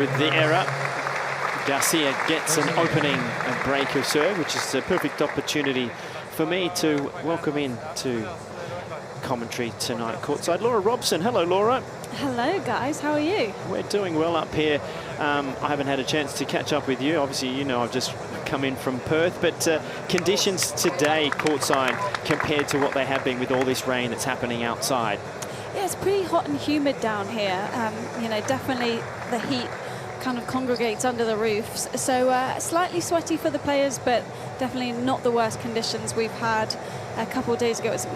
with the error. Garcia gets an opening break of serve, which is a perfect opportunity for me to welcome in to commentary tonight courtside Laura Robson. Hello, Laura. Hello, guys. How are you? We're doing well up here. I haven't had a chance to catch up with you. Obviously, you know, I've just come in from Perth, but conditions today courtside compared to what they have been with all this rain that's happening outside. Yeah, it's pretty hot and humid down here. You know, definitely the heat kind of congregates under the roofs. So slightly sweaty for the players, but definitely not the worst conditions we've had. A couple of days ago, it was,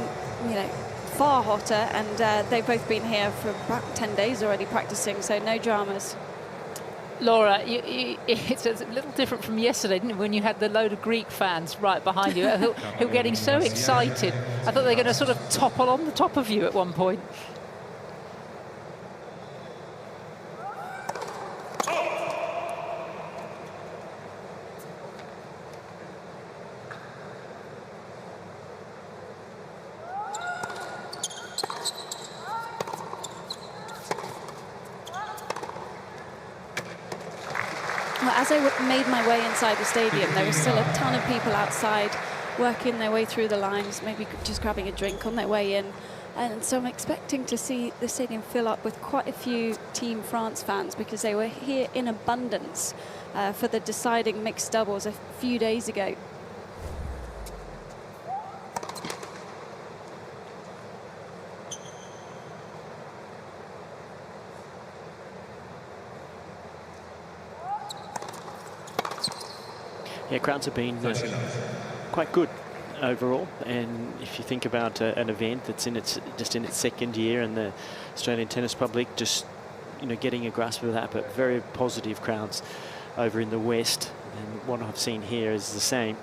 you know, far hotter, and they've both been here for about 10 days already practicing, so no dramas. Laura, it's a little different from yesterday, didn't it, when you had the load of Greek fans right behind you who were getting so excited. I thought they were going to sort of topple on the top of you at one point. As I made my way inside the stadium, there was still a ton of people outside working their way through the lines, maybe just grabbing a drink on their way in. And so I'm expecting to see the stadium fill up with quite a few Team France fans, because they were here in abundance for the deciding mixed doubles a few days ago. Yeah, crowds have been quite good overall, and if you think about an event that's just in its second year, and the Australian tennis public just, you know, getting a grasp of that, but very positive crowds over in the West, and what I've seen here is the same.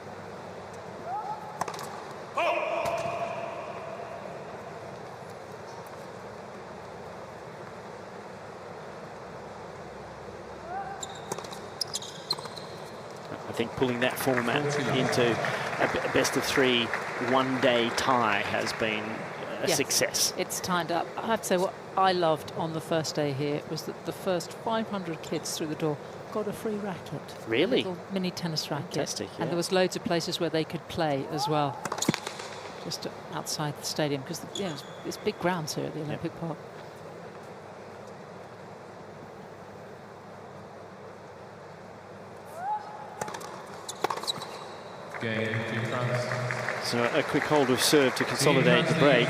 I think pulling that format into a best of 3 one-day tie has been a success. It's tied up. I have to say, what I loved on the first day here was that the first 500 kids through the door got a free racket. Really? A little mini tennis racket. Fantastic, yeah. And there was loads of places where they could play as well, just outside the stadium, because there's big grounds here at the Olympic Park. So a quick hold of serve to consolidate the break.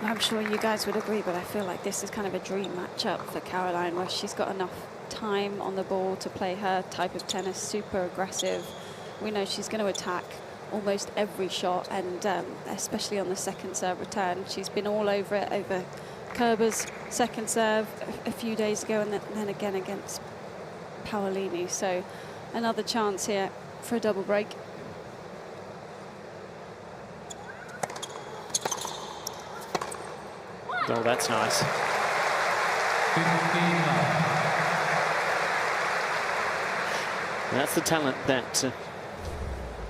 I'm sure you guys would agree, but I feel like this is kind of a dream matchup for Caroline, where she's got enough time on the ball to play her type of tennis, super aggressive. We know she's going to attack almost every shot, and especially on the second serve return. She's been all over it, over Kerber's second serve a few days ago, and then again against Paolini. So another chance here for a double break. Oh, that's nice. And that's the talent that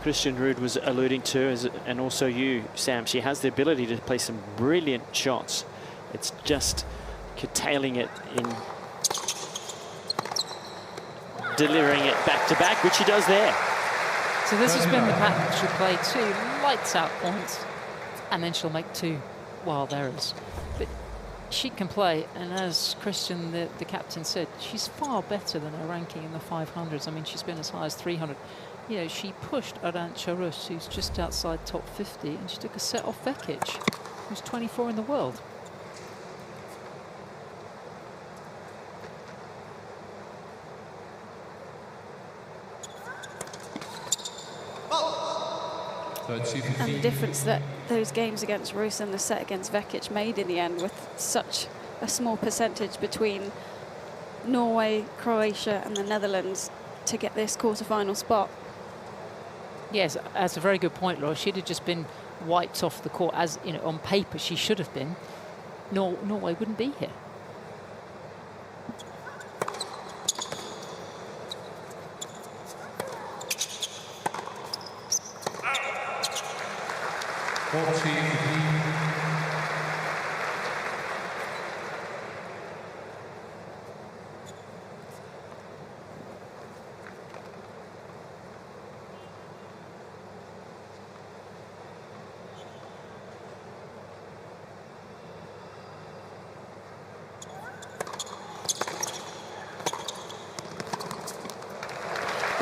Casper Ruud was alluding to, and also you, Sam. She has the ability to play some brilliant shots. It's just curtailing it in delivering it back to back, which she does there. So this has been the pattern. She'll play 2 lights out points, and then she'll make 2 wild errors. But she can play, and as Christian, the captain, said, she's far better than her ranking in the 500s. I mean, she's been as high as 300. You know, she pushed Arantxa Rus, who's just outside top 50, and she took a set off Vekic, who's 24 in the world. And the difference that those games against Rus and the set against Vekic made in the end, with such a small percentage between Norway, Croatia and the Netherlands to get this quarterfinal spot. Yes, that's a very good point, Laura. She'd have just been wiped off the court, as you know, on paper she should have been. Norway wouldn't be here.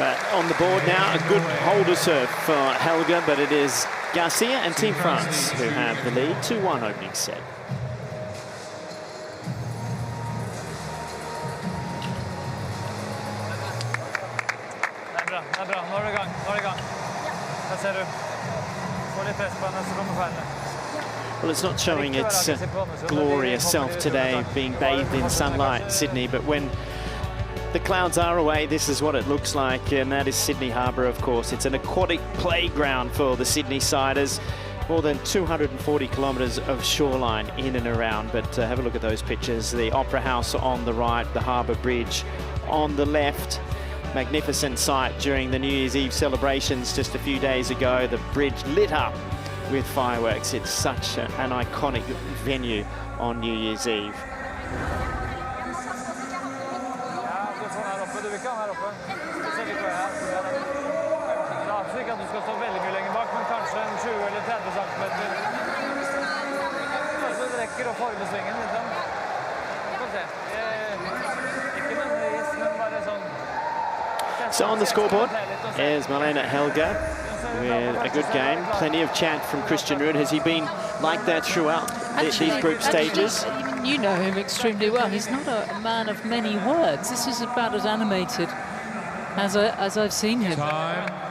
But on the board now, a good holder serve for Helga, but it is Garcia and Team France who have the lead. 2-1 opening set. Well, it's not showing its glorious self today, being bathed in sunlight, Sydney, but when the clouds are away, this is what it looks like, and that is Sydney Harbour, of course. It's an aquatic playground for the Sydney Siders. More than 240 kilometres of shoreline in and around, but have a look at those pictures. The Opera House on the right, the Harbour Bridge on the left. Magnificent sight during the New Year's Eve celebrations just a few days ago. The bridge lit up with fireworks. It's such an iconic venue on New Year's Eve. So on the scoreboard is Malena Helga with a good game. Plenty of chant from Casper Ruud. Has he been like that throughout these group stages? You know him extremely well. He's not a man of many words. This is about as animated as I've seen him. Time.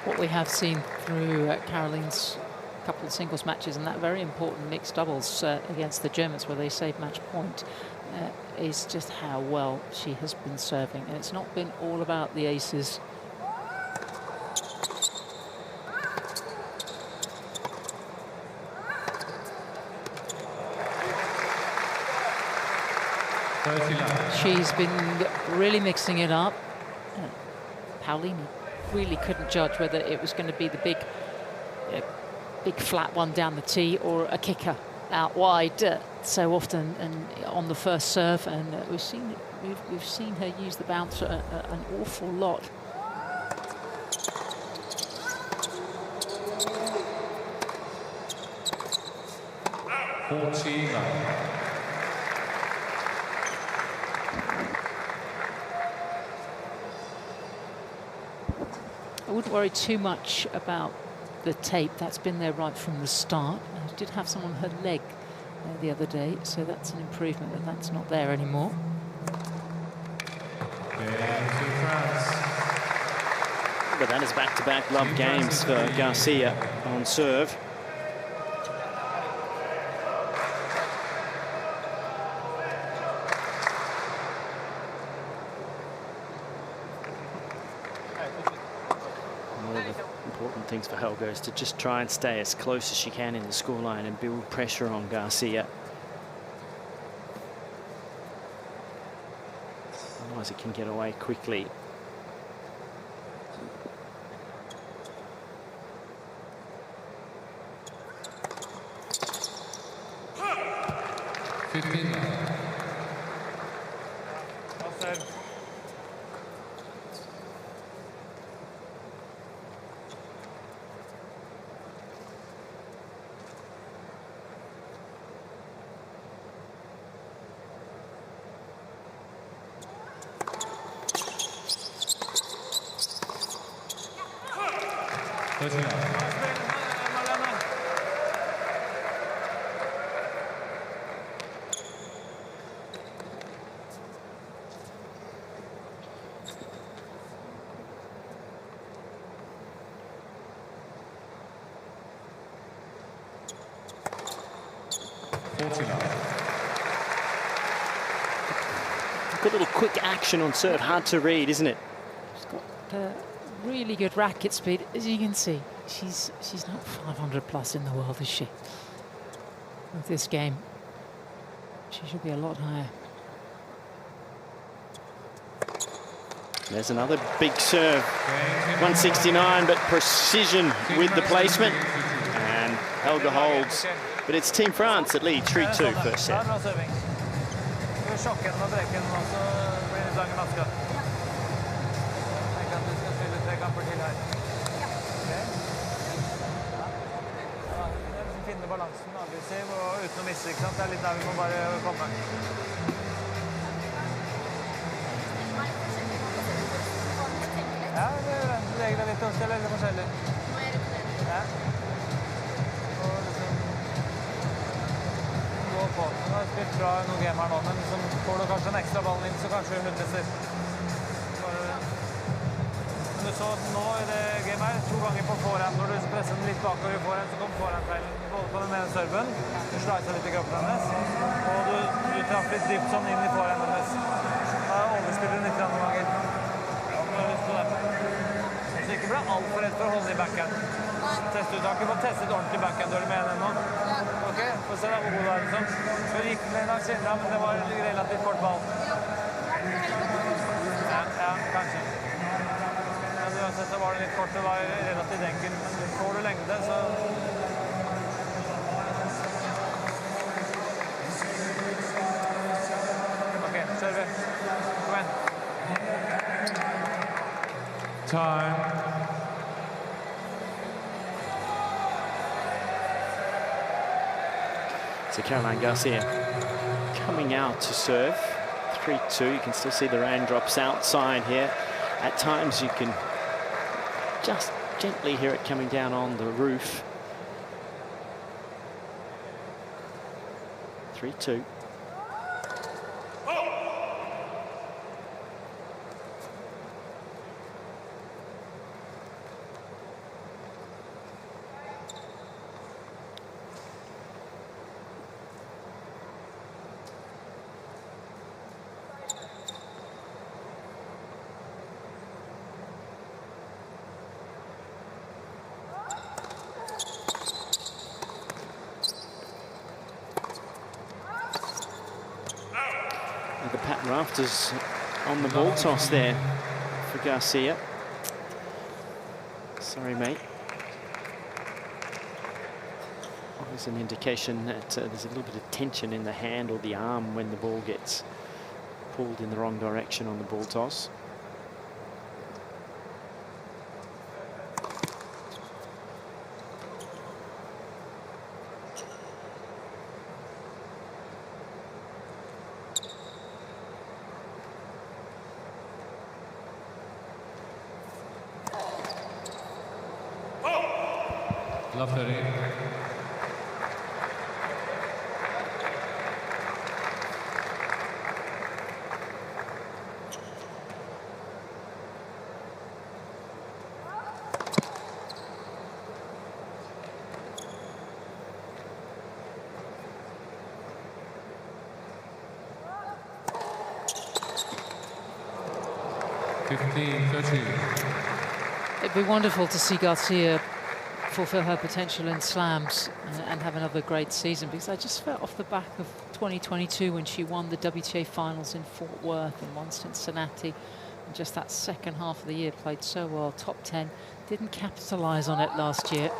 What we have seen through Caroline's couple of singles matches and that very important mixed doubles against the Germans where they saved match point is just how well she has been serving, and it's not been all about the aces. She's been really mixing it up. Paulina really couldn't judge whether it was going to be the big flat one down the tee or a kicker out wide so often and on the first serve, and we've seen her use the bouncer an awful lot. I wouldn't worry too much about the tape. That's been there right from the start. I did have some on her leg the other day, so that's an improvement, and that's not there anymore. But that is back-to-back love games for Garcia on serve. Things for Helga is to just try and stay as close as she can in the scoreline and build pressure on Garcia. Otherwise it can get away quickly. Good little quick action on serve, hard to read, isn't it? She's got really good racket speed, as you can see. She's not 500 plus in the world, is she? With this game, she should be a lot higher. There's another big serve. 169, but precision with the placement. And Helga holds. But it's Team France that lead 3-2 first set. Balansen aggressiv og uten å miste, ikke sant? Det litt der vi må bare komme. Ja, det regler litt også, eller litt forskjellig. Ja. Og liksom gå på. Hun har spilt bra noen game her nå, men så får du kanskje en ekstra ballen inn, så kanskje hun mister. Men du så nå i det game her, 2 ganger på forhand, når du presser den litt bakover i forhand, så kom forhandfeilen både på den ene serven, du sleiser litt i kroppen hennes, og du traff litt dypt sånn inn i forhand hennes. Da overspiller du 90 andre ganger. Ja, du har lyst på det. Så ikke bli alt for redd for å holde i backhand. Testuttaket, få testet ordentlig backhand, er du med henne nå? Ok, få se da hvor god du er, liksom. Så gikk den en dag siden, ja, men det var relativt kort ball. Ja, kanskje. Uansett så var det litt kort, det var relativt enkelt, men får du lengde, så... Ok, kjører vi. Kom igjen. Time. So Caroline Garcia coming out to serve. 3-2, you can still see the raindrops outside here. At times you can just gently hear it coming down on the roof. 3-2. The pattern rafters on the ball toss there for Garcia. Sorry, mate. There's an indication that there's a little bit of tension in the hand or the arm when the ball gets pulled in the wrong direction on the ball toss. It'd be wonderful to see Garcia fulfill her potential in slams and have another great season, because I just felt off the back of 2022 when she won the WTA finals in Fort Worth and won Cincinnati, and just that second half of the year played so well, top 10, didn't capitalize on it last year.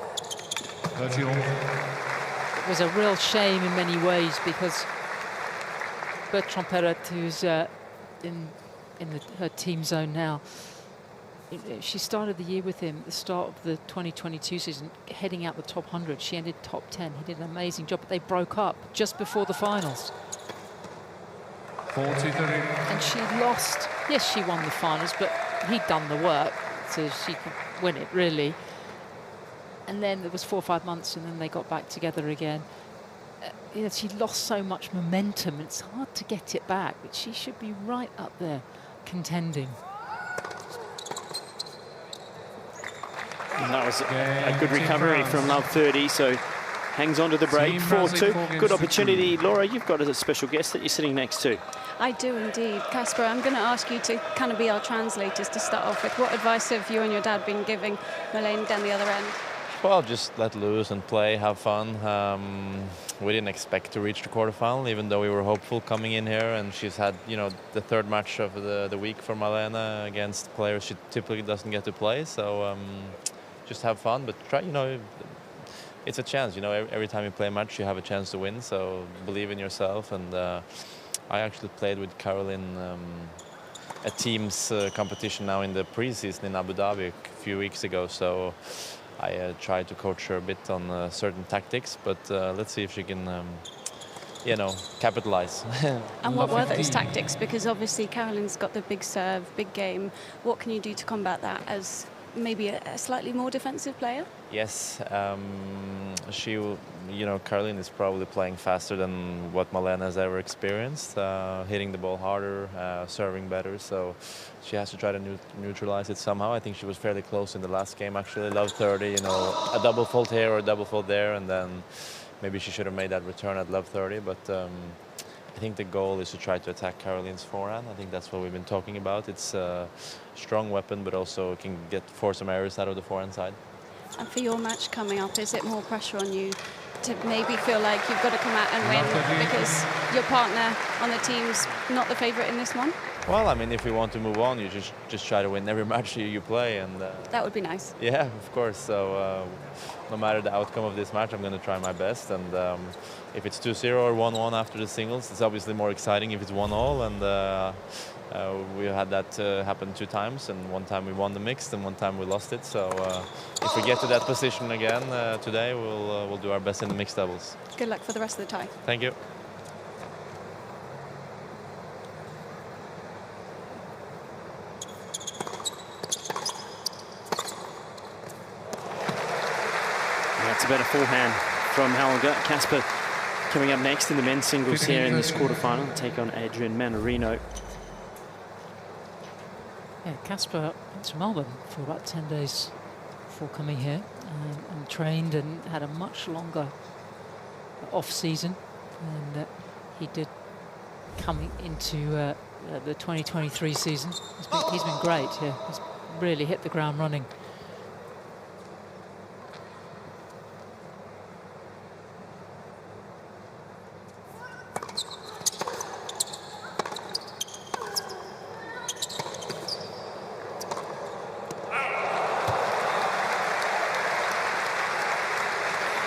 It was a real shame in many ways, because Bertrand Perret, who's in her team zone now, she started the year with him at the start of the 2022 season, heading out the top 100. She ended top 10. He did an amazing job, but they broke up just before the finals. 40-30. And she lost. Yes, she won the finals, but he'd done the work so she could win it, really. And then there was 4 or 5 months, and then they got back together again. You know, she lost so much momentum. It's hard to get it back, but she should be right up there contending. And that was a good recovery from Love 30, so hangs on to the break. 4-2. Good opportunity. Laura, you've got a special guest that you're sitting next to. I do indeed. Casper, I'm going to ask you to kind of be our translators to start off with. What advice have you and your dad been giving Marlene down the other end? Well, just let loose and play, have fun. we didn't expect to reach the quarterfinal, even though we were hopeful coming in here. And she's had, you know, the third match of the week for Malena against players she typically doesn't get to play. So just have fun, but try, you know, it's a chance. You know, every time you play a match, you have a chance to win. So believe in yourself. And I actually played with Caroline a team's competition now in the preseason in Abu Dhabi a few weeks ago. So I tried to coach her a bit on certain tactics, but let's see if she can, you know, capitalize. And what were those tactics? Because obviously Caroline's got the big serve, big game. What can you do to combat that as maybe a slightly more defensive player? Yes, she, you know, Caroline is probably playing faster than what Malena has ever experienced, hitting the ball harder, serving better, so she has to try to neutralize it somehow. I think she was fairly close in the last game, actually. Love 30, you know, a double fault here or a double fault there, and then maybe she should have made that return at love 30, but I think the goal is to try to attack Caroline's forehand. I think that's what we've been talking about. It's a strong weapon, but also can force some errors out of the forehand side. And for your match coming up, is it more pressure on you to maybe feel like you've got to come out and win because your partner on the team's not the favourite in this one? Well, I mean, if you want to move on, you just try to win every match you play, and that would be nice. Yeah, of course. So no matter the outcome of this match, I'm going to try my best. And if it's 2-0 or 1-1 after the singles, it's obviously more exciting if it's 1-1. And we had that happen 2 times, and one time we won the mixed, and one time we lost it. So if we get to that position again today, we'll do our best in the mixed doubles. Good luck for the rest of the tie. Thank you. That's a better forehand from Hologic. Casper coming up next in the men's singles here in this quarterfinal, take on Adrian Mannarino. Yeah, Casper went to Melbourne for about 10 days before coming here and trained and had a much longer off-season. And he did coming into the 2023 season. He's been great here. He's really hit the ground running.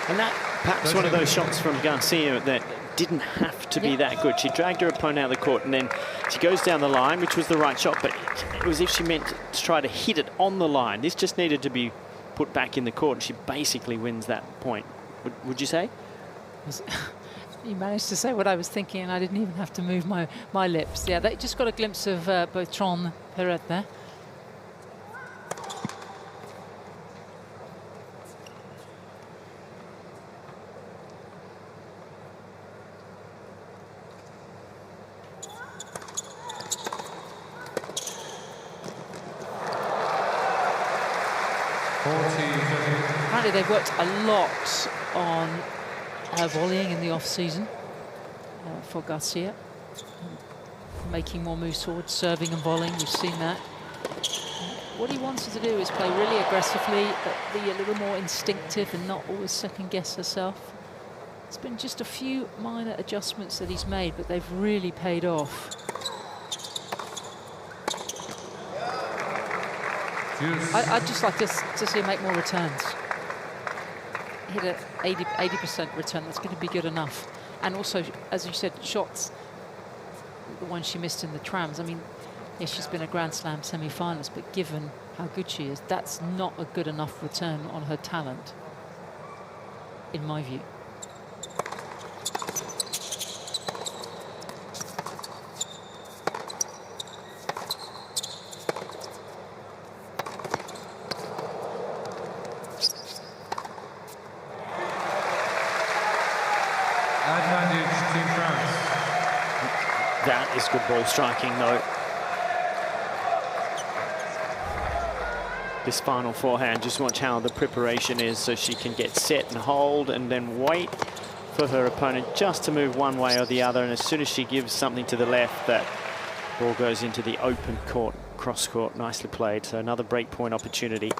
And that perhaps one of those shots from Garcia that didn't have to be that good. She dragged her opponent out of the court, and then she goes down the line, which was the right shot, but it was as if she meant to try to hit it on the line. This just needed to be put back in the court, and she basically wins that point. Would you say? You managed to say what I was thinking, and I didn't even have to move my lips. Yeah, they just got a glimpse of both Tron and Perret there. Apparently they've worked a lot on her volleying in the off-season for Garcia. Making more moves towards serving and volleying, we've seen that. What he wants her to do is play really aggressively, but be a little more instinctive and not always second-guess herself. It's been just a few minor adjustments that he's made, but they've really paid off. I'd just like to see him make more returns. Hit an 80% return, that's going to be good enough. And also, as you said, shots, the one she missed in the trams. I mean, yes, she's been a Grand Slam semi-finalist, but given how good she is, that's not a good enough return on her talent, in my view. That is good ball striking, though. This final forehand, just watch how the preparation is so she can get set and hold and then wait for her opponent just to move one way or the other. And as soon as she gives something to the left, that ball goes into the open court, cross court. Nicely played. So another break point opportunity.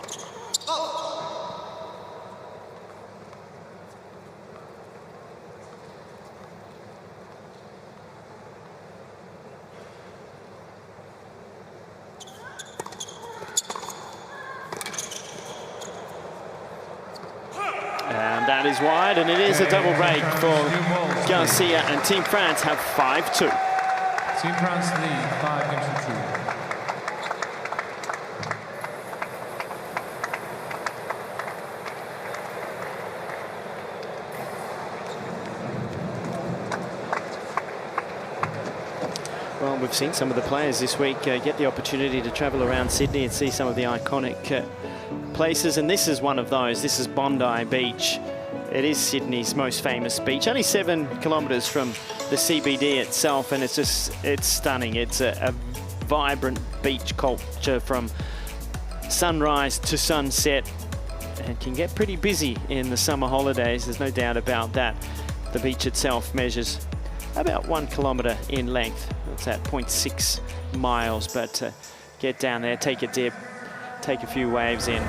And that is wide, and it is a double break for Garcia, and Team France have 5-2. Team France lead 5-2. Well, we've seen some of the players this week get the opportunity to travel around Sydney and see some of the iconic places, and this is one of those. This is Bondi Beach. It is Sydney's most famous beach, only 7 kilometres from the CBD itself, and it's stunning. It's a vibrant beach culture from sunrise to sunset, and can get pretty busy in the summer holidays. There's no doubt about that. The beach itself measures about 1 kilometre in length. It's at 0.6 miles, but get down there, take a dip, take a few waves in.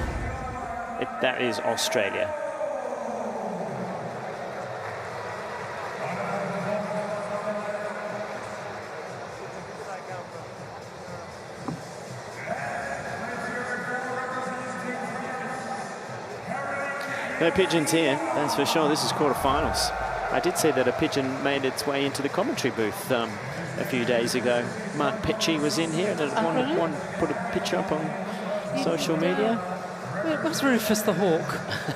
That is Australia. No pigeons here, that's for sure. This is quarterfinals. I did say that a pigeon made its way into the commentary booth a few days ago. Mark Pitchy was in here, and one put a picture up on social media. It was Rufus the Hawk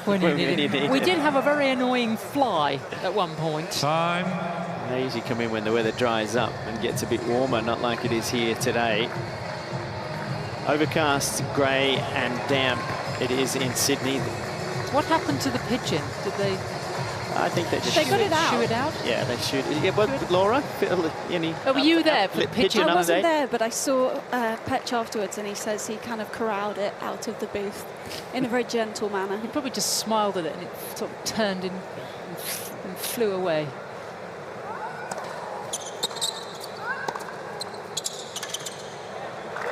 when you needed him. We did have a very annoying fly at one point. Time. They usually come in when the weather dries up and gets a bit warmer, not like it is here today. Overcast, grey and damp it is in Sydney. What happened to the pigeon? Did they... I think they just They got it out. Shoo it out? Yeah, they shoot. Yeah, but Laura, any? Oh, were you there for the pigeon? I wasn't update? there, but I saw Petch afterwards, and he says he kind of corralled it out of the booth in a very gentle manner. He probably just smiled at it, and it sort of turned in and flew away.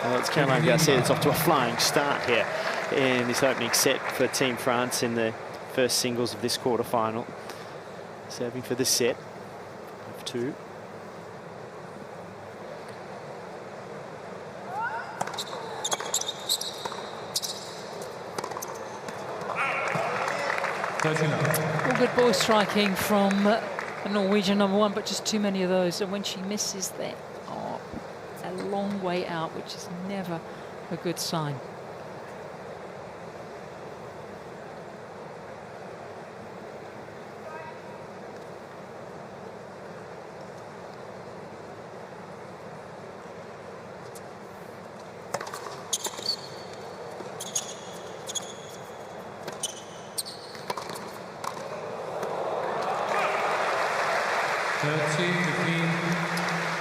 Well, it's Caroline Garcia. It's off to a flying start here in this opening set for Team France in the first singles of this quarterfinal. Serving for the set of 2. All good ball striking from a Norwegian #1, but just too many of those. And when she misses, they are a long way out, which is never a good sign.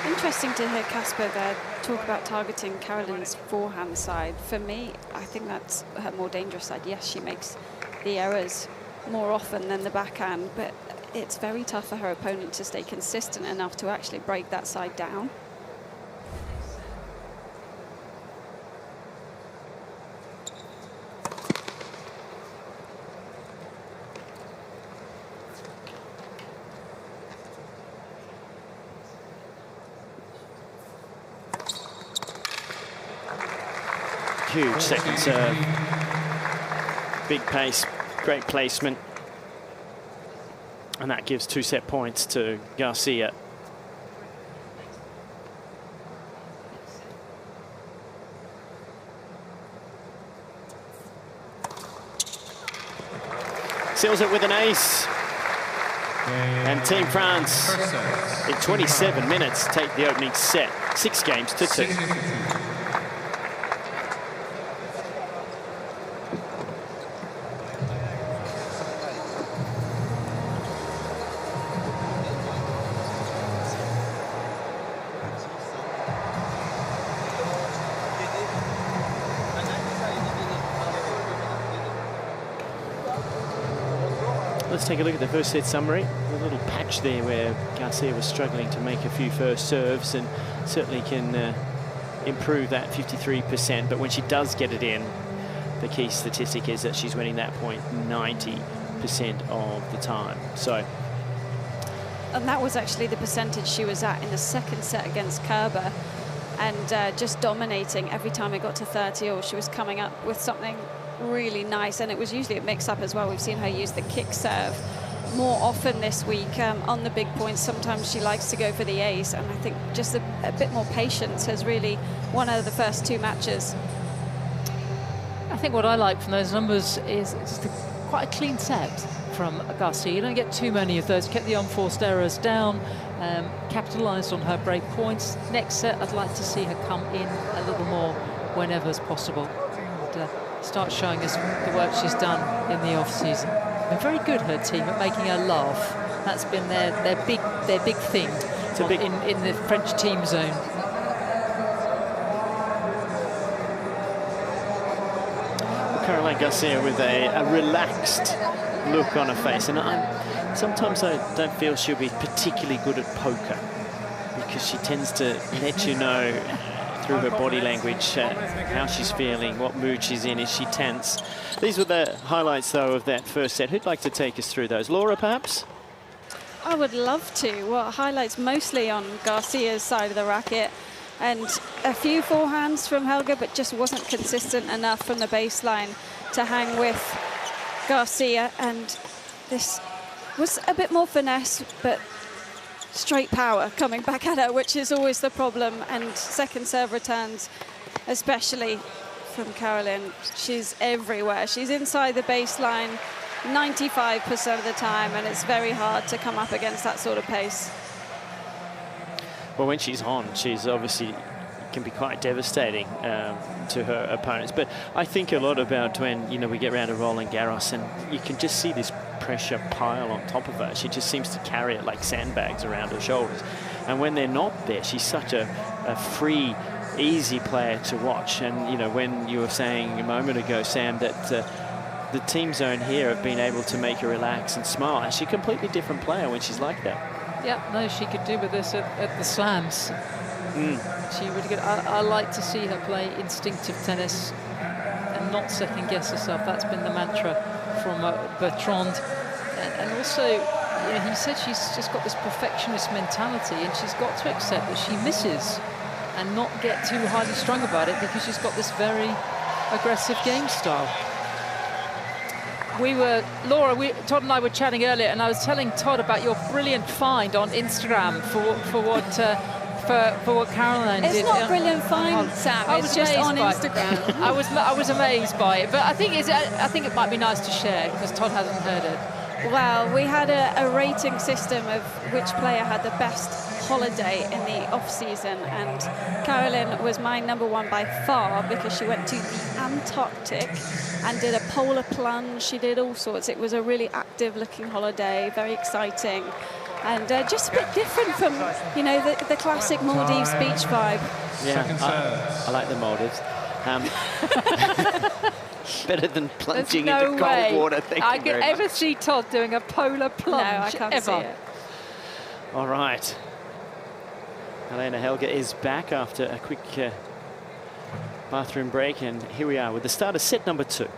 Interesting to hear Casper there talk about targeting Caroline's forehand side. For me, I think that's her more dangerous side. Yes, she makes the errors more often than the backhand, but it's very tough for her opponent to stay consistent enough to actually break that side down. Huge second serve. Big pace, great placement. And that gives 2 set points to Garcia. Seals it with an ace. And Team France, in 27 minutes, take the opening set. 6 games to 2. Let's take a look at the first set summary. A little patch there where Garcia was struggling to make a few first serves, and certainly can improve that 53%. But when she does get it in, the key statistic is that she's winning that point 90% of the time. So, and that was actually the percentage she was at in the second set against Kerber, and just dominating every time it got to 30 all. She was coming up with something really nice, and it was usually a mix-up as well. We've seen her use the kick serve more often this week on the big points. Sometimes she likes to go for the ace, and I think just a bit more patience has really won her the first 2 matches. I think what I like from those numbers is just quite a clean set from Garcia. You don't get too many of those. Kept the unforced errors down, capitalised on her break points. Next set, I'd like to see her come in a little more whenever's possible and start showing us the work she's done in the off-season. Been very good, her team, at making her laugh. That's been their big thing in the French team zone. Caroline Garcia with a relaxed look on her face, and sometimes I don't feel she'll be particularly good at poker, because she tends to let you know through her body language how she's feeling, what mood she's in. Is she tense? These were the highlights, though, of that first set. Who'd like to take us through those? Laura, perhaps? I would love to. Well, highlights mostly on Garcia's side of the racket, and a few forehands from Helga, but just wasn't consistent enough from the baseline to hang with Garcia. And this was a bit more finesse, but straight power coming back at her, which is always the problem. And second serve returns, especially from Caroline, she's everywhere. She's inside the baseline 95% of the time, and it's very hard to come up against that sort of pace. Well, when she's on, she's obviously can be quite devastating to her opponents. But I think a lot about when, you know, we get around to Roland Garros, and you can just see this pressure pile on top of her. She just seems to carry it like sandbags around her shoulders. And when they're not there, she's such a free, easy player to watch. And, you know, when you were saying a moment ago, Sam, that the team zone here have been able to make her relax and smile, and she's a completely different player when she's like that. Yeah, no, she could do with this at the slams. She would get. I like to see her play instinctive tennis and not second guess herself. That's been the mantra from Bertrand. And also, you know, he said she's just got this perfectionist mentality, and she's got to accept that she misses and not get too highly strung about it, because she's got this very aggressive game style. Laura, Todd and I were chatting earlier, and I was telling Todd about your brilliant find on Instagram for what Caroline did. It's not a brilliant find, Sam. It's just on Instagram. I was amazed by it, but I think it might be nice to share, because Todd hasn't heard it. Well, we had a rating system of which player had the best holiday in the off-season, and Caroline was my #1 by far, because she went to the Antarctic and did a polar plunge. She did all sorts. It was a really active-looking holiday, very exciting, and just a bit different from, you know, the classic Maldives beach vibe. Yeah, I like the Maldives. Better than plunging no into way cold water. Thank I you could very ever much. see Todd doing a polar plunge. No, I can't see it. All right. Helena Helga is back after a quick bathroom break, and here we are with the start of set number 2.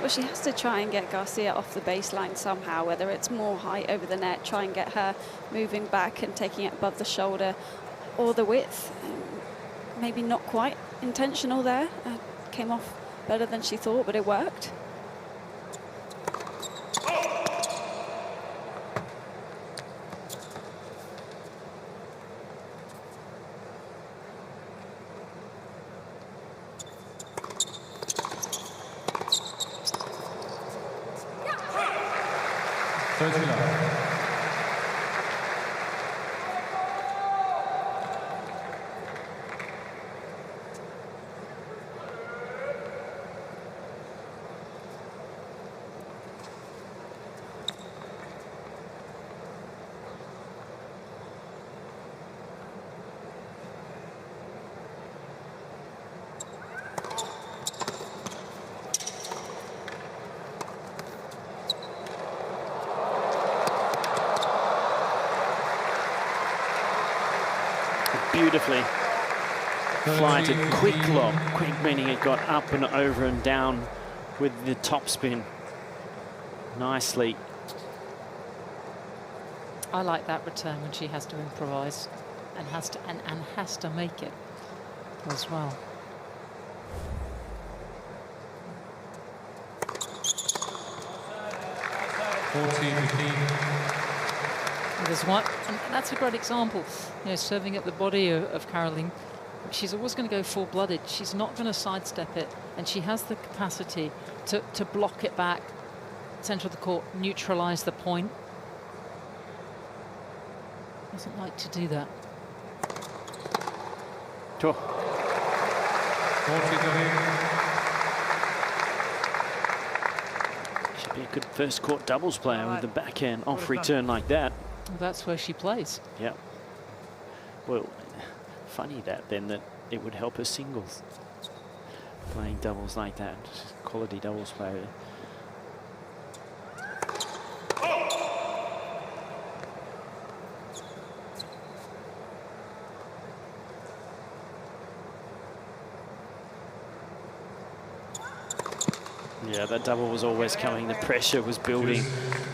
Well, she has to try and get Garcia off the baseline somehow, whether it's more height over the net, try and get her moving back and taking it above the shoulder, or the width. Maybe not quite intentional there. Came off better than she thought, but it worked. Beautifully flighted, quick lob. Quick meaning it got up and over and down with the top spin. Nicely. I like that return when she has to improvise and has to make it as well. There's one, and that's a great example. You know, serving at the body of Caroline. She's always going to go full-blooded. She's not going to sidestep it, and she has the capacity to block it back, centre of the court, neutralise the point. Doesn't like to do that. Sure. Should be a good first court doubles player with the backhand off return like that. Well, that's where she plays. Yeah. Well, funny that it would help her singles. Playing doubles like that. Just quality doubles player. Yeah, that double was always coming. The pressure was building.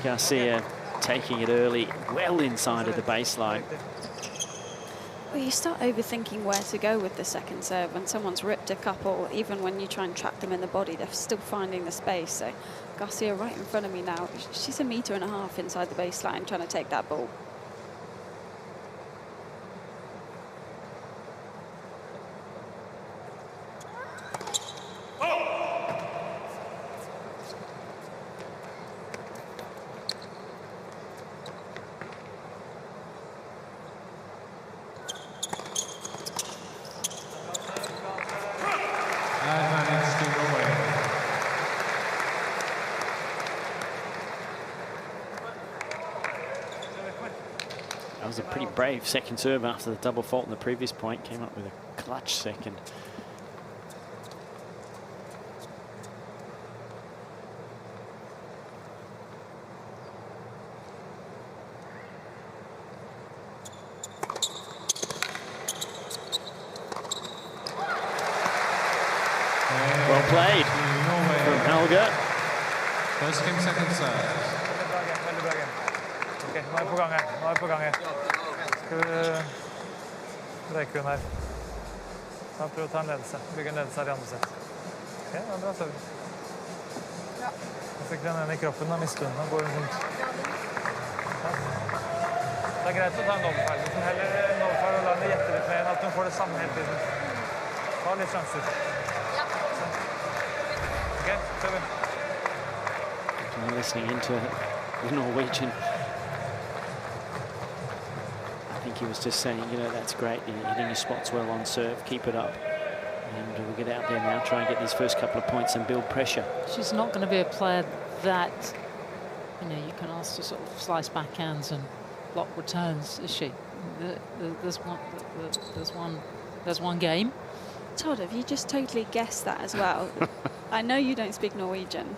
Garcia taking it early, well inside of the baseline. Well, you start overthinking where to go with the second serve. When someone's ripped a couple, even when you try and trap them in the body, they're still finding the space. So Garcia right in front of me now. She's 1.5 meters inside the baseline trying to take that ball. That was a pretty brave second serve after the double fault in the previous point. Came up with a clutch second. Well played from Helga. First game, second serve. Ok, nå er vi på gang her. Nå er vi på gang her. Skal vi breike hun her. Da prøv å ta en ledelse. Bygge en ledelse her i andre sett. Ok, det er bra serve. Nå fikk den ene i kroppen, da mistet hun. Nå går hun rundt. Ja. Det er greit å ta en dobbeltfeil. Du kan heller en dobbeltfeil og la henne gjette litt mer enn at hun får det samme hele tiden. Ta litt sjanser. Ok, serve. I'm listening into the Norwegian. I think he was just saying, you know, that's great. You're hitting your spots well on serve. Keep it up. And we'll get out there now, try and get these first couple of points and build pressure. She's not going to be a player that, you know, you can ask to sort of slice backhands and block returns, is she? There's one game. Todd, have you just totally guessed that as well? I know you don't speak Norwegian.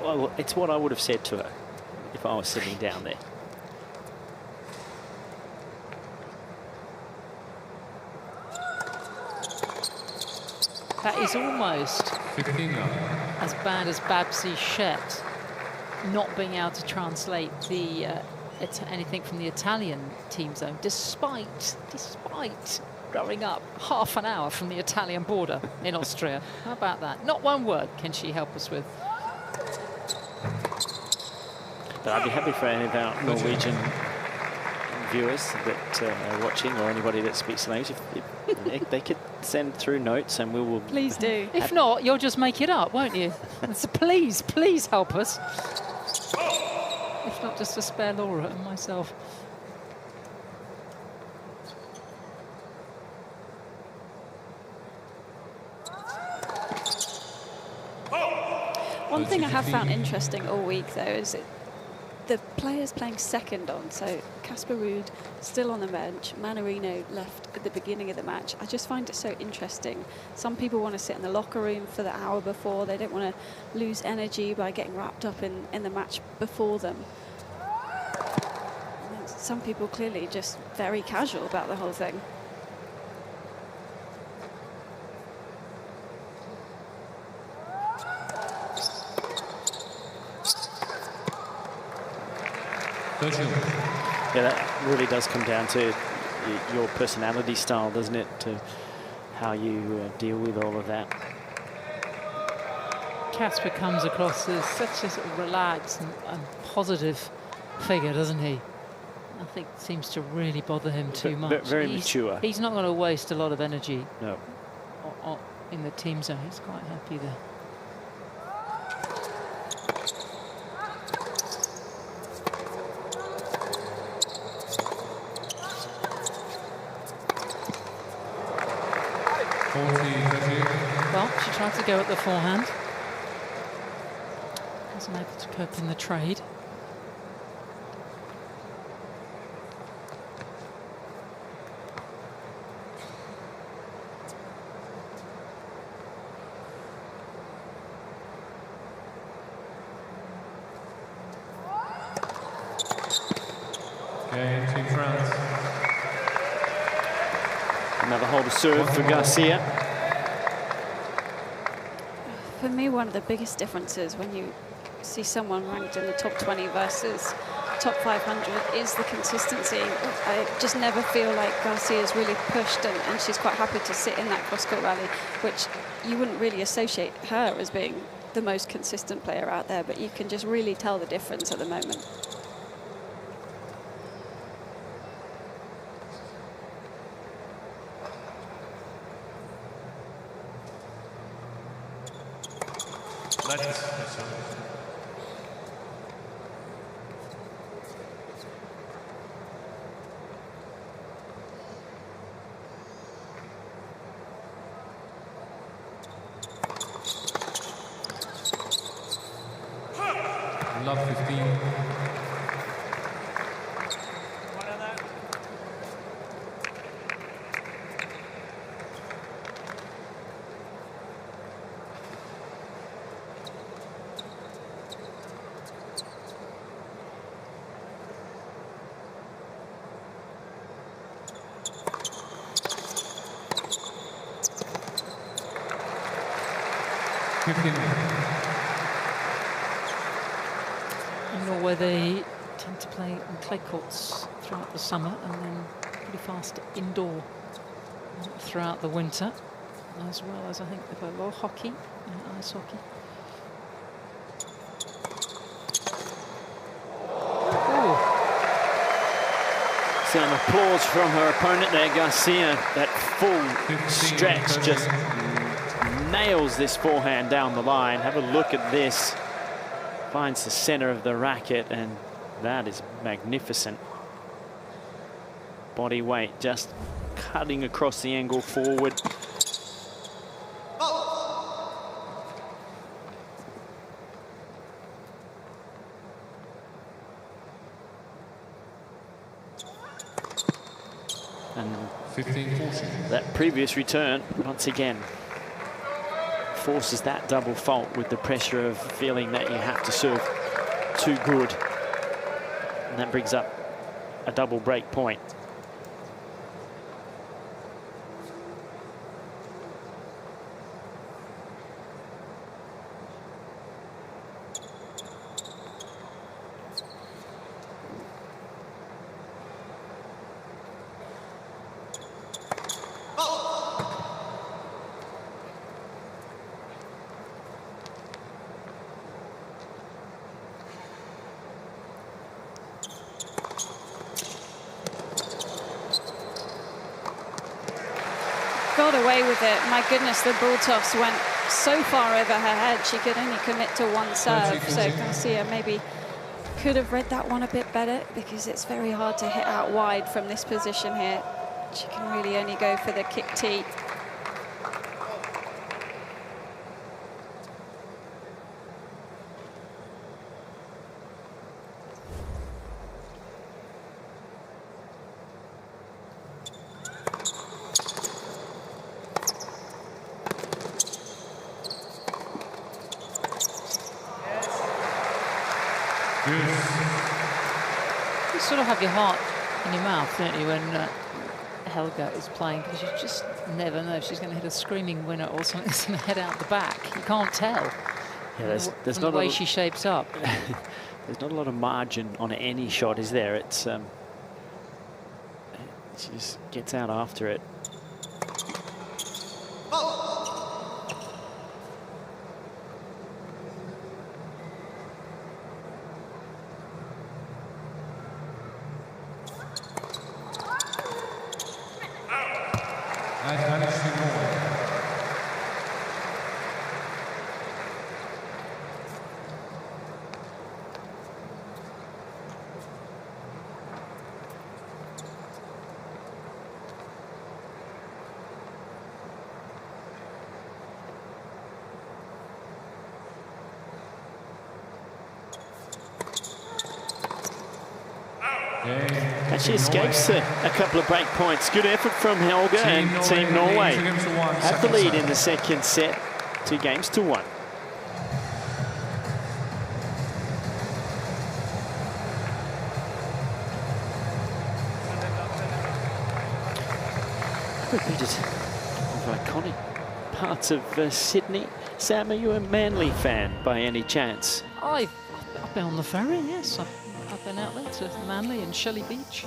Well, it's what I would have said to her if I was sitting down there. That is almost as bad as Babsi Shet not being able to translate the anything from the Italian team zone, despite growing up half an hour from the Italian border in Austria. How about that? Not one word can she help us with. But I'd be happy for any of our Norwegian viewers that are watching, or anybody that speaks language, if they could send through notes, and we will. Please do. If not, you'll just make it up, won't you? So please help us. If not, just to spare Laura and myself. One thing I have found interesting all week, though, is the players playing second on. So Casper Ruud still on the bench. Mannarino left at the beginning of the match. I just find it so interesting. Some people want to sit in the locker room for the hour before. They don't want to lose energy by getting wrapped up in the match before them. And some people clearly just very casual about the whole thing. Yeah, that really does come down to your personality style, doesn't it? To how you deal with all of that. Casper comes across as such a sort of relaxed and positive figure, doesn't he? Nothing seems to really bother him too much. Very mature. He's not going to waste a lot of energy. No. In the team zone. He's quite happy there. Well, she tried to go at the forehand. Wasn't able to cope in the trade. Okay, Team France. Another hold of serve for Garcia. For me, one of the biggest differences when you see someone ranked in the top 20 versus top 500 is the consistency. I just never feel like Garcia's really pushed, and she's quite happy to sit in that cross-court rally, which you wouldn't really associate her as being the most consistent player out there, but you can just really tell the difference at the moment. Love 15. In Norway, they tend to play on clay courts throughout the summer and then pretty fast indoor throughout the winter, as well as I think they play a lot of hockey and ice hockey. Some applause from her opponent there, Garcia. That full stretch just nails this forehand down the line. Have a look at this. Finds the center of the racket, and that is magnificent. Body weight just cutting across the angle forward. And 15-14. that previous return, once again, forces that double fault with the pressure of feeling that you have to serve too good. And that brings up a double break point. Got away with it. My goodness, the ball toss went so far over her head. She could only commit to one serve. So Garcia maybe could have read that one a bit better, because it's very hard to hit out wide from this position here. She can really only go for the kick tee. You sort of have your heart in your mouth, don't you, when Helga is playing, because you just never know if she's going to hit a screaming winner or something that's going to head out the back. You can't tell. Yeah, there's from not the way she shapes up. There's not a lot of margin on any shot, is there? It's she just gets out after it. Advantage to Norway. And she escapes a couple of break points. Good effort from Helga and Team Norway. Have the lead in the second set, 2-1. Repeated of iconic parts of Sydney. Sam, are you a Manly fan by any chance? I've been on the ferry, yes. I've been out there to Manly and Shelley Beach.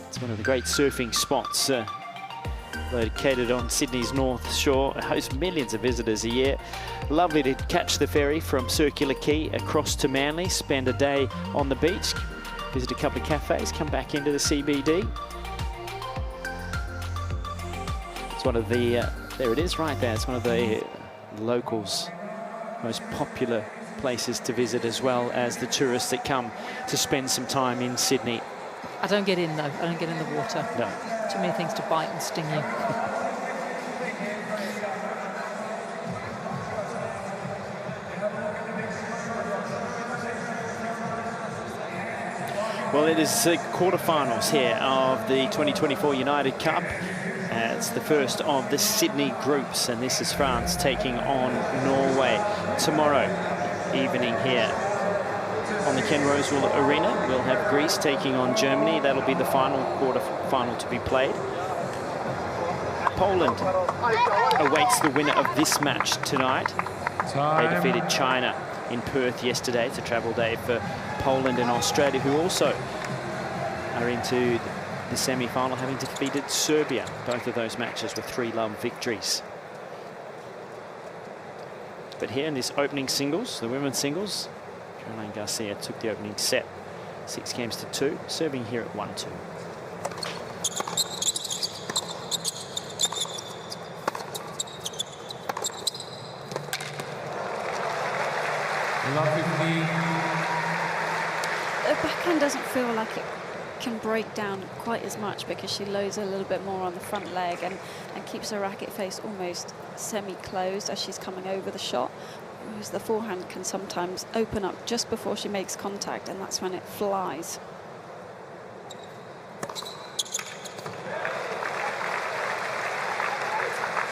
It's one of the great surfing spots located on Sydney's North Shore. It hosts millions of visitors a year. Lovely to catch the ferry from Circular Quay across to Manly, spend a day on the beach, visit a couple of cafes, come back into the CBD. It's one of the, there it is right there, it's one of the locals' most popular places to visit, as well as the tourists that come to spend some time in Sydney. I don't get in though, I don't get in the water. No. Too many things to bite and sting you. Well, it is quarterfinals here of the 2024 United Cup. It's the first of the Sydney groups, and this is France taking on Norway tomorrow evening here on the Ken Rosewall Arena. We'll have Greece taking on Germany. That'll be the quarterfinal to be played. Poland awaits the winner of this match tonight. They defeated China in Perth yesterday. It's a travel day for Poland and Australia, who also are into the semi-final, having defeated Serbia. Both of those matches were 3-love victories. But here in this opening singles, the women's singles, Caroline Garcia took the opening set 6-2, serving here at 1-2. The backhand doesn't feel like it can break down quite as much because she loads a little bit more on the front leg and keeps her racket face almost semi-closed as she's coming over the shot. Whereas the forehand can sometimes open up just before she makes contact, and that's when it flies.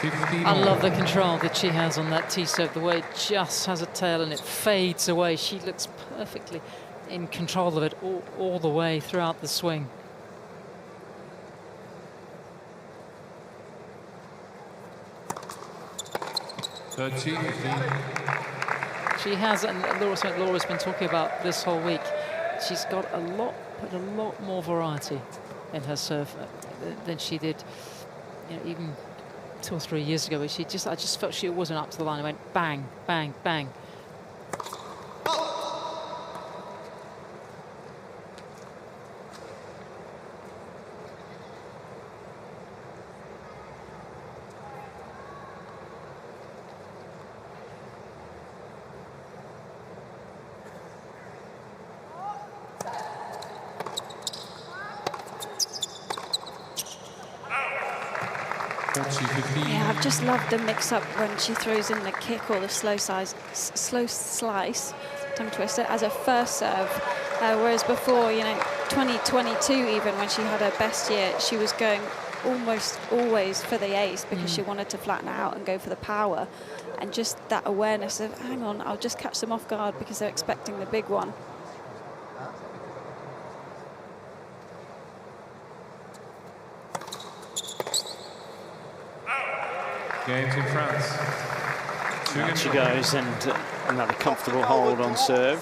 I love the control that she has on that tee serve, the way it just has a tail and it fades away. She looks perfectly in control of it all the way throughout the swing. She has, and Laura's been talking about this whole week, she's got a lot more variety in her serve than she did, you know, even 2 or 3 years ago. I just felt she wasn't up to the line. It went bang, bang, bang. Yeah, I've just loved the mix-up when she throws in the kick or the slow slice, tongue twister, as a first serve. Whereas before, you know, 2022 even, when she had her best year, she was going almost always for the ace because she wanted to flatten out and go for the power. And just that awareness of, hang on, I'll just catch them off guard because they're expecting the big one. Games in France. Out she goes, and another comfortable hold on serve.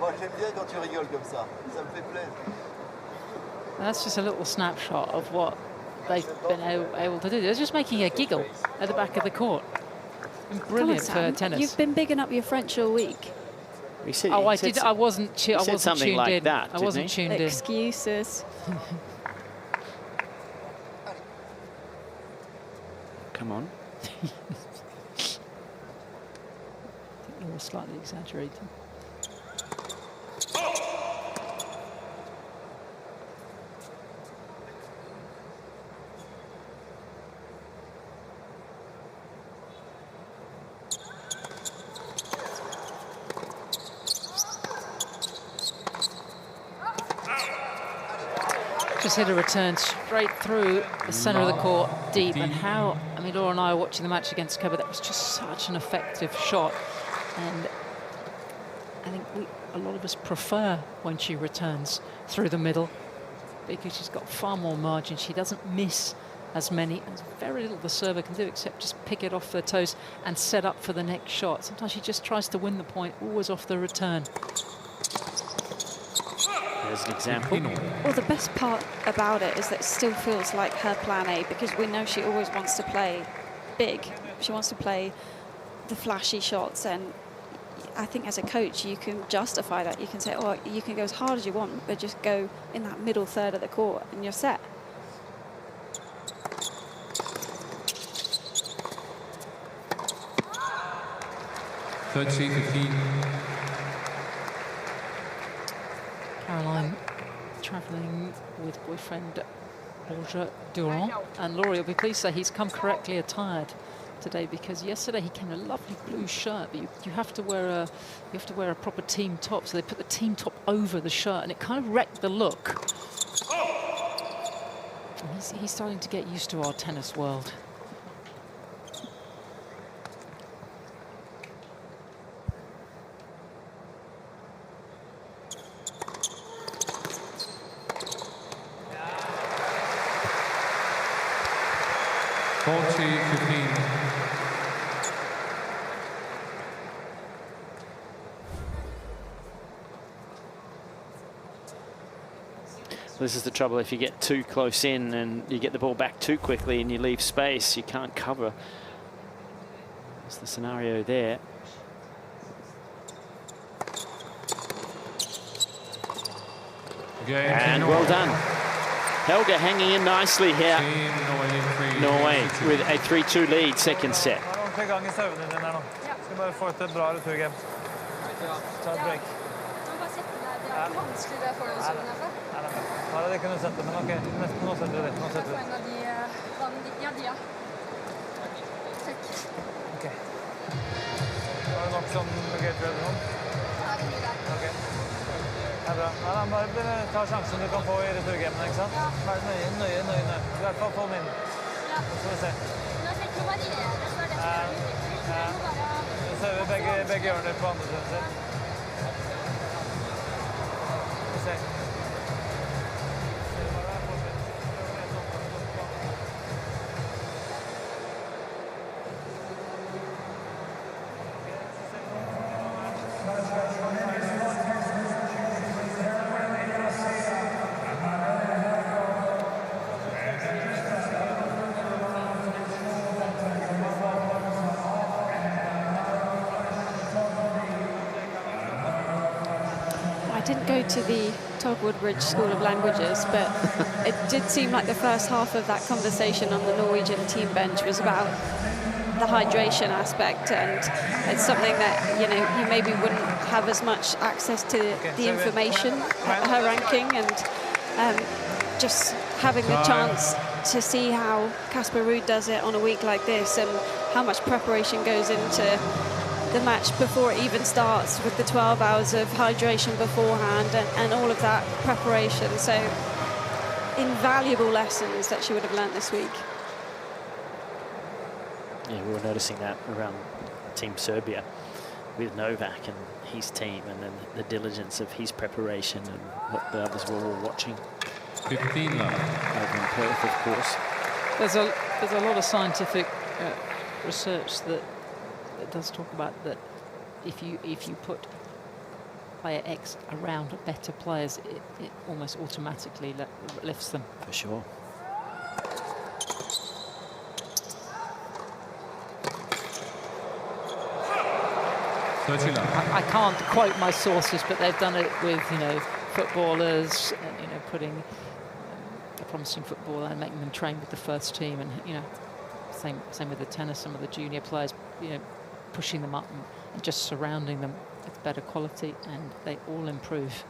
Moi, j'aime bien quand tu rigoles comme ça. Ça me fait plaisir. That's just a little snapshot of what they've been able to do. They're just making a giggle at the back of the court. Brilliant Come on, for Sam. tennis. You've been bigging up your French all week. Oh, I did. I wasn't. I wasn't something tuned like in. that, I wasn't didn't tuned in. Excuses. Come on. I think you were slightly exaggerating. Just hit a return straight through the centre of the court, deep. And how, I mean, Laura and I are watching the match against Kobe. That was just such an effective shot. And I think a lot of us prefer when she returns through the middle because she's got far more margin. She doesn't miss as many. And there's very little the server can do except just pick it off their toes and set up for the next shot. Sometimes she just tries to win the point, always off the return. There's an example. Well, the best part about it is that it still feels like her plan A, because we know she always wants to play big. She wants to play the flashy shots, and I think as a coach you can justify that. You can say, oh, you can go as hard as you want, but just go in that middle third of the court and you're set. Third seat, 15. Caroline travelling with boyfriend Roger Durand, and Laurie will be pleased to say he's come correctly attired today, because yesterday he came in a lovely blue shirt, but you have to wear a proper team top, so they put the team top over the shirt and it kind of wrecked the look. And he's starting to get used to our tennis world. This is the trouble. If you get too close in and you get the ball back too quickly and you leave space, you can't cover. That's the scenario there. And well done. Helga hanging in nicely here. Norway with a 3-2 lead, second set. Ja, det kan du sette, men ok, nå setter du det. Nå setter du det. Ok. Har du nok sånn gate eller noe? Ok. Det er bra. Ja, da bare ta sjansen du kan få i returgamen, ikke sant? Vær nøye. I hvert fall få den inn. Så får vi se. Så ser vi begge hjørner på andre siden. Vi ser. Didn't go to the Todd Woodbridge School of Languages, but it did seem like the first half of that conversation on the Norwegian team bench was about the hydration aspect, and it's something that, you know, you maybe wouldn't have as much access to the information at her ranking, and just having the chance to see how Casper Ruud does it on a week like this and how much preparation goes into the match before it even starts, with the 12 hours of hydration beforehand and all of that preparation. So invaluable lessons that she would have learnt this week. Yeah, we were noticing that around Team Serbia with Novak and his team, and then the diligence of his preparation and what the others were all watching. 15 over in Perth, of course. There's a lot of scientific research that does talk about that if you put player X around better players, it almost automatically lifts them. For sure. I can't quote my sources, but they've done it with, you know, footballers, you know, putting a promising footballer and making them train with the first team, and, you know, same with the tennis. Some of the junior players, you know, pushing them up and just surrounding them with better quality, and they all improve.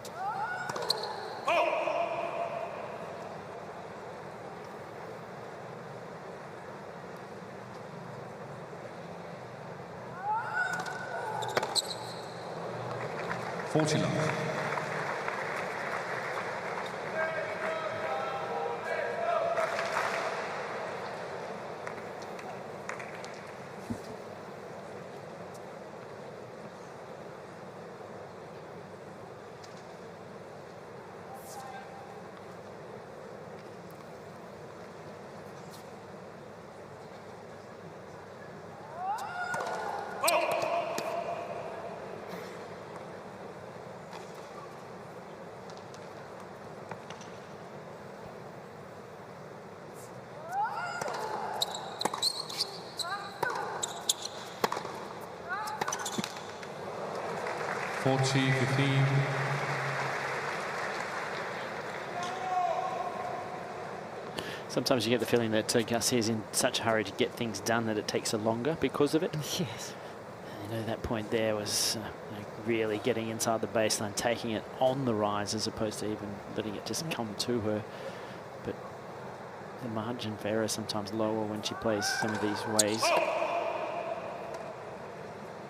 Sometimes you get the feeling that Garcia is in such a hurry to get things done that it takes her longer because of it. Yes. You know, that point there was like really getting inside the baseline, taking it on the rise as opposed to even letting it just come to her. But the margin for error is sometimes lower when she plays some of these ways.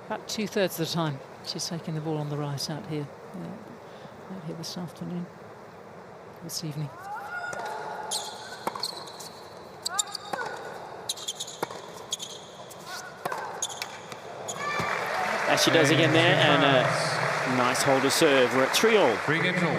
About 2/3 of the time, she's taking the ball on the rise out here this afternoon, this evening. As she does again there, and a nice hold of serve. We're at 3-all. 3 games all.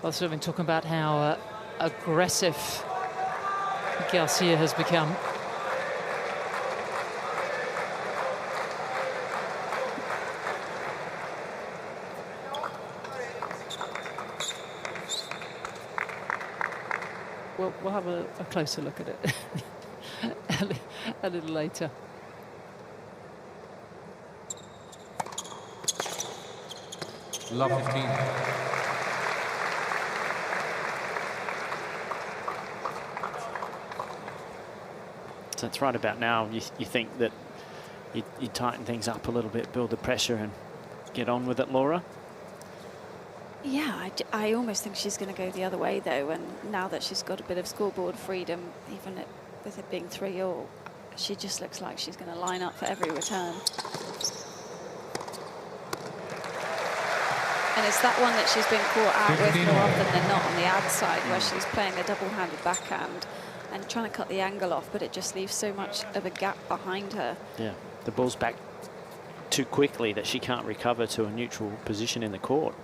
Also, I've been talking about how aggressive Garcia has become. We'll have a closer look at it a little later. Love 15. So it's right about now. You think that you tighten things up a little bit, build the pressure, and get on with it, Laura? Yeah, I almost think she's going to go the other way, though, and now that she's got a bit of scoreboard freedom, even with it being 3-all, she just looks like she's going to line up for every return. And it's that one that she's been caught out with more often than not on the ad side, where she's playing a double-handed backhand and trying to cut the angle off, but it just leaves so much of a gap behind her. Yeah, the ball's back too quickly that she can't recover to a neutral position in the court.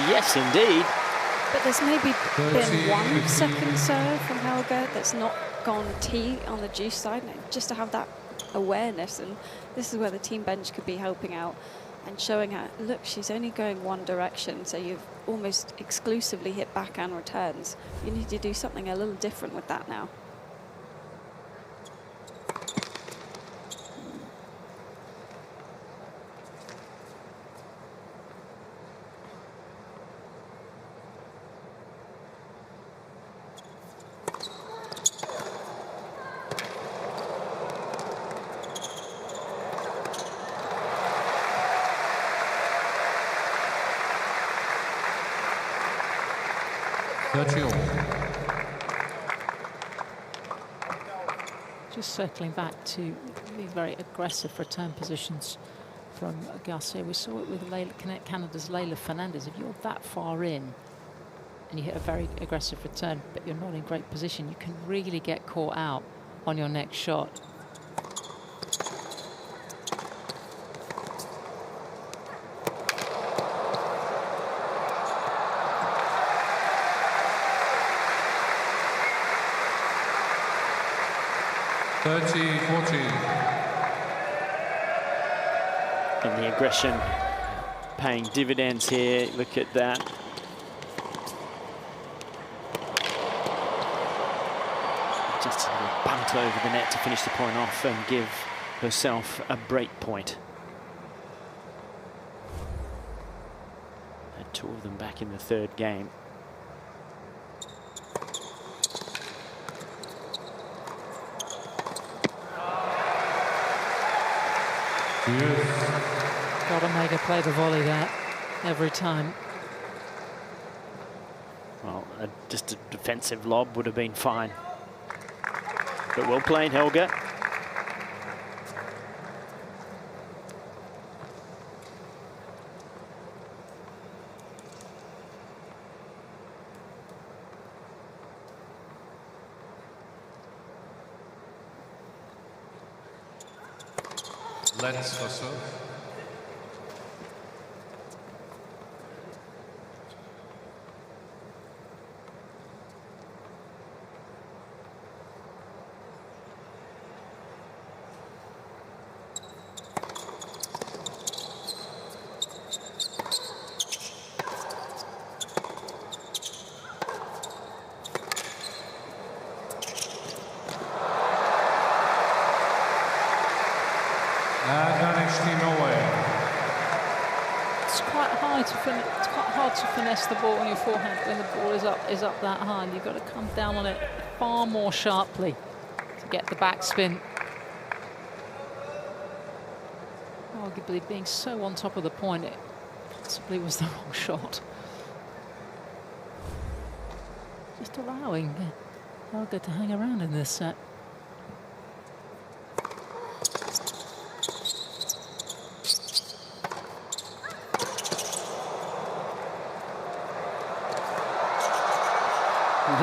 Yes, indeed. But there's maybe been 1 second serve from Helga that's not gone T on the juice side, just to have that awareness. And this is where the team bench could be helping out and showing her, look, she's only going one direction, so you've almost exclusively hit backhand returns. You need to do something a little different with that now. Just circling back to the very aggressive return positions from Garcia. We saw it with Canada's Layla Fernandez. If you're that far in and you hit a very aggressive return, but you're not in great position, you can really get caught out on your next shot. And the aggression paying dividends here. Look at that. Just a little bunt over the net to finish the point off and give herself a break point. Had two of them back in the third game. Got to make her play the volley there every time. Well, just a defensive lob would have been fine. But well played, Helga. Let's for serve. Advantage Team Norway. It's quite hard to finesse the ball on your forehand when the ball is up that high. You've got to come down on it far more sharply to get the backspin. Arguably, being so on top of the point, it possibly was the wrong shot. Just allowing Helga to hang around in this set.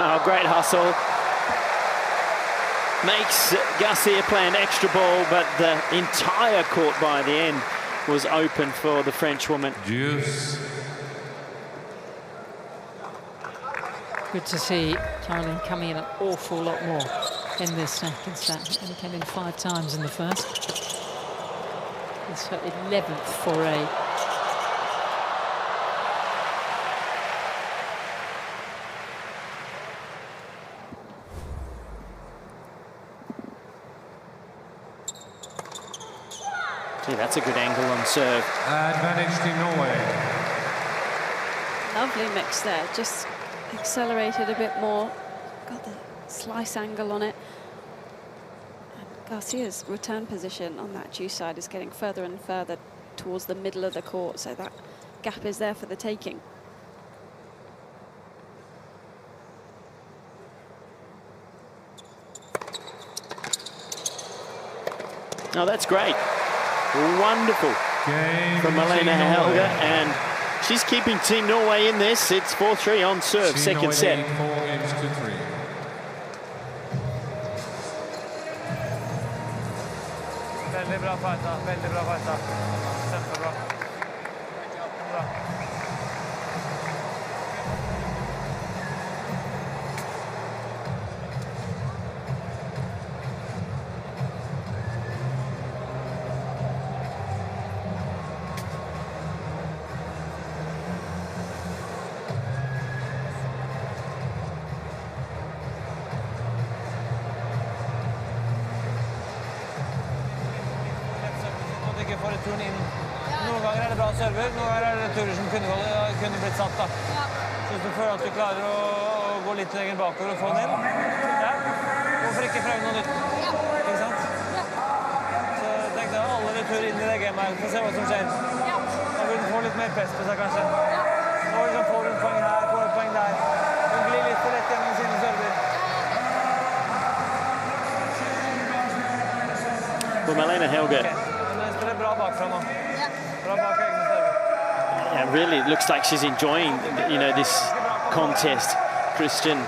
Oh, great hustle. Makes Garcia play an extra ball, but the entire court by the end was open for the French woman. Deuce. Good to see Caroline coming in an awful lot more in this second set. She came in 5 times in the first. It's her 11th foray. Yeah, that's a good angle on serve. Advantage Team Norway. Lovely mix there, just accelerated a bit more, got the slice angle on it. And Garcia's return position on that deuce side is getting further and further towards the middle of the court, so that gap is there for the taking. Oh, that's great. Wonderful from Milena Helga, and she's keeping Team Norway in this. It's 4-3 on serve, second set. 4 games to 3. Veldig bra fighta, veldig bra fighta. Kjempebra. Bra. Får returen inn. Noen ganger er det bra server, noen ganger er det returer som kunne blitt satt da. Så hvis du føler at du klarer å gå litt lenger bakover og få den inn, ja, hvorfor ikke prøve noe nytt? Ikke sant? Så tenk deg alle returer inn i det gamet her, for å se hva som skjer. Da vil den få litt mer press på seg kanskje. Nå liksom får du en poeng her, får du et poeng der. Hun glir litt for lett gjennom sine server. for Malena Helge. Yeah, really, it looks like she's enjoying, you know, this contest. Christian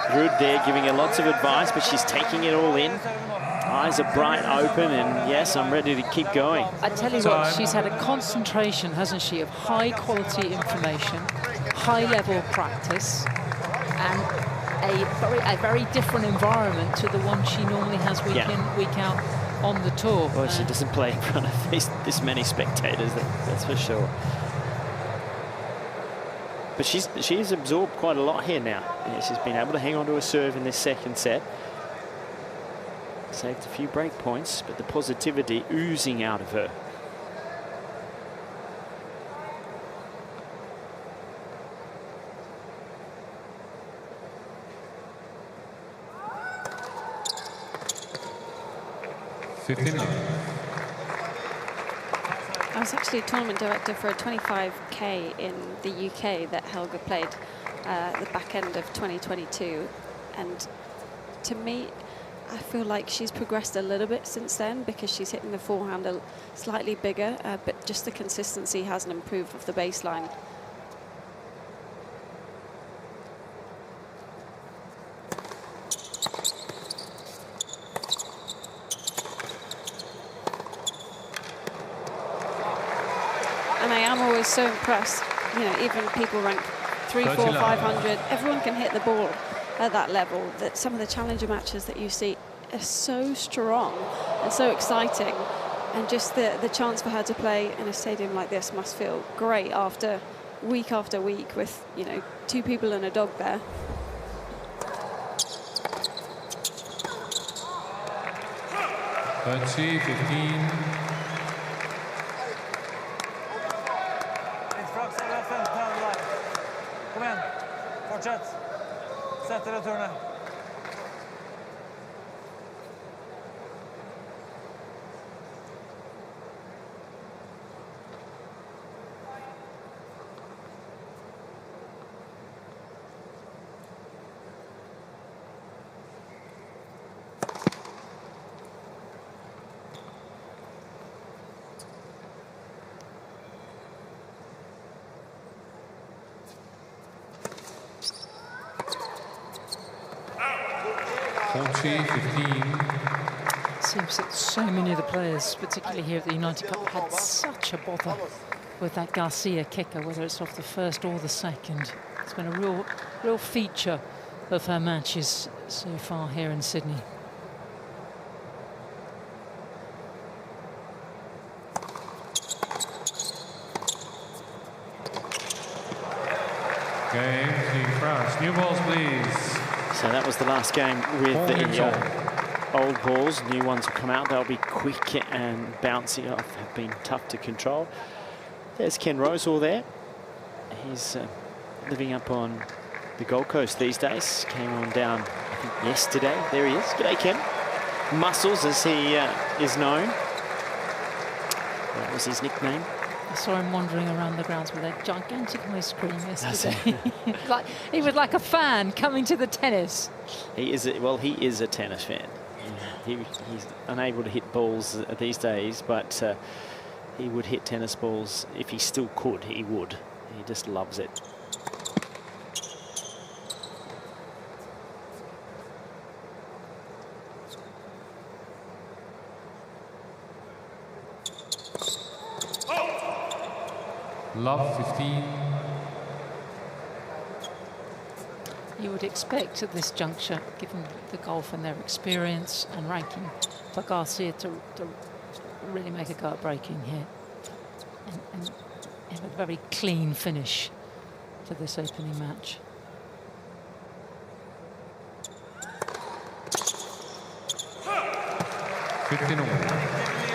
Ruud there giving her lots of advice, but she's taking it all in. Eyes are bright open, and yes, I'm ready to keep going. I tell you what, she's had a concentration, hasn't she, of high-quality information, high-level practice, and a very different environment to the one she normally has week in, week out on the tour. Well, she doesn't play in front of this many spectators, that's for sure. But she's absorbed quite a lot here now. Yeah, she's been able to hang on to a serve in this second set. Saved a few break points, but the positivity oozing out of her. I was actually a tournament director for a 25K in the UK that Helga played at the back end of 2022. And to me, I feel like she's progressed a little bit since then because she's hitting the forehand slightly bigger, but just the consistency hasn't improved off the baseline. And I am always so impressed, you know, even people rank 3, 4, 500, everyone can hit the ball at that level. That some of the challenger matches that you see are so strong and so exciting, and just the chance for her to play in a stadium like this must feel great after week with, you know, 2 people and a dog there. Let's see, 15. Kom igjen, fortsett. Sett returene. Seems that so many of the players, particularly here at the United Cup, had such a bother with that Garcia kicker, whether it's off the first or the second. It's been a real feature of her matches so far here in Sydney. Game, Team France. New balls, please. So that was the last game with the old balls. New ones will come out. They'll be quick and bouncy off. Have been tough to control. There's Ken Rosewall there. He's living up on the Gold Coast these days. Came on down, I think, yesterday. There he is. G'day, Ken. Muscles, as he is known. That was his nickname. I saw him wandering around the grounds with a gigantic ice cream yesterday. He was like a fan coming to the tennis. He is a tennis fan. He's unable to hit balls these days, but he would hit tennis balls if he still could. He would. He just loves it. Love 15. You would expect at this juncture, given the golf and their experience and ranking, for Garcia to really make a go at breaking here and have a very clean finish to this opening match.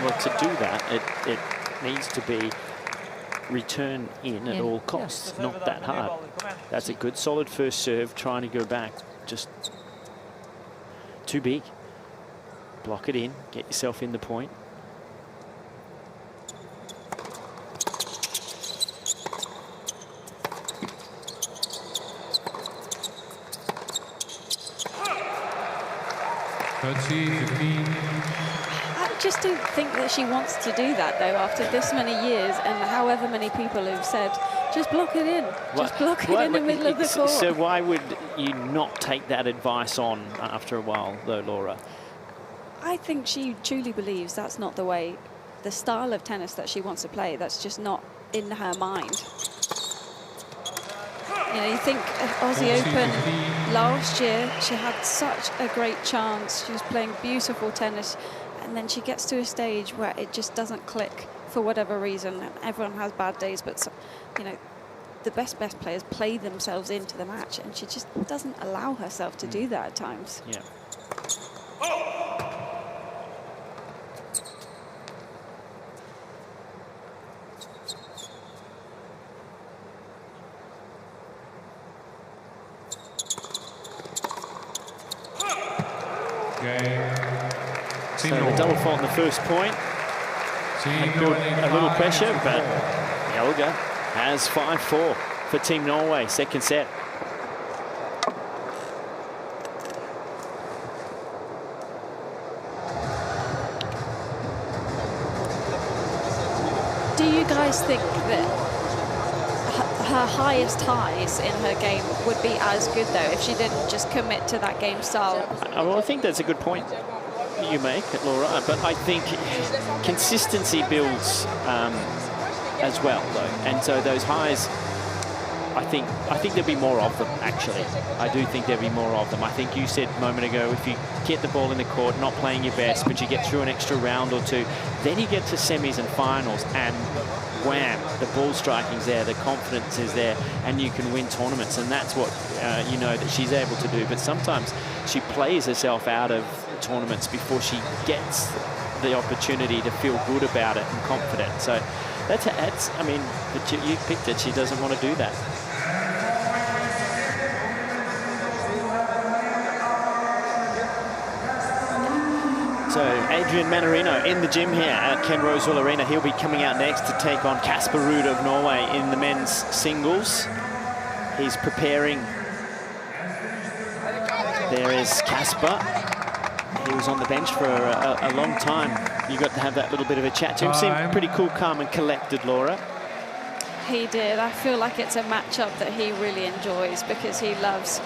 Well, to do that, it needs to be return in at all costs, not that hard. That's a good solid first serve, trying to go back, just too big. Block it in, get yourself in the point. just don't think that she wants to do that, though, after this many years and however many people have said, just block it in. Just block it in the middle of the court. So why would you not take that advice on after a while, though, Laura? I think she truly believes that's not the way, the style of tennis that she wants to play. That's just not in her mind. You know, you think Aussie Open last year, she had such a great chance. She was playing beautiful tennis, and then she gets to a stage where it just doesn't click for whatever reason. Everyone has bad days, but you know, the best players play themselves into the match, and she just doesn't allow herself to do that at times. Yeah. So the double fault in the first point. A little pressure, but Helga has 5-4 for Team Norway, second set. Do you guys think that her highest highs in her game would be as good, though, if she didn't just commit to that game style? Well, I think that's a good point you make, Laura, but I think consistency builds as well, though, and so those highs, I think there'll be more of them, actually. I do think there'll be more of them. I think you said a moment ago, if you get the ball in the court, not playing your best, but you get through an extra round or two, then you get to semis and finals, and wham, the ball striking's there, the confidence is there, and you can win tournaments, and that's what you know that she's able to do. But sometimes she plays herself out of tournaments before she gets the opportunity to feel good about it and confident. So that's I mean, but you picked it. She doesn't want to do that. So Adrian Mannarino in the gym here at Ken Rosewall Arena. He'll be coming out next to take on Casper Ruud of Norway in the men's singles. He's preparing. There is Casper. He was on the bench for a long time. You got to have that little bit of a chat to him. Seemed pretty cool, calm and collected, Laura. He did. I feel like it's a matchup that he really enjoys because he loves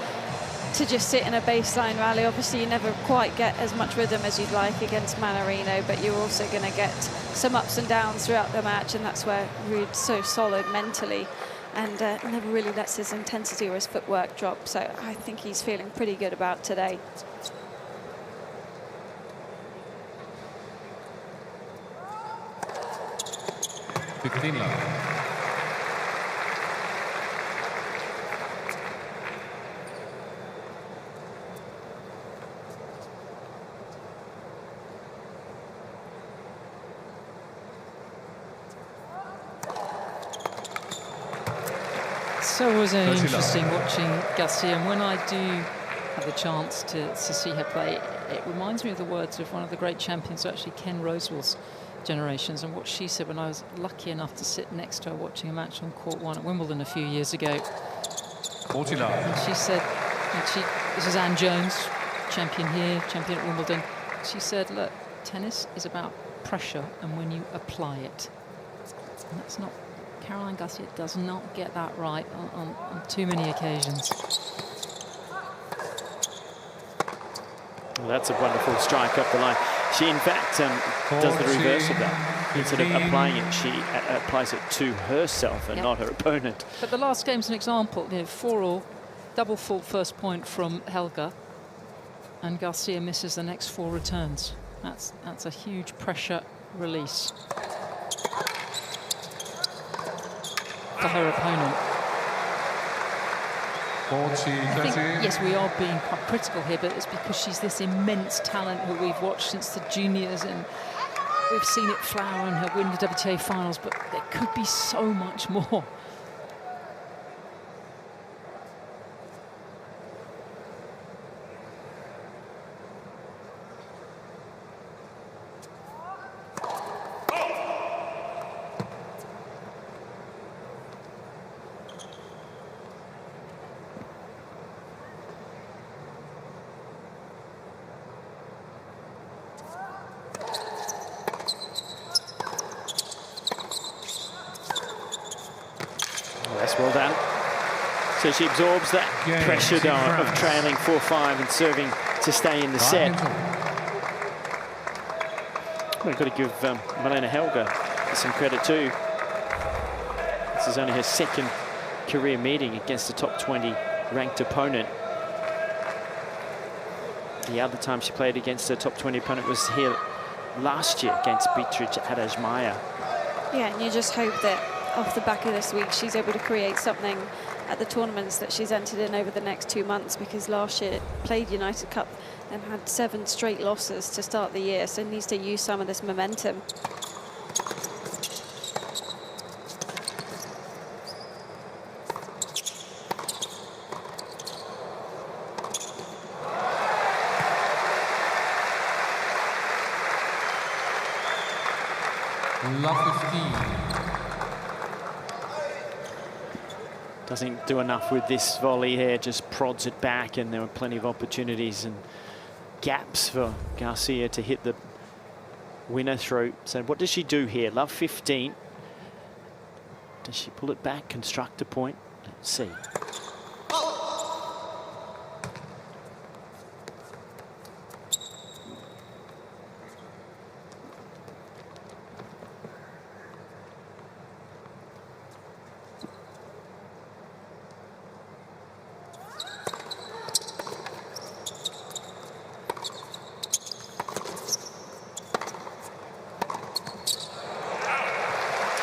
to just sit in a baseline rally. Obviously, you never quite get as much rhythm as you'd like against Mannarino, but you're also going to get some ups and downs throughout the match, and that's where Ruud's so solid mentally and never really lets his intensity or his footwork drop. So I think he's feeling pretty good about today. So it was interesting watching Garcia, and when I do have the chance to see her play, it reminds me of the words of one of the great champions, actually Ken Rosewall's generations, and what she said when I was lucky enough to sit next to her watching a match on Court 1 at Wimbledon a few years ago. And she said, this is Anne Jones, champion here, champion at Wimbledon. She said, look, tennis is about pressure and when you apply it. And that's not, Caroline Garcia does not get that right on too many occasions. Well, that's a wonderful strike up the line. She, in fact, does the reverse of that. Instead of applying it, she applies it to herself and not her opponent. But the last game's an example. 4-all, double fault first point from Helga, and Garcia misses the next 4 returns. That's a huge pressure release for her opponent. I think, yes, we are being quite critical here, but it's because she's this immense talent who we've watched since the juniors, and we've seen it flower in her win the WTA finals, but there could be so much more. Nice, well done. So she absorbs that pressure though of trailing 4-5 and serving to stay in the set. We've got to give Milena Helga some credit too. This is only her second career meeting against a top 20 ranked opponent. The other time she played against a top 20 opponent was here last year against Beatrice Adajmaya. Yeah, and you just hope that off the back of this week she's able to create something at the tournaments that she's entered in over the next 2 months, because last year played United Cup and had 7 straight losses to start the year, so needs to use some of this momentum. Love 15. Doesn't do enough with this volley here, just prods it back, and there were plenty of opportunities and gaps for Garcia to hit the winner through. So what does she do here? Love 15. Does she pull it back, construct a point? Let's see.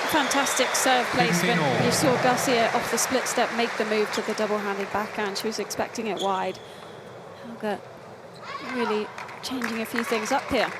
Fantastic serve placement. You saw Garcia off the split step make the move to the double-handed backhand. She was expecting it wide. Helga really changing a few things up here.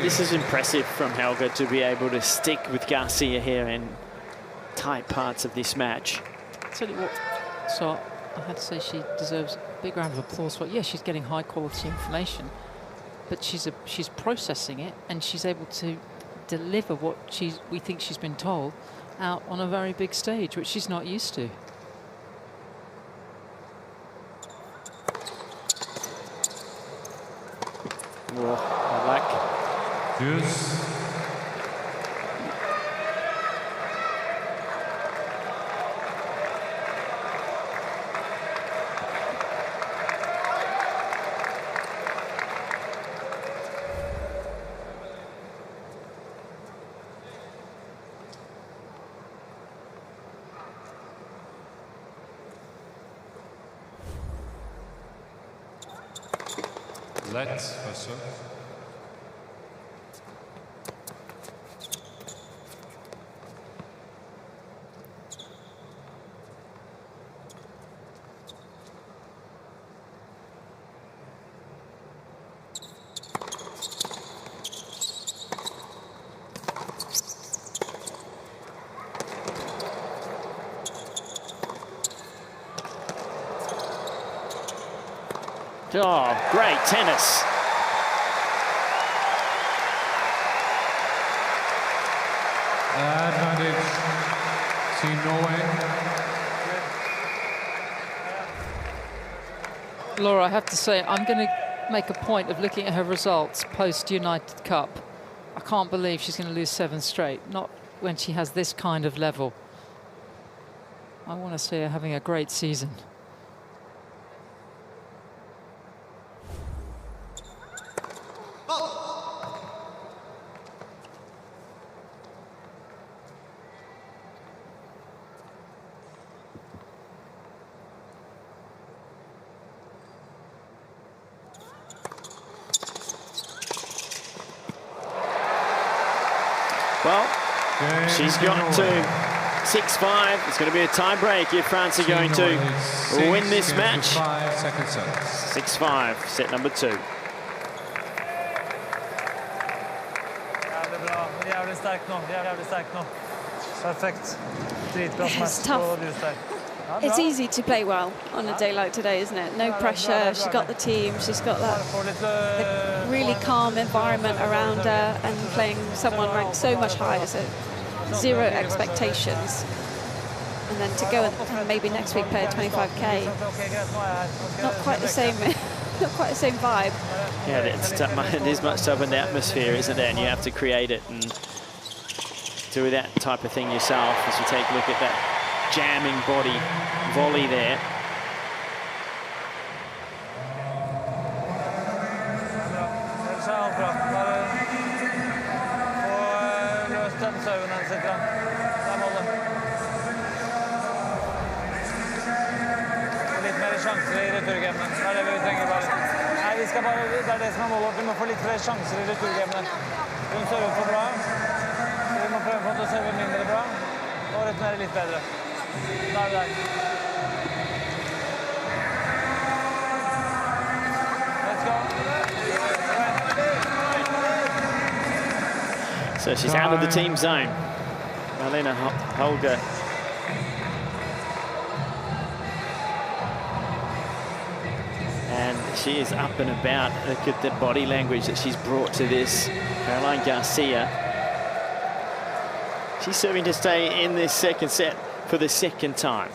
This is impressive from Helga to be able to stick with Garcia here in tight parts of this match. Tell you what, so I had to say she deserves a big round of applause for it. Yeah, she's getting high quality information, but she's processing it, and she's able to deliver what we think she's been told out on a very big stage, which she's not used to. I like. Yes. Let's also. Oh, great tennis. Advantage, Team Norway. Laura, I have to say, I'm going to make a point of looking at her results post-United Cup. I can't believe she's going to lose 7 straight, not when she has this kind of level. I want to see her having a great season. Well, she's got to 6-5. It's going to be a tie-break if France are going to win this match. 6-5, set number 2. Jævlig bra. Jævlig sterk nå. Jævlig sterk nå. Perfekt. Dritbra smash på lys der. It's easy to play well on a day like today, isn't it? No pressure, she's got the team, she's got that really calm environment around her, and playing someone ranked so much higher, so 0 expectations. And then to go and maybe next week play a 25k, not quite the same, not quite the same vibe. Yeah, it is much tougher in the atmosphere, isn't it? And you have to create it and do that type of thing yourself. As you take a look at that jamming body volley there. Litt mer sjanser i returgamene. Det er det vi trenger bare. Nei, vi skal bare, det er det som er målet. Vi må få litt flere sjanser i returgamene. Hun server for bra. Vi må prøve på å serve mindre bra. Og returnere litt bedre. Da er vi der. Let's go. So she's out of the team zone. Marlene Holger. And she is up and about. Look at the body language that she's brought to this. Caroline Garcia. She's serving to stay in this second set for the second time.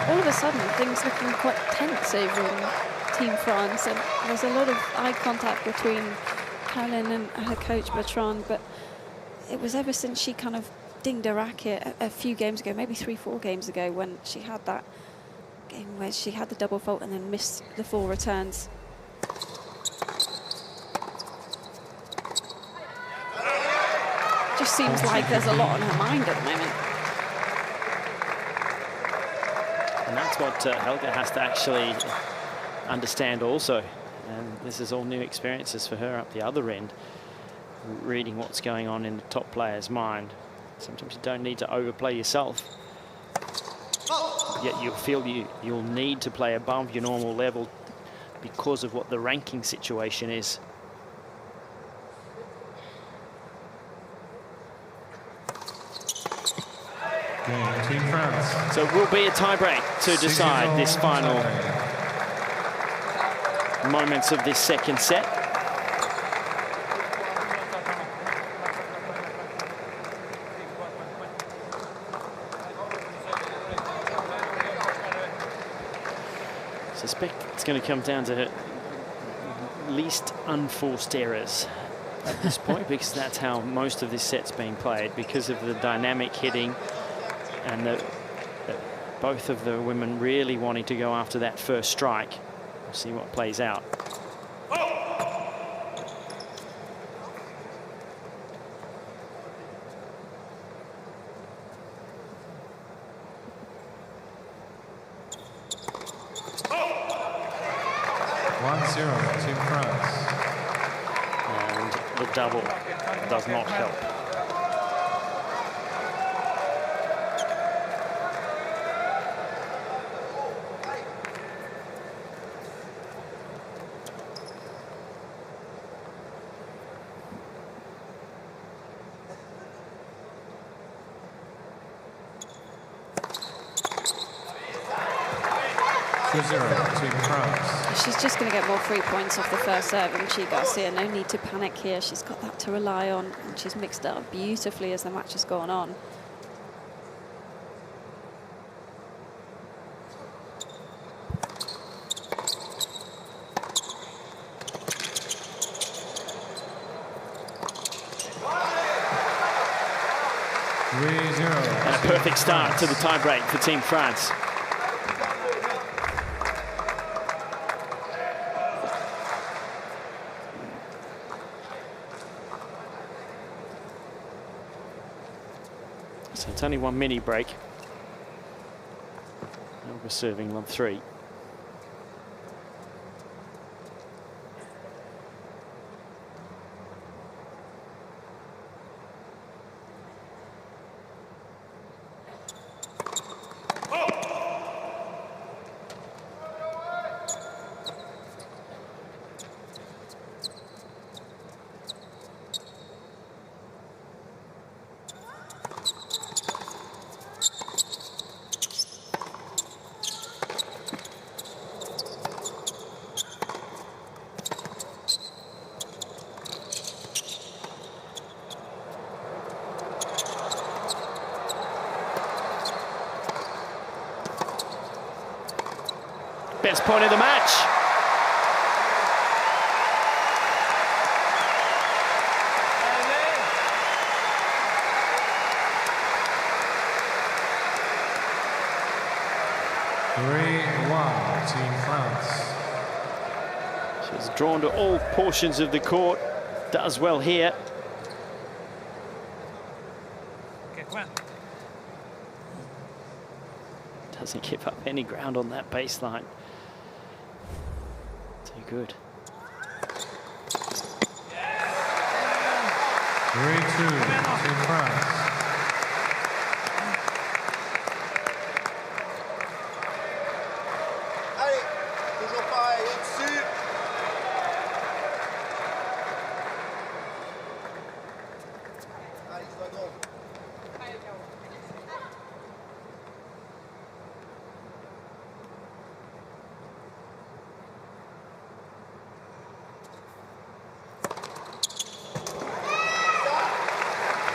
All of a sudden, things looking quite tense over in Team France, and there's a lot of eye contact between Caroline and her coach Bertrand, but it was ever since she kind of dinged a racket a few games ago, maybe 3-4 games ago, when she had that game where she had the double fault and then missed the 4 returns. Just seems like there's a lot on her mind at the moment. And that's what Helga has to actually understand also. And this is all new experiences for her up the other end. reading what's going on in the top player's mind. Sometimes you don't need to overplay yourself. Yet you'll feel you'll need to play above your normal level because of what the ranking situation is. Team France. So it will be a tiebreak to decide this final moments of this second set. I suspect it's going to come down to least unforced errors at this point, because that's how most of this set's being played, because of the dynamic hitting and both of the women really wanting to go after that first strike. We'll see what plays out. Team France. And the double does not help. Team France. She's just going to get more free points off the first serve, and she, Garcia, no need to panic here. She's got that to rely on, and she's mixed it up beautifully as the match has gone on. And a perfect start to the tiebreak for Team France. So it's only one mini break. And we're serving on 3. Best point of the match. Team France. She's drawn to all portions of the court. Does well here. Doesn't give up any ground on that baseline. Too good. 3-2, Team France. Allez, toujours pareil, au-dessus. Allez, seconde.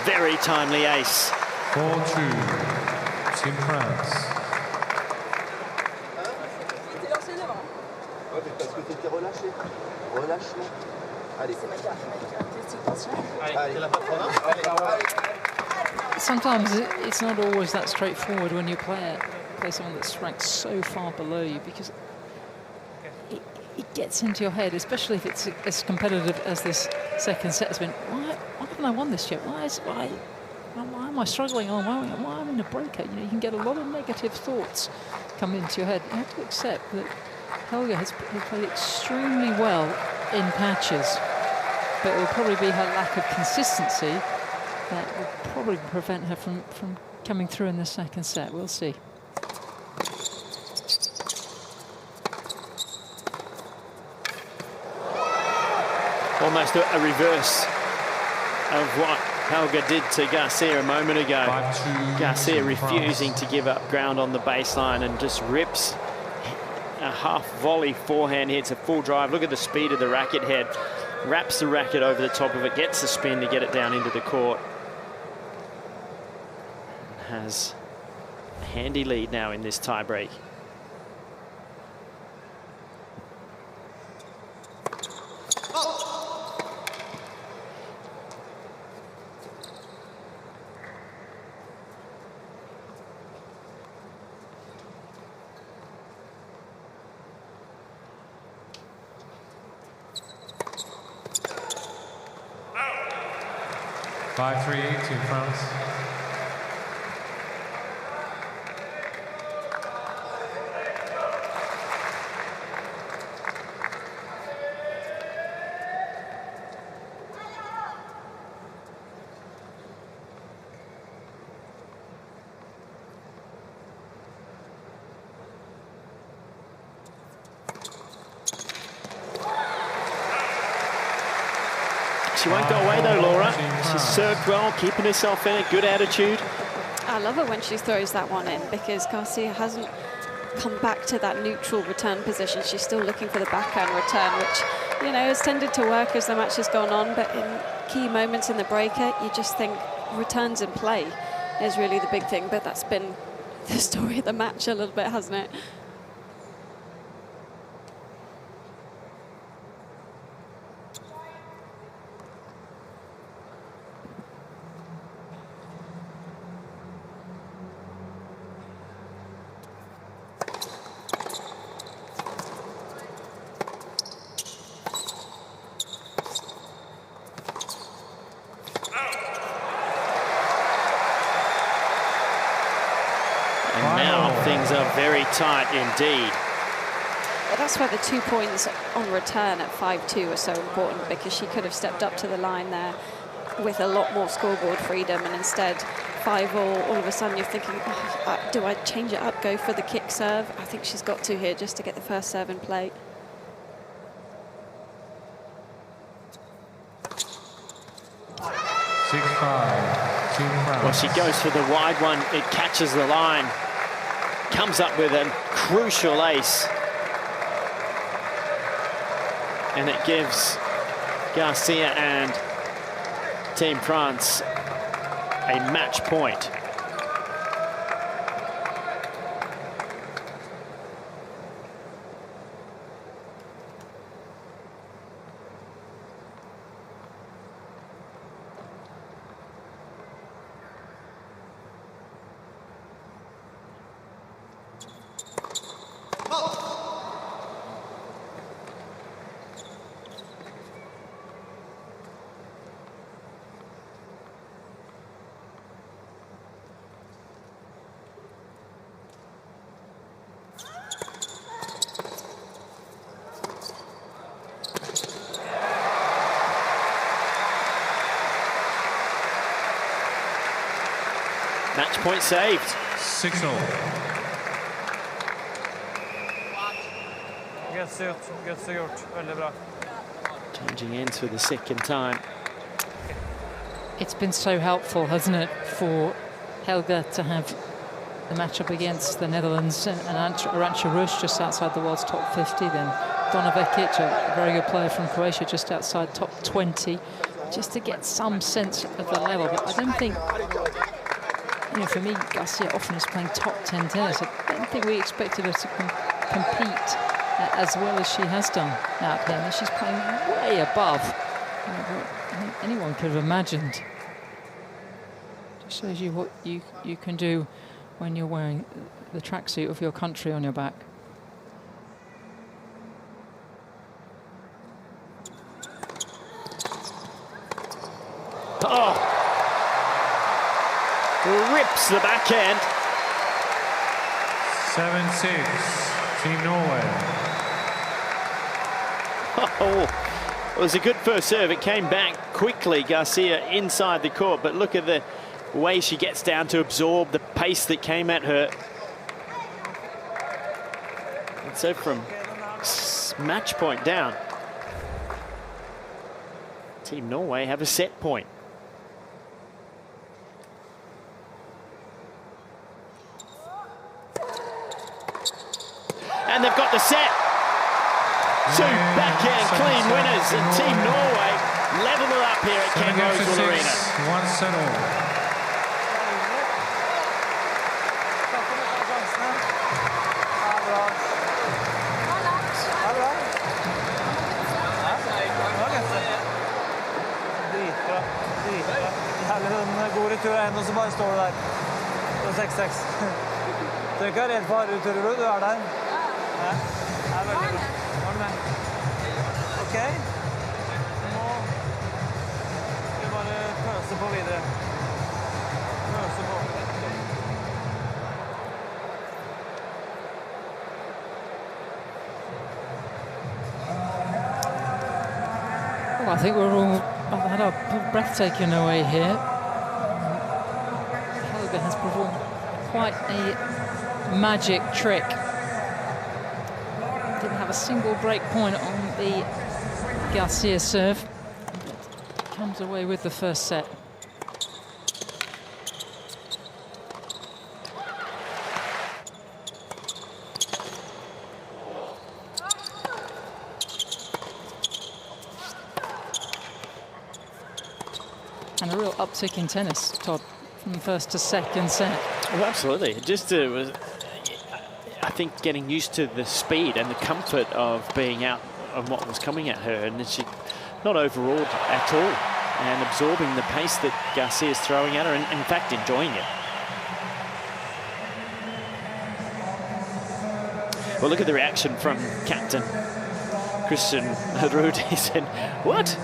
Very timely ace. 4-2, Team France. Ouais, mais parce que t'étais relâché. Relâche-le. Allez. Allez. Sometimes it's not always that straightforward when you play someone that's ranked so far below you, because it gets into your head, especially if it's as competitive as this second set has been. Why haven't I won this yet? Why am I struggling? Oh, why am I in a breakout? You know, you can get a lot of negative thoughts come into your head. You have to accept that Helga has played extremely well in patches. but it will probably be her lack of consistency that will probably prevent her from coming through in the second set. We'll see. Almost a reverse of what Helga did to Garcia a moment ago. Garcia refusing to give up ground on the baseline and just rips a half volley forehand hits a full drive. Look at the speed of the racket head. Wraps the racket over the top of it, gets the spin to get it down into the court. Has a handy lead now in this tiebreak. Five, 3-8 to France. She won't go away though, Laura. She's served well, keeping herself in a good attitude. I love it when she throws that one in, because Garcia hasn't come back to that neutral return position. She's still looking for the backhand return, which, you know, has tended to work as the match has gone on, but in key moments in the breaker, you just think returns in play is really the big thing. But that's been the story of the match a little bit, hasn't it? Very tight indeed. Well, that's why the 2 points on return at 5-2 are so important, because she could have stepped up to the line there with a lot more scoreboard freedom, and instead 5-all, all of a sudden you're thinking, oh, do I change it up, go for the kick serve? I think she's got to here just to get the first serve in play. Well, she goes for the wide one, it catches the line. Comes up with a crucial ace. And it gives Garcia and Team France a match point. Match point saved. 6-0. Changing ends for the second time. It's been so helpful, hasn't it, for Helga to have the matchup against the Netherlands and Arantxa Rus just outside the world's top 50, then Donna Vekic, a very good player from Croatia, just outside top 20, just to get some sense of the level. But I don't think, you know, for me, Garcia often is playing top 10 tennis. I don't think we expected her to compete as well as she has done out here. She's playing way above what I think anyone could have imagined. Just shows you what you can do when you're wearing the tracksuit of your country on your back. Oh! Rips the backhand. 7-6, Team Norway. Oh, Well, it was a good first serve. It came back quickly, Garcia inside the court, but look at the way she gets down to absorb the pace that came at her. And so from match point down, Team Norway have a set point. And they've got the set. Two backhand clean winners, and Team Norway level it up here at Ken Rosewell Arena. 1-0. God retur av en, og så bare står du der. Det er 6-6. Du er ikke redd for retur, du er der. Ja, det er veldig bra. Var du med? Ok. Nå skal vi bare pøse på videre. Pøse på. Well, I think we're all had our breath taken away here. Helga has performed quite a magic trick. Didn't have a single break point on the Garcia serve. Comes away with the first set. And a real uptick in tennis, Todd, from first to second set. Oh, absolutely. Just was, I think, getting used to the speed and the comfort of being out on what was coming at her, and she not overawed at all, and absorbing the pace that Garcia's throwing at her, and in fact enjoying it. Well, look at the reaction from captain Casper Ruud. He said, "What?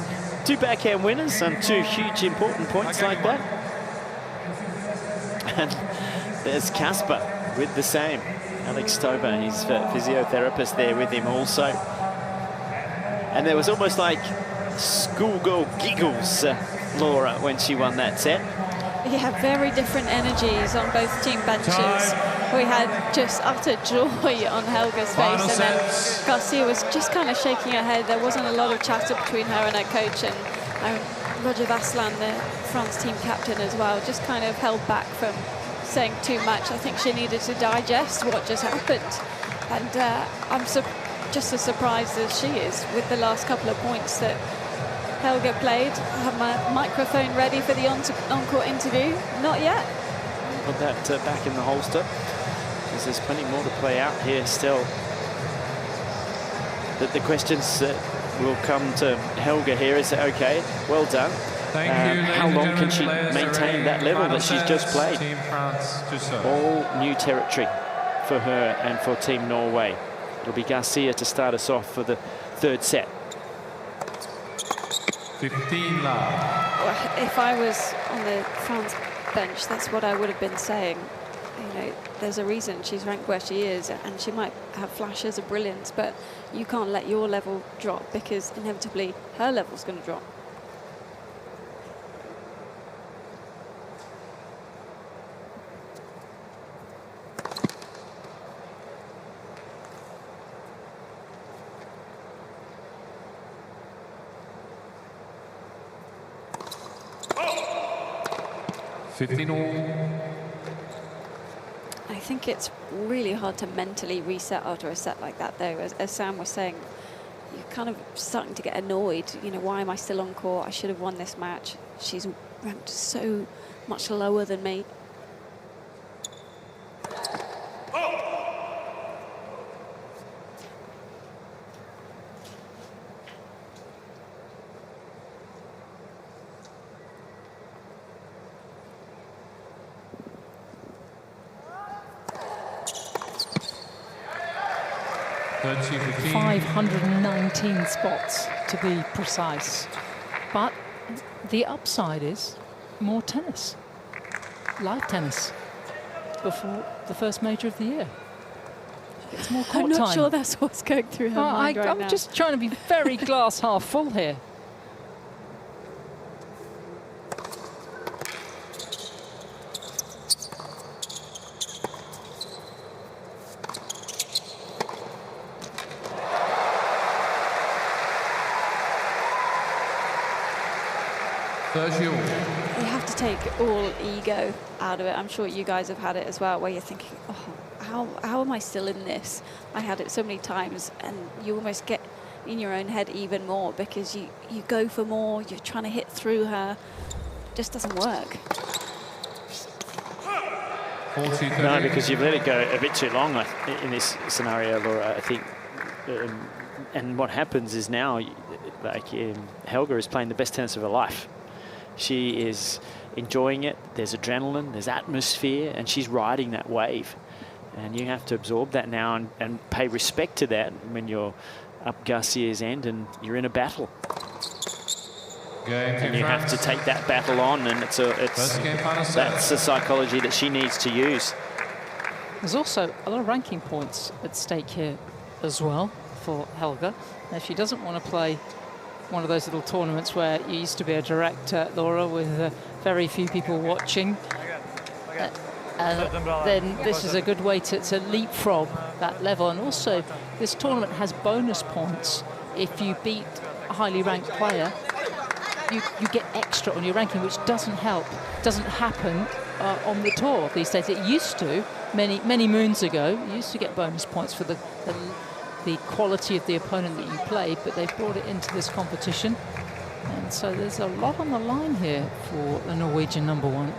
Two backhand winners on two huge important points like that?" And there's Casper with the same. Alex Stober, his physiotherapist, there with him also. And there was almost like schoolgirl giggles, Laura, when she won that set. Yeah, very different energies on both team benches. We had just utter joy on Helga's face, and then Garcia was just kind of shaking her head. There wasn't a lot of chatter between her and her coach, and Roger Vasselin, the France team captain as well, just kind of held back from saying too much. I think she needed to digest what just happened, and I'm just as surprised as she is with the last couple of points that Helga played. I have my microphone ready for the encore interview. Not yet. Put that back in the holster, because there's plenty more to play out here still. But the questions that will come to Helga here is, okay, well done. Thank you, how long can she maintain that level that she's just played? All new territory for her and for Team Norway. It'll be Garcia to start us off for the third set. 15 love. Well, if I was on the France bench, that's what I would have been saying. You know, there's a reason she's ranked where she is, and she might have flashes of brilliance, but you can't let your level drop, because inevitably her level's going to drop. I think it's really hard to mentally reset after a set like that, though. As Sam was saying, you're kind of starting to get annoyed. You know, why am I still on court? I should have won this match. She's ranked so much lower than me. $30-15. 519 spots to be precise. But the upside is more tennis, live tennis, before the first major of the year. It's more court I'm not time. sure that's what's going through her mind right I'm now. just trying to be very glass half full here. Sergio. You have to take all ego out of it. I'm sure you guys have had it as well, where you're thinking, oh, how am I still in this? I had it so many times, and you almost get in your own head even more because you go for more, you're trying to hit through her. Just doesn't work. 40, No, because you've let it go a bit too long in this scenario, Laura, I think. And what happens is now, Helga is playing the best tennis of her life. She is enjoying it. There's adrenaline, there's atmosphere, and she's riding that wave. And you have to absorb that now and pay respect to that when you're up Garcia's end and you're in a battle. And you have to take that battle on, and that's the psychology that she needs to use. There's also a lot of ranking points at stake here as well for Helga. Now, if she doesn't want to play one of those little tournaments where you used to be a director, Laura, with very few people watching, then this is a good way to leapfrog that level. And also, this tournament has bonus points. If you beat a highly ranked player, you get extra on your ranking, which doesn't happen on the tour these days. It used to, many moons ago. You used to get bonus points for the quality of the opponent that you played, but they've brought it into this competition. And so there's a lot on the line here for the Norwegian #1.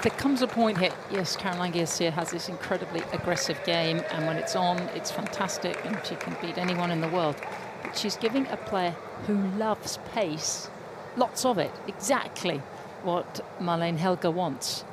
There comes a point here, yes, Caroline Garcia has this incredibly aggressive game, and when it's on, it's fantastic, and she can beat anyone in the world. But she's giving a player who loves pace, lots of it, exactly what Marlene Helga wants.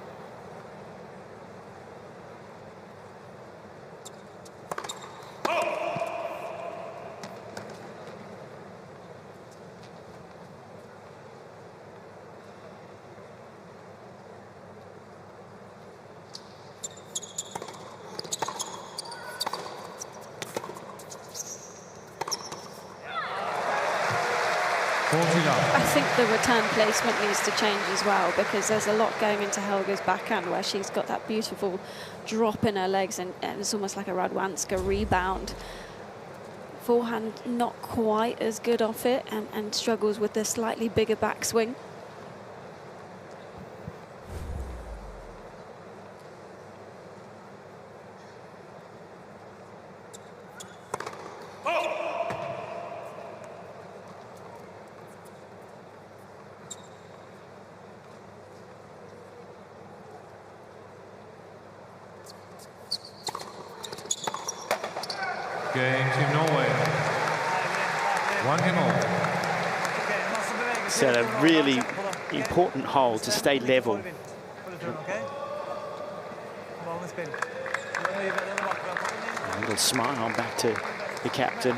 I think the return placement needs to change as well, because there's a lot going into Helga's backhand where she's got that beautiful drop in her legs, and it's almost like a Radwanska rebound. Forehand not quite as good off it, and struggles with the slightly bigger backswing. Game to Norway. 1-all. It's a really important hole to stay level. A little smile back to the captain.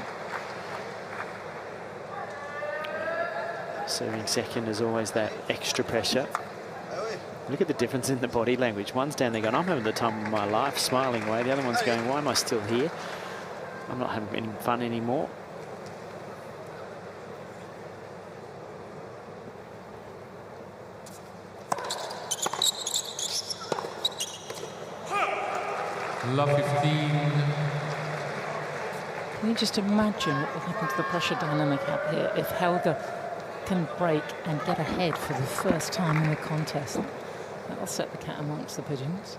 Serving second is always that extra pressure. Look at the difference in the body language. One's down there going, I'm having the time of my life, smiling away. The other one's going, why am I still here? I'm not having any fun anymore. love 15. Can you just imagine what will happen to the pressure dynamic up here if Helga can break and get ahead for the first time in the contest? That'll set the cat amongst the pigeons.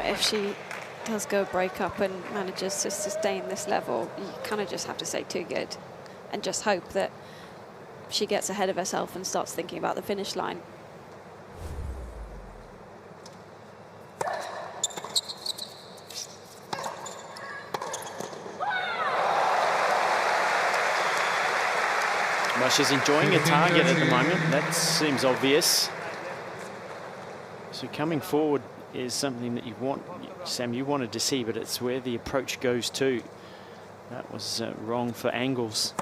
If she does go break up and manages to sustain this level, you kind of just have to say too good and just hope that she gets ahead of herself and starts thinking about the finish line. Well, she's enjoying a target at the moment. That seems obvious. So coming forward is something that you want, Sam, you wanted to see, but it's where the approach goes to. That was wrong for angles.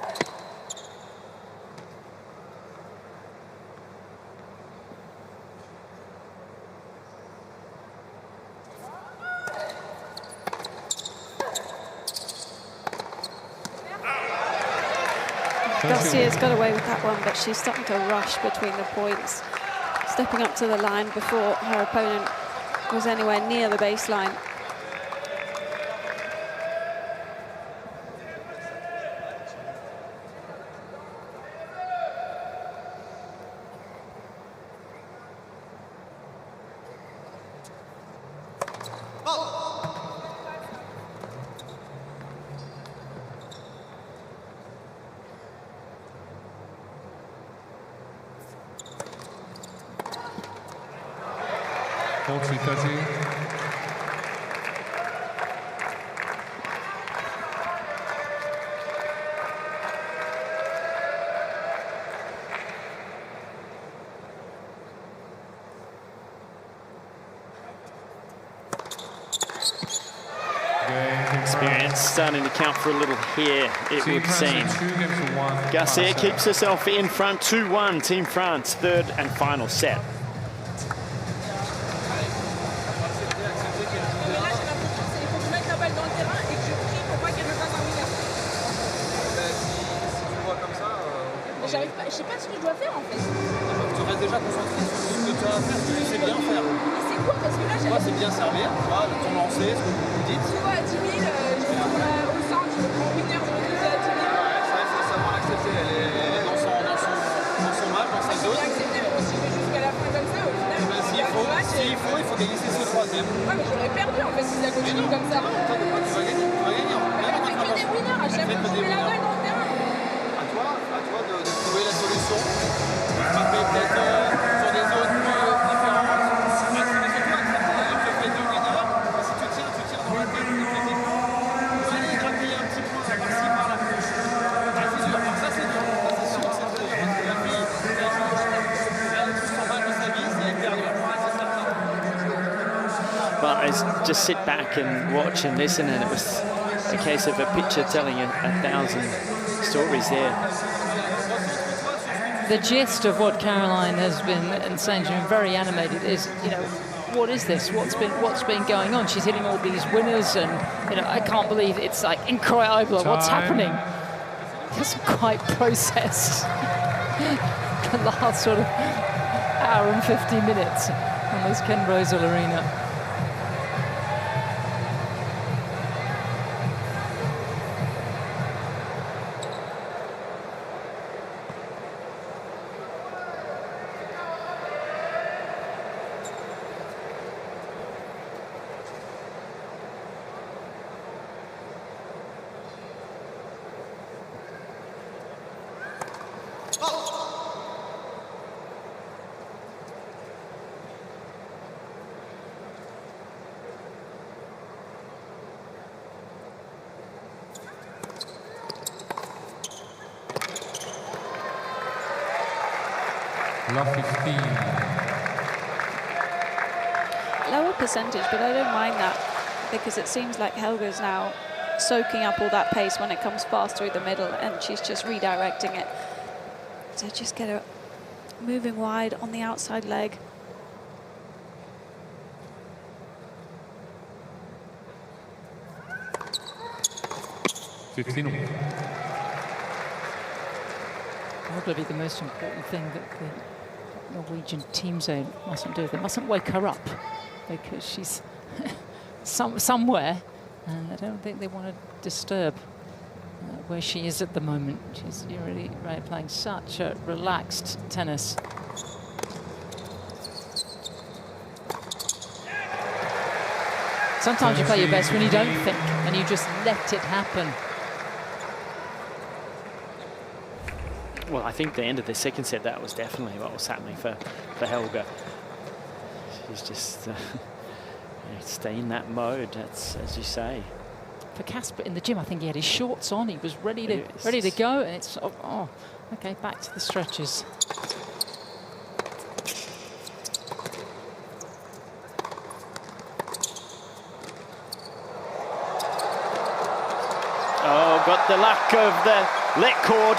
Garcia's got away with that one, but she's starting to rush between the points, stepping up to the line before her opponent was anywhere near the baseline. Experience starting to count for a little here, it would seem. Garcia keeps herself in front, 2-1, Team France, third and final set. Je sais pas ce que je dois faire en fait. Tu restes déjà concentré sur ce que tu as à faire, ce que tu sais bien faire. Mais c'est quoi? Parce que là, moi, c'est bien servir, tu vois, ton lancer, ce que vous me dites. Tu vois, à 10 000, je vais au centre, je prends winner, je vais à 10 000. Ouais, ça, il faut savoir l'accepter. Elle est dans son match, dans sa zone. Je vais accepter, mais si je vais jusqu'à la fin comme ça, au final, s'il faut, il faut gagner ses deux troisièmes. Ouais, mais j'aurais perdu en fait si ça continue comme ça. Tu vas gagner, tu vas gagner. Elle fait que des winners à chaque fois que je mets la balle dans le terrain. À toi de trouver la solution, de frapper peut-être sur des zones différentes. Mais surtout accepter, elle te fait deux winners, et si tu tires dans la tête de l'équipe, tu vas aller grappiller un petit point par-ci, par-là. C'est sûr, alors ça c'est dur, ça c'est sûr que c'est très dur, parce que la fille, elle joue son match de sa vie, c'est hyper dur, c'est certain. Well, I just sit back and watch and listen, and it was a case of a picture telling a thousand stories there. The gist of what Caroline has been saying, she's been very animated, is, you know, what is this? What's been going on? She's hitting all these winners, and, you know, I can't believe it's like incredible. What's happening? Hasn't quite processed the last sort of hour and 50 minutes on this Ken Rosal arena. Lower percentage, but I don't mind that because it seems like Helga's now soaking up all that pace when it comes fast through the middle, and she's just redirecting it. So just get her moving wide on the outside leg. 15 all. Probably the most important thing that the Norwegian team zone mustn't do. They mustn't wake her up because she's somewhere, and I don't think they want to disturb where she is at the moment. She's really playing such a relaxed tennis. Sometimes you play your best when you don't think and you just let it happen. Well, I think the end of the second set, that was definitely what was happening for Helga. She's just stay in that mode, that's, as you say. For Casper in the gym, I think he had his shorts on. He was ready to go, and it's okay. Back to the stretches. Oh, got the luck of the let cord.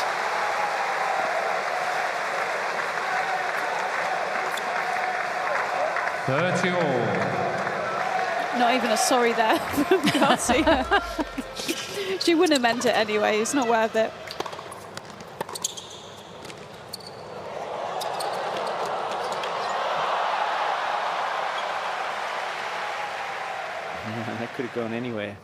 Not even a sorry there from Garcia. She wouldn't have meant it anyway. It's not worth it. That could have gone anywhere.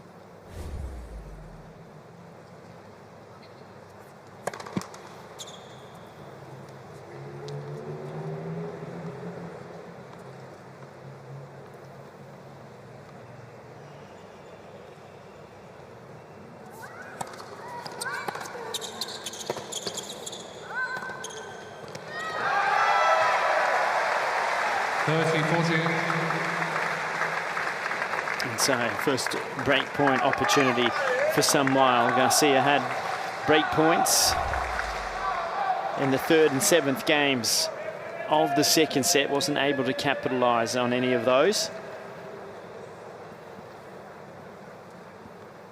And so, first break point opportunity for some while. Garcia had break points in the third and seventh games of the second set. Wasn't able to capitalise on any of those.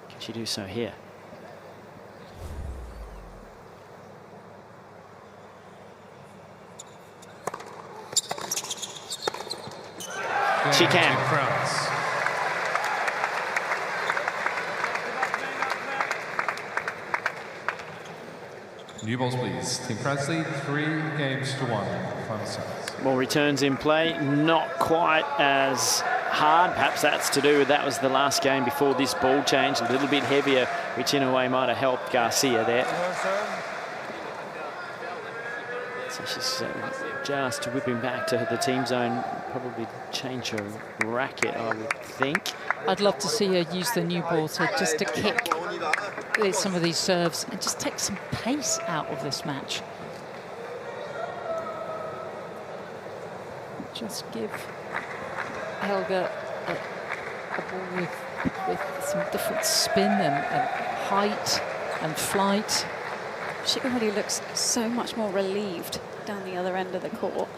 Can she do so here? She can. New balls, please. Team France lead 3-1. Final sets. More returns in play. Not quite as hard. Perhaps that's to do with that was the last game before this ball change. A little bit heavier, which in a way might have helped Garcia there. So she's just whipping back to the team zone. Probably change her racket, I would think. I'd love to see her use the new ball just to kick some of these serves and just take some pace out of this match. Just give Helga a ball with some different spin and height and flight. She already looks so much more relieved down the other end of the court.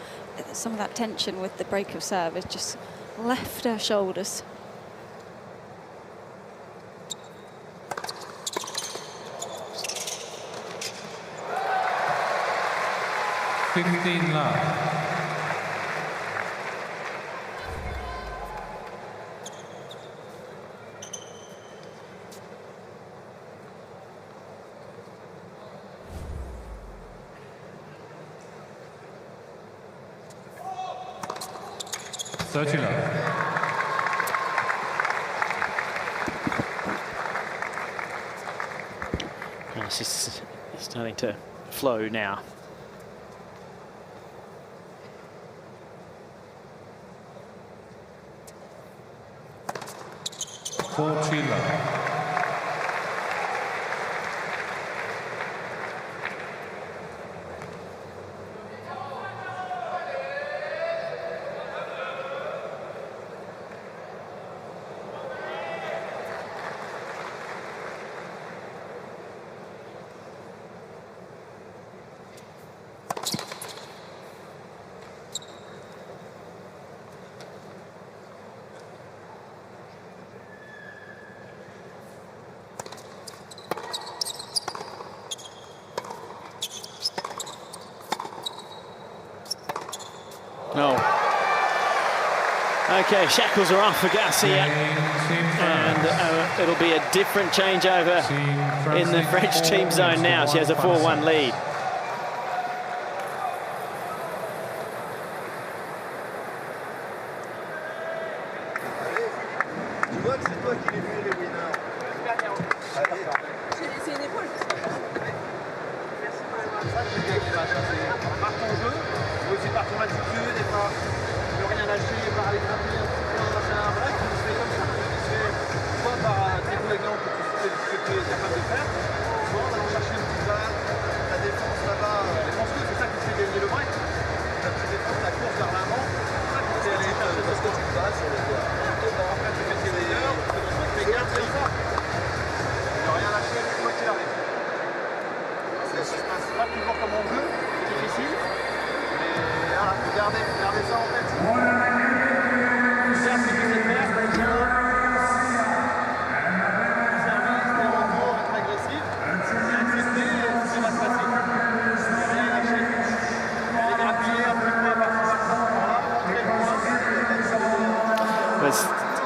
Some of that tension with the break of serve has just left her shoulders. She's starting to flow now. Okay, shackles are off for Garcia, and it'll be a different changeover in the French team zone now. She has a 4-1 lead.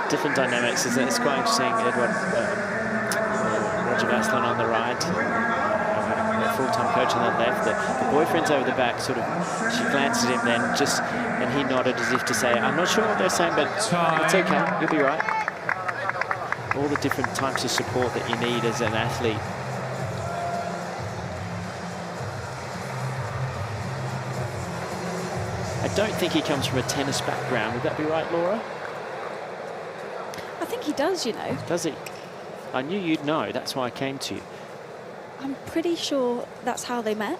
Different dynamics, isn't it? It's quite interesting. Roger Vasselin on the right, the full-time coach on the left. The boyfriend's over the back, sort of. She glanced at him then, and he nodded as if to say, "I'm not sure what they're saying, but it's okay. You'll be right." All the different types of support that you need as an athlete. I don't think he comes from a tennis background. Would that be right, Laura? I think he does, you know. Does he? I knew you'd know. That's why I came to you. I'm pretty sure that's how they met.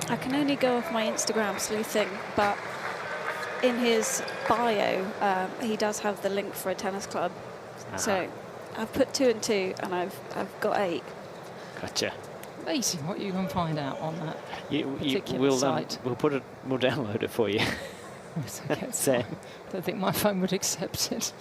I can only go off my Instagram sleuthing, but in his bio, he does have the link for a tennis club. So I've put 2 and 2, and I've got 8. Gotcha. Amazing what you can find out on that particular we'll site. We'll download it for you. I don't think my phone would accept it.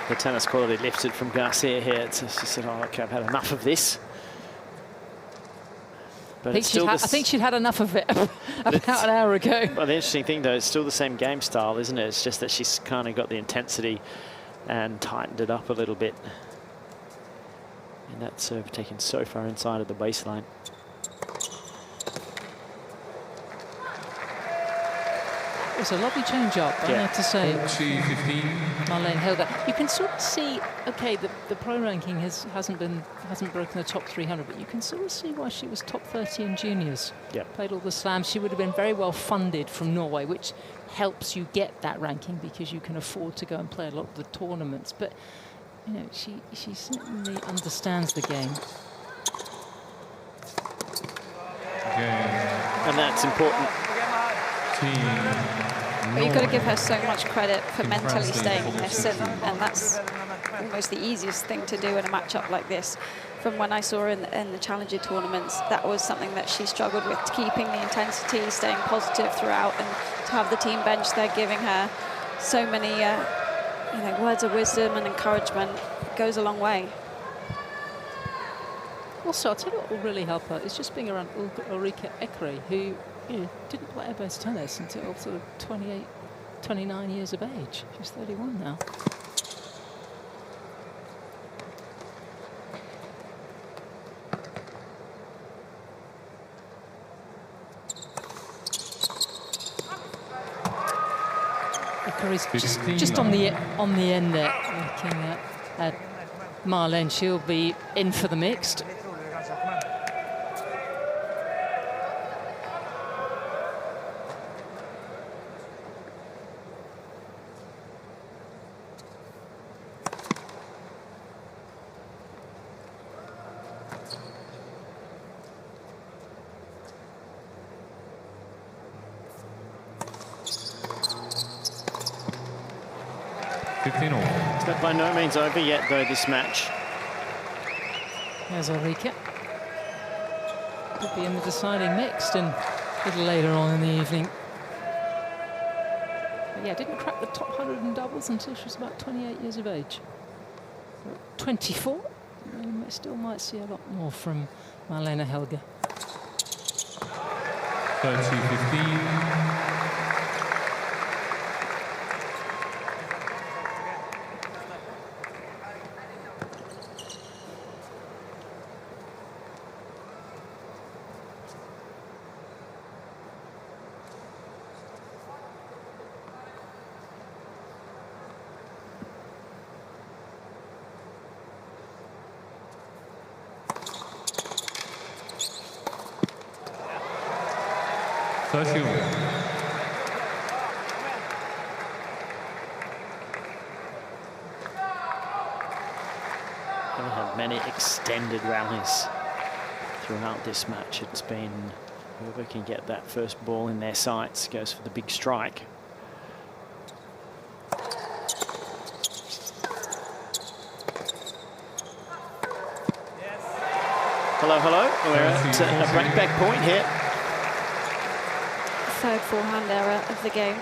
The tennis quality lifted from Garcia here. She said, "Oh, okay, I've had enough of this." But I think she'd had enough of it about an hour ago. Well, the interesting thing, though, it's still the same game style, isn't it? It's just that she's kind of got the intensity and tightened it up a little bit. And that serve taken so far inside of the baseline. It was a lovely change up, I have to say. Marlene held that. You can sort of see, okay, the pro ranking hasn't broken the top 300, but you can sort of see why she was top 30 in juniors. Yep. Played all the slams. She would have been very well funded from Norway, which helps you get that ranking because you can afford to go and play a lot of the tournaments. But you know, she certainly understands the game. And that's important. But you've got to give her so much credit for mentally staying in this, and that's almost the easiest thing to do in a matchup like this. From when I saw her in the Challenger tournaments, that was something that she struggled with, keeping the intensity, staying positive throughout, and to have the team bench there giving her so many words of wisdom and encouragement goes a long way. Also, I'll tell you what will really help her is just being around Ulrika Ekre, who didn't play air-based tennis until sort of 28, 29 years of age. She's 31 now. Just on the end there, looking at Marlene. She'll be in for the mixed. It's not by no means over yet, though, this match. There's Ulrike. Could be in the deciding mixed and a little later on in the evening. But yeah, didn't crack the top 100 in doubles until she was about 28 years of age. 24, and we still might see a lot more from Marlene Helge. 30-15. Haven't had many extended rallies throughout this match. It's been whoever can get that first ball in their sights goes for the big strike. Hello, hello. We're at a breakback point here. Third forehand error of the game.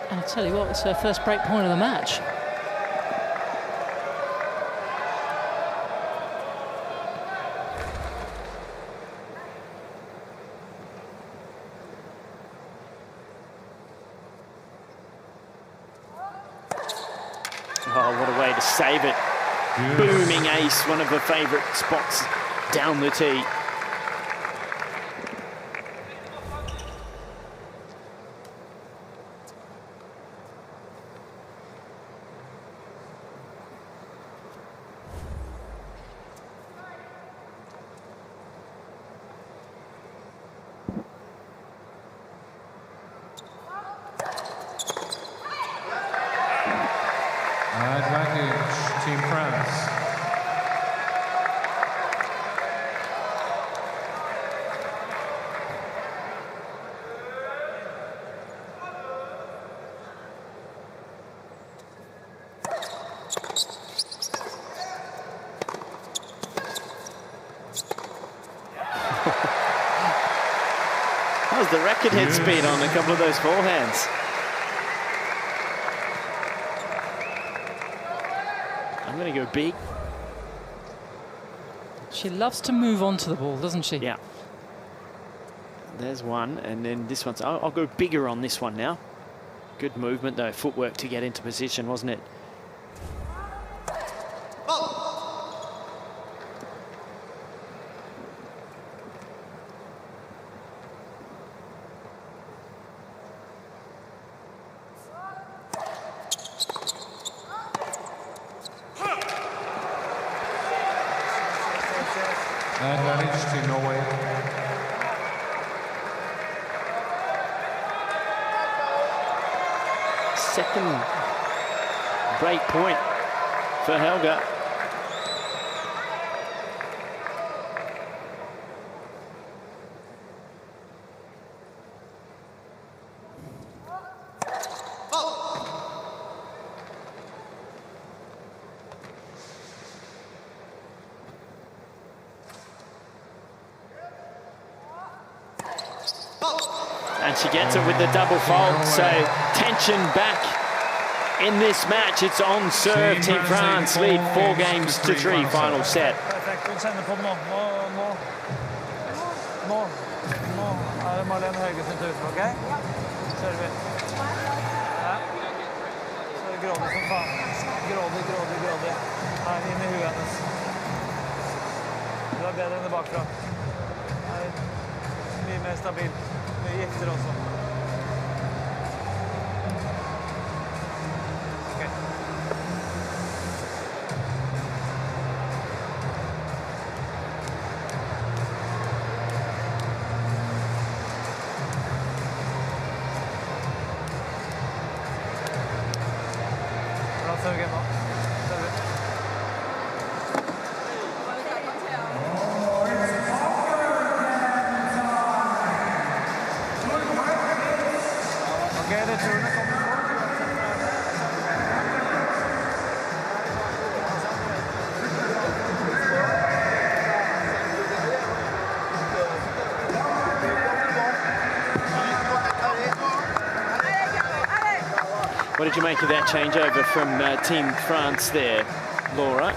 And I'll tell you what, it's her first break point of the match. Oh, what a way to save it. Yes. Booming ace, one of her favourite spots down the tee. Advantage, Team France. How's the racket head speed on a couple of those forehands? I'm going to go big. She loves to move on to the ball, doesn't she? Yeah. There's one, and then this one's... I'll go bigger on this one now. Good movement, though. Footwork to get into position, wasn't it? Advantage to Norway. Second break point for Helga. And she gets it with the double fault, so tension back in this match. It's on serve. Team France lead 4-3, final set. Perfekt, hun kjenner på den nå er det Marlene Helge sin tur, ok? Kjører vi. Ja. Så er det grådig som faen. Grådig. Her, inn i huet hennes. Du er bedre enn det bakfra. Her, mye mer stabil. Mye gifter også. What did you make of that changeover from Team France there, Laura?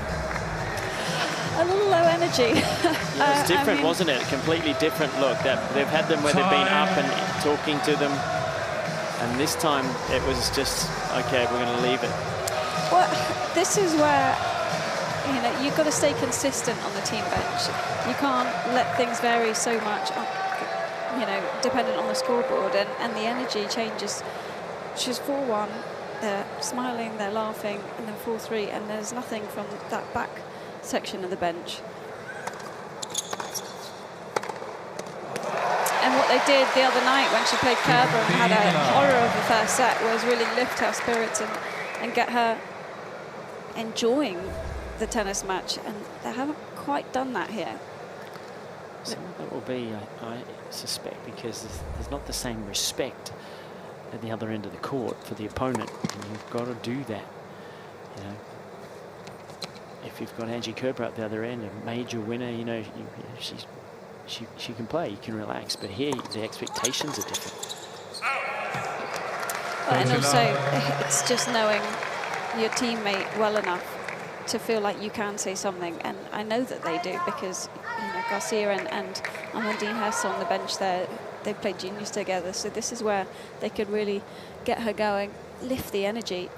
A little low energy. It was different, wasn't it? A completely different look. They've had them where they've been up and talking to them, and this time it was just, okay, we're going to leave it. Well, this is where, you know, you've got to stay consistent on the team bench. You can't let things vary so much, you know, dependent on the scoreboard, and the energy changes. She's 4-1, they're smiling, they're laughing, and then 4-3, and there's nothing from that back section of the bench. And what they did the other night when she played Kerber and had a horror of the first set was really lift her spirits and get her enjoying the tennis match, and they haven't quite done that here. Some of that will be, I suspect, because there's not the same respect at the other end of the court for the opponent, and you've got to do that. You know, if you've got Angie Kerber at the other end, a major winner, you know, she can play, you can relax, but here the expectations are different. Well, and also it's just knowing your teammate well enough to feel like you can say something, and I know that they do, because you know, Garcia and Amandine Hess on the bench there, they played juniors together, so this is where they could really get her going, lift the energy.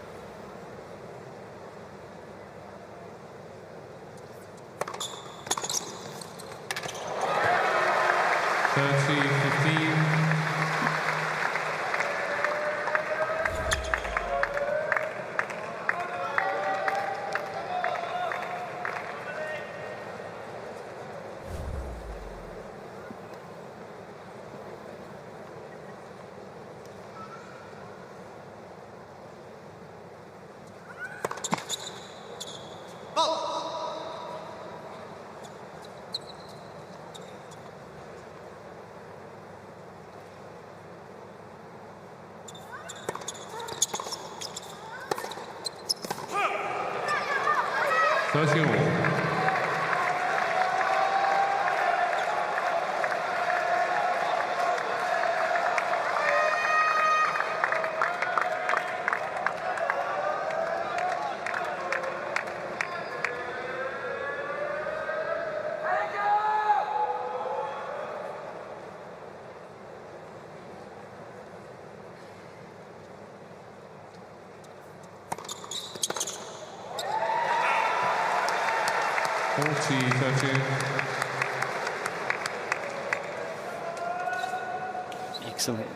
Excellent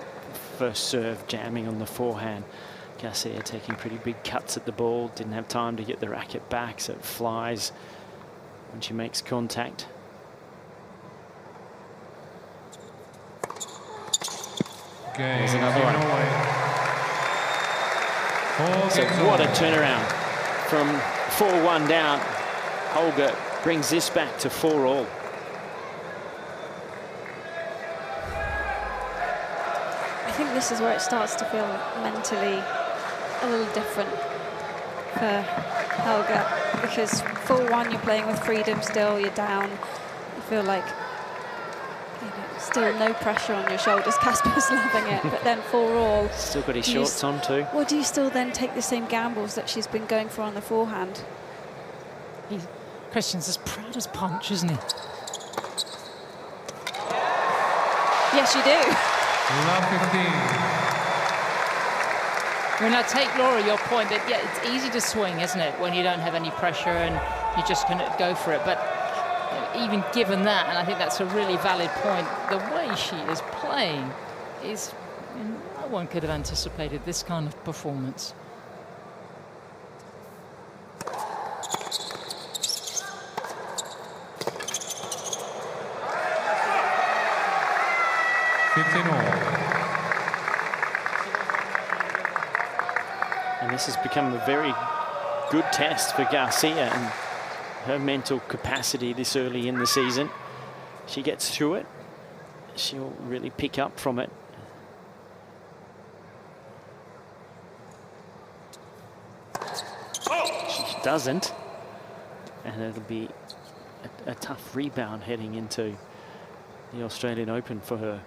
first serve, jamming on the forehand. Garcia taking pretty big cuts at the ball, didn't have time to get the racket back, so it flies when she makes contact. There's another one. So what a turnaround. From 4-1 down, Holger brings this back to 4-all. I think this is where it starts to feel mentally a little different for Helga, because 4-1 you're playing with freedom still, you're down, you feel like, you know, still no pressure on your shoulders. Casper's loving it, but then 4-all. Still got his shorts on too. Well, do you still then take the same gambles that she's been going for on the forehand? Christian's as proud as punch, isn't he? Yes, you do. I mean, I take, Laura, your point that, yeah, it's easy to swing, isn't it, when you don't have any pressure and you just can go for it. But even given that, and I think that's a really valid point, the way she is playing is, no one could have anticipated this kind of performance. And this has become a very good test for Garcia and her mental capacity this early in the season. She gets through it, she'll really pick up from it. She doesn't, and it'll be a tough rebound heading into the Australian Open for her.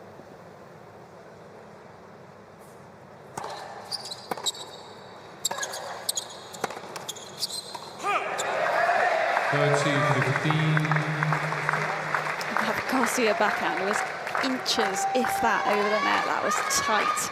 That Garcia backhand was inches, if that, over the net. That was tight.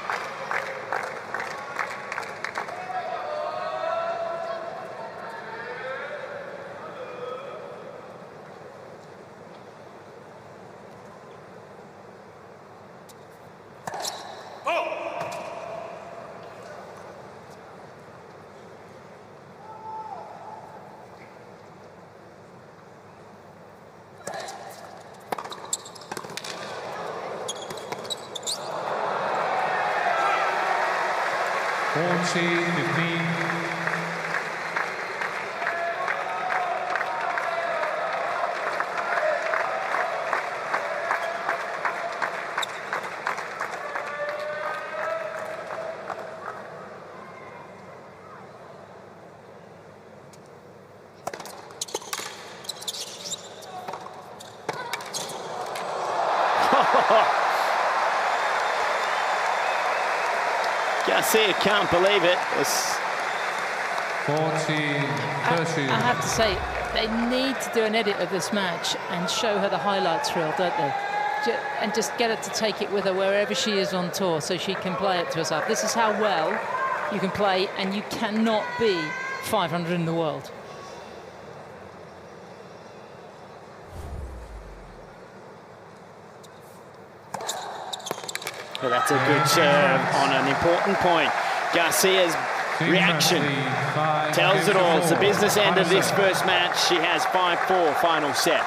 Garcia can't believe it. It's 40-30. I have to say, they need to do an edit of this match and show her the highlights reel, don't they? And just get her to take it with her wherever she is on tour so she can play it to herself. This is how well you can play, and you cannot be 500 in the world. Well, that's a good serve on an important point. Garcia's reaction tells it all. It's the business end of this first match. She has 5-4 final set.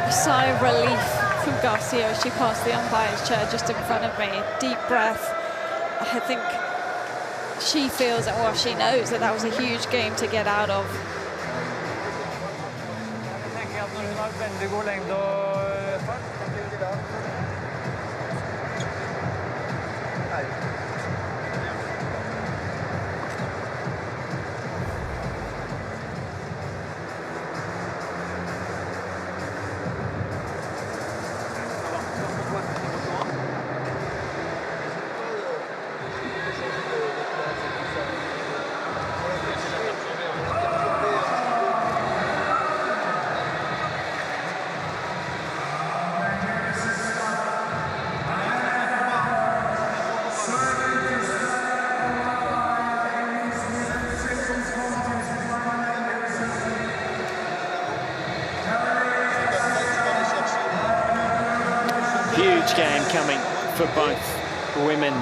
A sigh of relief from Garcia as she passed the umpire's chair just in front of me. Deep breath. I think she feels that, well, she knows that that was a huge game to get out of. Veldig god lengde og fart. Huge game coming for both women.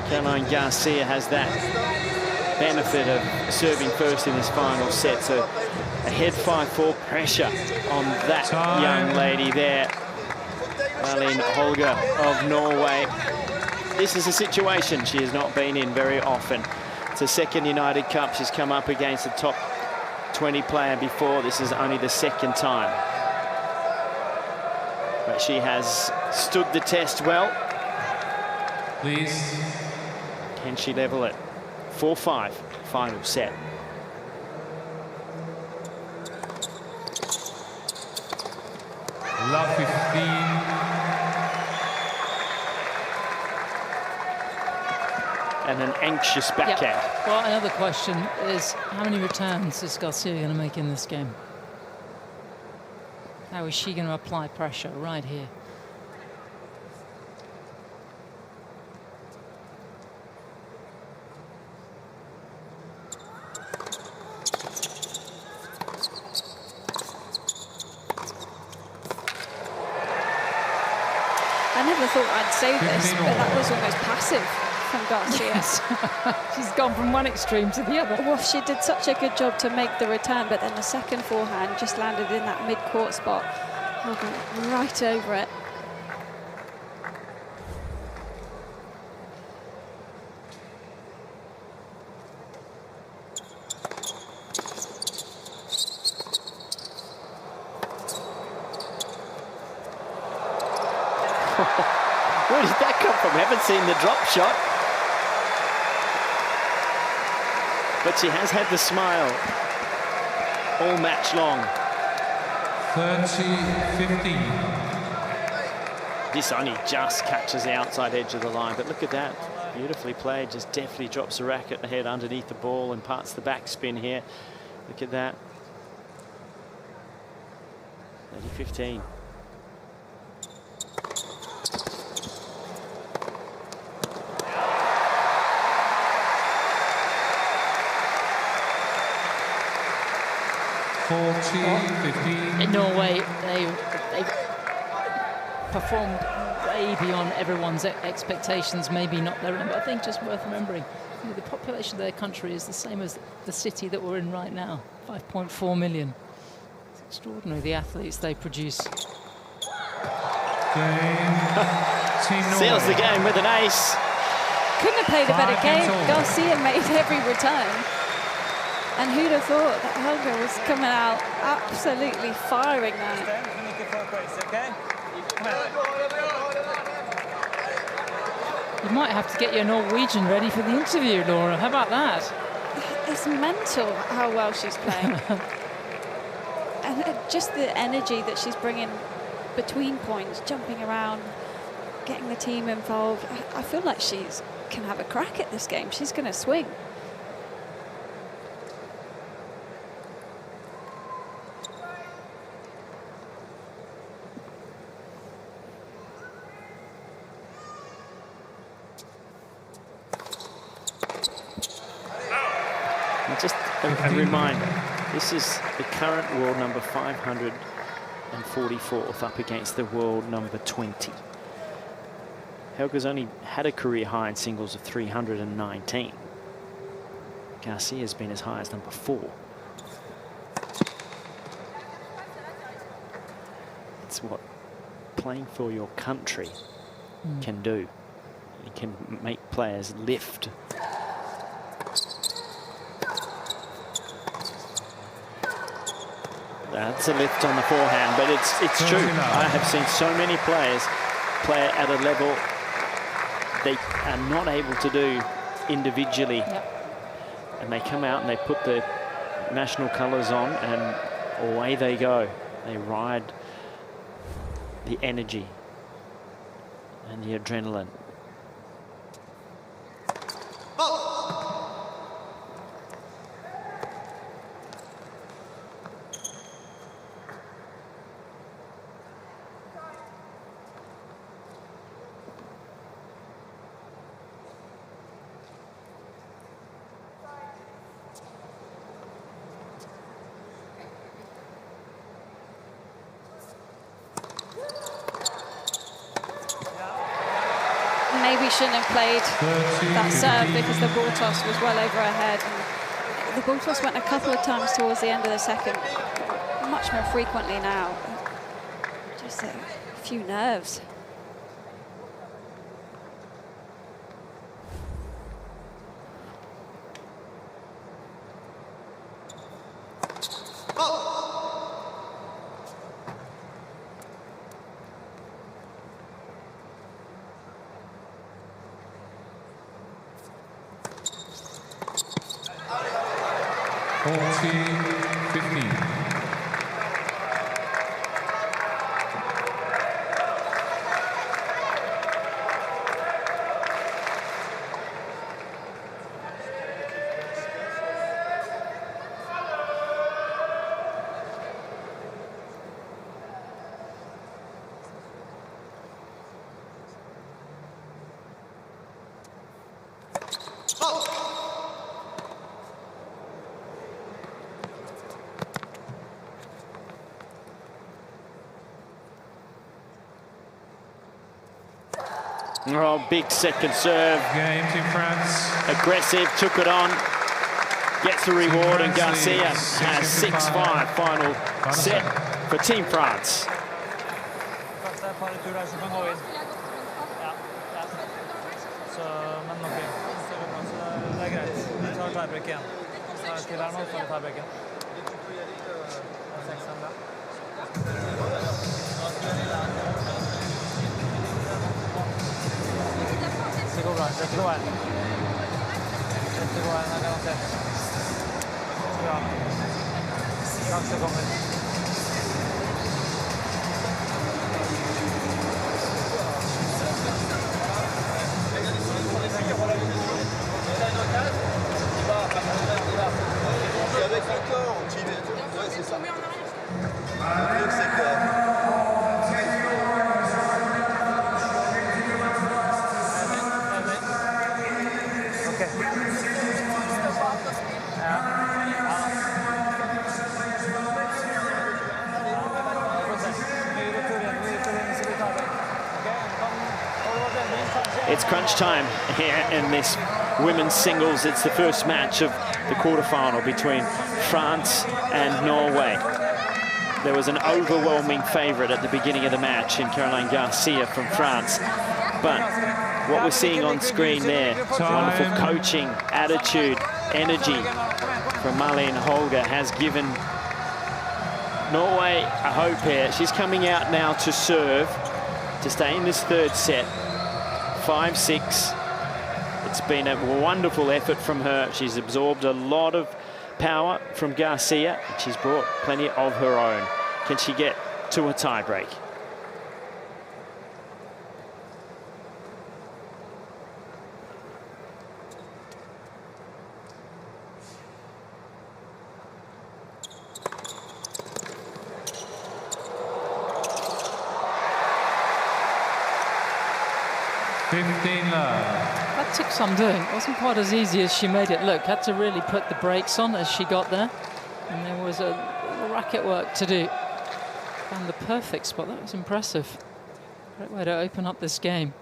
Caroline Garcia has that benefit of serving first in this final set, so ahead 5-4, pressure on that young lady there, Hologic of Norway. This is a situation she has not been in very often. It's a second United Cup. She's come up against a top 20 player before. This is only the second time. But she has stood the test well. Please. Can she level it? 4-5, final set. Love 15. And an anxious backhand. Yep. Well, another question is, how many returns is Garcia going to make in this game? How is she going to apply pressure right here? I never thought I'd say this, but that was almost passive from Garcia. Yes. She's gone from one extreme to the other. Well, she did such a good job to make the return, but then the second forehand just landed in that mid-court spot. Oh, right over it. Where did that come from? Haven't seen the drop shot. But she has had the smile all match long. 30-15. This only just catches the outside edge of the line, but look at that. Beautifully played, just deftly drops the racket head underneath the ball, imparts the backspin here. Look at that. 30-15. In Norway, they performed way beyond everyone's expectations, maybe not their own, but I think just worth remembering, you know, the population of their country is the same as the city that we're in right now, 5.4 million. It's extraordinary, the athletes they produce. Seals the game with an ace. Couldn't have played a better game. Garcia made every return. And who'd have thought that Helga was coming out absolutely firing that. You might have to get your Norwegian ready for the interview, Laura. How about that? It's mental how well she's playing. And just the energy that she's bringing between points, jumping around, getting the team involved. I feel like she's can have a crack at this game. She's going to swing. Just a reminder, this is the current world number 544th up against the world number 20. Helga's only had a career high in singles of 319. Garcia has been as high as number 4. It's what playing for your country can do. It can make players lift. That's a lift on the forehand, but it's true. I have seen so many players play at a level they are not able to do individually. Yep. And they come out and they put the national colours on and away they go. They ride the energy and the adrenaline. Maybe shouldn't have played that serve because the ball toss was well over her head. And the ball toss went a couple of times towards the end of the second, much more frequently now. Just a few nerves. Oh, big second serve. Game Team France. Aggressive, took it on. Gets the reward, and Garcia has 6-5 final set for Team France. Avec le corps, tu ouais, c'est ça. Le truc, c'est que... It's crunch time here in this women's singles. It's the first match of the quarterfinal between France and Norway. There was an overwhelming favourite at the beginning of the match in Caroline Garcia from France. But what we're seeing on screen there, wonderful coaching, attitude, energy from Marlene Holger has given Norway a hope here. She's coming out now to serve to stay in this third set. 5-6. It's been a wonderful effort from her. She's absorbed a lot of power from Garcia. She's brought plenty of her own. Can she get to a tiebreak? That took some doing. It wasn't quite as easy as she made it look. Had to really put the brakes on as she got there. And there was a racket work to do. Found the perfect spot. That was impressive. Great way to open up this game.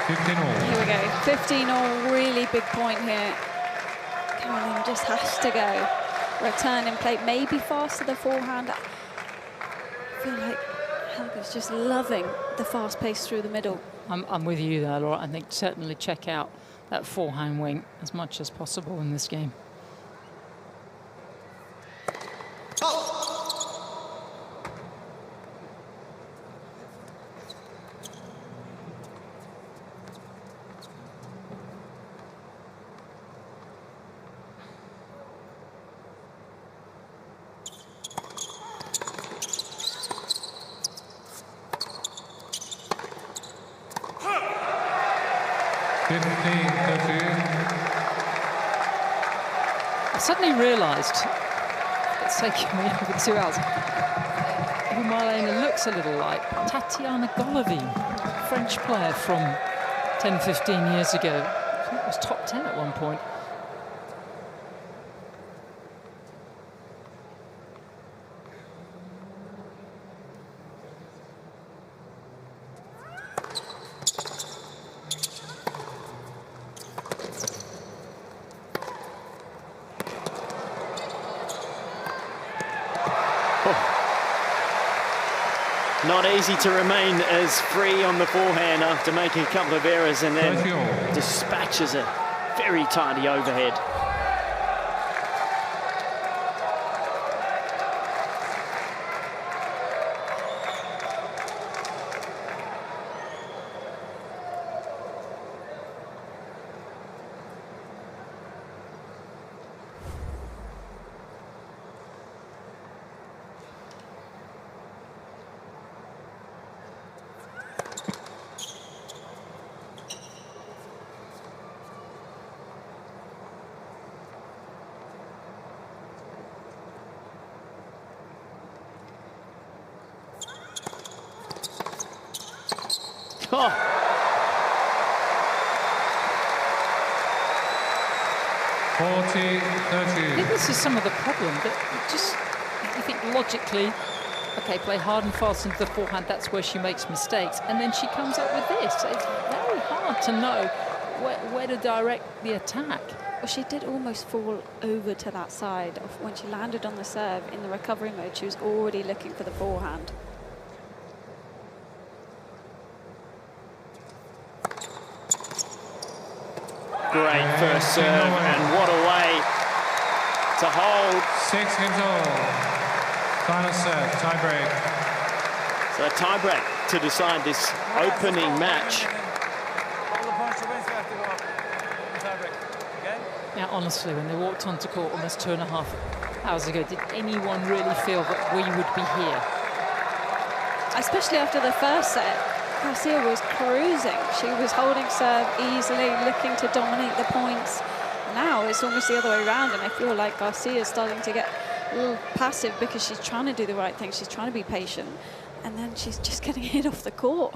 Here we go, 15-all, really big point here. Caroline just has to go. Return in play, maybe faster the forehand. I feel like Helga's just loving the fast pace through the middle. I'm with you there, Laura. I think certainly check out that forehand wing as much as possible in this game. I suddenly realised, it's taken me over 2 hours, who Marlene looks a little like. Tatiana Golovin, French player from 10-15 years ago. I think it was top 10 at one point. Not easy to remain as free on the forehand after making a couple of errors, and then dispatches a very tidy overhead. 40-13. I think this is some of the problem, that just, you think logically, okay, play hard and fast into the forehand, that's where she makes mistakes. And then she comes up with this. It's very hard to know where to direct the attack. Well, she did almost fall over to that side of when she landed on the serve in the recovery mode. She was already looking for the forehand. Great first serve, and what a way to hold. 6 games all. Final set, tiebreak. So a tiebreak to decide this opening match. Now, honestly, when they walked onto court almost 2.5 hours ago, did anyone really feel that we would be here? Especially after the first set, Garcia was cruising. She was holding serve easily, looking to dominate the points. Now it's almost the other way around, and I feel like Garcia is starting to get a little passive because she's trying to do the right thing. She's trying to be patient, and then she's just getting hit off the court.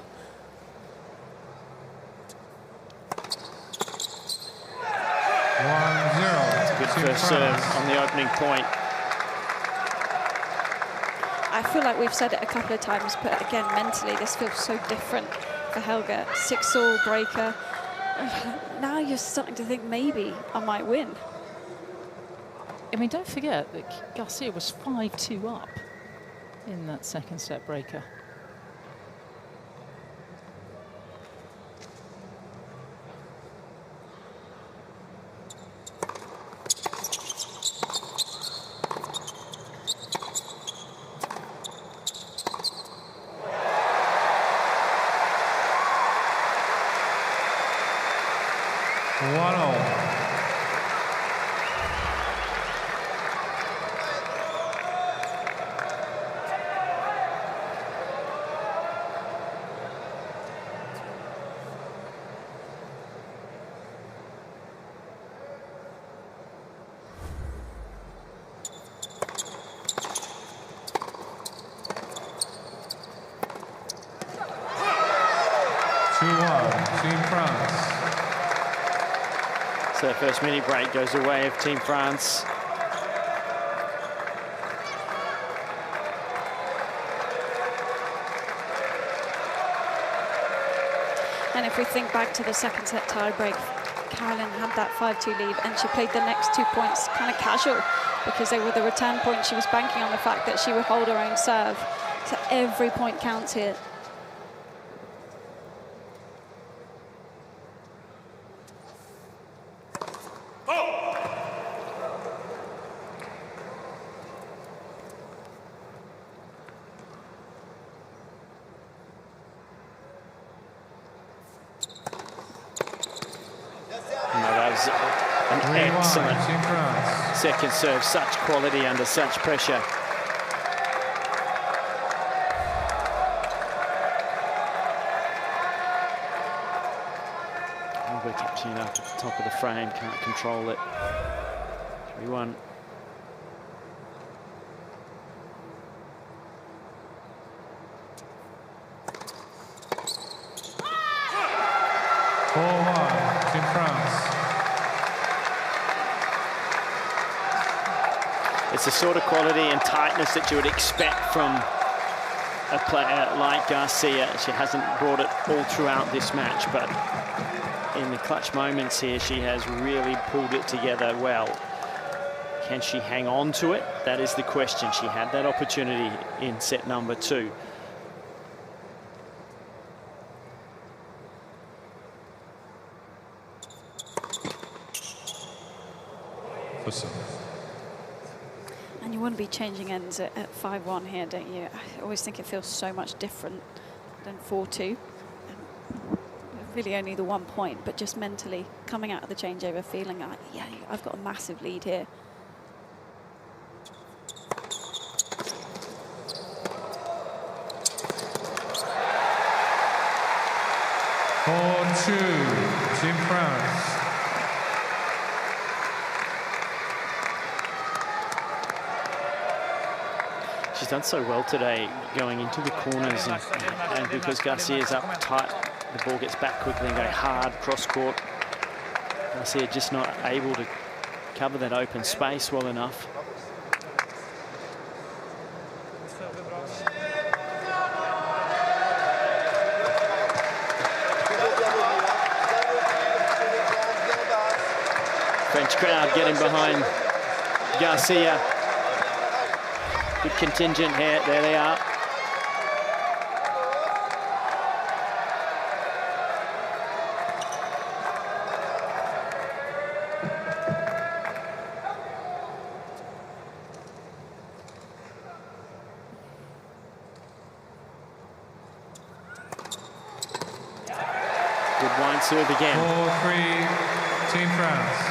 Good first serve on the opening point. I feel like we've said it a couple of times, but again, mentally, this feels so different for Helga. 6-all breaker. Now you're starting to think maybe I might win. I mean, don't forget that Garcia was 5-2 up in that second set breaker. So the first mini break goes the way of Team France. And if we think back to the second set tiebreak, Caroline had that 5-2 lead, and she played the next 2 points kind of casual because they were the return point. She was banking on the fact that she would hold her own serve. So every point counts here. Excellent second serve, such quality under such pressure. We're touching it up at the top of the frame, can't control it. 3-1. Team France. It's the sort of quality and tightness that you would expect from a player like Garcia. She hasn't brought it all throughout this match, but in the clutch moments here, she has really pulled it together well. Can she hang on to it? That is the question. She had that opportunity in set number 2. And you wouldn't be changing ends at 5-1 here, don't you? I always think it feels so much different than 4-2. Really only the 1 point, but just mentally coming out of the changeover feeling like, yeah, I've got a massive lead here. Team France. She's done so well today going into the corners, and because Garcia's up tight, the ball gets back quickly and go hard cross court. Garcia just not able to cover that open space well enough. French crowd getting behind Garcia. Good contingent here. There they are. Good wide serve again. 4-3, Team France.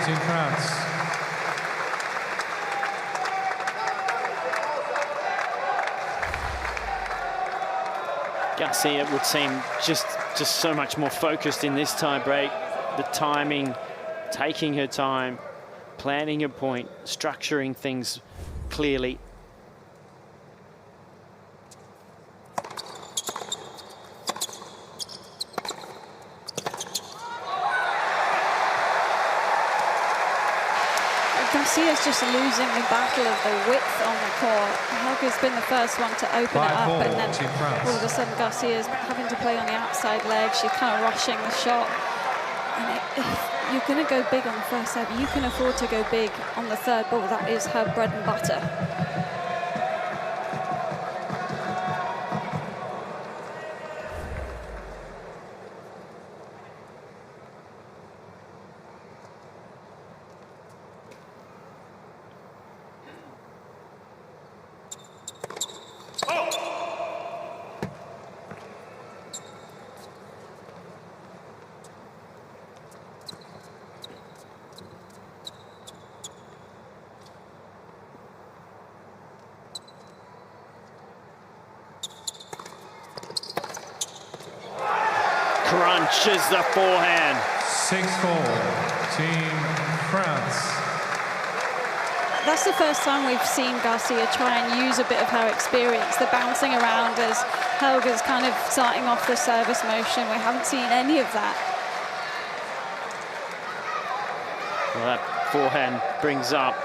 Team France. Garcia would seem just so much more focused in this tie break. The timing, taking her time, planning her point, structuring things clearly. Garcia's just losing the battle of the width on the court. Helga's been the first one to open it up, and then all of a sudden Garcia's having to play on the outside leg. She's kind of rushing the shot. And if you're going to go big on the first serve, you can afford to go big on the third ball. That is her bread and butter. Crunches the forehand. 6-4, Team France. That's the first time we've seen Garcia try and use a bit of her experience. The bouncing around as Helga's kind of starting off the service motion. We haven't seen any of that. Well, that forehand brings up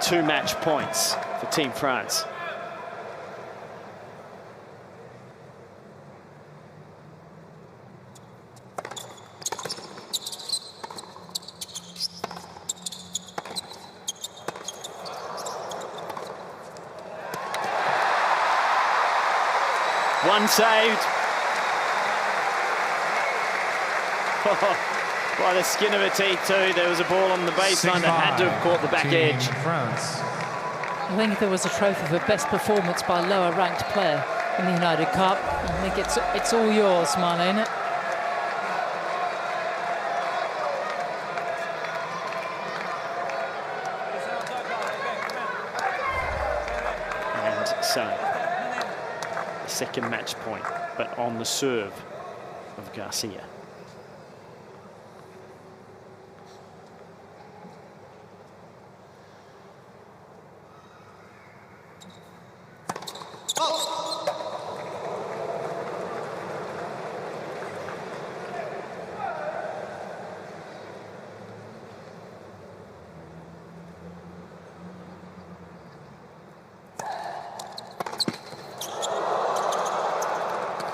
2 match points for Team France. One saved. Oh, by the skin of her teeth too. There was a ball on the baseline that had to have caught the back edge. France. I think if there was a trophy for best performance by a lower ranked player in the United Cup, I think it's all yours, Mannarino. And so, the second match point, but on the serve of Garcia.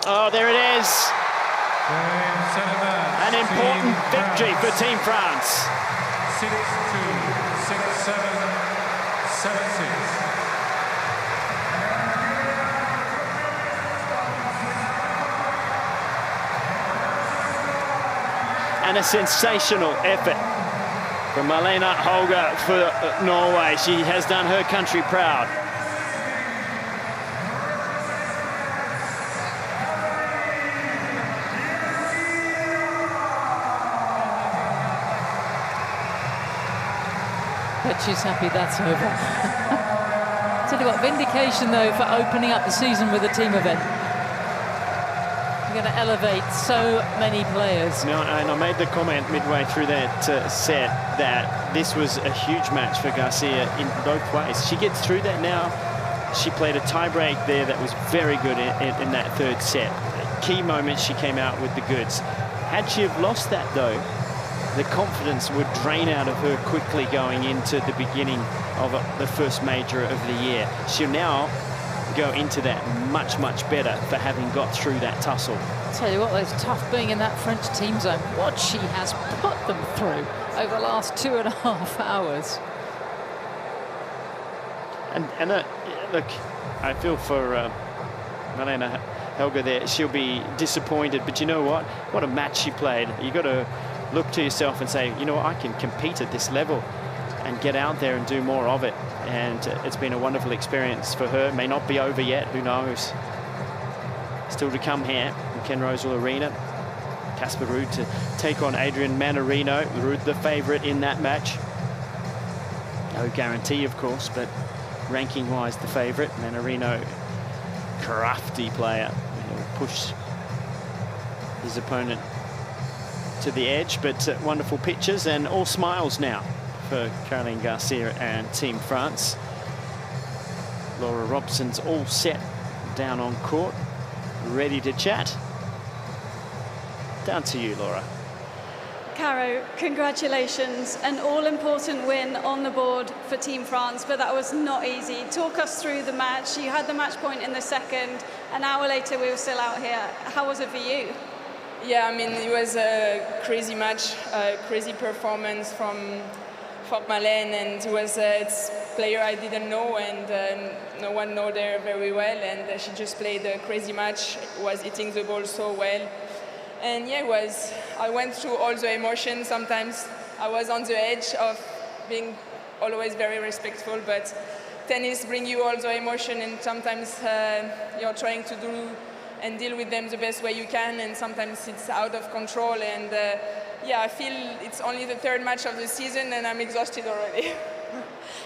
Oh, there it is. An important victory for Team France. 6-2, 6-7, 7-6. And a sensational effort from Malene Holger for Norway. She has done her country proud. But she's happy that's over. Tell you what, vindication though for opening up the season with a team event. You're going to elevate so many players. No, and I made the comment midway through that set that this was a huge match for Garcia in both ways. She gets through that now. She played a tiebreak there that was very good in that third set. Key moments she came out with the goods. Had she have lost that though, the confidence would drain out of her quickly going into the beginning of the first major of the year. She'll now go into that much, much better for having got through that tussle. I'll tell you what, it's tough being in that French team zone. What she has put them through over the last 2.5 hours. And look, I feel for Marlene Helga there. She'll be disappointed, but you know what? What a match she played. You've got to look to yourself and say, you know what, I can compete at this level and get out there and do more of it. And it's been a wonderful experience for her. May not be over yet, who knows? Still to come here in Ken Rosewall Arena. Casper Ruud to take on Adrian Mannarino. Ruud the favourite in that match. No guarantee, of course, but ranking-wise the favourite. Mannarino, crafty player. He'll push his opponent to the edge, but wonderful pictures and all smiles now for Caroline Garcia and Team France. Laura Robson's all set down on court, ready to chat. Down to you, Laura. Caro, congratulations. An all-important win on the board for Team France, but that was not easy. Talk us through the match. You had the match point in the second. An hour later, we were still out here. How was it for you? Yeah, I mean, it was a crazy match, a crazy performance from Marlene, and it was a player I didn't know, and no one know her very well, and she just played a crazy match, was hitting the ball so well. And yeah, I went through all the emotions. Sometimes I was on the edge of being always very respectful, but tennis brings you all the emotion, and sometimes you're trying to do and deal with them the best way you can, and sometimes it's out of control. And yeah, I feel it's only the third match of the season and I'm exhausted already.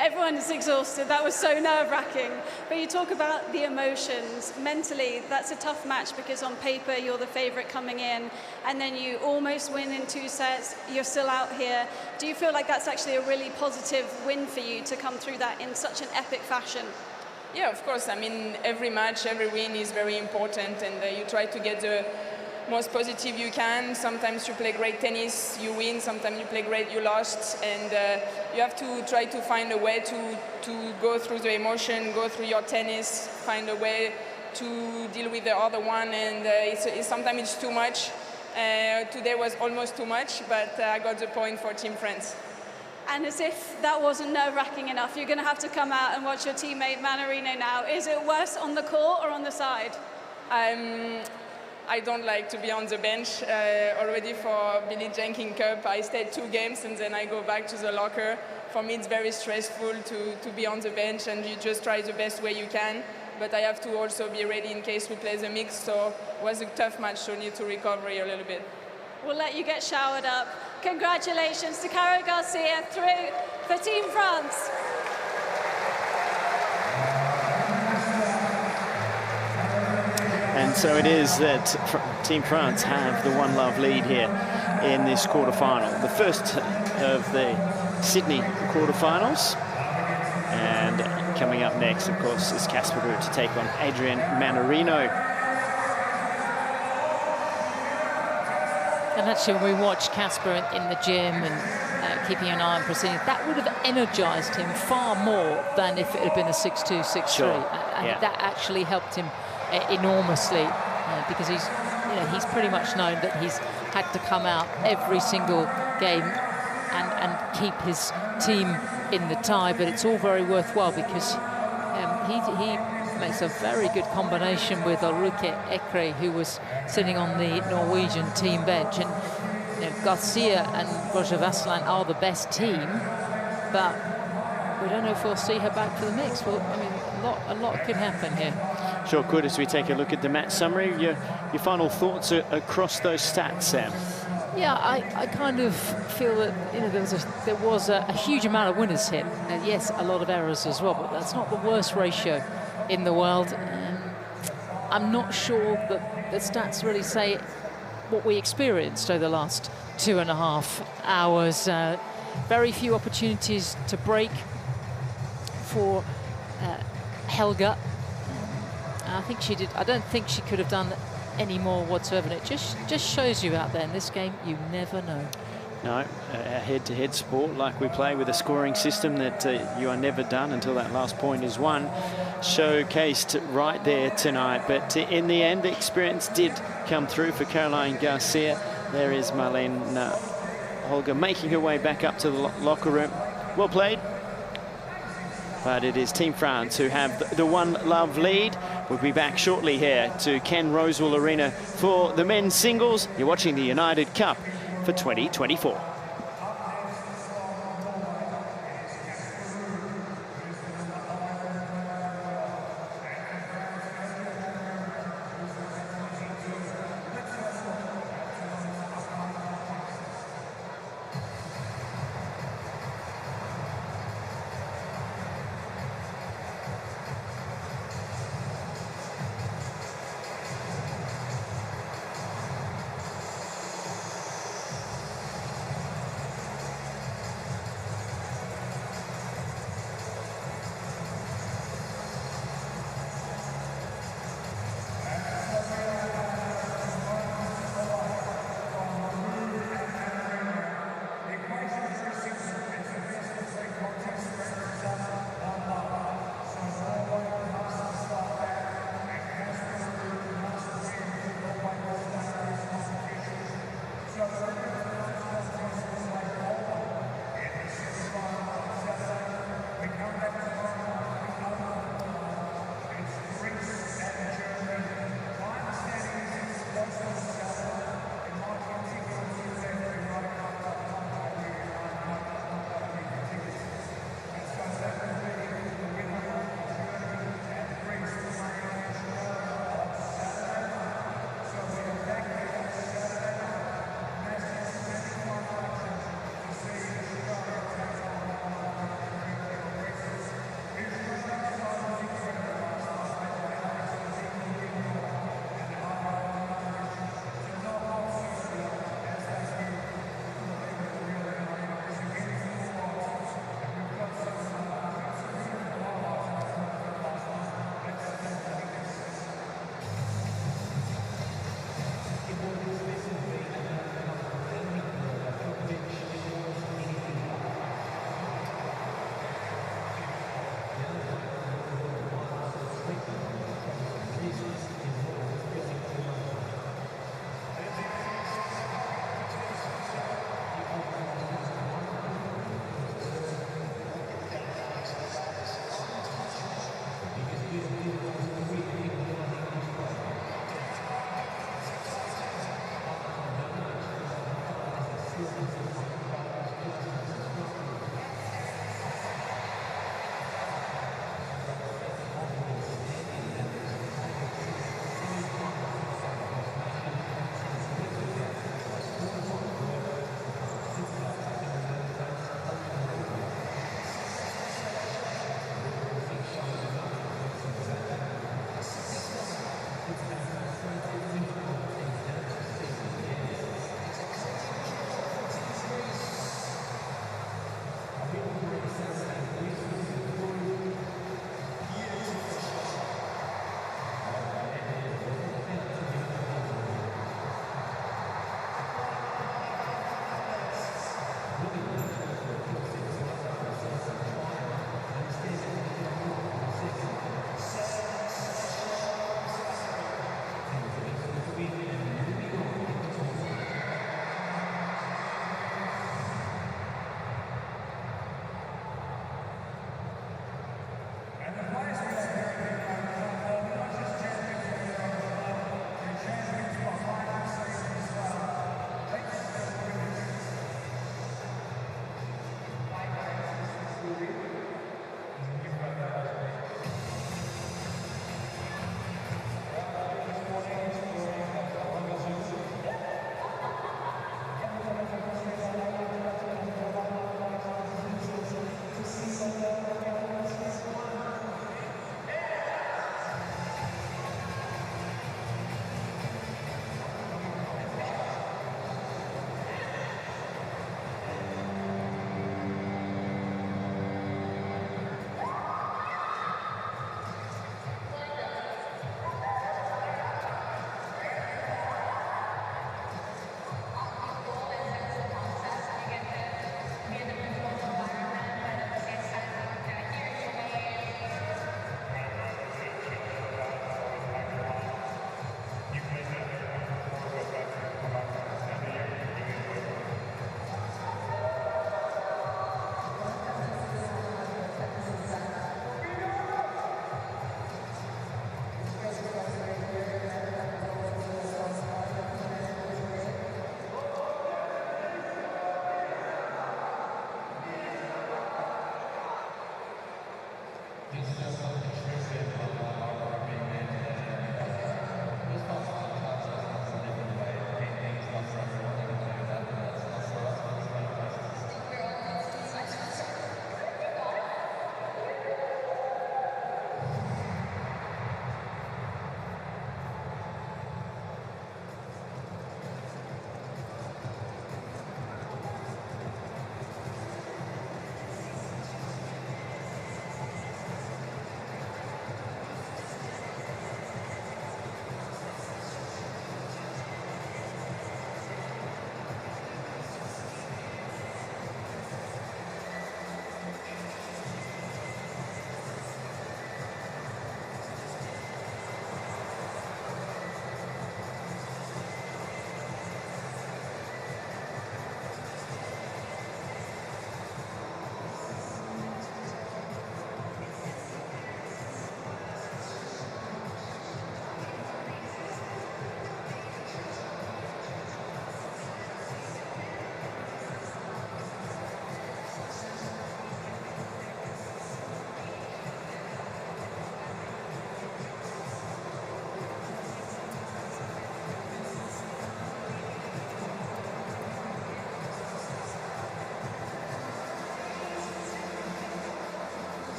Everyone is exhausted. That was so nerve-wracking. But you talk about the emotions. Mentally, that's a tough match because on paper you're the favourite coming in, and then you almost win in 2 sets. You're still out here. Do you feel like that's actually a really positive win for you to come through that in such an epic fashion? Yeah, of course. I mean, every match, every win is very important, and you try to get the most positive you can. Sometimes you play great tennis, you win. Sometimes you play great, you lost. And you have to try to find a way to go through the emotion, go through your tennis, find a way to deal with the other one. And sometimes it's too much. Today was almost too much, but I got the point for Team France. And as if that wasn't nerve-wracking enough, you're going to have to come out and watch your teammate Mannarino now. Is it worse on the court or on the side? I don't like to be on the bench. Already for Billie Jean King Cup, I stayed 2 games and then I go back to the locker. For me, it's very stressful to be on the bench, and you just try the best way you can. But I have to also be ready in case we play the mix, so it was a tough match, so I need to recover a little bit. We'll let you get showered up. Congratulations to Caro Garcia through for Team France. And so it is that Team France have the one love lead here in this quarterfinal. The first of the Sydney quarterfinals. And coming up next, of course, is Casper Ruud to take on Adrian Mannarino. And actually, when we watched Casper in the gym and keeping an eye on proceedings, that would have energised him far more than if it had been a 6-2, 6-3. Sure. And yeah. that actually helped him enormously because he's pretty much known that he's had to come out every single game and keep his team in the tie. But it's all very worthwhile because he makes a very good combination with Ulrike Ekre, who was sitting on the Norwegian team bench. And Garcia and Roger Vasselin are the best team, but we don't know if we'll see her back for the mix. Well, I mean, a lot could happen here. Sure could, as we take a look at the match summary. Your final thoughts across those stats, Sam? Yeah, I kind of feel that there was a huge amount of winners hit, and yes, a lot of errors as well. But that's not the worst ratio in the world. I'm not sure that the stats really say what we experienced over the last 2.5 hours. Very few opportunities to break for Helga. I think she did. I don't think she could have done any more whatsoever. And it just shows you out there in this game, you never know. No, a head-to-head sport like we play with a scoring system that you are never done until that last point is won. Showcased right there tonight. But in the end, the experience did come through for Caroline Garcia. There is Marlene Holger making her way back up to the locker room. Well played. But it is Team France who have the one-love lead. We'll be back shortly here to Ken Rosewall Arena for the men's singles. You're watching the United Cup for 2024.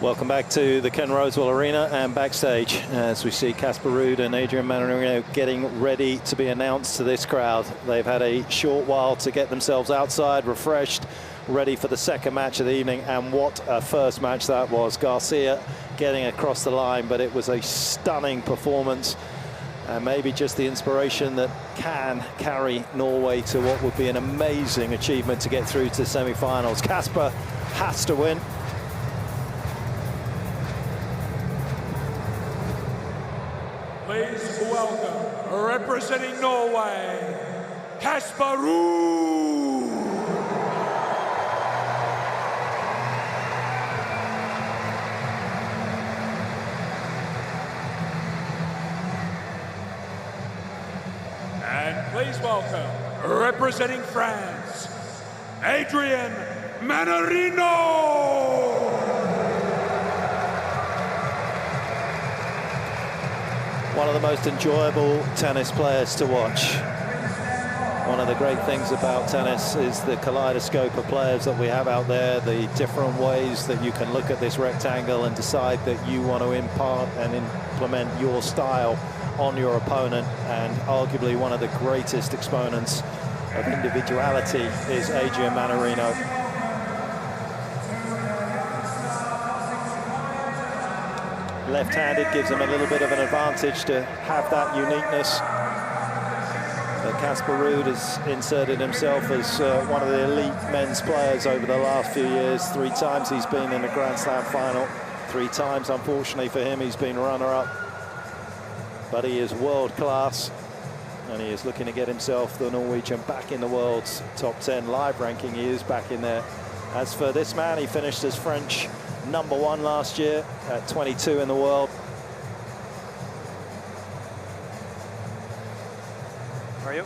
Welcome back to the Ken Rosewell Arena and backstage as we see Casper Ruud and Adrian Mannarino getting ready to be announced to this crowd. They've had a short while to get themselves outside, refreshed, ready for the second match of the evening, and what a first match that was. Garcia getting across the line, but it was a stunning performance and maybe just the inspiration that can carry Norway to what would be an amazing achievement to get through to the semi-finals. Casper has to win. Please welcome, representing Norway, Casper Ruud. And please welcome, representing France, Adrian Mannarino. One of the most enjoyable tennis players to watch. One of the great things about tennis is the kaleidoscope of players that we have out there, the different ways that you can look at this rectangle and decide that you want to impart and implement your style on your opponent. And arguably one of the greatest exponents of individuality is Adrian Mannarino. Left-handed gives him a little bit of an advantage to have that uniqueness. But Casper Ruud has inserted himself as one of the elite men's players over the last few years. 3 times he's been in a Grand Slam final. 3 times, unfortunately for him, he's been runner-up. But he is world-class. and he is looking to get himself, the Norwegian, back in the world's top 10 live ranking. He is back in there. As for this man, he finished as French #1 last year at 22 in the world. How are you?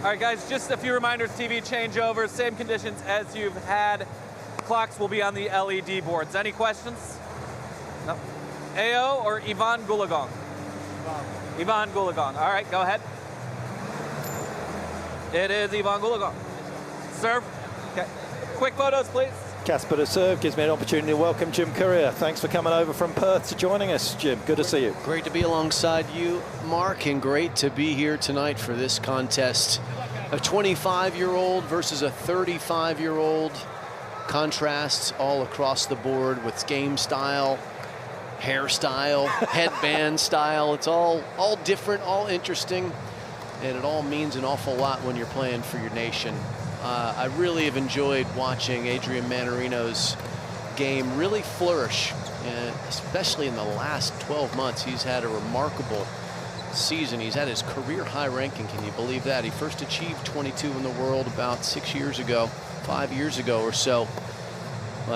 All right, guys, just a few reminders, TV changeover, same conditions as you've had. Clocks will be on the LED boards. Any questions? No. Ao or Ivan Gulagong? Ivan Gulagong. All right, go ahead. It is Ivan Gulagong. Serve. Okay. Quick photos, please. Casper to serve gives me an opportunity to welcome Jim Courier. Thanks for coming over from Perth to joining us, Jim. Good to see you. Great to be alongside you, Mark, and great to be here tonight for this contest. A 25-year-old versus a 35-year-old. Contrasts all across the board with game style, hairstyle, headband style. It's all different, all interesting, and it all means an awful lot when you're playing for your nation. I really have enjoyed watching Adrian Mannarino's game really flourish, and especially in the last 12 months. He's had a remarkable season. He's at his career high ranking. Can you believe that? He first achieved 22 in the world about 5 years ago or so.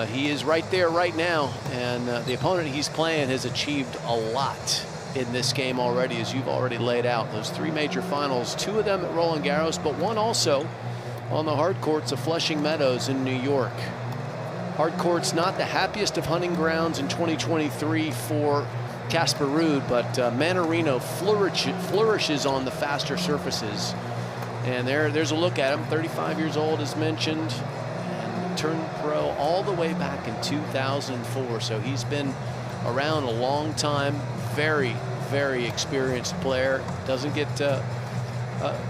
He is right there right now, and the opponent he's playing has achieved a lot in this game already, as you've already laid out. Those 3 major finals, 2 of them at Roland Garros, but 1 also on the hard courts of Flushing Meadows in New York. Hard courts not the happiest of hunting grounds in 2023 for Casper Ruud, but Mannarino flourishes on the faster surfaces. And there's a look at him, 35 years old as mentioned, and turned pro all the way back in 2004. So he's been around a long time, very, very experienced player. Doesn't get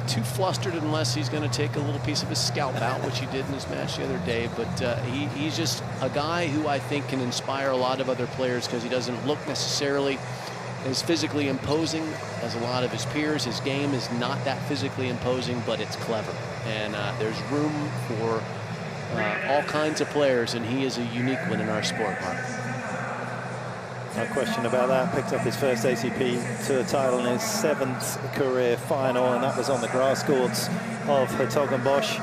too flustered unless he's going to take a little piece of his scalp out, which he did in his match the other day. But he's just a guy who I think can inspire a lot of other players because he doesn't look necessarily as physically imposing as a lot of his peers. His game is not that physically imposing, but it's clever. And there's room for all kinds of players, and he is a unique one in our sport, Mark. No question about that. Picked up his first ATP Tour title in his 7th career final, and that was on the grass courts of Hertogenbosch.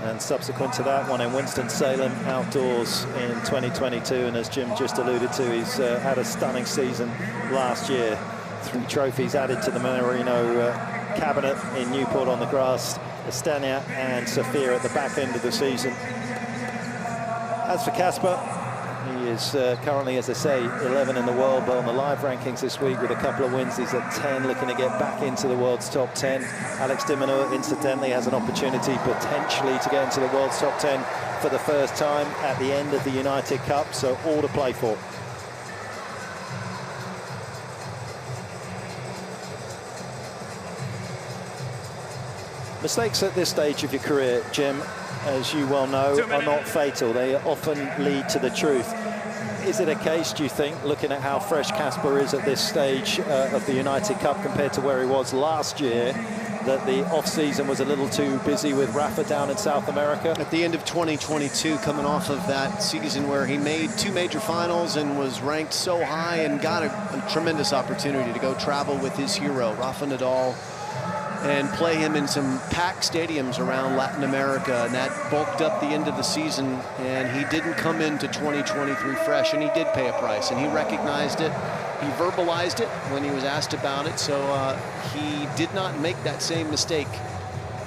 And subsequent to that, one in Winston-Salem outdoors in 2022. And as Jim just alluded to, he's had a stunning season last year. 3 trophies added to the Mannarino cabinet in Newport on the grass, Estania and Sofia at the back end of the season. As for Casper, he is currently, as I say, 11 in the world, but on the live rankings this week with a couple of wins, he's at 10, looking to get back into the world's top 10. Alex de Minaur, incidentally, has an opportunity potentially to get into the world's top 10 for the first time at the end of the United Cup, so all to play for. Mistakes at this stage of your career, Jim, as you well know, are not fatal. They often lead to the truth. Is it a case, do you think, looking at how fresh Casper is at this stage of the United Cup compared to where he was last year, that the off-season was a little too busy with Rafa down in South America? At the end of 2022, coming off of that season where he made 2 major finals and was ranked so high and got a tremendous opportunity to go travel with his hero, Rafa Nadal, and play him in some packed stadiums around Latin America, and that bulked up the end of the season, and he didn't come into 2023 fresh, and he did pay a price, and he recognized it. He verbalized it when he was asked about it, so he did not make that same mistake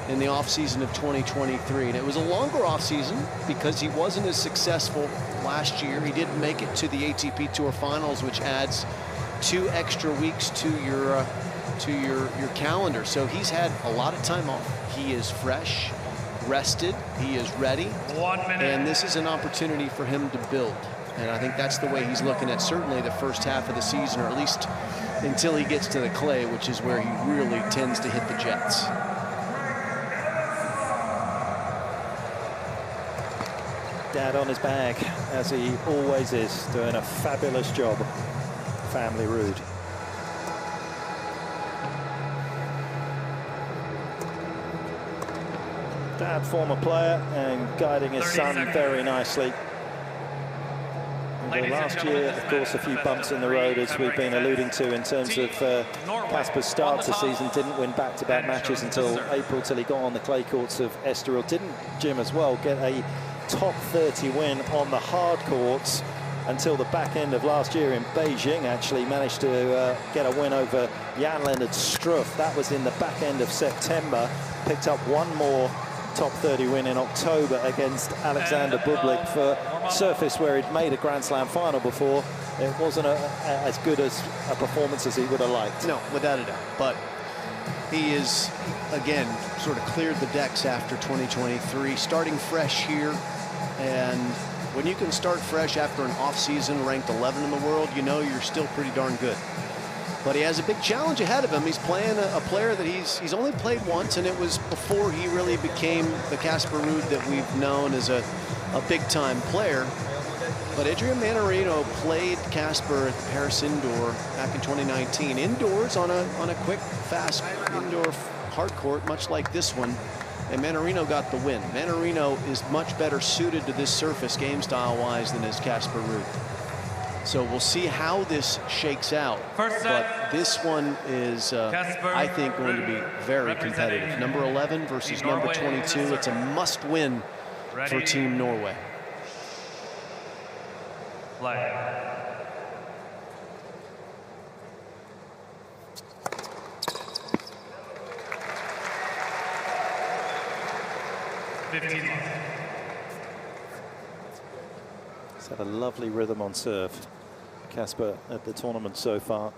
in the offseason of 2023. And it was a longer offseason because he wasn't as successful last year. He didn't make it to the ATP Tour Finals, which adds 2 extra weeks to your calendar. So he's had a lot of time off. He is fresh, rested, he is ready. 1 minute. And this is an opportunity for him to build. And I think that's the way he's looking at certainly the first half of the season, or at least until he gets to the clay, which is where he really tends to hit the jets. Dad on his bag, as he always is, doing a fabulous job. Family Ruud. Dad, former player, and guiding his son very nicely. And last year, of course, a few bumps in the road, as we've been alluding to, in terms of Casper's start to the season. Didn't win back-to-back matches until April, till he got on the clay courts of Estoril. Didn't, Jim, as well, get a top 30 win on the hard courts until the back end of last year in Beijing. Actually managed to get a win over Jan-Lennard Struff. That was in the back end of September. Picked up one more top 30 win in October against Alexander Bublik for surface where he'd made a Grand Slam final before. It wasn't as good as a performance as he would have liked. No, without a doubt. But he is, again, sort of cleared the decks after 2023, starting fresh here. And when you can start fresh after an off-season ranked 11 in the world, you know you're still pretty darn good. But he has a big challenge ahead of him. He's playing a player that he's only played once, and it was before he really became the Casper Ruud that we've known as a big-time player. But Adrian Mannarino played Casper at the Paris Indoor back in 2019. Indoors on a quick, fast indoor hard court, much like this one. And Mannarino got the win. Mannarino is much better suited to this surface game style-wise than is Casper Ruud. So we'll see how this shakes out. But this one is, I think, going to be very competitive. Number 11 versus number 22. It's a must-win for Team Norway. Play. He's had a lovely rhythm on serve, Casper, at the tournament so far.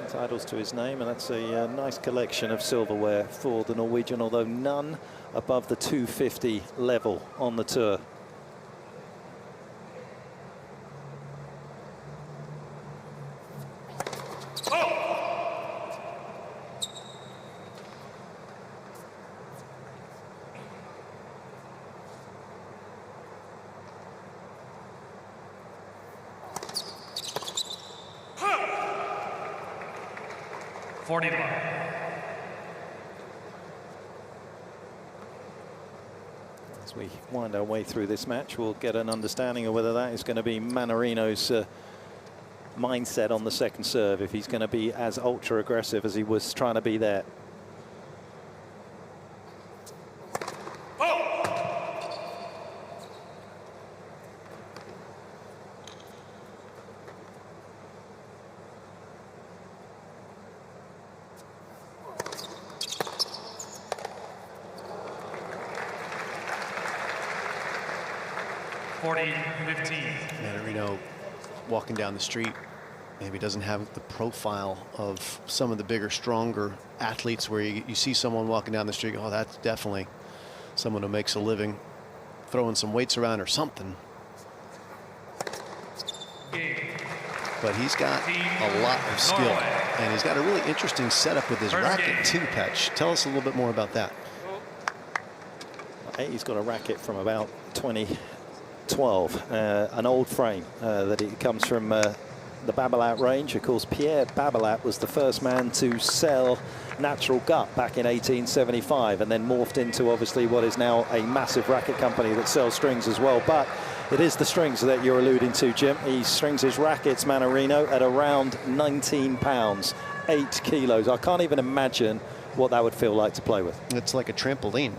Titles to his name, and that's a nice collection of silverware for the Norwegian, although none above the 250 level on the tour. As we wind our way through this match, we'll get an understanding of whether that is going to be Mannarino's mindset on the second serve, if he's going to be as ultra aggressive as he was trying to be there. Mannarino walking down the street maybe doesn't have the profile of some of the bigger, stronger athletes where you see someone walking down the street, oh, that's definitely someone who makes a living throwing some weights around or something. But he's got a lot of skill, and he's got a really interesting setup with his racket too, Petch. Tell us a little bit more about that. He's got a racket from about 2012, an old frame that it comes from the Babolat range. Of course, Pierre Babolat was the first man to sell natural gut back in 1875, and then morphed into obviously what is now a massive racket company that sells strings as well. But it is the strings that you're alluding to, Jim. He strings his rackets, Mannarino, at around 19 pounds, 8 kilos. I can't even imagine what that would feel like to play with. It's like a trampoline.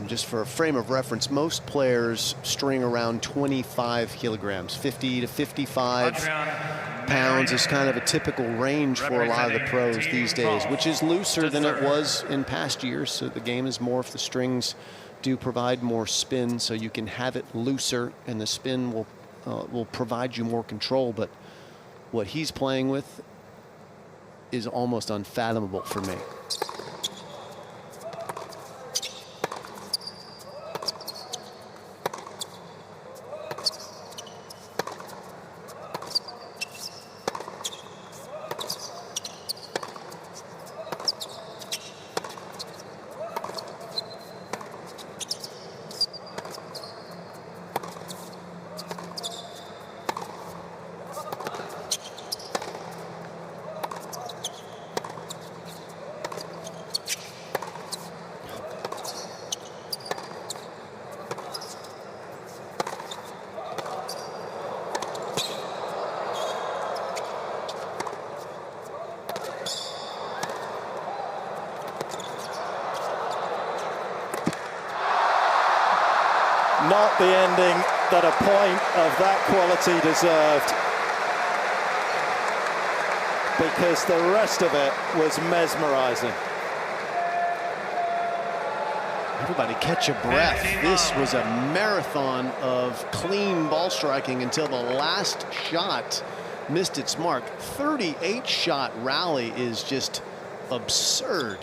Just for a frame of reference, most players string around 25 kilograms. 50 to 55 pounds is kind of a typical range for a lot of the pros these days, which is looser than it was in past years. So the game is more, if the strings do provide more spin, so you can have it looser, and the spin will provide you more control. But what he's playing with is almost unfathomable for me. not the ending that a point of that quality deserved, because the rest of it was mesmerizing. Everybody catch a breath. This was a marathon of clean ball striking until the last shot missed its mark. 38-shot rally is just absurd.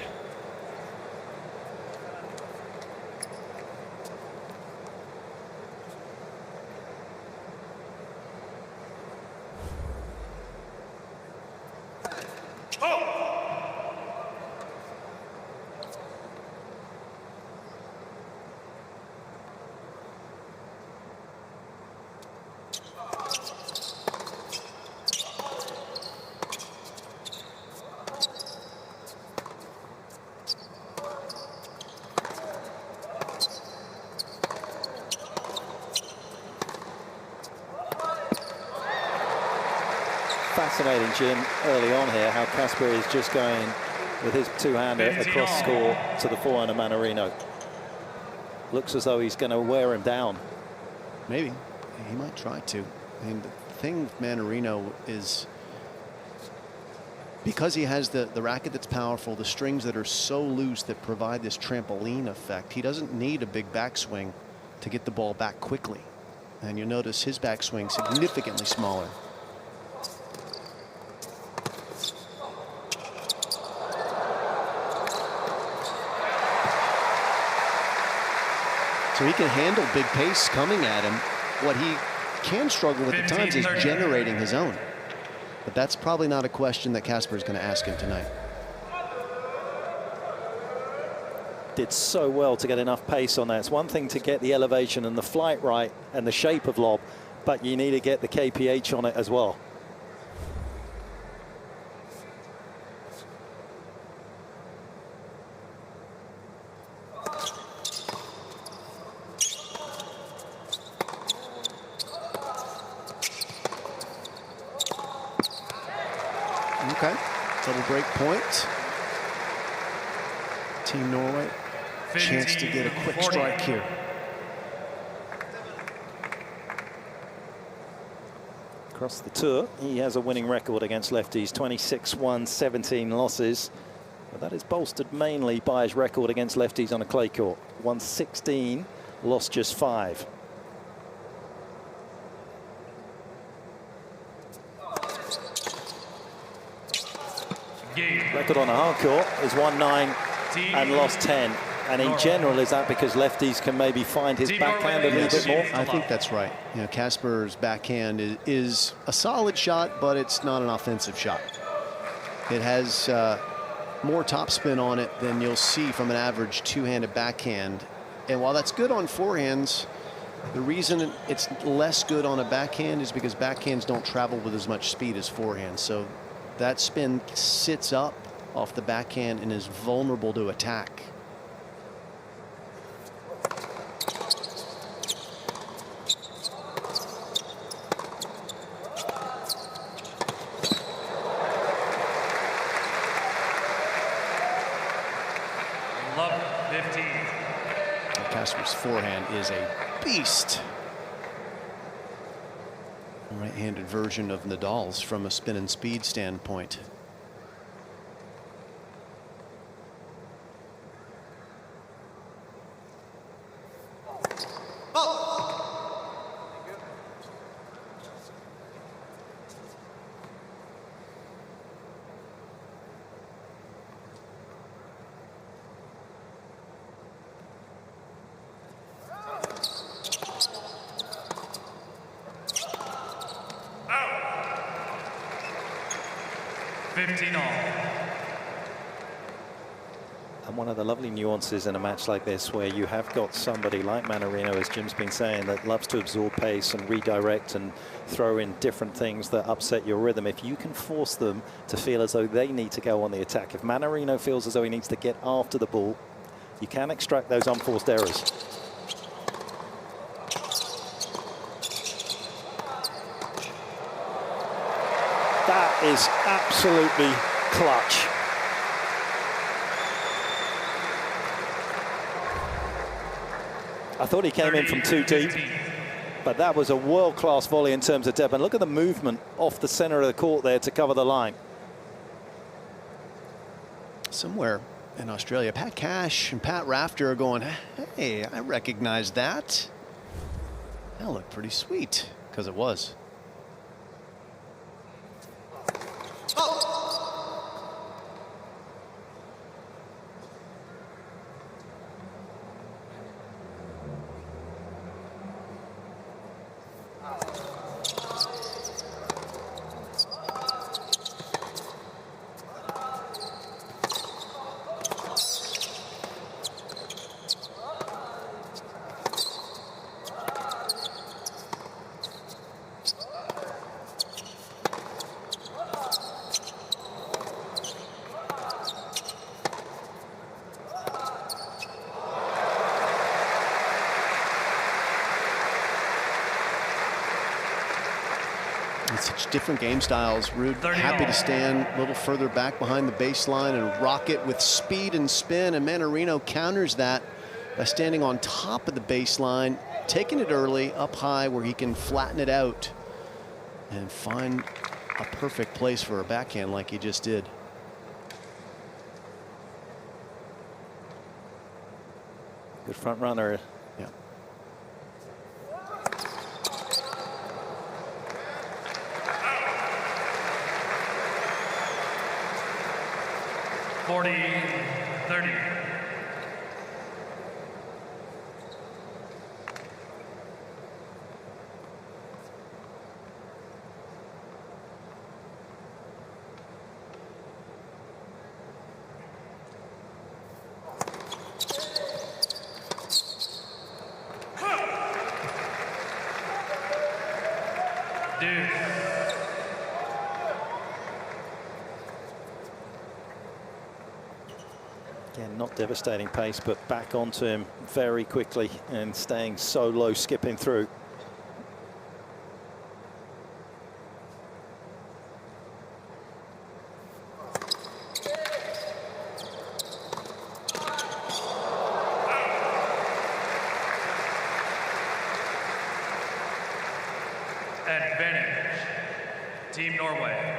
Fascinating, Jim, early on here, how Casper is just going with his two-hander across score to the forehand of Mannarino. Looks as though he's going to wear him down. Maybe. He might try to. I mean, the thing with Mannarino is, because he has the racket that's powerful, the strings that are so loose that provide this trampoline effect, he doesn't need a big backswing to get the ball back quickly. And you'll notice his backswing significantly smaller. So he can handle big pace coming at him. What he can struggle with at times is generating his own. But that's probably not a question that Casper is going to ask him tonight. Did so well to get enough pace on that. It's one thing to get the elevation and the flight right and the shape of lob, but you need to get the KPH on it as well. Okay, double break point. Team Norway, chance to get a quick strike here. Across the tour, he has a winning record against lefties, 26 won, 17 losses. But that is bolstered mainly by his record against lefties on a clay court. Won 16, lost just 5. Record on a hard court is 1-9 and lost 10. And in general, is that because lefties can maybe find his backhand a little bit more? I think that's right. You know, Casper's backhand is a solid shot, but it's not an offensive shot. It has more topspin on it than you'll see from an average two-handed backhand. And while that's good on forehands, the reason it's less good on a backhand is because backhands don't travel with as much speed as forehands. So that spin sits up off the backhand and is vulnerable to attack. Love 15. Casper's forehand is a beast. Right-handed version of Nadal's from a spin and speed standpoint. And one of the lovely nuances in a match like this, where you have got somebody like Mannarino, as Jim's been saying, that loves to absorb pace and redirect and throw in different things that upset your rhythm. If you can force them to feel as though they need to go on the attack, if Mannarino feels as though he needs to get after the ball, you can extract those unforced errors. That is absolutely clutch. I thought he came in from too deep, but that was a world-class volley in terms of depth. And look at the movement off the center of the court there to cover the line. Somewhere in Australia, Pat Cash and Pat Rafter are going, hey, I recognize that. That looked pretty sweet, because it was. Such different game styles. Ruud happy to stand a little further back behind the baseline and rock it with speed and spin, and Mannarino counters that by standing on top of the baseline, taking it early up high where he can flatten it out and find a perfect place for a backhand like he just did. Good front runner. Yeah. Again, not devastating pace, but back onto him very quickly and staying so low, skipping through. Advantage, Team Norway.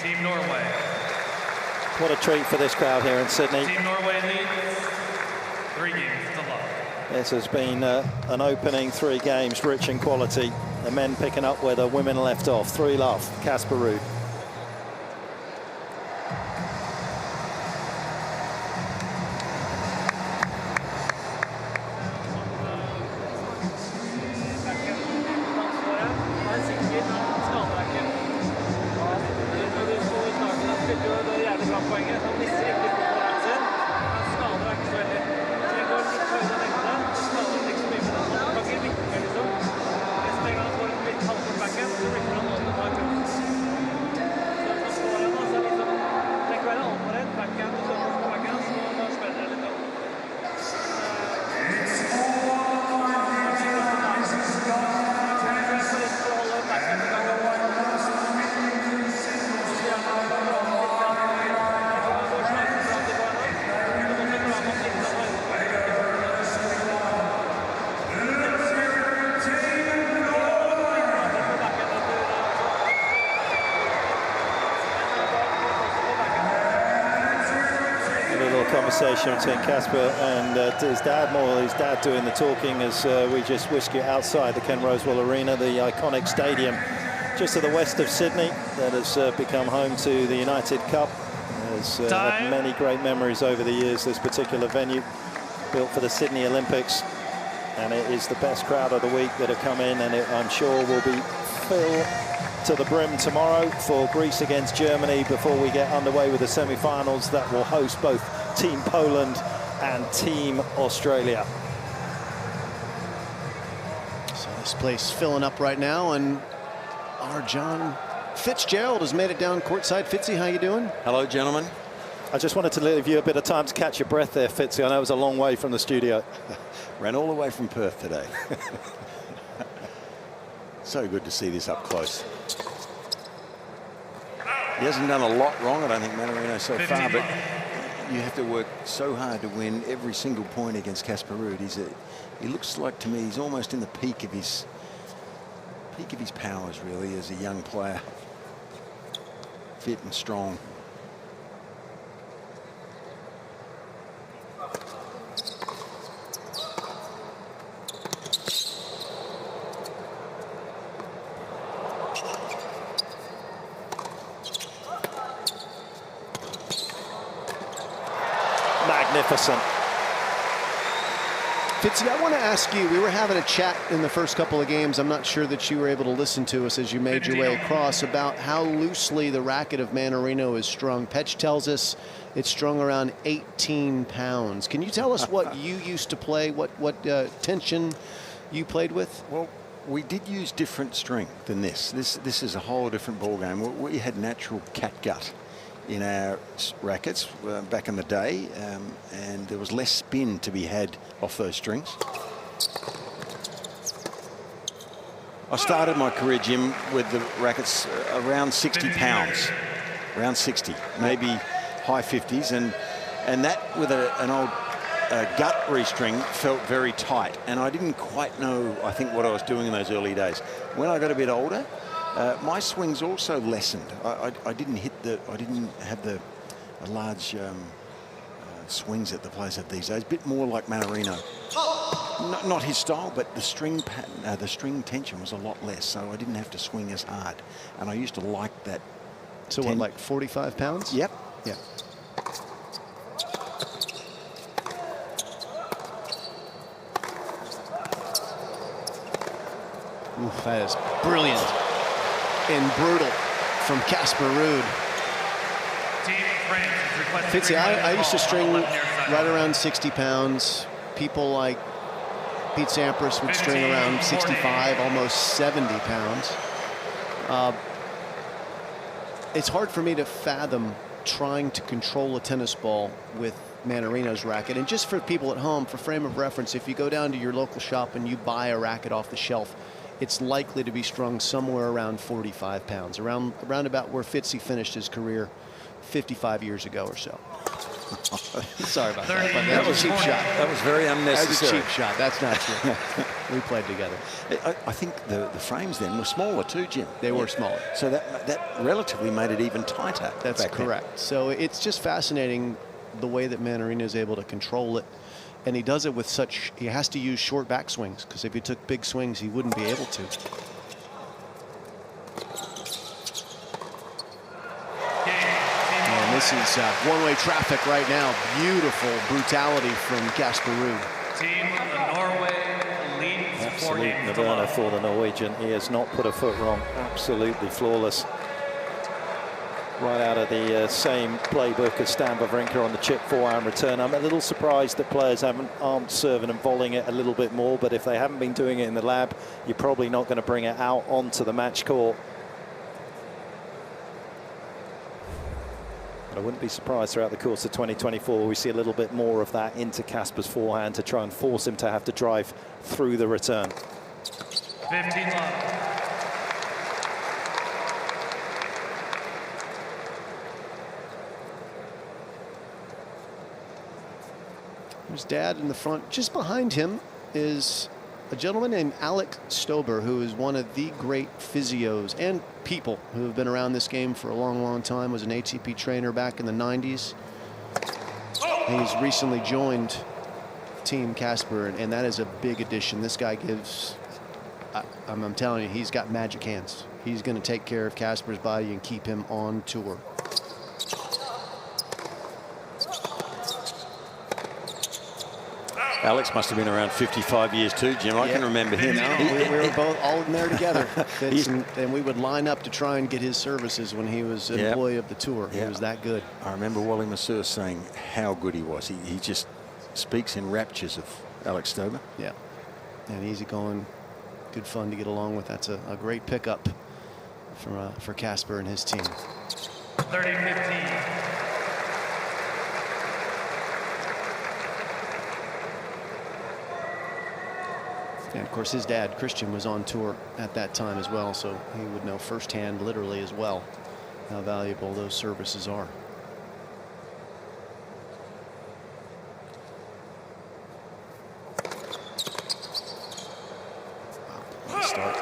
Team Norway. What a treat for this crowd here in Sydney. Team Norway leads 3 games to love. This has been an opening 3 games rich in quality. The men picking up where the women left off. 3-love, Casper Ruud. Conversation between Casper and his dad, more his dad doing the talking as we just whisk you outside the Ken Rosewell Arena, the iconic stadium just to the west of Sydney that has become home to the United Cup. Has had many great memories over the years, this particular venue, built for the Sydney Olympics, and it is the best crowd of the week that have come in, and it, I'm sure, will be to the brim tomorrow for Greece against Germany before we get underway with the semi-finals that will host both Team Poland and Team Australia. So this place filling up right now, and our John Fitzgerald has made it down courtside. Fitzy, how you doing? Hello, gentlemen. I just wanted to leave you a bit of time to catch your breath there, Fitzy. I know it was a long way from the studio. Ran all the way from Perth today. So good to see this up close. He hasn't done a lot wrong, I don't think, Mannarino, so far, but you have to work so hard to win every single point against Casper Ruud. He looks like, to me, he's almost in the peak of his powers, really, as a young player. Fit and strong. Magnificent. Fitzy, I want to ask you, we were having a chat in the first couple of games. I'm not sure that you were able to listen to us as you made your way across about how loosely the racket of Mannarino is strung. Petch tells us it's strung around 18 pounds. Can you tell us what you used to play, what tension you played with? Well, we did use different string than this. This is a whole different ball game. We had natural catgut in our rackets back in the day, and there was less spin to be had off those strings. I started my career, Jim, with the rackets around 60 pounds, around 60, maybe high 50s, and that with an old gut restring felt very tight, and I didn't quite know, I think, what I was doing in those early days. When I got a bit older, my swings also lessened. I didn't have the large swings that the players have these days. A bit more like Mannarino. Not his style, but the string pattern, the string tension was a lot less, so I didn't have to swing as hard. And I used to like that. So what, like 45 pounds? Yep. Yeah. Oof, that is brilliant and brutal from Casper Ruud. Fitzy, I used to string right around 60 pounds. People like Pete Sampras would string around 65, almost 70 pounds. It's hard for me to fathom trying to control a tennis ball with Mannarino's racket. And just for people at home, for frame of reference, if you go down to your local shop and you buy a racket off the shelf, it's likely to be strung somewhere around 45 pounds, around about where Fitzy finished his career 55 years ago or so. Sorry about that, but that was a cheap shot. That was very unnecessary. That was a cheap shot. That's not true. We played together. I think the frames then were smaller too, Jim. They were smaller. So that relatively made it even tighter. That's correct. Then. So it's just fascinating the way that Mannarino is able to control it. And he does it with such, he has to use short back swings, because if he took big swings, he wouldn't be able to. And this is one-way traffic right now. Beautiful brutality from Casper Ruud. Team Norway leads Absolute Nirvana for the Norwegian. He has not put a foot wrong. Absolutely flawless. Right out of the same playbook as Stan Wawrinka on the chip forehand return. I'm a little surprised that players aren't serving and volleying it a little bit more, but if they haven't been doing it in the lab, you're probably not going to bring it out onto the match court. But I wouldn't be surprised throughout the course of 2024 we see a little bit more of that into Casper's forehand to try and force him to have to drive through the return. 15 love. His dad in the front. Just behind him is a gentleman named Alec Stober, who is one of the great physios and people who have been around this game for a long, long time. Was an ATP trainer back in the 90s. He's recently joined Team Casper, and that is a big addition. This guy gives, I'm telling you, he's got magic hands. He's going to take care of Casper's body and keep him on tour. Alex must have been around 55 years too, Jim. I can remember him. No, we were both all in there together. And we would line up to try and get his services when he was employee of the tour. He was that good. I remember Wally Masur saying how good he was. He just speaks in raptures of Alex Stober. Yeah, and easygoing, good fun to get along with. That's a great pickup for Casper and his team. 30-15. And of course, his dad, Christian, was on tour at that time as well, so he would know firsthand, literally as well, how valuable those services are. Start.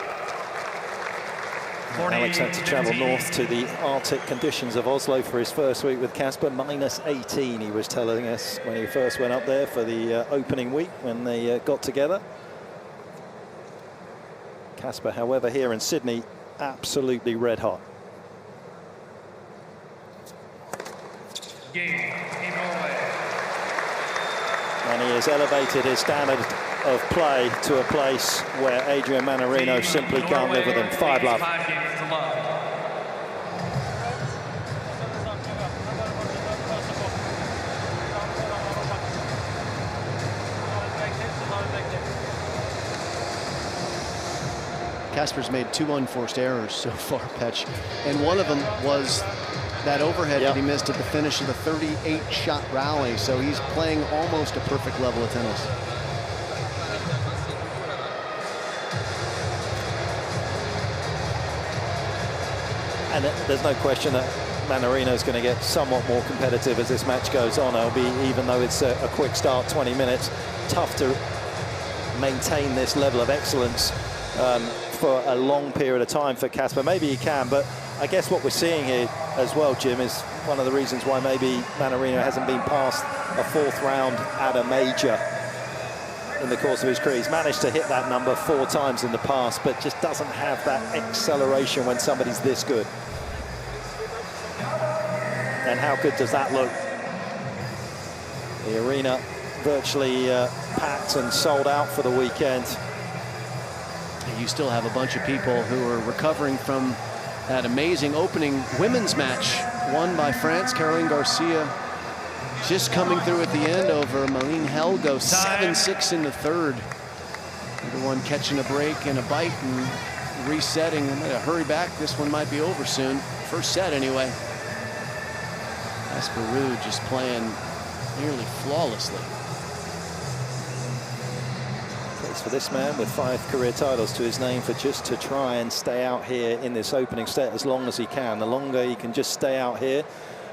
Alex had to travel north to the Arctic conditions of Oslo for his first week with Casper. -18, he was telling us when he first went up there for the opening week when they got together. Casper, however, here in Sydney, absolutely red hot. Game in Norway. And he has elevated his standard of play to a place where Adrian Mannarino simply can't live with him. 5 love. 5 games to love. Casper's made 2 unforced errors so far, Petch. And one of them was that overhead that he missed at the finish of the 38-shot rally. So he's playing almost a perfect level of tennis. And there's no question that Mannarino is going to get somewhat more competitive as this match goes on. It'll be, even though it's a quick start, 20 minutes, tough to maintain this level of excellence for a long period of time for Casper. Maybe he can, but I guess what we're seeing here as well, Jim, is one of the reasons why maybe Mannarino hasn't been past a 4th round at a major in the course of his career. He's managed to hit that number 4 times in the past, but just doesn't have that acceleration when somebody's this good. And how good does that look? The arena virtually packed and sold out for the weekend. You still have a bunch of people who are recovering from that amazing opening women's match won by France. Caroline Garcia just coming through at the end over Malene Helgo, 7-6 in the 3rd. The one catching a break and a bite and resetting. I'm gonna hurry back. This one might be over soon. First set anyway. Casper Ruud just playing nearly flawlessly. For this man with 5 career titles to his name, for just to try and stay out here in this opening set as long as he can. The longer he can just stay out here,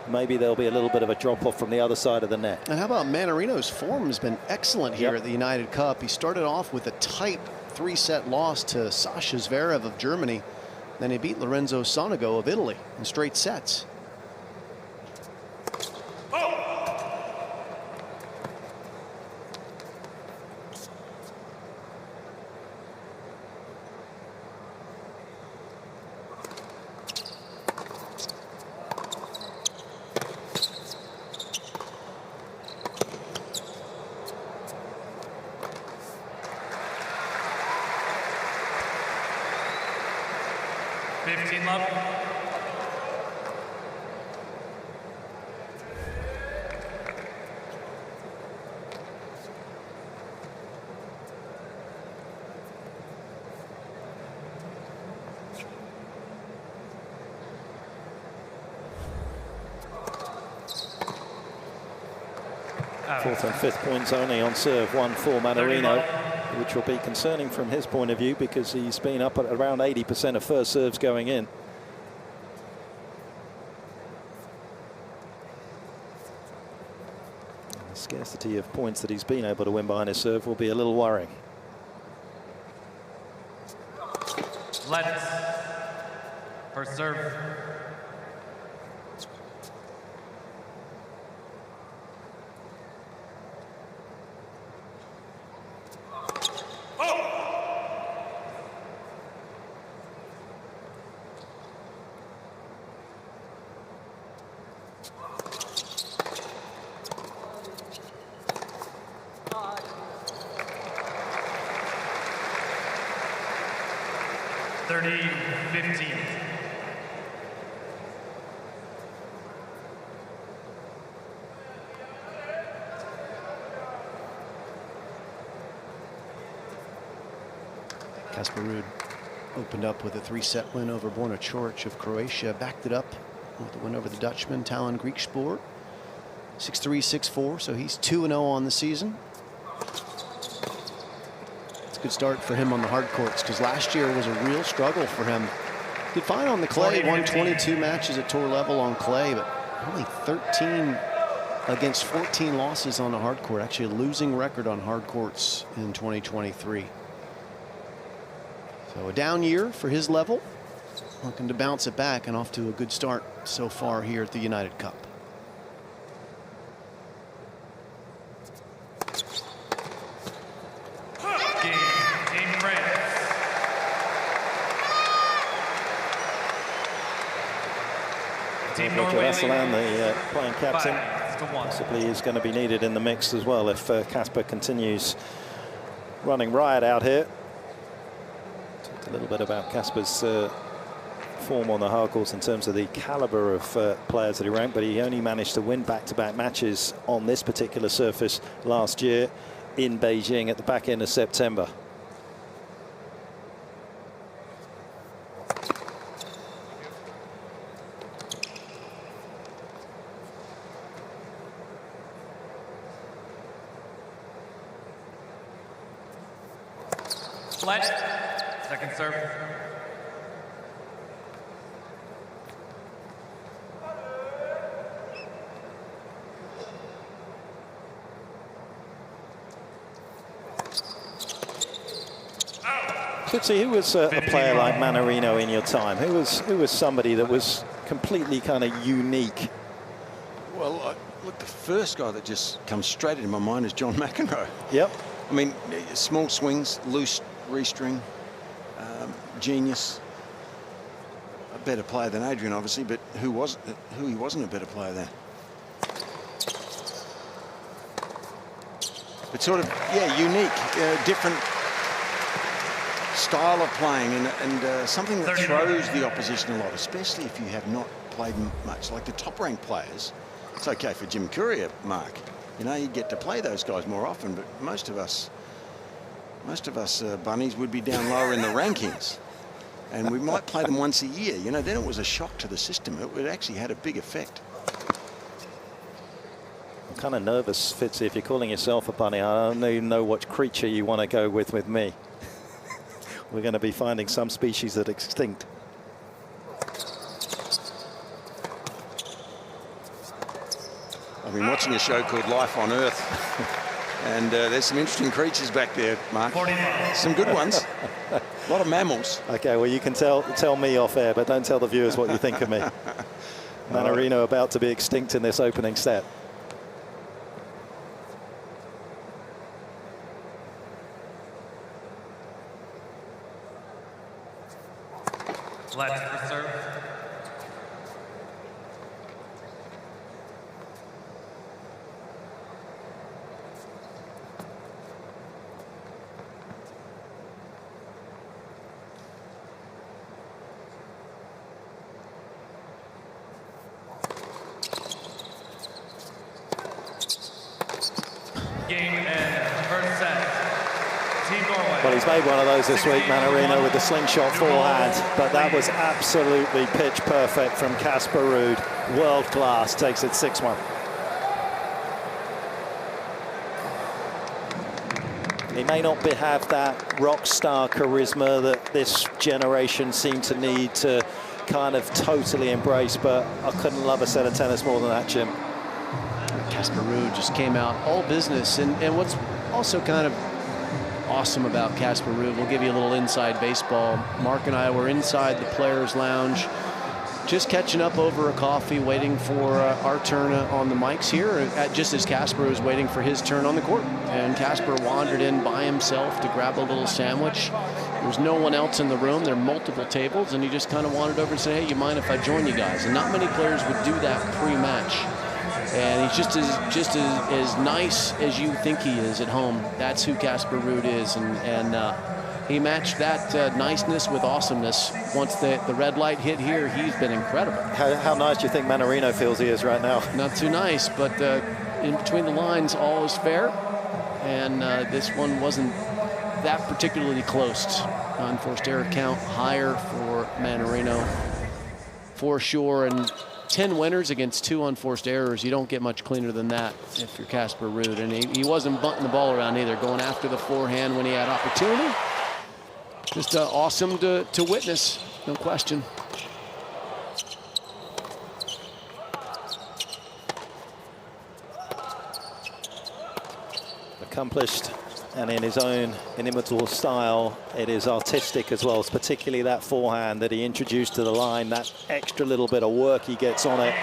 maybe there'll be a little bit of a drop off from the other side of the net. And how about Mannarino's form has been excellent here at the United Cup. He started off with a tight 3-set loss to Sasha Zverev of Germany. Then he beat Lorenzo Sonego of Italy in straight sets. Fourth and fifth points only on serve, 1 for Mannarino, which will be concerning from his point of view because he's been up at around 80% of first serves going in. The scarcity of points that he's been able to win behind his serve will be a little worrying. Let's first serve. 30-15. Casper Ruud opened up with a 3-set win over Borna Coric of Croatia, backed it up with a win over the Dutchman, Talon Griekspoor. 6-3, 6-4, so he's 2-0 on the season. It's a good start for him on the hard courts, because last year was a real struggle for him. Did fine on the clay, won 22 matches at tour level on clay, but only 13 against 14 losses on the hard court. Actually a losing record on hard courts in 2023. So a down year for his level, looking to bounce it back and off to a good start so far here at the United Cup. Game France. Team Norway the playing captain, possibly is going to be needed in the mix as well if Casper continues running riot out here. Talked a little bit about Casper's form on the hard courts in terms of the caliber of players that he ranked, but he only managed to win back-to-back matches on this particular surface last year in Beijing at the back end of September. Let. Second serve. Fitzy, who was a player like Mannarino in your time? Who was somebody that was completely kind of unique? Well, look, the first guy that just comes straight into my mind is John McEnroe. Yep. I mean, small swings, loose restring, genius. A better player than Adrian, obviously, but who he wasn't a better player than? But sort of, yeah, unique, different style of playing, and something that throws the opposition a lot, especially if you have not played much. Like the top-ranked players, it's okay for Jim Courier, Mark. You know, you get to play those guys more often, but most of us bunnies would be down lower in the rankings, and we might play them once a year. You know, then it was a shock to the system. It actually had a big effect. I'm kind of nervous, Fitzy, if you're calling yourself a bunny. I don't even know what creature you want to go with me. We're going to be finding some species that are extinct. I've been watching a show called Life on Earth, and there's some interesting creatures back there, Mark. Some good ones. A lot of mammals. Okay, well, you can tell me off air, but don't tell the viewers what you think of me. Mannarino about to be extinct in this opening set. Let's for serve. Game and first set. Team Norway. Well, he's made one of those this week, Mannarino, with the slingshot forehand, but that was absolutely pitch perfect from Casper Ruud. World class, takes it 6-1. He may not have that rock star charisma that this generation seem to need to kind of totally embrace, but I couldn't love a set of tennis more than that, Jim. Casper Ruud just came out all business, and what's also kind of awesome about Casper Ruud, we'll give you a little inside baseball. Mark and I were inside the players' lounge, just catching up over a coffee, waiting for our turn on the mics here, just as Casper was waiting for his turn on the court. And Casper wandered in by himself to grab a little sandwich. There was no one else in the room. There are multiple tables, and he just kind of wandered over and said, "Hey, you mind if I join you guys?" And not many players would do that pre-match. And he's just as nice as you think he is at home. That's who Casper Ruud is, and he matched that niceness with awesomeness. Once the red light hit here, he's been incredible. How nice do you think Mannarino feels he is right now? Not too nice, but in between the lines, all is fair. And this one wasn't that particularly close. Unforced error count higher for Mannarino, for sure. And 10 winners against 2 unforced errors. You don't get much cleaner than that if you're Casper Ruud. And he wasn't bunting the ball around either, going after the forehand when he had opportunity. Just awesome to witness, no question. Accomplished, and in his own inimitable style, it is artistic as well, particularly that forehand that he introduced to the line, that extra little bit of work he gets on it.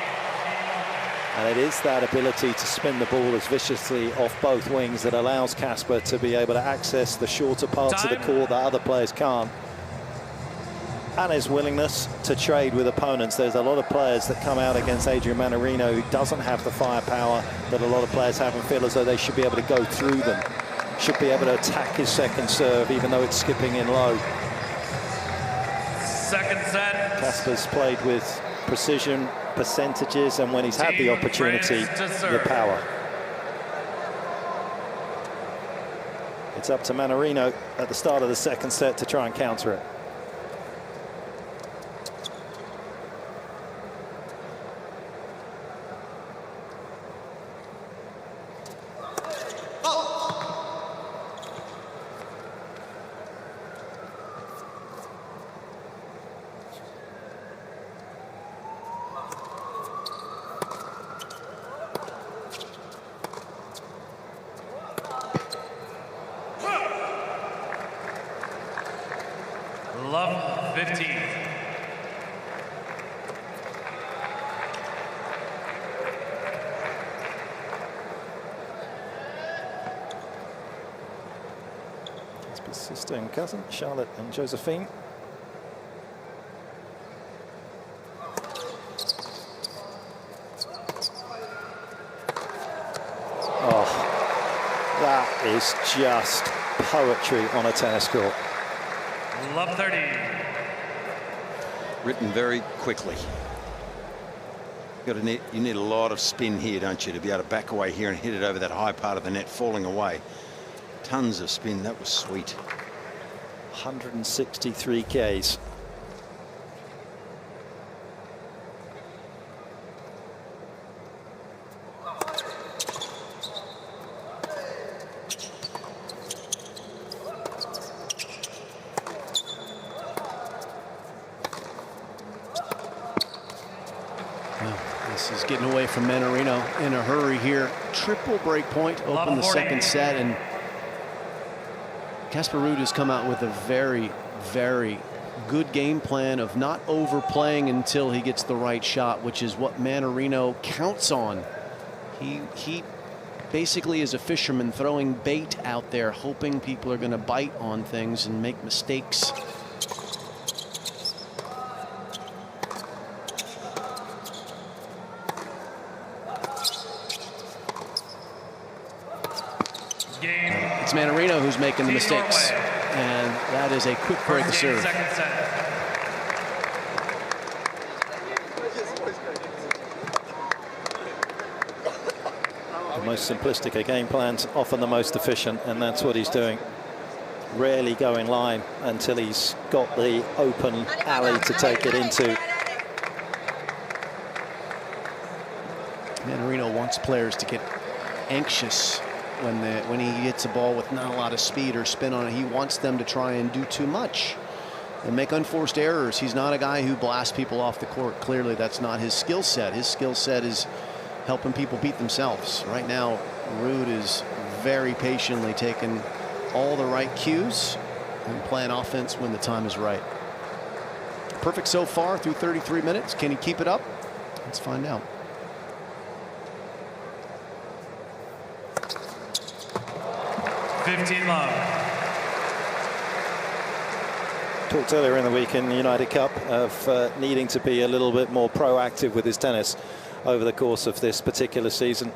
And it is that ability to spin the ball as viciously off both wings that allows Casper to be able to access the shorter parts of the court that other players can't. And his willingness to trade with opponents. There's a lot of players that come out against Adrian Mannarino who doesn't have the firepower that a lot of players have and feel as though they should be able to go through them. Should be able to attack his second serve, even though it's skipping in low. Second set. Casper's played with precision, percentages, and when he's had the opportunity, the power. It's up to Mannarino at the start of the second set to try and counter it. Love 15. Casper's sister and cousin, Charlotte and Josephine. Oh, that is just poetry on a tennis court. Love 30. Written very quickly. You need a lot of spin here, don't you, to be able to back away here and hit it over that high part of the net, falling away. Tons of spin. That was sweet. 163 Ks. This is getting away from Mannarino in a hurry here. Triple break point, open the second set, and Casper Ruud has come out with a very, very good game plan of not overplaying until he gets the right shot, which is what Mannarino counts on. He basically is a fisherman throwing bait out there, hoping people are going to bite on things and make mistakes. It's Mannarino who's making the mistakes, and that is a quick break of serve. The most simplistic of game plans, often the most efficient, and that's what he's doing. Rarely going line until he's got the open alley to take it into. Mannarino wants players to get anxious when he hits a ball with not a lot of speed or spin on it. He wants them to try and do too much and make unforced errors. He's not a guy who blasts people off the court. Clearly, that's not his skill set. His skill set is helping people beat themselves. Right now, Ruud is very patiently taking all the right cues and playing offense when the time is right. Perfect so far through 33 minutes. Can he keep it up? Let's find out. Love. Talked earlier in the week in the United Cup of needing to be a little bit more proactive with his tennis over the course of this particular season.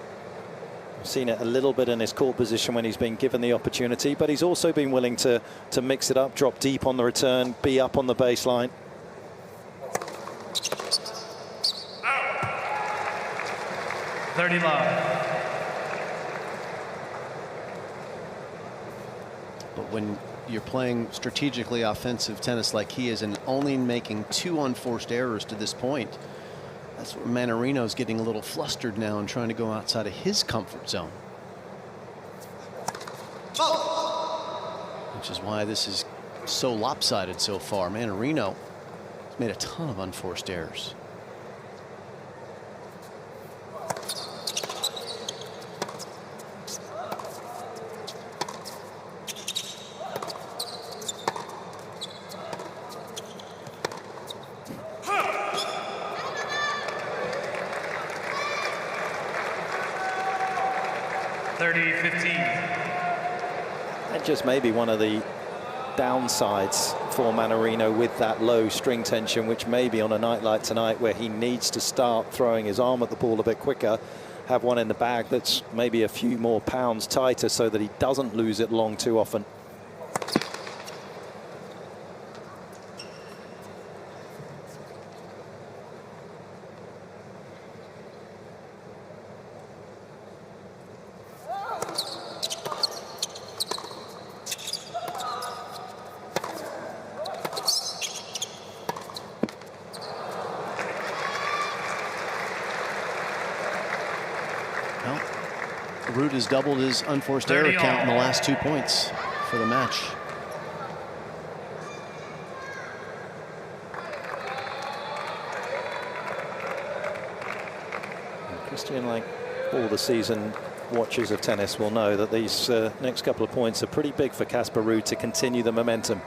Seen it a little bit in his court position when he's been given the opportunity, but he's also been willing to mix it up, drop deep on the return, be up on the baseline. Out. 30 love. But when you're playing strategically offensive tennis like he is and only making 2 unforced errors to this point, that's where Mannarino's getting a little flustered now and trying to go outside of his comfort zone. Which is why this is so lopsided so far. Mannarino has made a ton of unforced errors. That just may be one of the downsides for Mannarino with that low string tension, which maybe on a night like tonight where he needs to start throwing his arm at the ball a bit quicker, have one in the bag that's maybe a few more pounds tighter so that he doesn't lose it long too often. Ruud has doubled his unforced error count in the last 2 points for the match. Christian, like all the season watchers of tennis, will know that these next couple of points are pretty big for Casper Ruud to continue the momentum.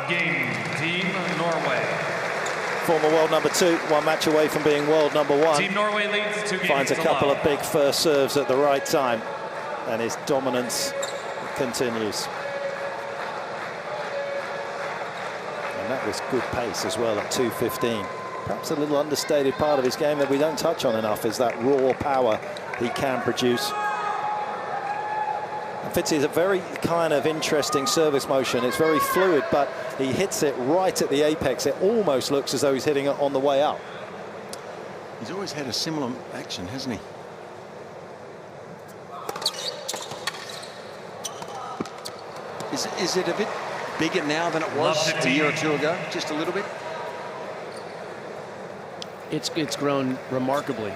Game, Team Norway. Former world number 2, 1 match away from being world number 1. Team Norway leads 2 games. Finds a couple of big first serves at the right time, and his dominance continues. And that was good pace as well at 2:15. Perhaps a little understated part of his game that we don't touch on enough is that raw power he can produce. Fitzy is a very kind of interesting service motion. It's very fluid, but he hits it right at the apex. It almost looks as though he's hitting it on the way up. He's always had a similar action, hasn't he? Is it a bit bigger now than it was a year or 2 ago? Just a little bit? It's grown remarkably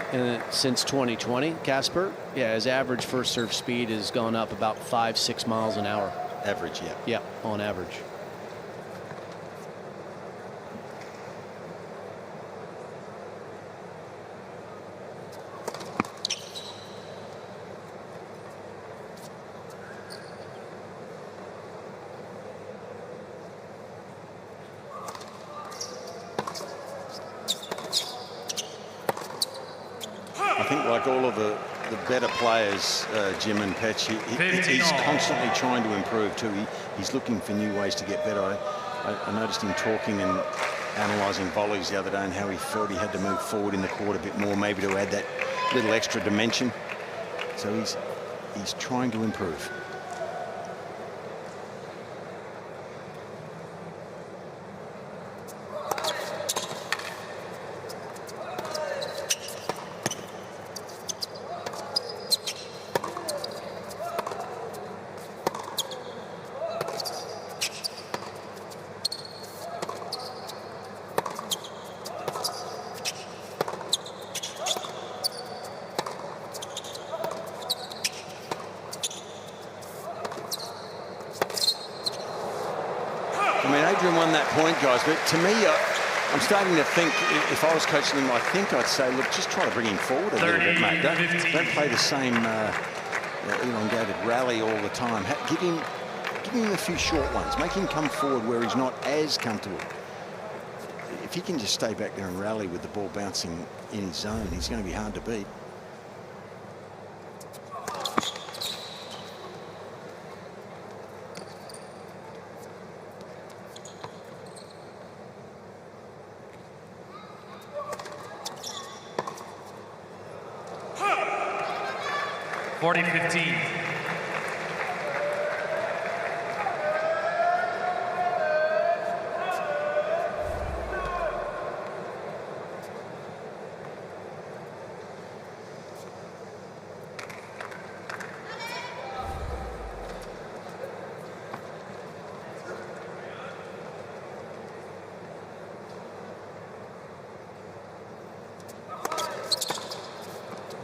since 2020. Casper, yeah, his average first serve speed has gone up about 5-6 miles an hour. Average, yeah. Yeah, on average. Like all of the better players, Jim and Petch, he's constantly trying to improve too. He's looking for new ways to get better. I noticed him talking and analysing volleys the other day and how he felt he had to move forward in the court a bit more, maybe to add that little extra dimension. So he's trying to improve. Guys, but to me, I'm starting to think if I was coaching him, I think I'd say, look, just try to bring him forward a little bit, mate. Don't play the same elongated rally all the time. Give him a few short ones. Make him come forward where he's not as comfortable. If he can just stay back there and rally with the ball bouncing in his zone, he's going to be hard to beat.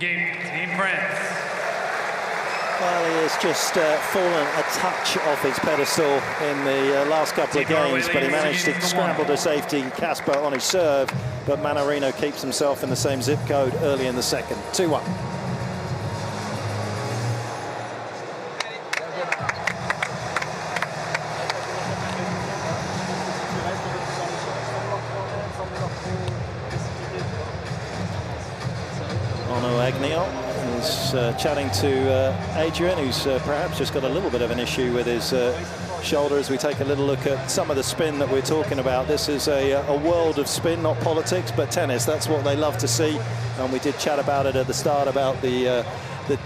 Game, Team France. Well, he has just fallen a touch off his pedestal in the last couple of games, but he managed to scramble to safety. Casper on his serve, but Mannarino keeps himself in the same zip code early in the second. 2-1. Chatting to Adrian, who's perhaps just got a little bit of an issue with his shoulder as we take a little look at some of the spin that we're talking about. This is a world of spin, not politics, but tennis. That's what they love to see. And we did chat about it at the start about the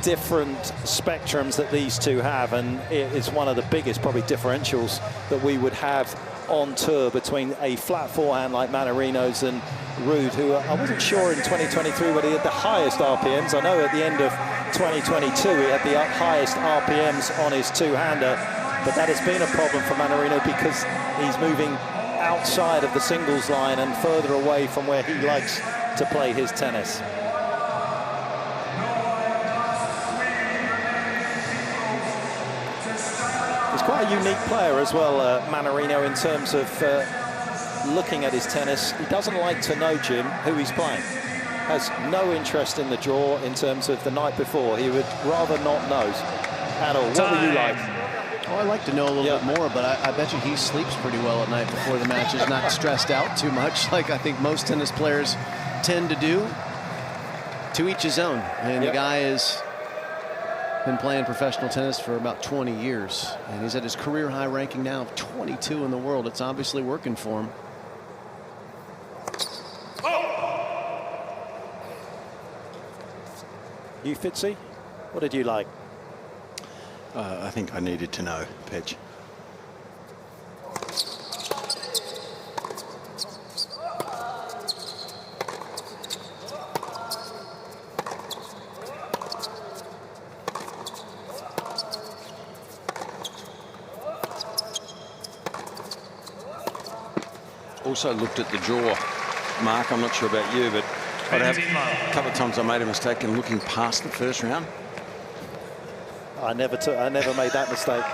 different spectrums that these two have. And it is one of the biggest probably differentials that we would have on tour between a flat forehand like Mannarino's and Ruud, who I wasn't sure in 2023 whether he had the highest RPMs. I know at the end of 2022 he had the highest RPMs on his two-hander, but that has been a problem for Mannarino because he's moving outside of the singles line and further away from where he likes to play his tennis. He's quite a unique player as well, Mannarino, in terms of looking at his tennis. He doesn't like to know, Jim, who he's playing. Has no interest in the draw in terms of the night before. He would rather not know at all. What would you like? Oh, I like to know a little bit more, but I bet you he sleeps pretty well at night before the match. Is not stressed out too much, like I think most tennis players tend to do. To each his own. And the guy has been playing professional tennis for about 20 years. And he's at his career high ranking now of 22 in the world. It's obviously working for him. You, Fitzy, what did you like? I think I needed to know, Pedge. Also looked at the draw, Mark. I'm not sure about you, but a couple of times I made a mistake in looking past the first round. I never made that mistake.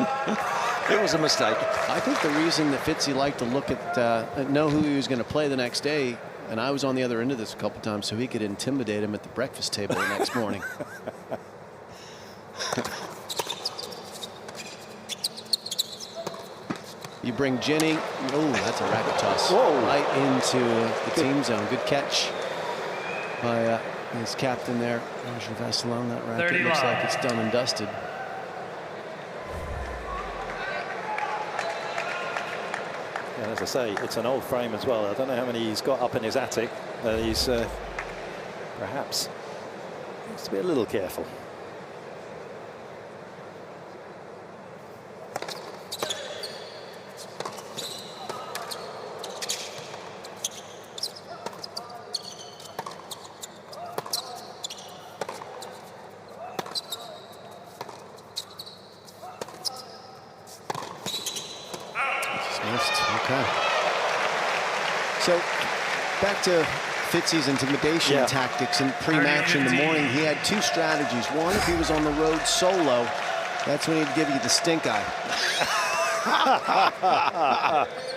It was a mistake. I think the reason that Fitzy liked to look at, know who he was going to play the next day, and I was on the other end of this a couple times, so he could intimidate him at the breakfast table the next morning. You bring Jenny. Oh, that's a racket toss. Whoa. Right into the team zone. Good catch by his captain there. Roger Vassalon. That racket looks like it's done and dusted. And as I say, it's an old frame as well. I don't know how many he's got up in his attic. He's perhaps needs to be a little careful. So back to Fitzy's intimidation tactics and pre-match in the morning. He had two strategies. One, if he was on the road solo, that's when he'd give you the stink eye.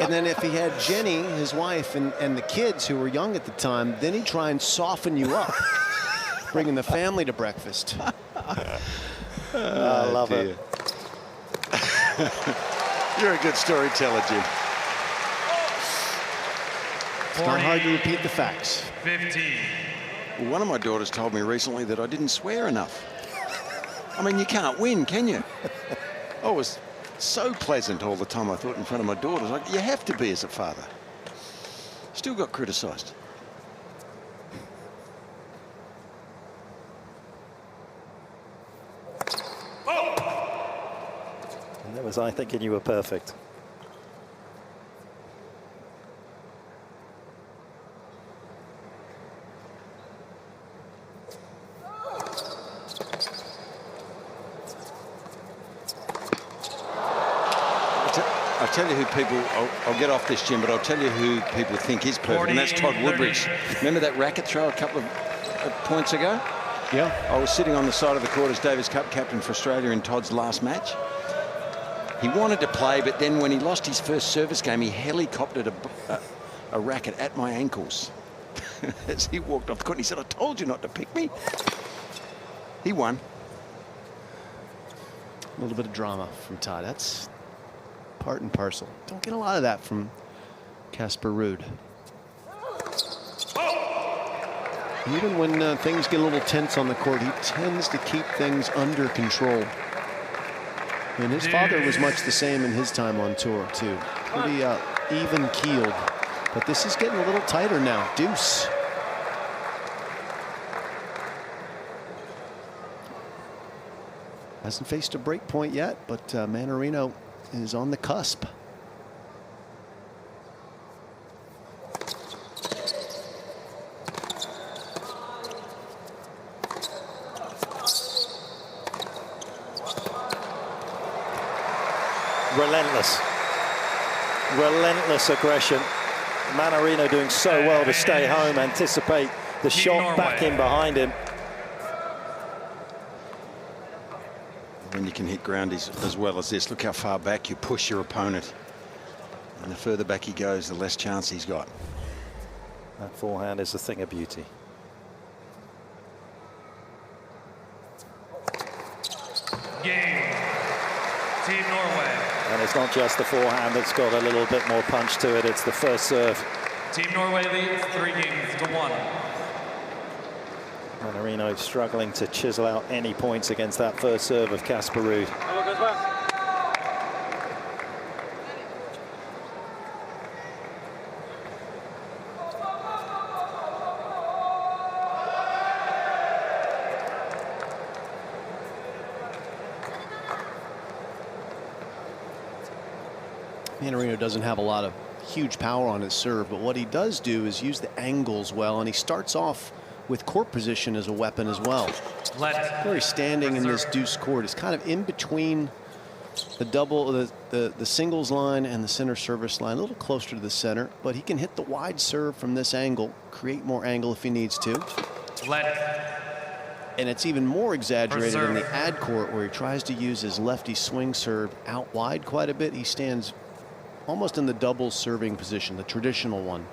And then if he had Jenny, his wife, and the kids who were young at the time, then he'd try and soften you up, bringing the family to breakfast. I love it. You're a good storyteller, Jim. It's not hard to repeat the facts. 15. Well, one of my daughters told me recently that I didn't swear enough. I mean, you can't win, can you? I was so pleasant all the time, I thought, in front of my daughters. Like, you have to be as a father. Still got criticised. And that was I thinking you were perfect. I'll tell you who people, I'll get off this, Jim, but I'll tell you who people think is perfect, and that's Todd Woodbridge. Remember that racket throw a couple of points ago? Yeah. I was sitting on the side of the court as Davis Cup captain for Australia in Todd's last match. He wanted to play, but then when he lost his first service game, he helicoptered a racket at my ankles as he walked off the court. And he said, "I told you not to pick me." He won. A little bit of drama from Todd. That's part and parcel. Don't get a lot of that from Casper Ruud. Even when things get a little tense on the court, he tends to keep things under control. And his father was much the same in his time on tour, too. Pretty even-keeled. But this is getting a little tighter now. Deuce. Hasn't faced a break point yet, but Mannarino is on the cusp. Relentless aggression. Mannarino doing so well to stay home, anticipate the shot back in behind him. When you can hit ground as well as this, look how far back you push your opponent. And the further back he goes, the less chance he's got. That forehand is a thing of beauty. Game. Team Norway. And it's not just the forehand that's got a little bit more punch to it, it's the first serve. Team Norway leads 3-1. Mannarino struggling to chisel out any points against that first serve of Casper Ruud. Mannarino doesn't have a lot of huge power on his serve, but what he does do is use the angles well, and he starts off with court position as a weapon as well. Where he's standing in this deuce court is kind of in between the the singles line and the center service line, a little closer to the center, but he can hit the wide serve from this angle, create more angle if he needs to. And it's even more exaggerated in the ad court, where he tries to use his lefty swing serve out wide quite a bit. He stands almost in the double serving position, the traditional one,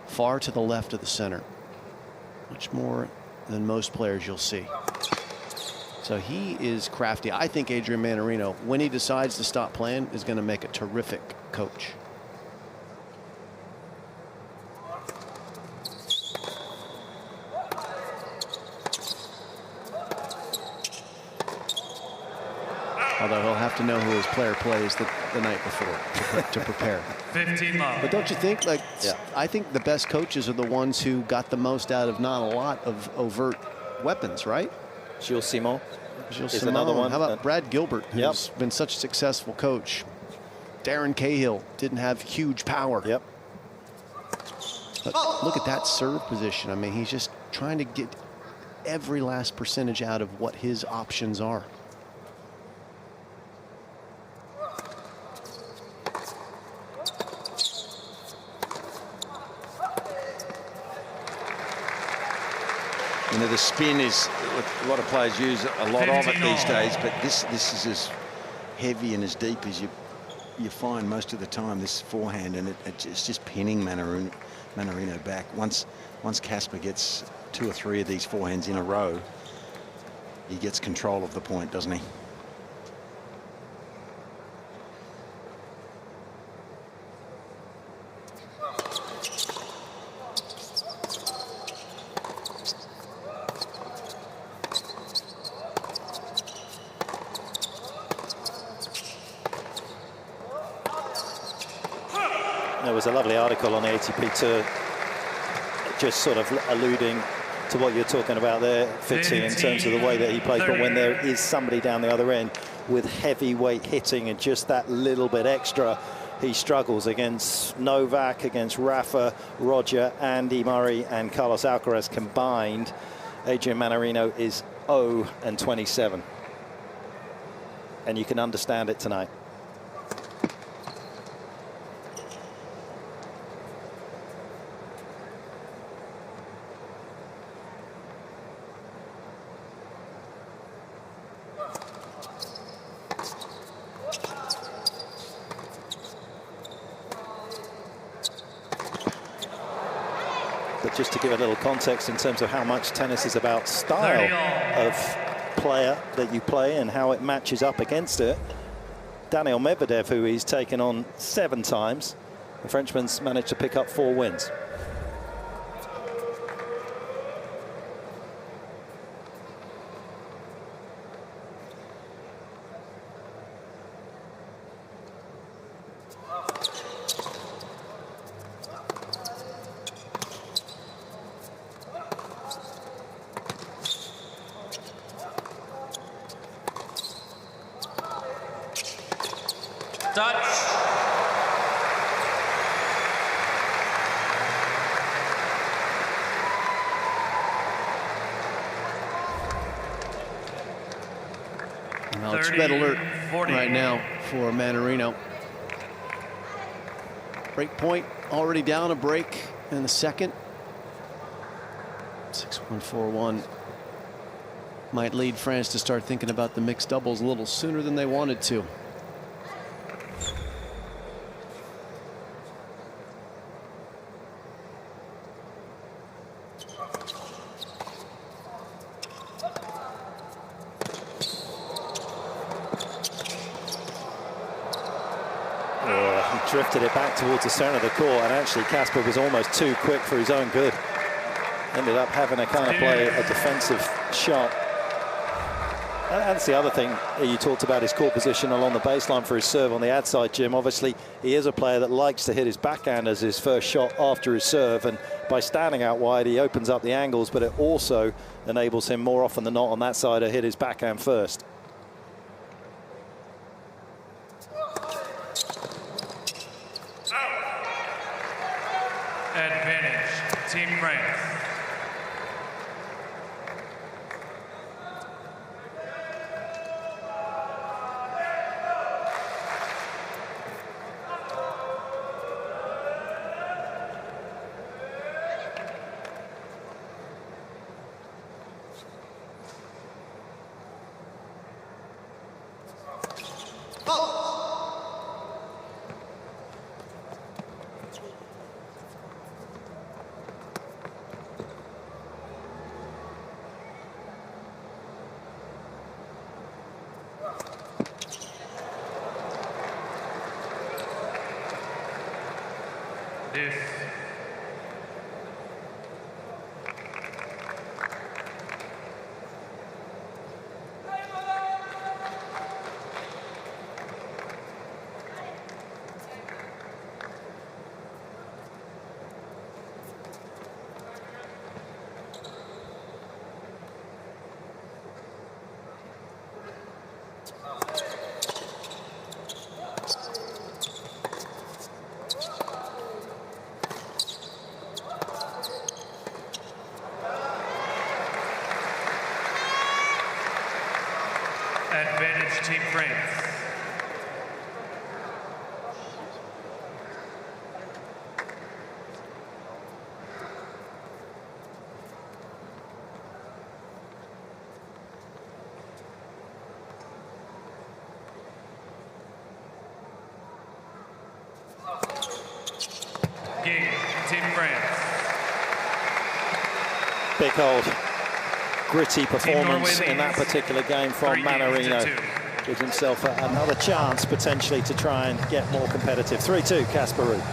far to the left of the center. Much more than most players you'll see. So he is crafty. I think Adrian Mannarino, when he decides to stop playing, is going to make a terrific coach. Although he'll have to know who his player plays the night before to prepare. 15 love. But don't you think, like, I think the best coaches are the ones who got the most out of not a lot of overt weapons, right? Gilles Simon is another one. How about Brad Gilbert, who's been such a successful coach? Darren Cahill didn't have huge power. Yep. But look at that serve position. I mean, he's just trying to get every last percentage out of what his options are. You know, the spin is what a lot of players use a lot of it these days, but this is as heavy and as deep as you find most of the time, this forehand, and it's just pinning Mannarino back. Once Casper gets 2 or 3 of these forehands in a row, he gets control of the point, doesn't he? There was a lovely article on the ATP Tour just sort of alluding to what you're talking about there, Fitzy, in terms of the way that he plays. But when there is somebody down the other end with heavyweight hitting and just that little bit extra, he struggles against Novak, against Rafa, Roger, Andy Murray and Carlos Alcaraz combined. Adrian Mannarino is 0-27. And you can understand it tonight. But just to give a little context in terms of how much tennis is about style of player that you play and how it matches up against it. Daniil Medvedev, who he's taken on 7 times, the Frenchman's managed to pick up 4 wins. Dutch. Well, it's red alert right now for Mannarino. Break point already down a break in the second. 6-1-4-1 might lead France to start thinking about the mixed doubles a little sooner than they wanted to. Drifted it back towards the center of the court, and actually Casper was almost too quick for his own good. Ended up having to kind of play a defensive shot. And that's the other thing you talked about, his court position along the baseline for his serve on the ad side, Jim. Obviously, he is a player that likes to hit his backhand as his first shot after his serve, and by standing out wide, he opens up the angles, but it also enables him more often than not on that side to hit his backhand first. Advantage, Team France. This. Advantage, Team France. Game, Team France. Big hold. gritty performance in that particular game from Mannarino. Gives himself another chance potentially to try and get more competitive. 3-2, Casper Ruud.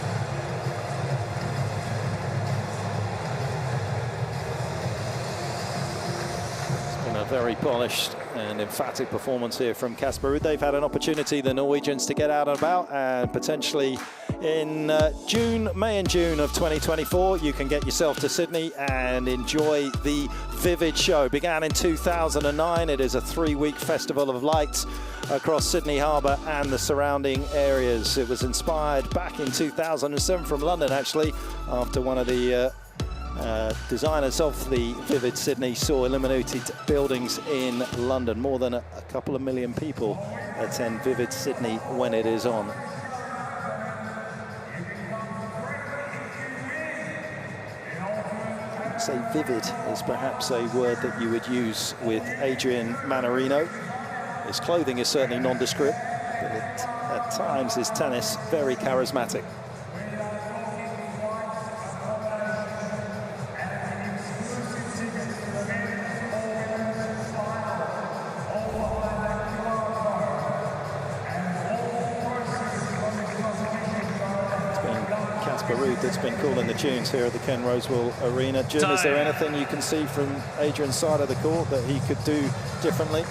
It's been a very polished and emphatic performance here from Casper Ruud. They've had an opportunity, the Norwegians, to get out and about, and potentially in May and June of 2024, you can get yourself to Sydney and enjoy the Vivid show. Began in 2009. It is a 3-week festival of lights across Sydney Harbour and the surrounding areas. It was inspired back in 2007 from London, actually, after one of the designers of the Vivid Sydney saw illuminated buildings in London. More than a couple of million people attend Vivid Sydney when it is on. Say vivid is perhaps a word that you would use with Adrian Mannarino. His clothing is certainly nondescript, but at times his tennis very charismatic. Casper Ruud that's been calling the tunes here at the Ken Rosewall Arena. Jim, is there anything you can see from Adrian's side of the court that he could do differently?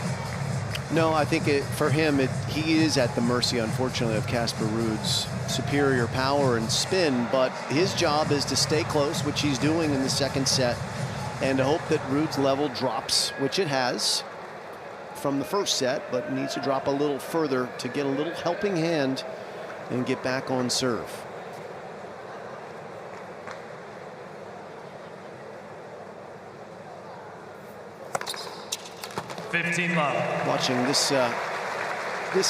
No, I think for him, he is at the mercy, unfortunately, of Casper Ruud's superior power and spin, but his job is to stay close, which he's doing in the second set, and to hope that Ruud's level drops, which it has from the first set, but needs to drop a little further to get a little helping hand and get back on serve. 15 love. Watching this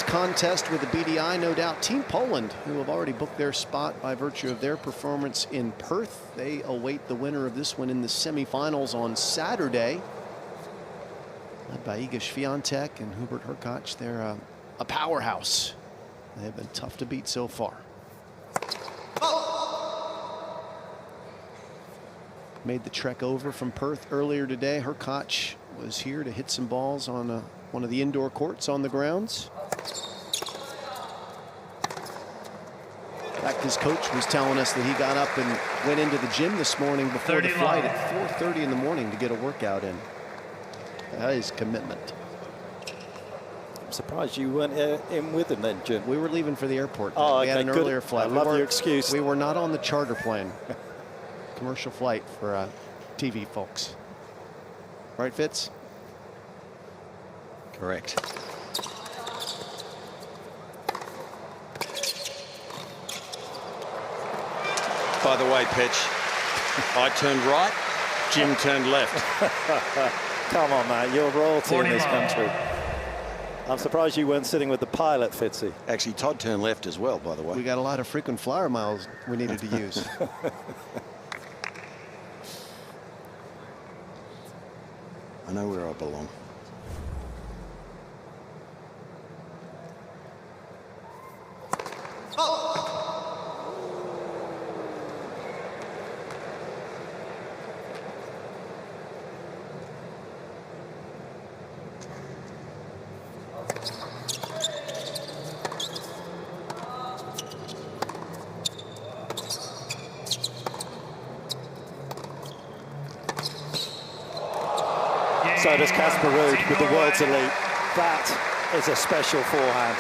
contest with the BDI, no doubt Team Poland, who have already booked their spot by virtue of their performance in Perth. They await the winner of this one in the semifinals on Saturday, led by Iga Swiatek and Hubert Hurkacz. They're a powerhouse. They've been tough to beat so far. Made the trek over from Perth earlier today. Hurkacz was here to hit some balls on one of the indoor courts on the grounds. In fact, his coach was telling us that he got up and went into the gym this morning before the flight at 4:30 in the morning to get a workout in. That is commitment. I'm surprised you weren't in with him then, Jim. We were leaving for the airport. Oh, we had an earlier flight. I love your excuse. We were not on the charter plane. Commercial flight for TV folks. Right, Fitz? Correct. By the way, Pitch, I turned right, Jim turned left. Come on, mate, you're royalty in this country. I'm surprised you weren't sitting with the pilot, Fitzy. Actually, Todd turned left as well, by the way. We got a lot of frequent flyer miles we needed to use. I know where I belong. So does Casper Ruud with the world's elite. That is a special forehand.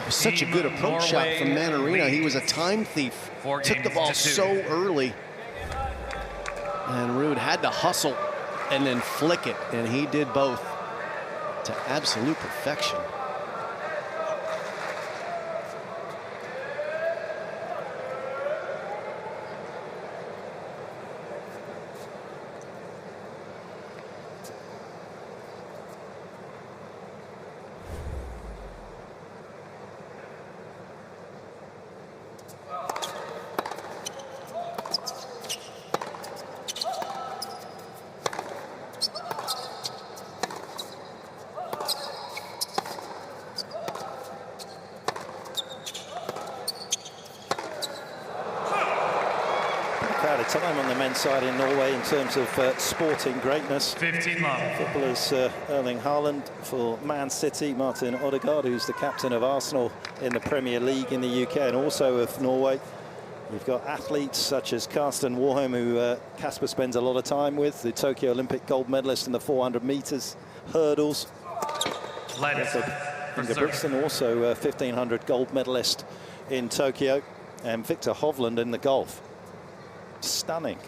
It was such a good approach shot from Mannarino. He was a time thief. Took the ball so early. And Ruud had to hustle and then flick it. And he did both to absolute perfection. crowded time on the men's side in Norway in terms of sporting greatness. 15 love. Footballers Erling Haaland for Man City, Martin Odegaard, who's the captain of Arsenal in the Premier League in the UK and also of Norway. You've got athletes such as Karsten Warholm, who Casper spends a lot of time with, the Tokyo Olympic gold medalist in the 400 meters hurdles. Inga Brixton, also 1500 gold medalist in Tokyo, and Victor Hovland in the golf. Stunning.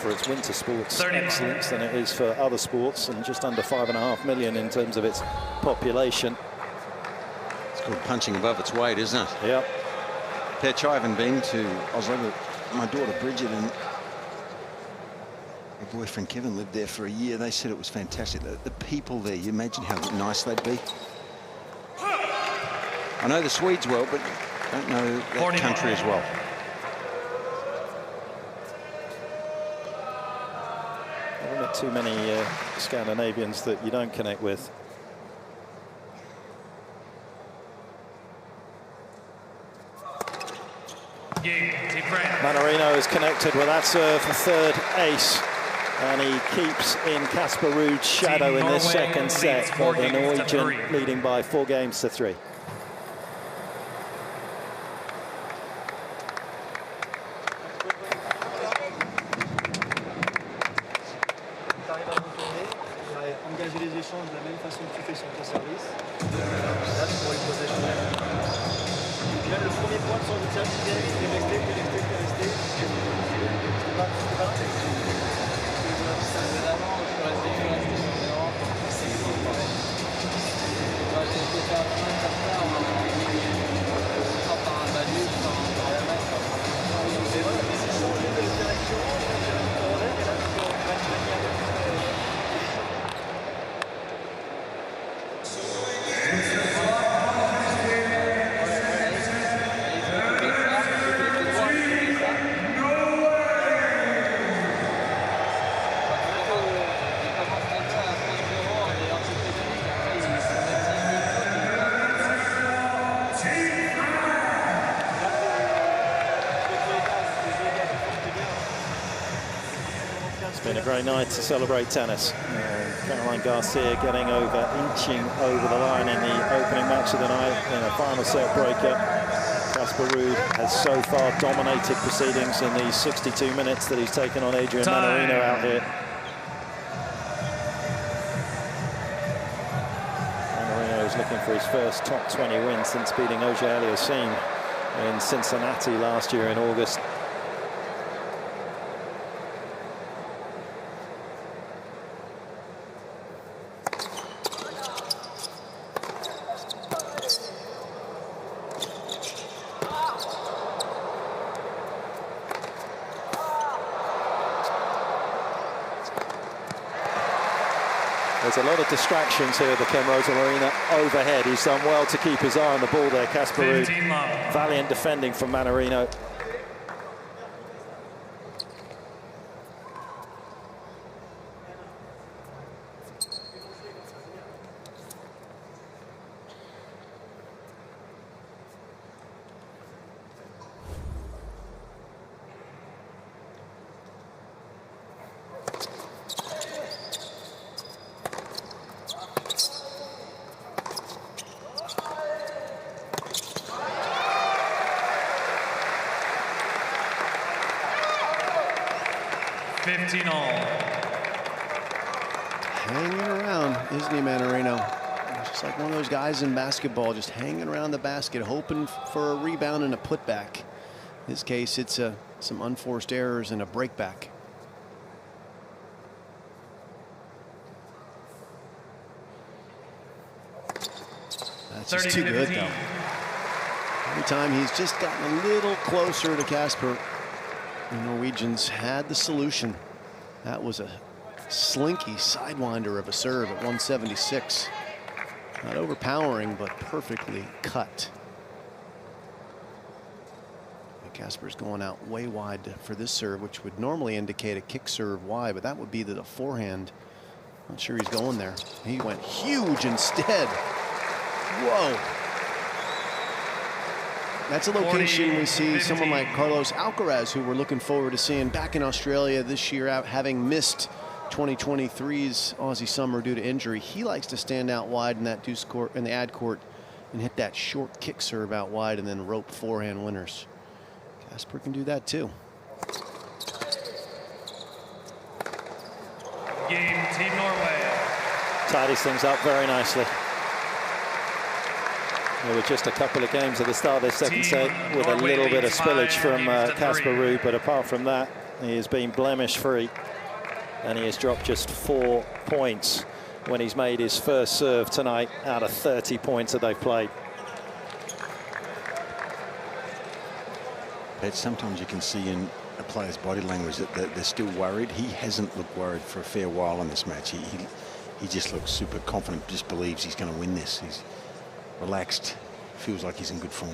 For its winter sports excellence than it is for other sports, and just under 5.5 million in terms of its population. It's called punching above its weight, isn't it? Yep. Petch, I haven't been to Oslo, but my daughter Bridget and her boyfriend Kevin lived there for a year. They said it was fantastic. The people there, you imagine how nice they'd be. I know the Swedes well, but don't know that country as well. Too many Scandinavians that you don't connect with. Mannarino is connected with that serve, the third ace, and he keeps in Casper Ruud's shadow in this second set, but the Norwegian leading by 4 games to 3. Been a great night to celebrate tennis. Caroline Garcia getting inching over the line in the opening match of the night in a final set breaker. Casper Ruud has so far dominated proceedings in these 62 minutes that he's taken on Adrian Mannarino out here. Mannarino is looking for his first top 20 win since beating Auger-Aliassime in Cincinnati last year in August. There's a lot of distractions here at the Ken Rosewall Arena overhead. He's done well to keep his eye on the ball there, Casper Ruud. Valiant defending from Mannarino. Hanging around, isn't he, Mannarino? Just like one of those guys in basketball, just hanging around the basket, hoping for a rebound and a putback. In this case, it's some unforced errors and a breakback. That's just too good, though. Every time he's just gotten a little closer to Casper, the Norwegians had the solution. That was a slinky sidewinder of a serve at 176. Not overpowering, but perfectly cut. And Casper's going out way wide for this serve, which would normally indicate a kick serve wide, but that would be the forehand. Not sure he's going there. He went huge instead. Whoa. That's a location we see someone like Carlos Alcaraz, who we're looking forward to seeing back in Australia this year, out having missed 2023's Aussie summer due to injury. He likes to stand out wide in that deuce court, in the ad court, and hit that short kick serve out wide and then rope forehand winners. Casper can do that too. Game, Team Norway. Tidies things up very nicely. There were just a couple of games at the start of this second set with a little bit of spillage from Casper Ruud, but apart from that, he has been blemish-free, and he has dropped just 4 points when he's made his first serve tonight out of 30 points that they've played. But sometimes you can see in a player's body language that they're still worried. He hasn't looked worried for a fair while in this match. He just looks super confident, just believes he's going to win this. He's relaxed, feels like he's in good form.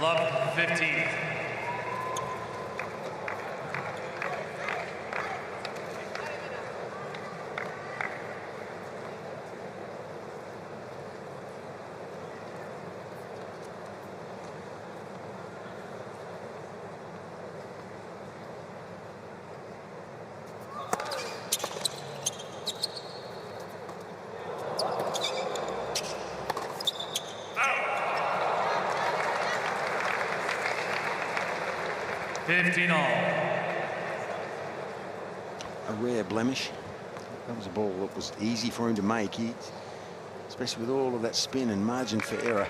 Love 15. A rare blemish. That was a ball that was easy for him to make, especially with all of that spin and margin for error.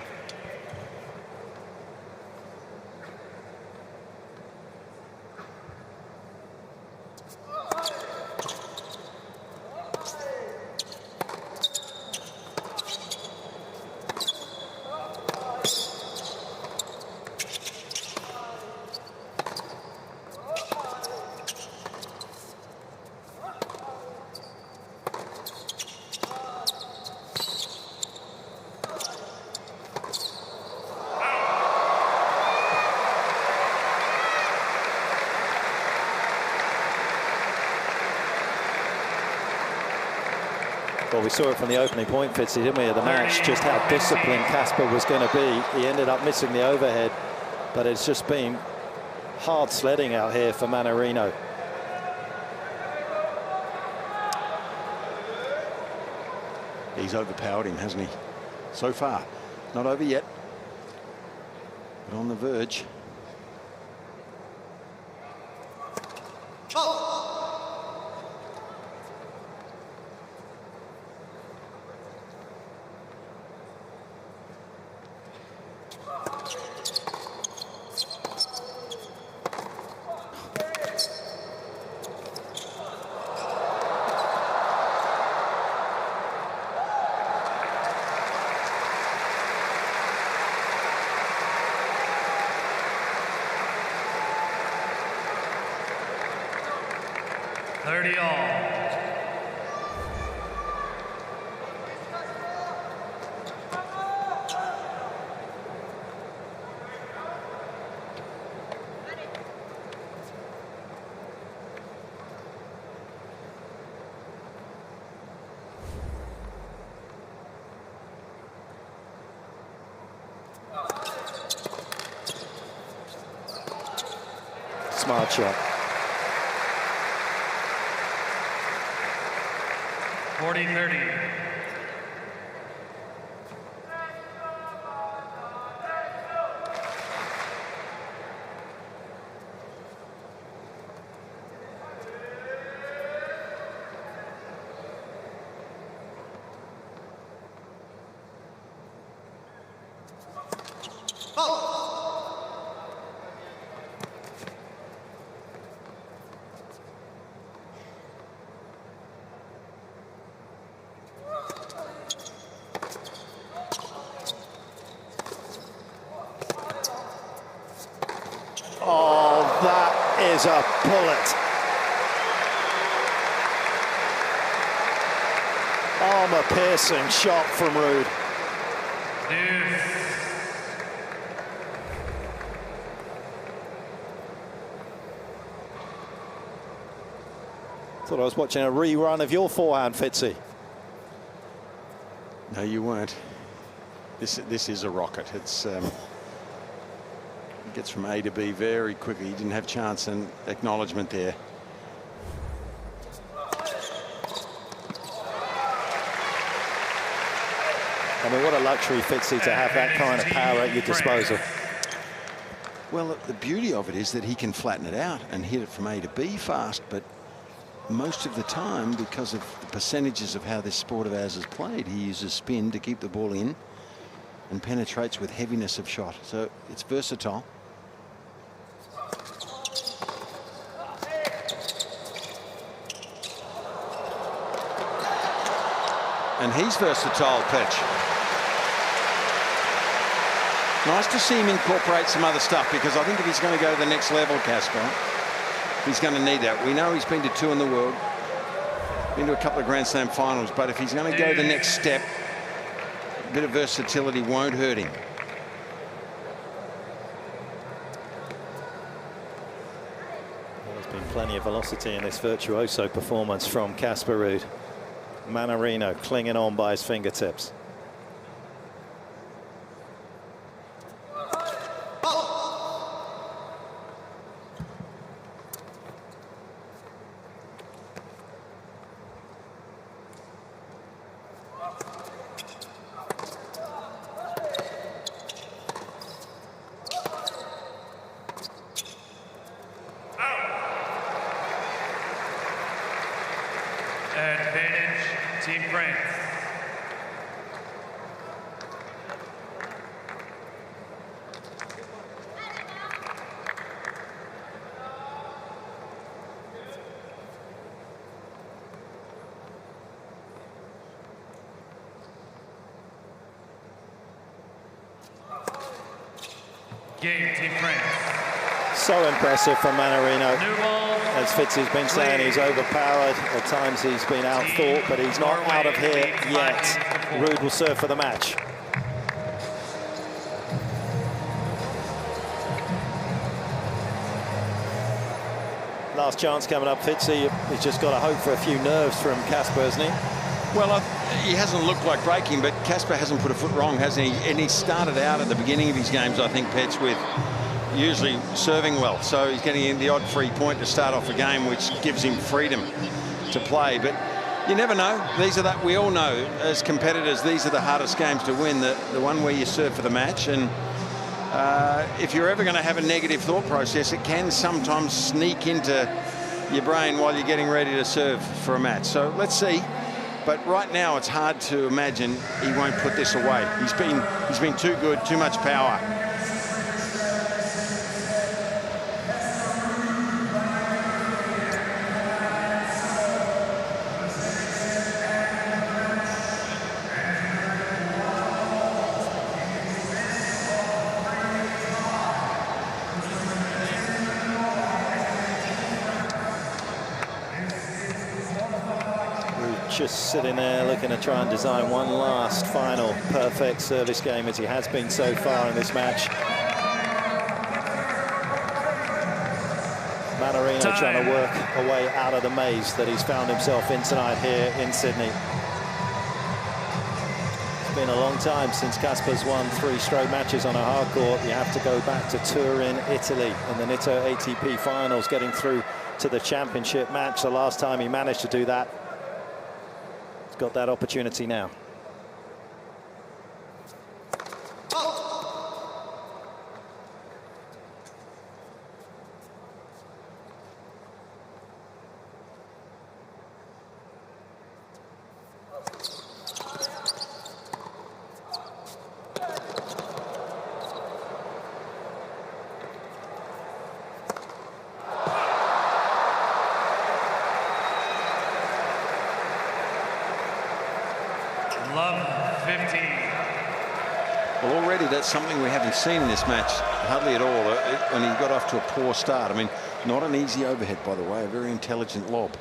Well, we saw it from the opening point, Fitzy, didn't we, of the match, just how disciplined Casper was going to be. He ended up missing the overhead, but it's just been hard sledding out here for Mannarino. He's overpowered him, hasn't he? So far. Not over yet, but on the verge. Smart shot. 40-30. Oh, that is a bullet. Armour-piercing shot from Ruud. Thought I was watching a rerun of your forehand, Fitzy. No, you weren't. This is a rocket. It's gets from A to B very quickly. He didn't have chance and acknowledgement there. I mean, what a luxury, Fitzy, to have that kind of power at your disposal. Well, the beauty of it is that he can flatten it out and hit it from A to B fast, but most of the time, because of the percentages of how this sport of ours is played, he uses spin to keep the ball in and penetrates with heaviness of shot. So it's versatile. And he's versatile, Petch. Nice to see him incorporate some other stuff, because I think if he's going to go to the next level, Casper, he's going to need that. We know he's been to 2 in the world, been to a couple of Grand Slam finals, but if he's going to go the next step, a bit of versatility won't hurt him. There's been plenty of velocity in this virtuoso performance from Casper Ruud. Mannarino clinging on by his fingertips. Advantage, Team France. Game, Team France. So impressive from Mannarino. As Fitzy's been saying, he's overpowered. At times he's been outthought, but he's not out of here yet. Ruud will serve for the match. Last chance coming up, Fitzy. He's just got to hope for a few nerves from Casper, hasn't he? Well, he hasn't looked like breaking, but Casper hasn't put a foot wrong, hasn't he? And he started out at the beginning of his games, I think, Petch, with usually serving well. So he's getting in the odd free point to start off a game, which gives him freedom to play. But you never know. These are that we all know as competitors, these are the hardest games to win, the one where you serve for the match. And if you're ever going to have a negative thought process, it can sometimes sneak into your brain while you're getting ready to serve for a match. So let's see. But right now, it's hard to imagine he won't put this away. He's been too good, too much power. Just sitting there looking to try and design one last final perfect service game, as he has been so far in this match. Mannarino trying to work a way out of the maze that he's found himself in tonight here in Sydney. It's been a long time since Casper's won 3 straight matches on a hard court. You have to go back to Turin, Italy, in the Nitto ATP finals, getting through to the championship match. The last time he managed to do that. Got that opportunity now. Love 15. Well, already that's something we haven't seen in this match, hardly at all, when he got off to a poor start. I mean, not an easy overhead, by the way, a very intelligent lob.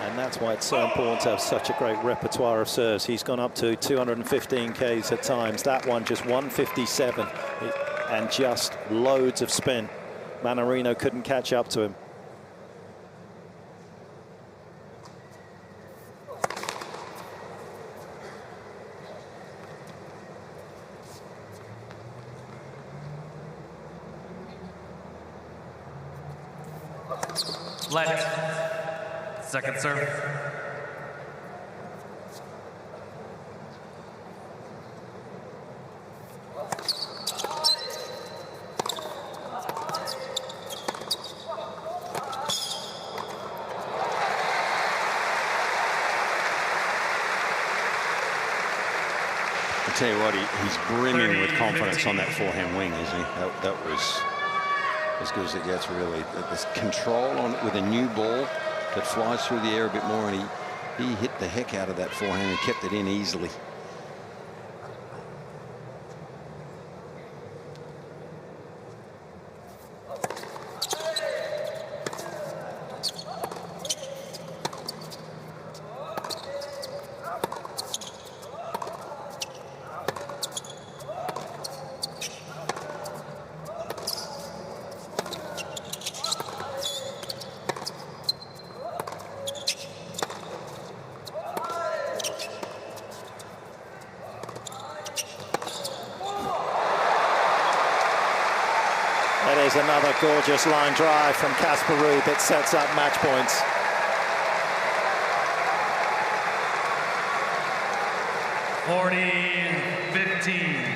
And that's why it's so important to have such a great repertoire of serves. He's gone up to 215 Ks at times. That one just 157 and just loads of spin. Mannarino couldn't catch up to him. Let. Second serve. I tell you what, he's brimming with confidence on that forehand wing, isn't he? That was as good as it gets, really. This control on it with a new ball that flies through the air a bit more, and he hit the heck out of that forehand and kept it in easily. There's another gorgeous line drive from Casper Ruud that sets up match points. (40-15).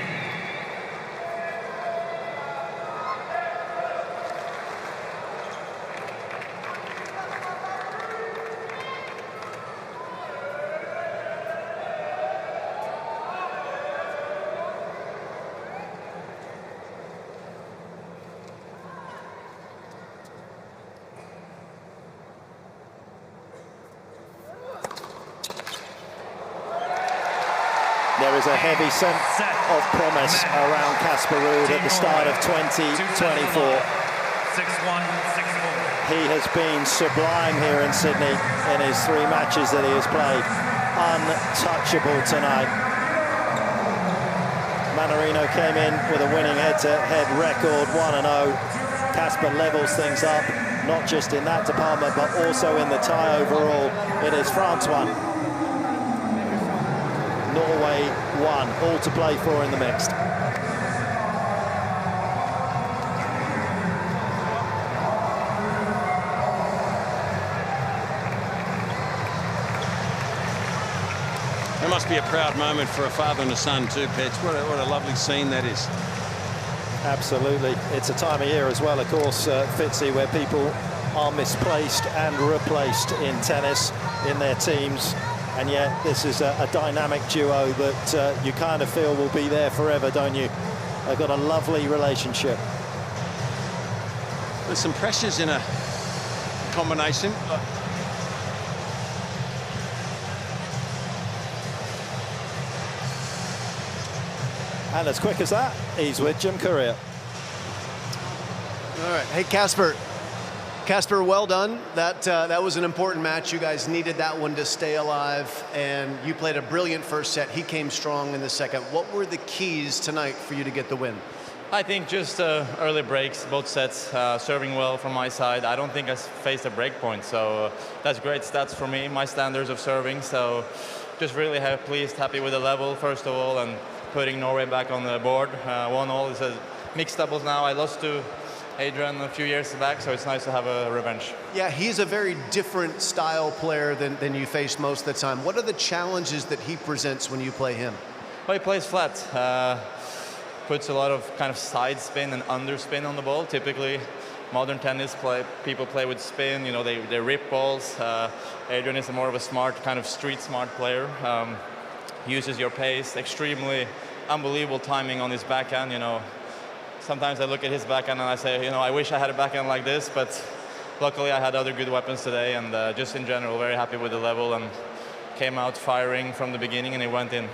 There is a heavy sense of promise around Casper Ruud at the start of 2024. 6-1, 6-4. He has been sublime here in Sydney in his 3 matches that he has played. Untouchable tonight. Mannarino came in with a winning head-to-head record, 1-0. Casper levels things up, not just in that department, but also in the tie overall. It is France 1. Norway 1, all to play for in the mixed. It must be a proud moment for a father and a son too, Petch. What a lovely scene that is. Absolutely. It's a time of year as well, of course, Fitzy, where people are misplaced and replaced in tennis, in their teams. And yet this is a dynamic duo that you kind of feel will be there forever, don't you? They've got a lovely relationship. There's some pressures in a combination. And as quick as that, he's with Jim Courier. All right. Hey, Casper. Casper, well done. That was an important match. You guys needed that one to stay alive, and you played a brilliant first set. He came strong in the second. What were the keys tonight for you to get the win? I think just early breaks, both sets, serving well from my side. I don't think I faced a break point, so that's great stats for me, my standards of serving. So just really pleased, happy with the level, first of all, and putting Norway back on the board. 1-1 is a mixed doubles now. I lost to Adrian a few years back, so it's nice to have a revenge. Yeah, he's a very different style player than you faced most of the time. What are the challenges that he presents when you play him? Well, he plays flat. Puts a lot of kind of side spin and underspin on the ball. Typically, modern tennis people play with spin. You know, they rip balls. Adrian is more of a smart, kind of street smart player. Uses your pace. Extremely unbelievable timing on his backhand. You know, sometimes I look at his backhand and I say, you know, I wish I had a backhand like this, but luckily I had other good weapons today, and just in general, very happy with the level, and came out firing from the beginning, and it went in.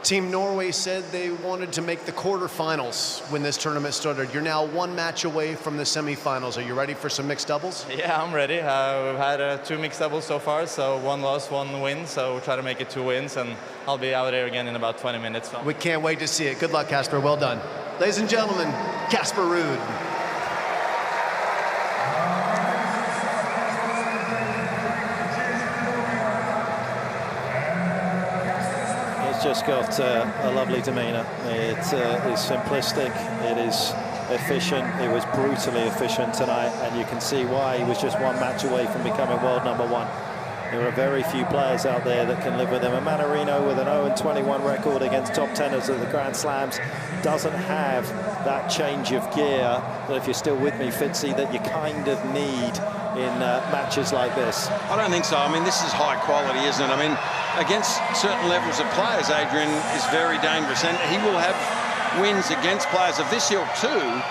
Team Norway said they wanted to make the quarterfinals when this tournament started. You're now one match away from the semifinals. Are you ready for some mixed doubles? Yeah, I'm ready. We've had 2 mixed doubles so far, so 1 loss, 1 win, so we'll try to make it 2 wins, and I'll be out there again in about 20 minutes. So. We can't wait to see it. Good luck, Casper. Well done. Ladies and gentlemen, Casper Ruud. Just got a lovely demeanor. It is simplistic, it is efficient, it was brutally efficient tonight, and you can see why he was just 1 match away from becoming world #1. There are very few players out there that can live with him. And Mannarino, with an 0-21 record against top tenors at the Grand Slams, doesn't have that change of gear that, if you're still with me, Fitzy, that you kind of need in matches like this. I don't think so. I mean, this is high quality, isn't it? I mean, against certain levels of players, Adrian is very dangerous, and he will have wins against players of this ilk too,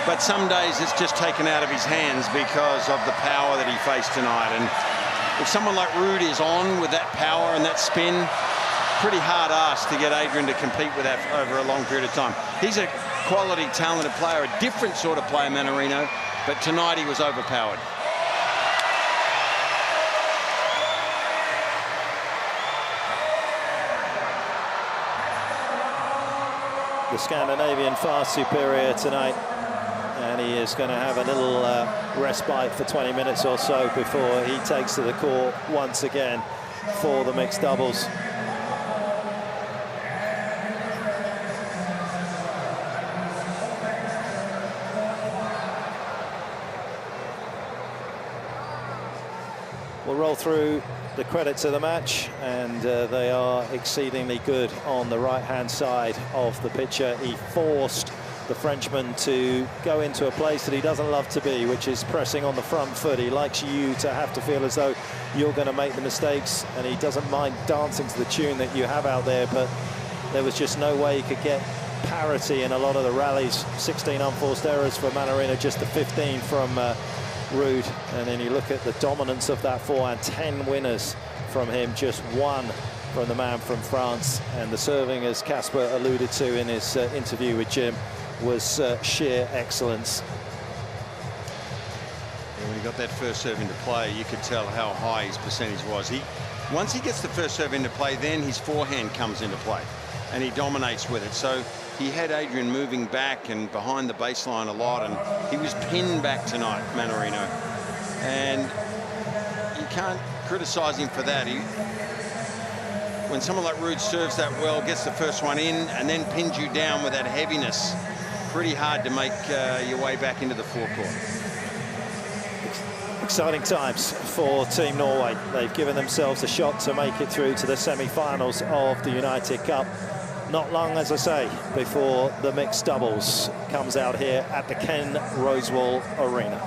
but some days it's just taken out of his hands because of the power that he faced tonight. And if someone like Ruud is on with that power and that spin, pretty hard ask to get Adrian to compete with that over a long period of time. He's a quality, talented player, a different sort of player, Mannarino, but tonight he was overpowered. The Scandinavian far superior tonight, and he is going to have a little respite for 20 minutes or so before he takes to the court once again for the mixed doubles. We'll roll through the credits of the match, and they are exceedingly good on the right-hand side of the picture. He forced the Frenchman to go into a place that he doesn't love to be, which is pressing on the front foot. He likes you to have to feel as though you're going to make the mistakes, and he doesn't mind dancing to the tune that you have out there, but there was just no way he could get parity in a lot of the rallies. 16 unforced errors for Mannarino, just the 15 from Ruud, and then you look at the dominance of that forehand. 10 winners from him, just 1 from the man from France, and the serving, as Casper alluded to in his interview with Jim, was sheer excellence. Yeah, when he got that first serve into play, you could tell how high his percentage was. Once he gets the first serve into play, then his forehand comes into play, and he dominates with it. So he had Adrian moving back and behind the baseline a lot, and he was pinned back tonight, Mannarino. And you can't criticize him for that. When someone like Ruud serves that well, gets the first one in, and then pins you down with that heaviness, pretty hard to make your way back into the forecourt. Exciting times for Team Norway. They've given themselves a shot to make it through to the semi-finals of the United Cup. Not long, as I say, before the mixed doubles comes out here at the Ken Rosewall Arena.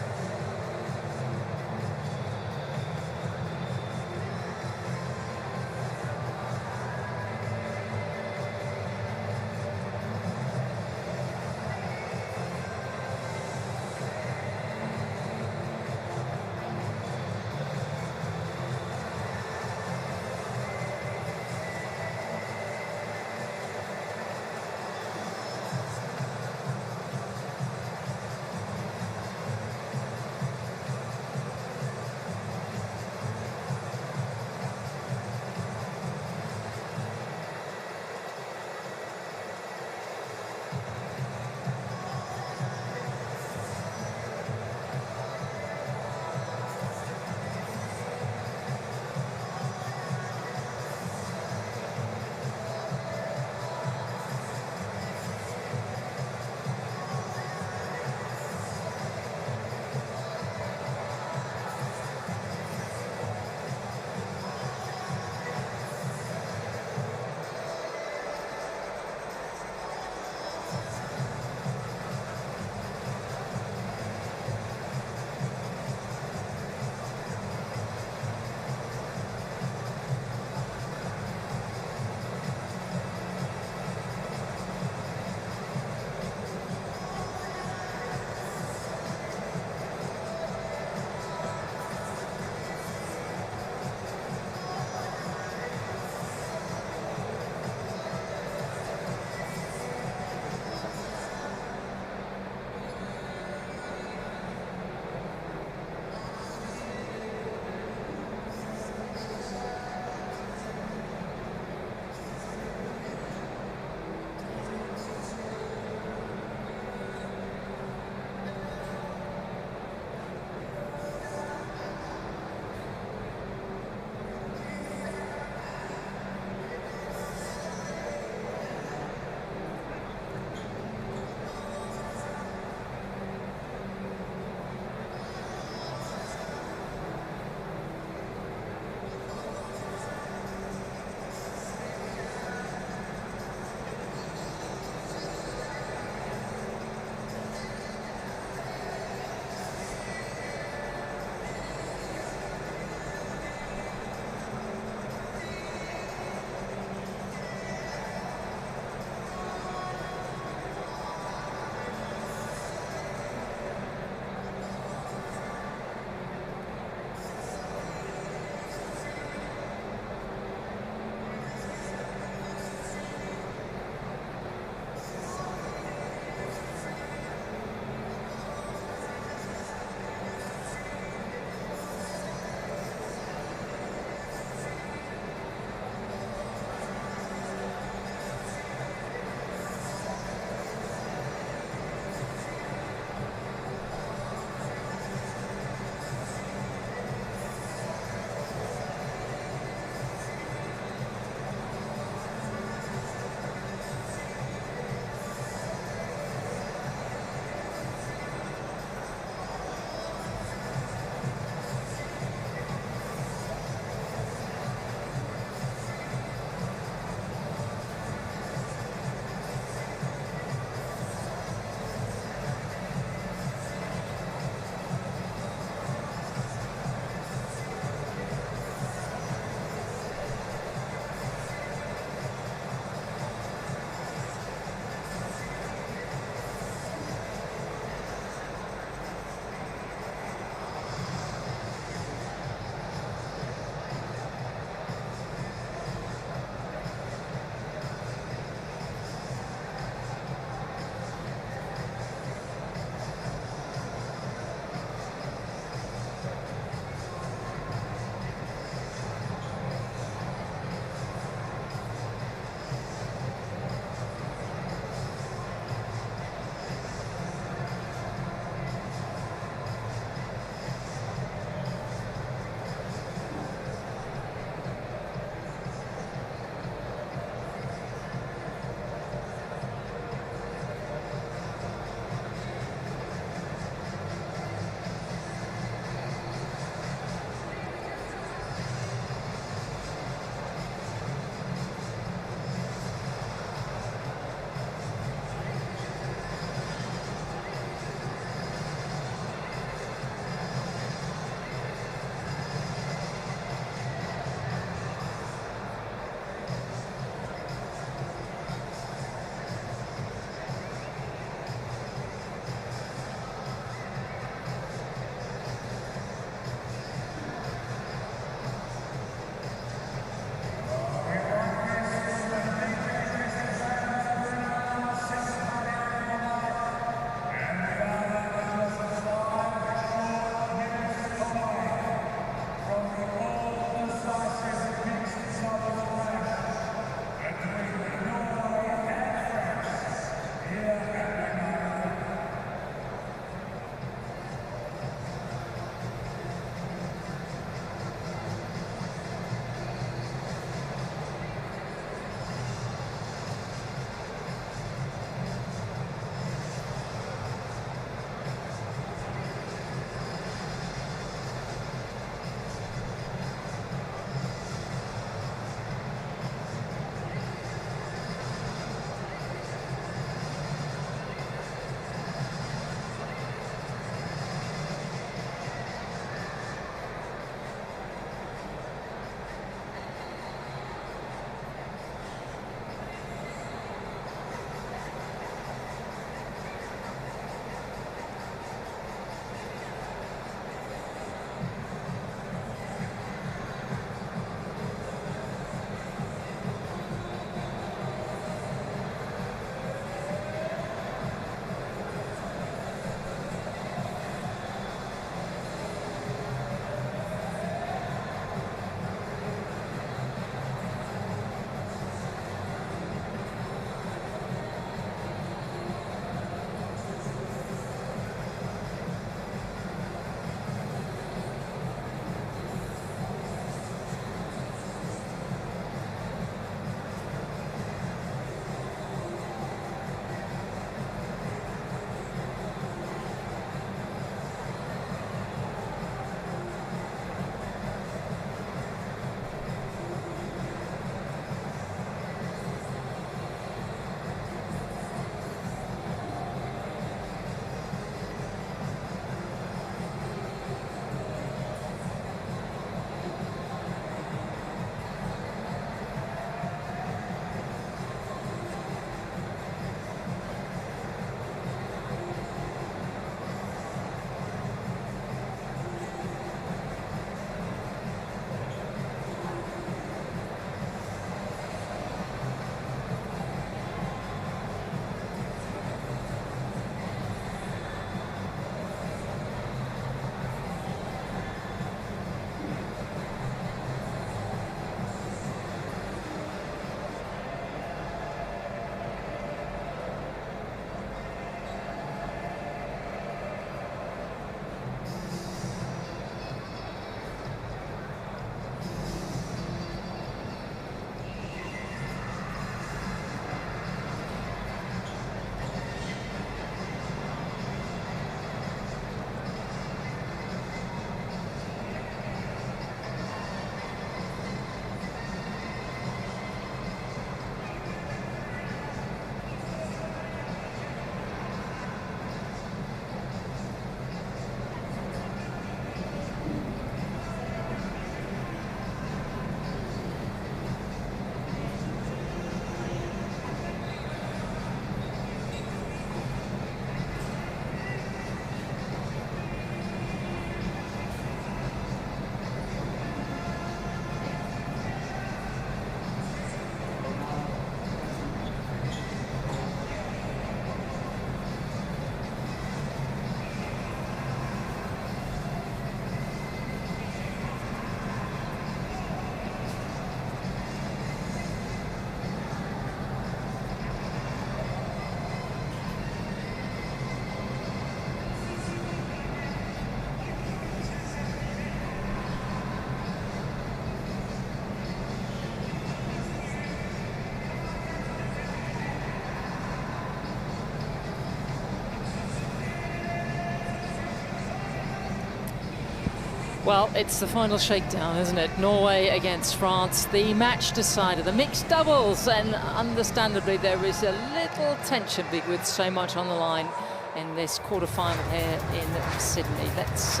Well, it's the final shakedown, isn't it? Norway against France, the match decider, the mixed doubles, and understandably there is a little tension with so much on the line in this quarterfinal here in Sydney. Let's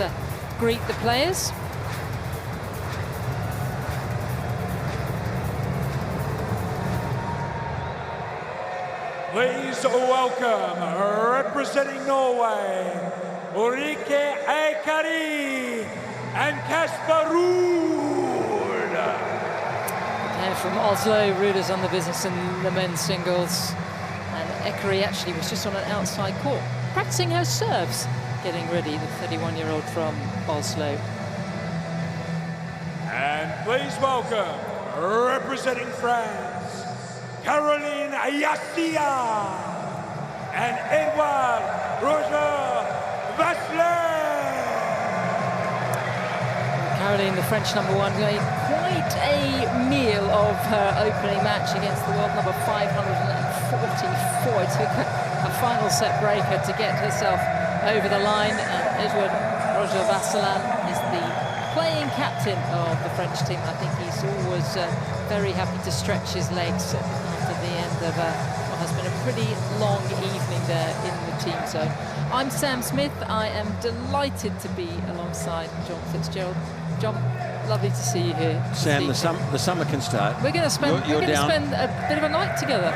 greet the players. Please welcome, representing Norway, Ulrike Eikari and Casper Ruud. Yeah, from Oslo, Ruud is on the business in the men's singles. And Eikari actually was just on an outside court, practicing her serves, getting ready, the 31-year-old from Oslo. And please welcome, representing France, Caroline Garcia and Edouard Roger Vasselin. Caroline, the French #1, made quite a meal of her opening match against the world number 544. It took a final set breaker to get herself over the line. And Edouard Roger Vasselin is the playing captain of the French team. I think he's always very happy to stretch his legs after the end of what has been a pretty long evening there in the team zone. I'm Sam Smith. I am delighted to be alongside John Fitzgerald. John, lovely to see you here. Sam, the summer can start. We're going to spend a bit of a night together.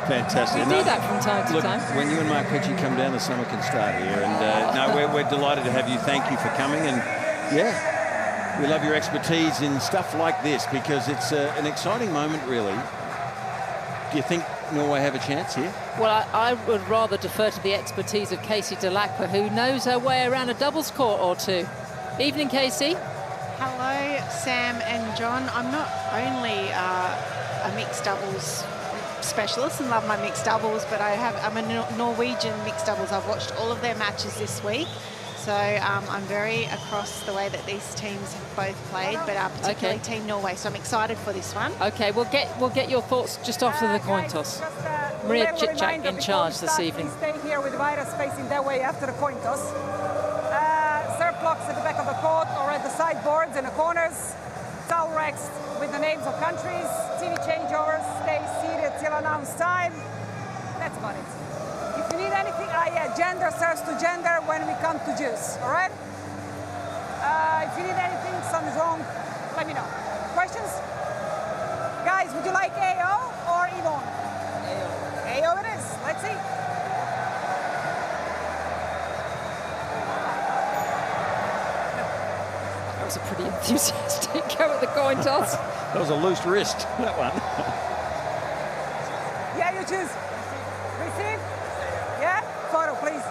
Fantastic. We do that from time to time. When you and Mark Ritchie come down, the summer can start here. And no, we're delighted to have you. Thank you for coming. And yeah, we love your expertise in stuff like this because it's an exciting moment, really. Do you think Norway have a chance here? Well, I would rather defer to the expertise of Casey Delacqua, who knows her way around a doubles court or two. Evening, Casey. Hello, Sam and John. I'm not only a mixed doubles specialist and love my mixed doubles, but I'm a Norwegian mixed doubles. I've watched all of their matches this week. So I'm very across the way that these teams have both played, but particularly Team Norway. So I'm excited for this one. Okay, we'll get your thoughts just after the coin toss. Maria Chitchak in charge this evening. Stay here with Virus facing their way after the coin toss. Serve blocks at the back of the court or at the sideboards in the corners. Towel racks with the names of countries. TV changeovers. Stay seated till announced time. That's about it. If you need anything, gender serves to gender when we come to juice, all right? If you need anything, something's wrong, let me know. Questions? Guys, would you like AO or Yvonne? AO. AO it is. Let's see. That was a pretty enthusiastic go at the coin toss. That was a loose wrist, that one. Yeah, you choose. Receive. Yeah, photo, please.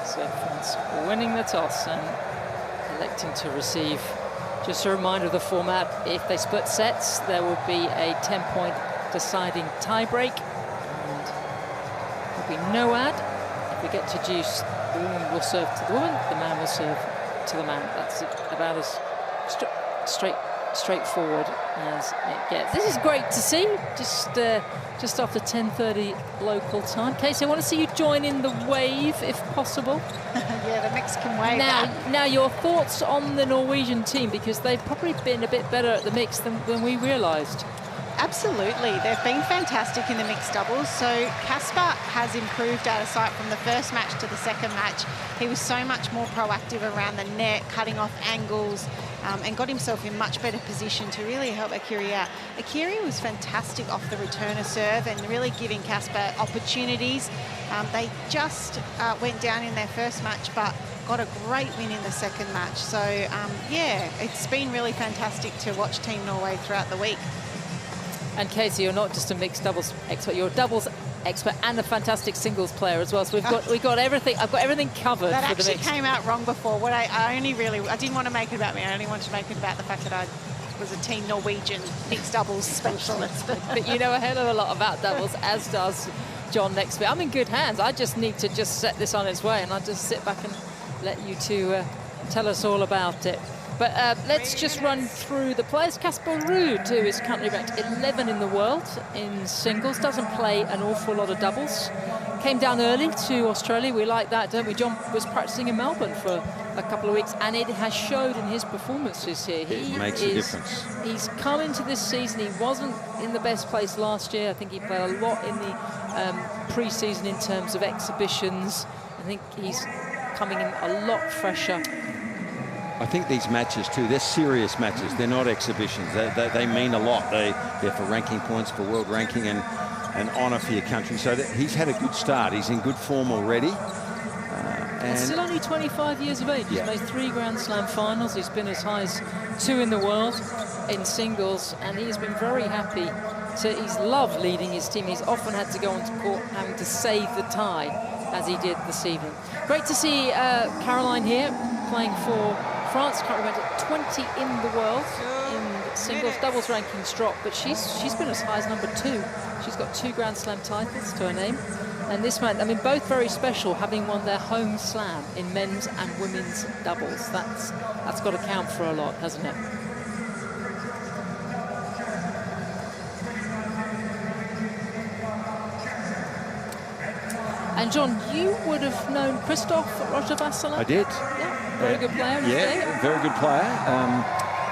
So France winning the toss and electing to receive. Just a reminder of the format: if they split sets, there will be a 10-point deciding tiebreak, and there'll be no ad. If we get to juice, the woman will serve to the woman, the man will serve to the man. That's about as straightforward as it gets. This is great to see. Just after 10:30 local time. Casey, I want to see you join in the wave if possible. Yeah, the Mexican wave. Now your thoughts on the Norwegian team, because they've probably been a bit better at the mix than we realised. Absolutely, they've been fantastic in the mixed doubles. So Casper has improved out of sight from the first match to the second match. He was so much more proactive around the net, cutting off angles, and got himself in much better position to really help Eikari out. Eikari was fantastic off the returner serve and really giving Casper opportunities. They just went down in their first match, but got a great win in the second match. So yeah, it's been really fantastic to watch Team Norway throughout the week. And Casey, you're not just a mixed doubles expert, you're a doubles expert and a fantastic singles player as well. So we've got everything. I've got everything covered. That for the actually mix. came out wrong before. What I didn't want to make it about me. I only wanted to make it about the fact that I was a Team Norwegian mixed doubles specialist. But you know a hell of a lot about doubles, as does John next week. I'm in good hands. I just need to just set this on its way, and I'll just sit back and let you two tell us all about it. But let's just run through the players. Casper Ruud, who is currently ranked 11 in the world in singles, doesn't play an awful lot of doubles. came down early to Australia. We like that, don't we? John was practicing in Melbourne for a couple of weeks, and it has showed in his performances here. It makes a difference. He's come into this season. He wasn't in the best place last year. I think he played a lot in the pre-season in terms of exhibitions. I think he's coming in a lot fresher. I think these matches too, they're serious matches.Ey're not exhibitions. They mean a lot. They're for ranking points, for world ranking, and an honour for your country. So he's had a good start. He's in good form already. And still only 25 years of age. He's made 3 Grand Slam finals. He's been as high as 2 in the world in singles, and he's been very happy. So he's loved leading his team. He's often had to go onto court having to save the tie, as he did this evening. Great to see Caroline here playing for France. Currently went at 20 in the world in singles. Doubles rankings drop, but she's been as high as number 2. She's got 2 Grand Slam titles to her name. And this man, I mean, both very special, having won their home slam in men's and women's doubles. That's got to count for a lot, hasn't it? And John, you would have known Christophe Roger-Vasselin? I did. Yeah, very good player. Yeah, very good player.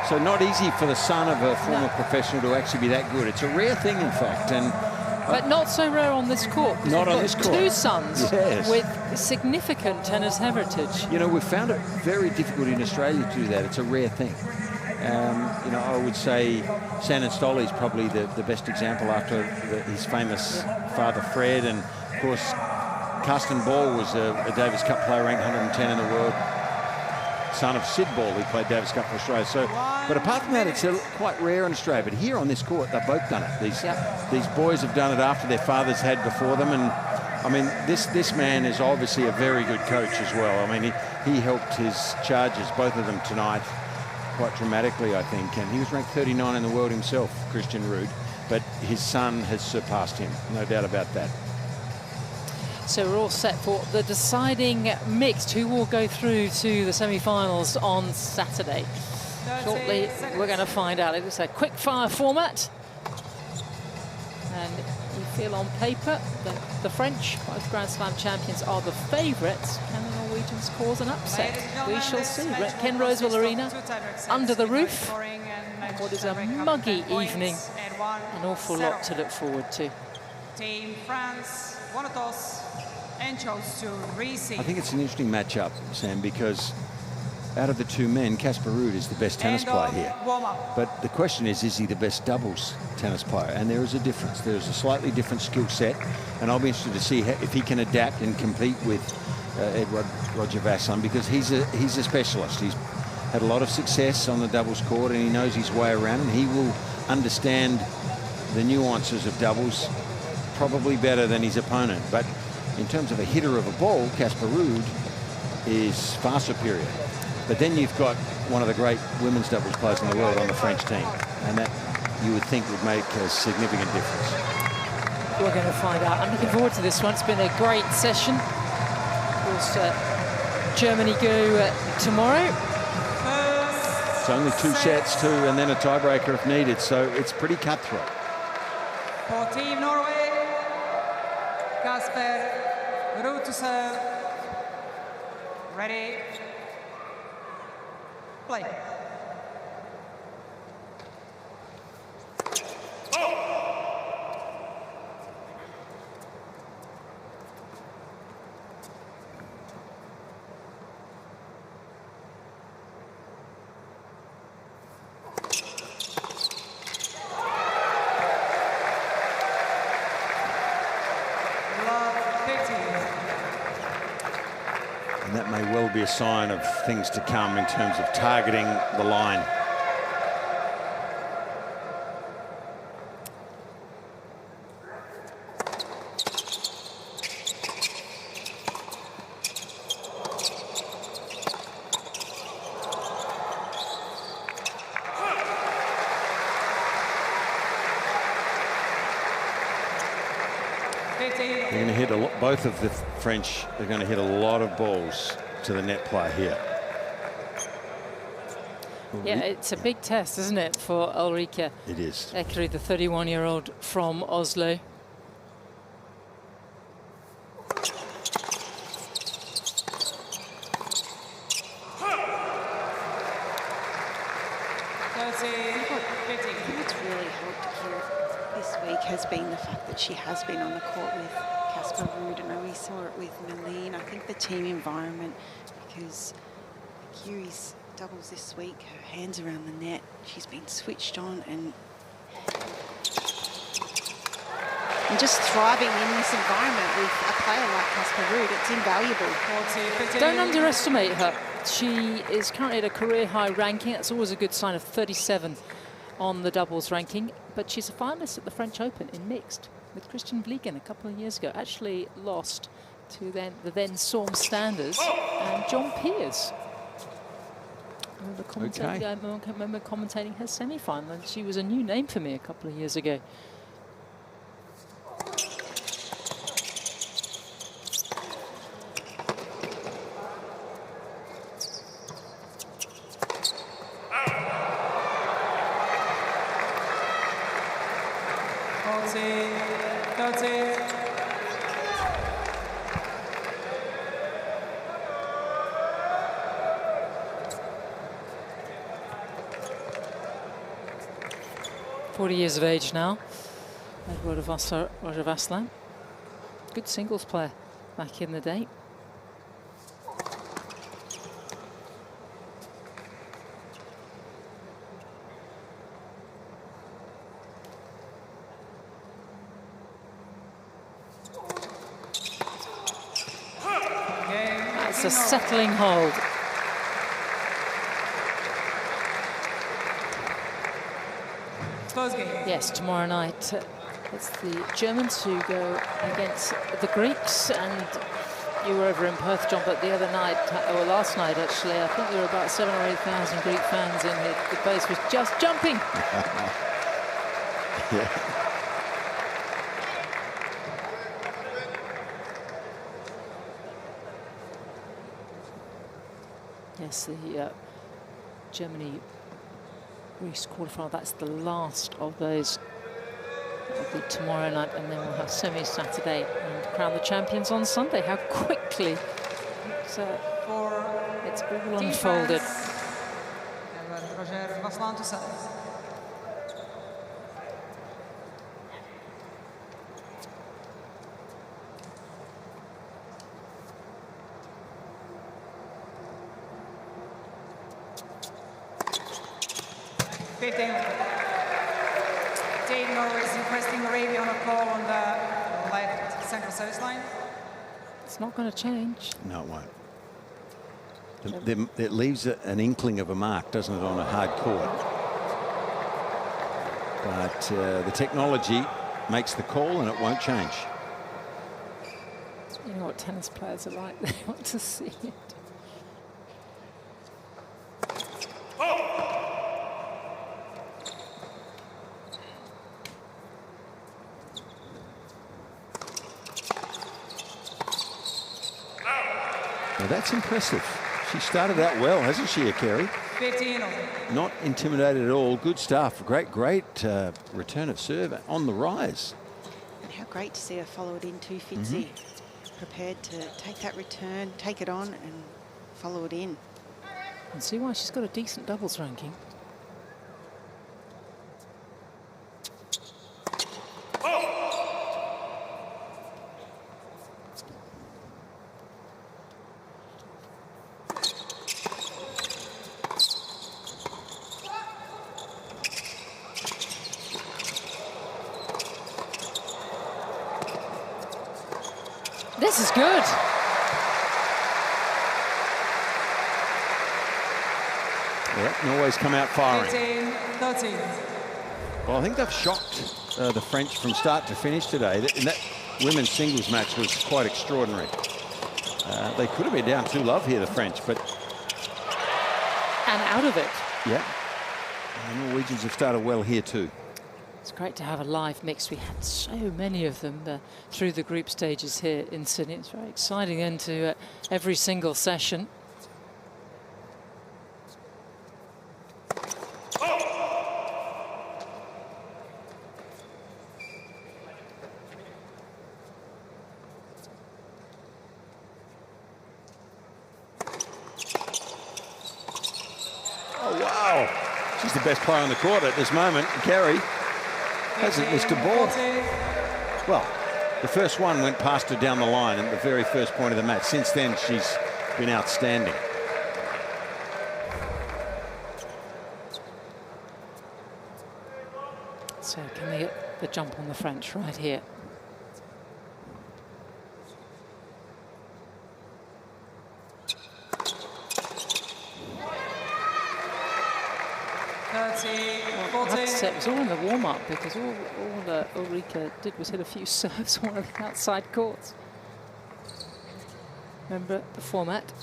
So not easy for the son of a former professional to actually be that good. It's a rare thing, in fact. But not so rare on this court. Not on this court. 2 sons with significant tennis heritage. You know, we've found it very difficult in Australia to do that. It's a rare thing. You know, I would say San Anstoli is probably the best example after his famous father Fred, and of course Carsten Ball was a Davis Cup player, ranked 110 in the world. Son of Sid Ball, he played Davis Cup for Australia. So, but apart from that, it's quite rare in Australia. But here on this court, they've both done it. These boys have done it after their fathers had before them, and I mean, this man is obviously a very good coach as well. I mean, he helped his charges, both of them tonight, quite dramatically, I think. And he was ranked 39 in the world himself, Casper Ruud, but his son has surpassed him, no doubt about that. So we're all set for the deciding mixed, who will go through to the semi-finals on Saturday. Shortly, we're going to find out. It's a quick-fire format. And you feel on paper that the French, both Grand Slam champions, are the favourites. Can the Norwegians cause an upset? We shall see. Ken Rosewell Arena, under the roof. What is a muggy evening. An awful lot to look forward to. Team France won a toss and chose to receive. I think it's an interesting matchup, Sam, because out of the 2 men, Casper Ruud is the best tennis player here. But the question is he the best doubles tennis player? And there is a difference. There's a slightly different skill set, and I'll be interested to see if he can adapt and compete with Edouard Roger-Vasselin, because he's a specialist. He's had a lot of success on the doubles court, and he knows his way around, and he will understand the nuances of doubles probably better than his opponent. But in terms of a hitter of a ball, Casper Ruud is far superior. But then you've got one of the great women's doubles players in the world on the French team, and that you would think would make a significant difference. We're going to find out. I'm looking forward to this one. It's been a great session. Of course, Germany go tomorrow. It's only 2 sets too, and then a tiebreaker if needed, so it's pretty cutthroat. For Team Norway, Casper Ruud to serve. Ready. Play. And that may well be a sign of things to come in terms of targeting the line. They're going to hit a lot, both of the French are going to hit a lot of balls to the net player here. Yeah, it's a big test, isn't it, for Ulrike? It is. Ekerud, the 31-year-old from Oslo. What's really helped here this week has been the fact that she has been on the court with Casper Ruud, and we saw it with Mannarino. I think the team environment, because Kiri's doubles this week, her hands around the net, she's been switched on and just thriving in this environment with a player like Casper Ruud. It's invaluable. Don't underestimate her. She is currently at a career high ranking. That's always a good sign of 37th on the doubles ranking. But she's a finalist at the French Open in mixed with Christian Vliegen a couple of years ago. Actually lost to the then Storm Standers and John Peers. I remember commentating her semi-final, and she was a new name for me a couple of years ago. Years of age now, Roger Vasselin. Good singles player back in the day. That's a settling hold. Yes, tomorrow night it's the Germans who go against the Greeks, and you were over in Perth, John, but the other night, or last night actually, I think there were about 7,000 or 8,000 Greek fans in here. The place was just jumping. Yes, the Germany-Greece quarterfinal, that's the last of those. It'll be tomorrow night, and then we'll have semis Saturday and crown the champions on Sunday. How quickly it's all unfolded. Roger Vasselin to serve. Norway is requesting Arabia on a call on the left central service line. It's not going to change. No, it won't. It leaves an inkling of a mark, doesn't it, on a hard court? But the technology makes the call and it won't change. You know what tennis players are like, they want to see it. Well, that's impressive. She started out well, hasn't she, Akeri? 15. Not intimidated at all. Good stuff. Great return of serve on the rise. And how great to see her follow it in too, Fitzy. Prepared to take that return, take it on and follow it in. And see why she's got a decent doubles ranking. This is good. Yeah, Norway's come out firing. 13. Well, I think they've shocked the French from start to finish today. And that women's singles match was quite extraordinary. They could have been down 2-love here, the French, but... And out of it. Yeah. The Norwegians have started well here too. It's great to have a live mix. We had so many of them through the group stages here in Sydney. It's very exciting into every single session. She's the best player on the court at this moment. Kerry hasn't missed a ball. Well, the first one went past her down the line at the very first point of the match. Since then, she's been outstanding. So can they get the jump on the French right here? I have to say it was all in the warm-up because all Ulrika did was hit a few serves on the outside courts. Remember the format,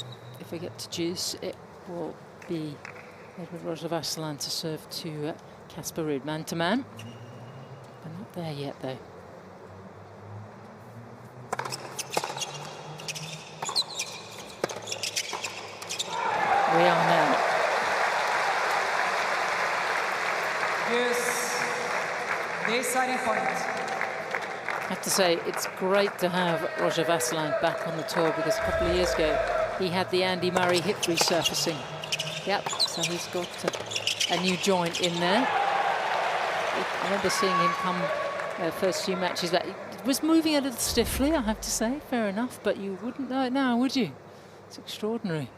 if we get to juice, it will be Edward Roger-Vasselin to serve to Casper Ruud, man-to-man. But not there yet, though. We are now. Here's the deciding point. I have to say, it's great to have Roger Vasselin back on the tour because a couple of years ago, he had the Andy Murray hip resurfacing. Yep, so he's got a new joint in there. I remember seeing him come first few matches back. He was moving a little stiffly, I have to say, fair enough, but you wouldn't know it now, would you? It's extraordinary.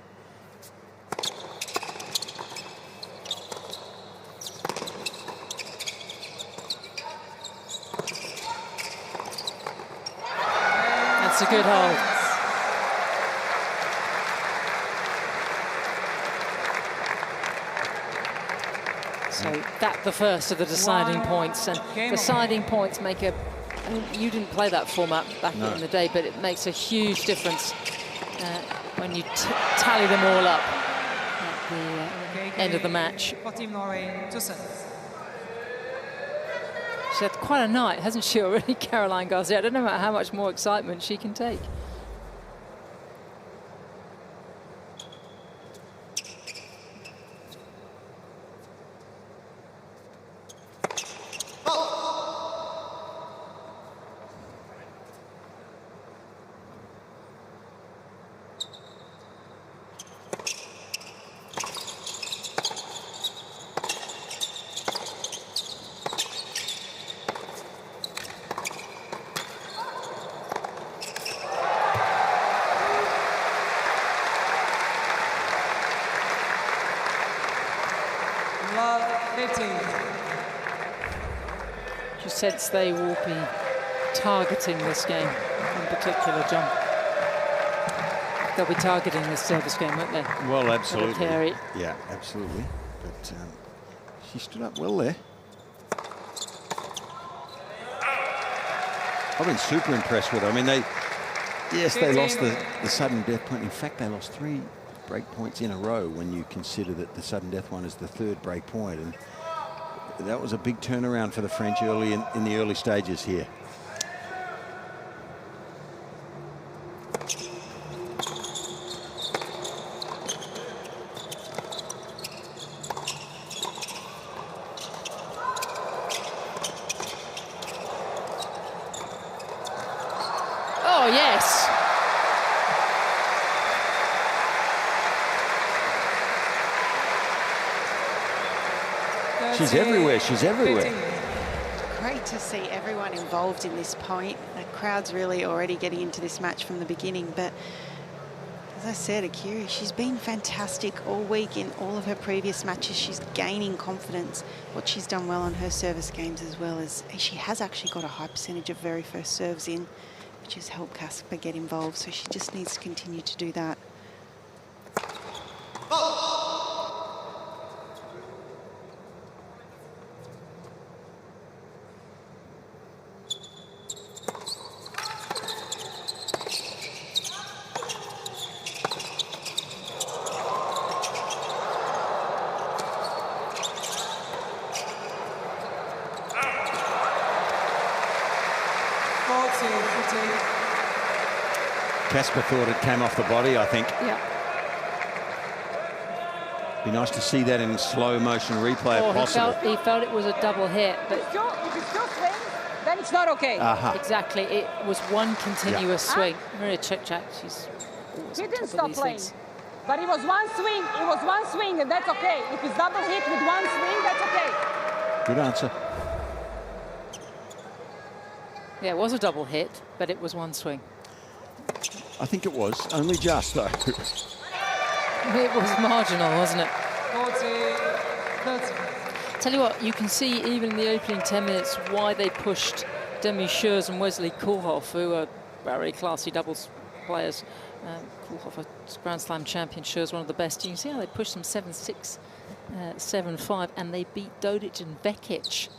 That's a good hold. So that's the first of the deciding points, and deciding points make a. I mean, you didn't play that format back in the day, but it makes a huge difference when you tally them all up at the end of the match. For Team Norway, 2 sets. She's had quite a night, hasn't she already, Caroline Garcia? I don't know how much more excitement she can take. You sense they will be targeting this game in particular, John. They'll be targeting this service game, won't they? Well, absolutely. Carey. Yeah, absolutely. But she stood up well there. I've been super impressed with her. I mean, they lost the sudden death point. In fact, they lost 3 break points in a row when you consider that the sudden death one is the 3rd break point. And that was a big turnaround for the French early in the early stages here. Oh, yes. She's everywhere, she's everywhere. Great to see everyone involved in this point. The crowd's really already getting into this match from the beginning, but as I said, Akiri, she's been fantastic all week in all of her previous matches. She's gaining confidence. What she's done well on her service games as well as she has actually got a high percentage of very first serves in, which has helped Casper get involved, so she just needs to continue to do that. Casper thought it came off the body, I think. Yeah. Be nice to see that in slow motion replay if possible. He felt it was a double hit, but If it's just swing, then it's not okay. exactly, it was one continuous swing. Maria Chekchak, she's always He on didn't top stop of these playing. things. But it was one swing. It was one swing, and that's okay. If it's double hit with one swing, that's okay. Good answer. Yeah, it was a double hit, but it was one swing. I think it was. Only just, though. It was marginal, wasn't it? 30. Tell you what, you can see even in the opening 10 minutes why they pushed Demi Scherz and Wesley Koolhof, who are very classy doubles players. Koolhof, a Grand Slam champion, Scherz one of the best. You can see how they pushed them 7-6, 7-5, and they beat Dodic and Vekic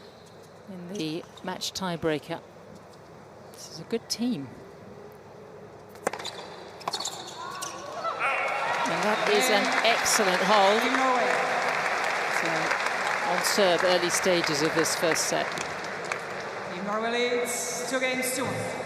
in the match tiebreaker. This is a good team. And that is an excellent hold. So on serve, early stages of this first set. In Norway leads 2-1.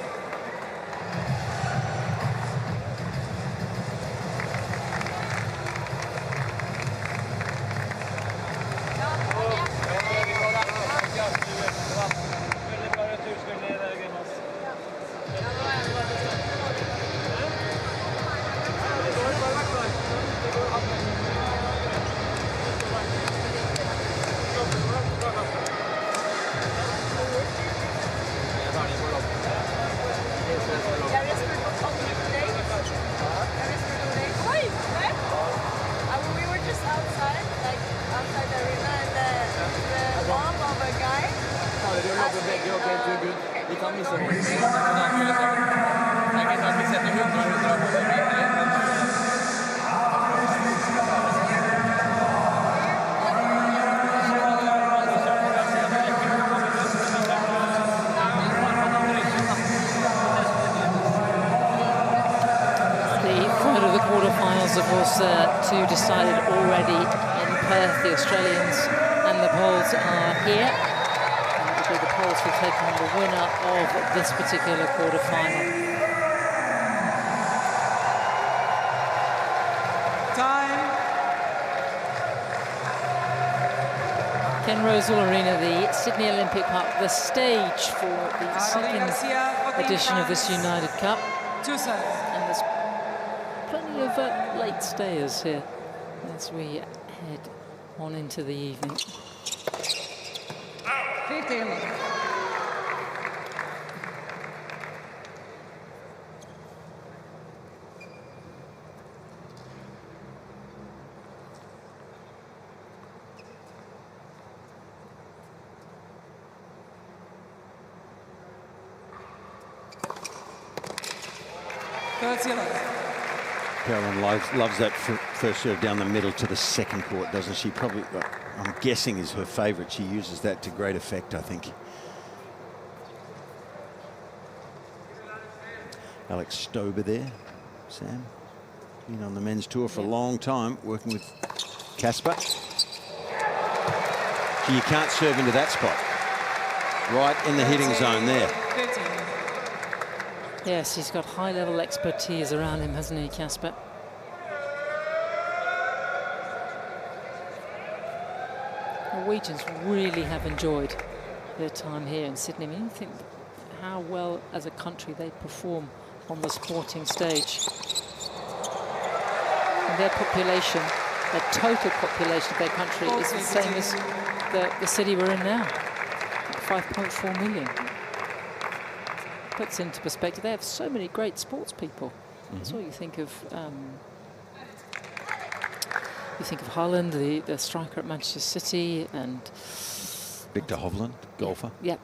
Two decided already in Perth. The Australians and the Poles are here. And it will be the Poles who take on the winner of this particular quarterfinal. Time. Ken Rosewall Arena, the Sydney Olympic Park, the stage for the second edition of this United Cup. And there's plenty of late stayers here as we head on into the evening. 15. Caroline loves that first serve down the middle to the second court, doesn't she? Probably, I'm guessing, is her favourite. She uses that to great effect, I think. Alex Stober there, Sam. Been on the men's tour for a long time, working with Casper. You can't serve into that spot. Right in the hitting zone there. Yes, he's got high-level expertise around him, hasn't he, Casper? Norwegians really have enjoyed their time here in Sydney. I mean, you think how well, as a country, they perform on the sporting stage. And their population, the total population of their country is the same as the city we're in now, 5.4 million. Puts into perspective, they have so many great sports people. That's what you think of. You think of Haaland, the striker at Manchester City, and Victor Hovland, golfer. Yeah.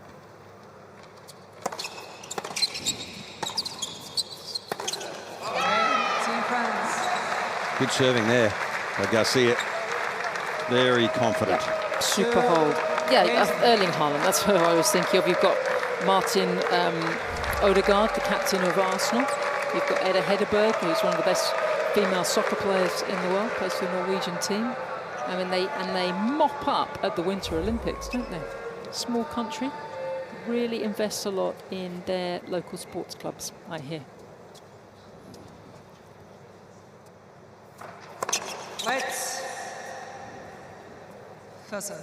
Good serving there by Garcia. Very confident. Yeah. Super hold. Yeah, Erling Haaland. That's who I was thinking of. You've got Martin Odegaard, the captain of Arsenal. You've got Edda Hedeberg, who's one of the best female soccer players in the world, plays for the Norwegian team. I mean, they mop up at the Winter Olympics, don't they? Small country, really invests a lot in their local sports clubs, I hear. Let's. First.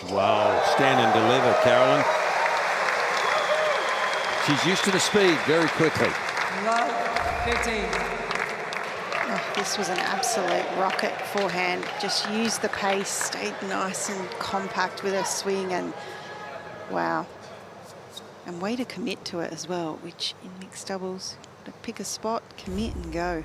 Wow, stand and deliver, Caroline. She's used to the speed very quickly. Love 15. Oh, this was an absolute rocket forehand. Just used the pace, stayed nice and compact with her swing, and wow. And way to commit to it as well, which in mixed doubles, to pick a spot, commit and go.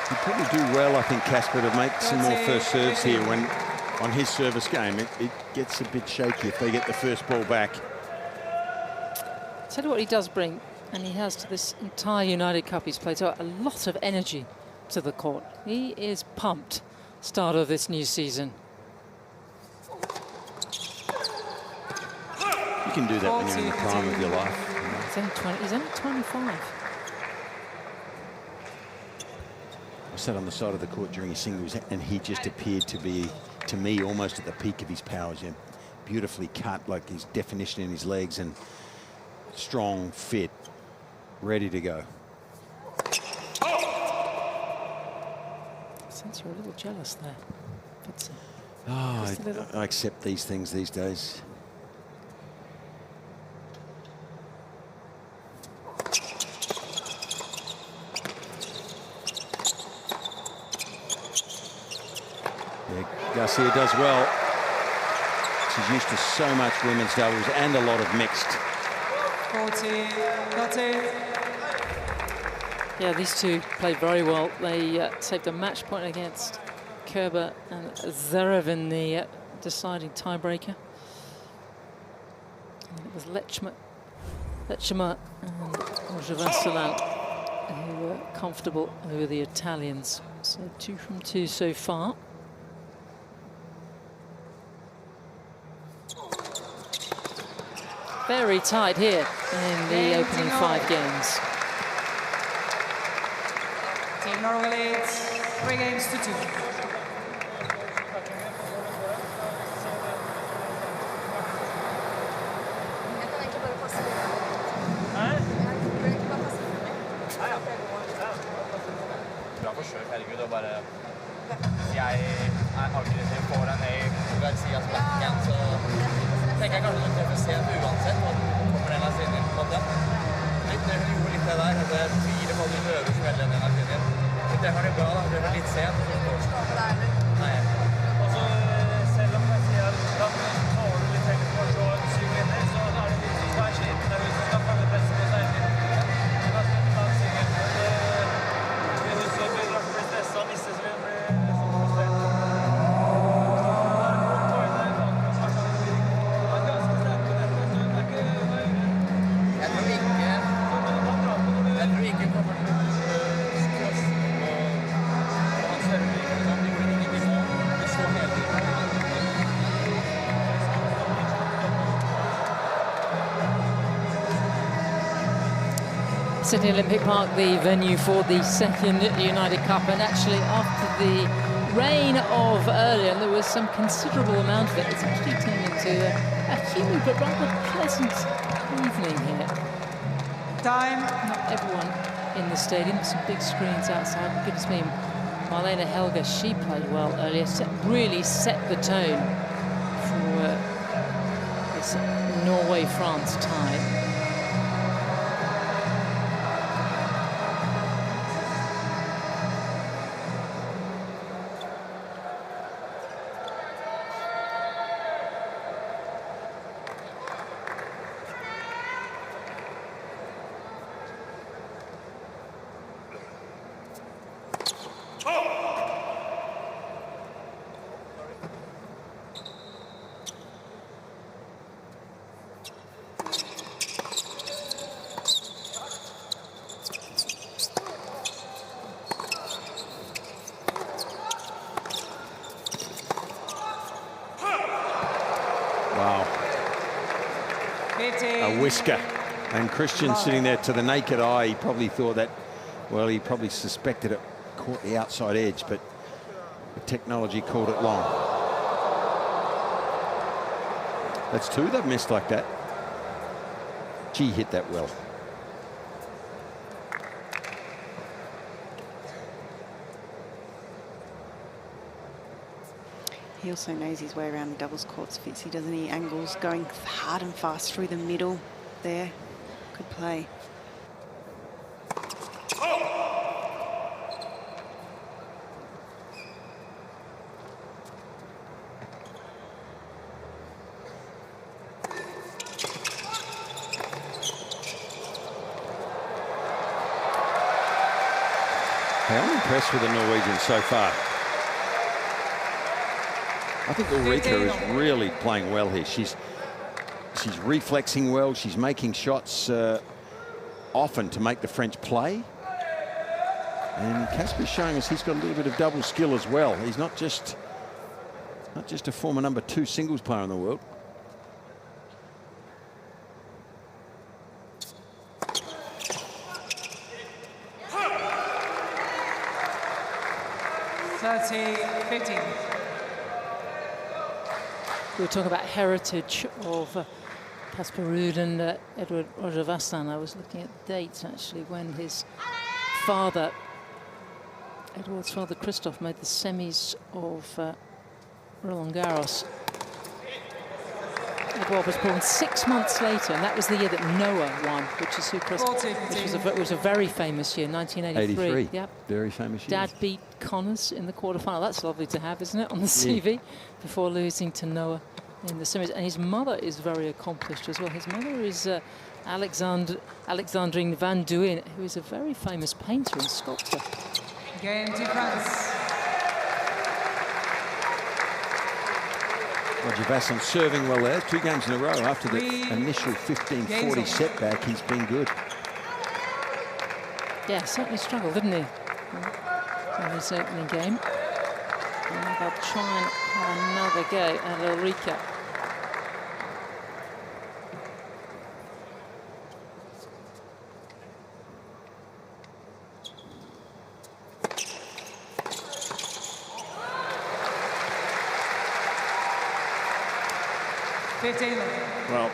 He'd probably do well, I think, Casper, to make some more first serves here when on his service game. It gets a bit shaky if they get the first ball back. Tell you what he does bring, and he has to this entire United Cup he's played, so a lot of energy to the court. He is pumped, start of this new season. You can do that when you're in the prime of your life. He's only 25. I sat on the side of the court during his singles, and he just appeared to be, to me, almost at the peak of his powers. Yeah, beautifully cut, like his definition in his legs, and strong, fit, ready to go. I sense you're a little jealous there. But, I accept these things these days. Garcia does well. She's used to so much women's doubles and a lot of mixed. 40, that's it. Yeah, these two played very well. They saved a match point against Kerber and Zverev in the deciding tiebreaker. And it was Lechma and Rajavasalan who were comfortable over the Italians. So 2 from 2 so far. Very tight here in the opening 5 games. Team Norway leads 3 games to 2. Bra forsøk, herregud, og bare jeg aggressiv foran i Garcias backhand, så tenker jeg kanskje du treffer sent uansett, og kommer den av sin på en måte. Litt når hun gjorde litt det der, at det 4 mål i øver som velger den av sin. Så det har det bra, da. Det er litt sent. Nei. Og så selv om Garcia tåler litt høyt på å slå 7 vinner, så er det litt som skal være sliten der ute, skal følge presset på seg til. Sydney Olympic Park, the venue for the second United Cup, and actually after the rain of earlier, and there was some considerable amount of it, it's actually turned into a humid but rather pleasant evening here. Time. Not everyone in the stadium, some big screens outside. Goodness me, Marlene Helga, she played well earlier, really set the tone for this Norway-France tie. a whisker. And Christian sitting there to the naked eye, he probably thought that, well, he probably suspected it caught the outside edge, but the technology called it long. That's two they've missed like that. Gee, hit that well. He also knows his way around the doubles courts, Fitzy, doesn't he? Angles going hard and fast through the middle there. Good play. Hey, I'm impressed with the Norwegians so far. I think Ulrika is really playing well here. She's reflexing well. She's making shots often to make the French play. And Casper's showing us he's got a little bit of double skill as well. He's not just a former #2 singles player in the world. We were talking about heritage of Casper Ruud and Edward Roger Vastan. I was looking at dates actually when his father, Edward's father Christophe, made the semis of Roland Garros. Edward was born 6 months later, and that was the year that Noah won, which is who was a very famous year, 1983. 83. Yep. Very famous year. Dad beat Connors in the quarterfinal. That's lovely to have, isn't it, on the CV, before losing to Noah in the semis. And his mother is very accomplished as well. His mother is Alexandrine Van Duin, who is a very famous painter and sculptor. Game to France. Roger Vasson serving well there. 2 games in a row after the initial 15-40 setback. He's been good. Yeah, certainly struggled, didn't he, in his opening game? And they'll try and have another go at Ulrika. Well,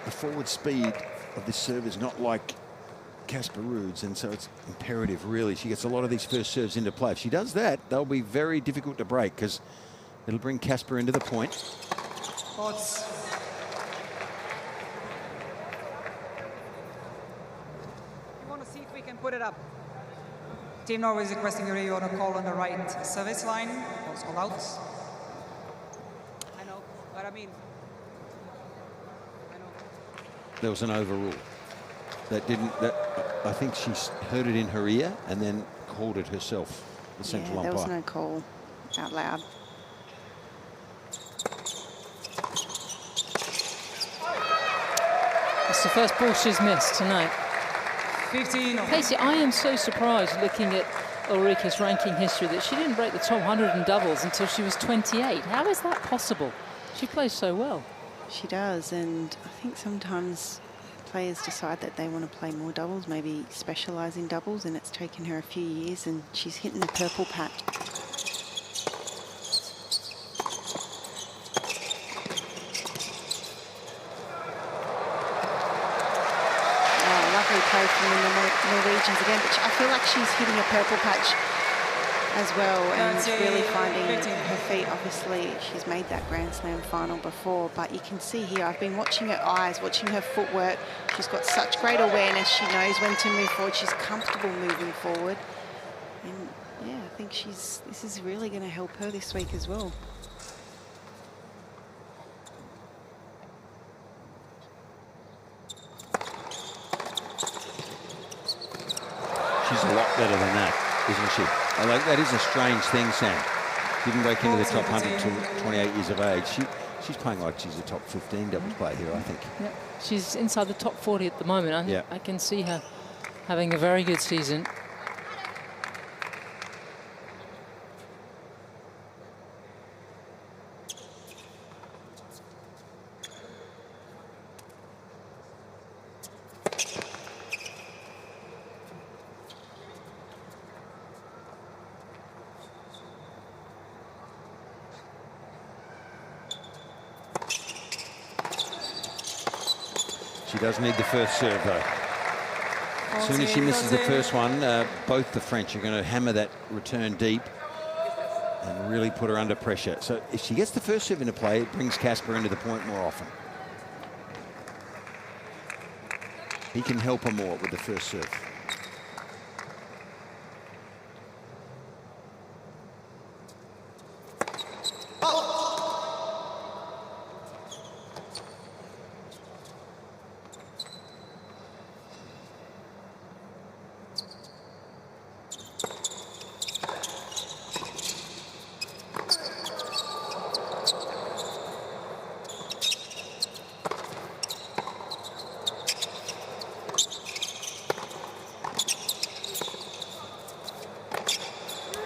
the forward speed of this serve is not like Casper Ruud's, and so it's imperative, really. She gets a lot of these first serves into play. If she does that, they'll be very difficult to break because it'll bring Casper into the point. Odds. We want to see if we can put it up. Team Norway is requesting a radio on a call on the right service line. Calls all out. I know, but I mean, There was an overrule. I think she heard it in her ear and then called it herself, the central umpire. There was no call out loud. It's the first ball she's missed tonight. 15. Casey, I am so surprised looking at Ulrika's ranking history that she didn't break the top 100 in doubles until she was 28. How is that possible? She plays so well. She does, and I think sometimes players decide that they want to play more doubles, maybe specialise in doubles, and it's taken her a few years, and she's hitting the purple patch. Oh, lovely play from the Norwegians again, but I feel like she's hitting a purple patch as well, and really finding her feet. Obviously, she's made that Grand Slam final before, but you can see here, I've been watching her eyes, watching her footwork. She's got such great awareness. She knows when to move forward. She's comfortable moving forward. And yeah, I think this is really going to help her this week as well. She's a lot better than that, isn't she? I like that is a strange thing, Sam. Didn't break into the top 100 till 28 years of age. She's playing like she's a top 15 doubles player here, I think. Yep. She's inside the top 40 at the moment. I can see her having a very good season. does need the first serve, though. As soon as she misses the first one, both the French are going to hammer that return deep and really put her under pressure. So if she gets the first serve into play, it brings Casper into the point more often. He can help her more with the first serve.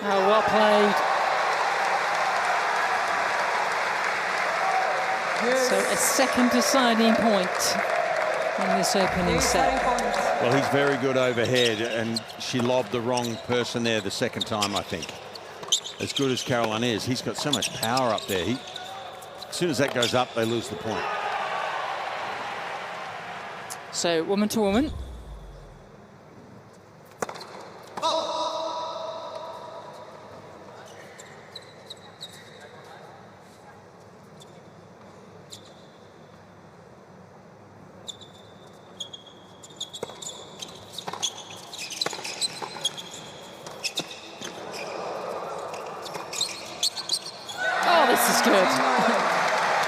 Oh, well played. So a second deciding point in this opening set. Well, he's very good overhead, and she lobbed the wrong person there the second time, I think. As good as Caroline is, he's got so much power up there. As soon as that goes up, they lose the point. So woman to woman.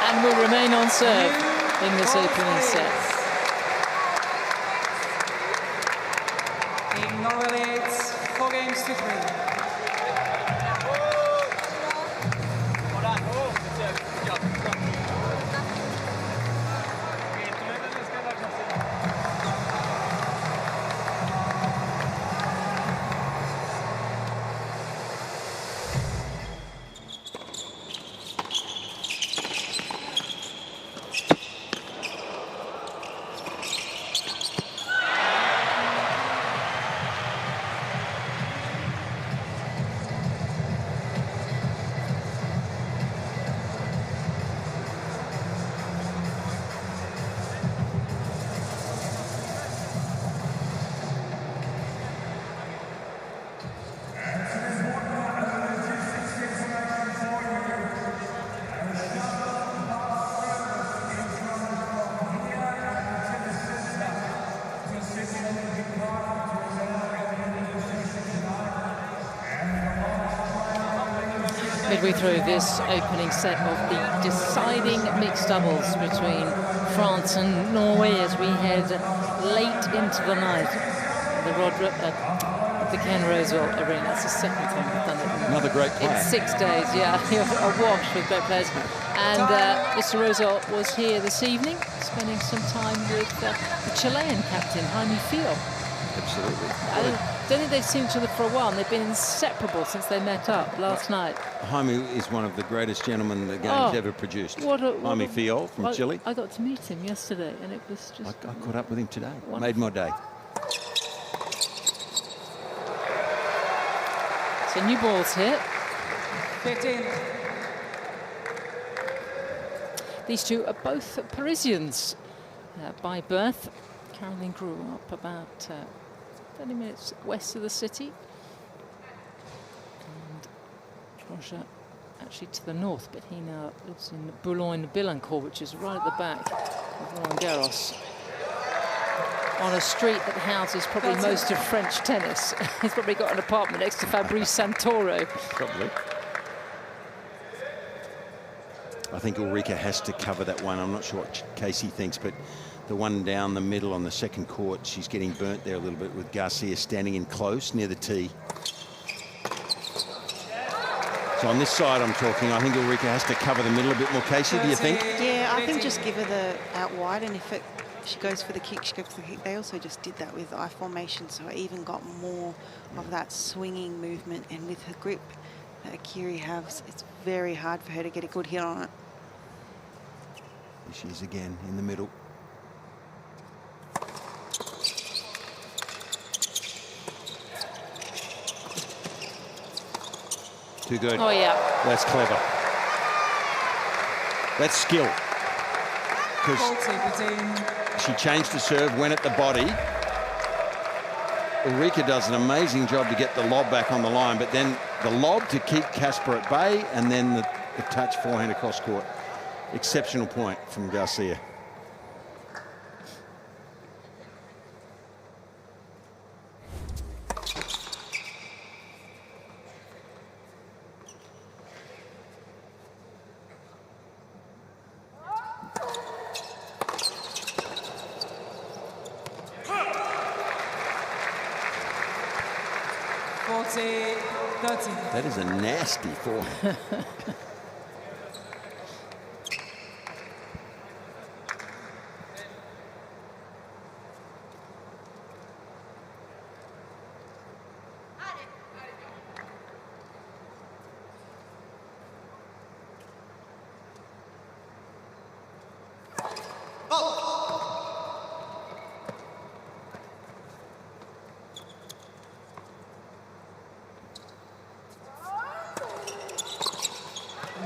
And we remain on serve in this opening set. In Norway leads 4-3. Midway through this opening set of the deciding mixed doubles between France and Norway as we head late into the night. The Ken Rosewell Arena. That's the second time we've done it. Another great player. In 6 days, yeah. Awash with great players. And Mr. Rosewell was here this evening, spending some time with the Chilean captain, Jaime Fio. Absolutely. I don't think they've seen each other for a while, and they've been inseparable since they met up last night. Jaime is one of the greatest gentlemen the game's ever produced. Jaime Fio from Chile. I got to meet him yesterday, and it was just... I caught up with him today. Wonderful. Made my day. So new balls here. 15. These two are both Parisians by birth. Caroline grew up about 30 minutes west of the city. And Roger actually to the north, but he now lives in Boulogne-Billancourt, which is right at the back of Roland Garros. On a street that houses probably most of French tennis. He's probably got an apartment next to Fabrice Santoro. Probably. I think Ulrika has to cover that one. I'm not sure what Casey thinks, but the one down the middle on the second court, she's getting burnt there a little bit with Garcia standing in close near the tee. So on this side I'm talking, I think Ulrika has to cover the middle a bit more. Casey, do you think? Yeah, I think just give her the out wide, and if she goes for the kick, she goes for the kick. They also just did that with I formation, so I even got more of that swinging movement, and with her grip that Kiri has, it's very hard for her to get a good hit on it. She's again in the middle. Too good. Oh, yeah. That's clever. That's skill. She changed the serve, went at the body. Ulrika does an amazing job to get the lob back on the line, but then the lob to keep Casper at bay, and then the touch forehand across court. Exceptional point from Garcia. That is a nasty forehand.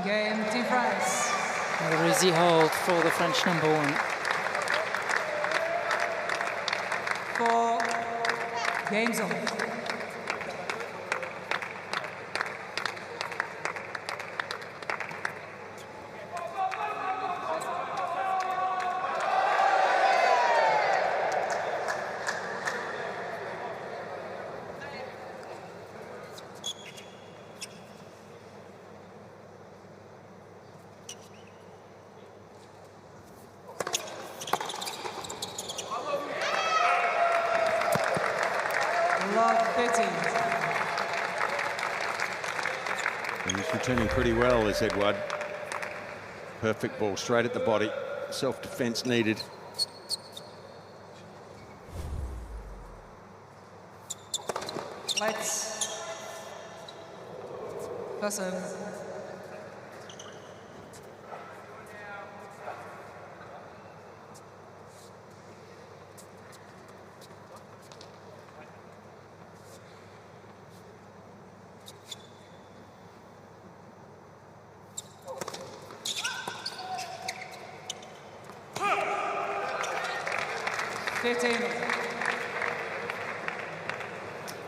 Game, Team France. Another easy hold for the French number 1. 4 games on. Returning pretty well, is Edouard. Perfect ball straight at the body. Self-defense needed. Lights. Person.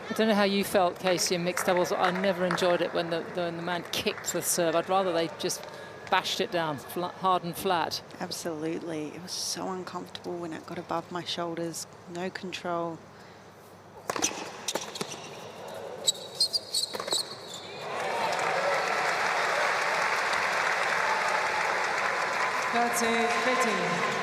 I don't know how you felt, Casey, in mixed doubles. I never enjoyed it when the man kicked the serve. I'd rather they just bashed it down hard and flat. Absolutely. It was so uncomfortable when it got above my shoulders. No control. 30-15.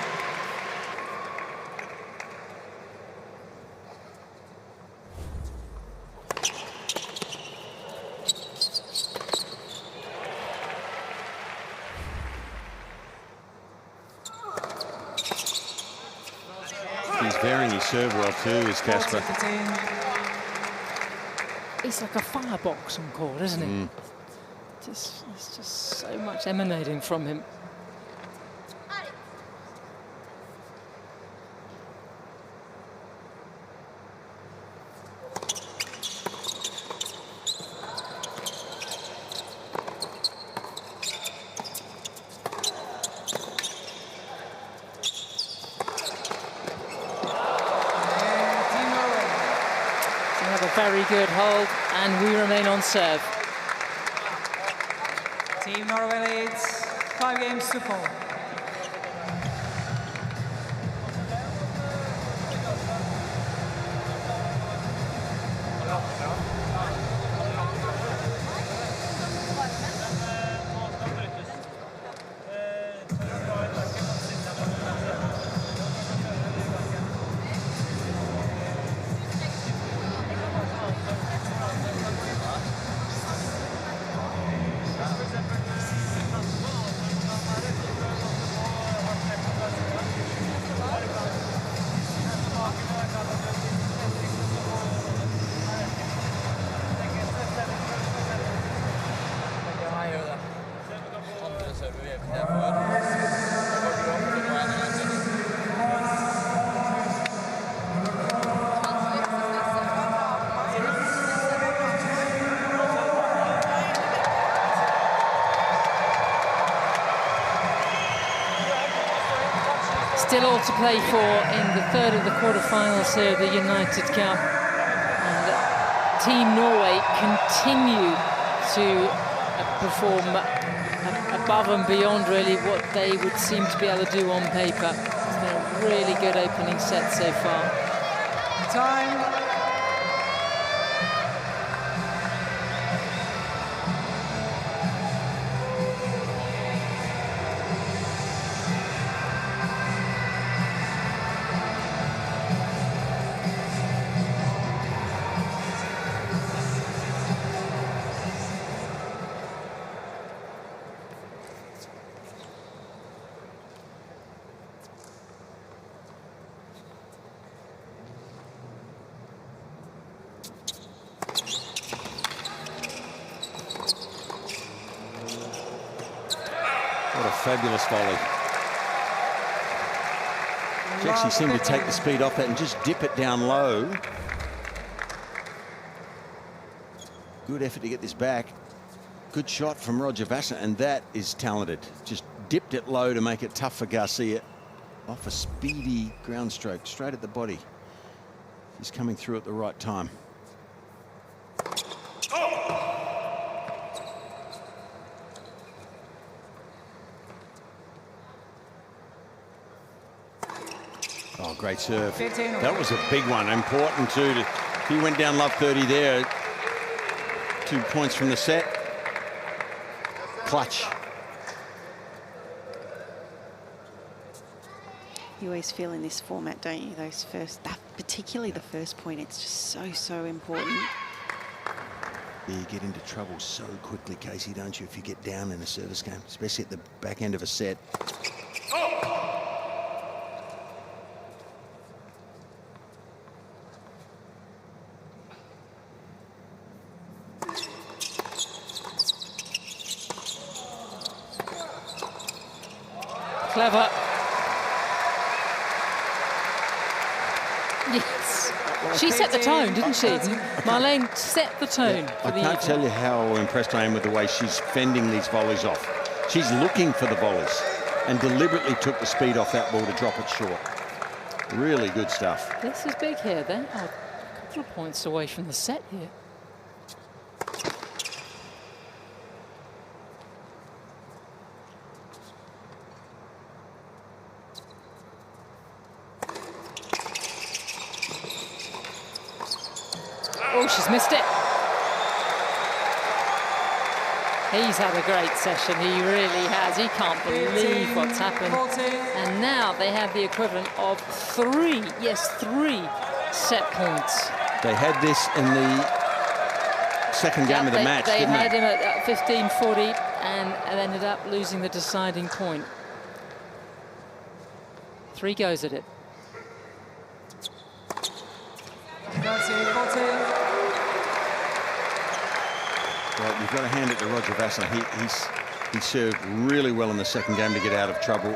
He's varying his serve well too, is Casper. He's like a firebox on court, isn't he? There's just so much emanating from him. Very good hold, and we remain on serve. Team Norway leads 5 games to 4. Still all to play for in the third of the quarterfinals here of the United Cup. And Team Norway continue to perform above and beyond really what they would seem to be able to do on paper. It's been a really good opening set so far. Time. What a fabulous volley. She actually seemed to take the speed off that and just dip it down low. Good effort to get this back. Good shot from Roger Vassar, and that is talented. Just dipped it low to make it tough for Garcia. Off a speedy ground stroke, straight at the body. He's coming through at the right time. Oh, great serve. That was a big one. Important too. If he went down love 30 there, 2 points from the set. Clutch. You always feel in this format, don't you? Those first, particularly the first point, it's just so important. Yeah, you get into trouble so quickly, Casey, don't you, if you get down in a service game, especially at the back end of a set. Clever. Yes. She set the tone, didn't she? Marlene set the tone. I can't tell you how impressed I am with the way she's fending these volleys off. She's looking for the volleys and deliberately took the speed off that ball to drop it short. Really good stuff. This is big here. They are a couple of points away from the set here. Oh, she's missed it. He's had a great session, he really has. He can't believe what's happened. And now they have the equivalent of 3 set points. They had this in the second game of the match, They didn't had they? him at 15-40 and ended up losing the deciding point. 3 goes at it. Well, you've got to hand it to Roger Vassar. He served really well in the second game to get out of trouble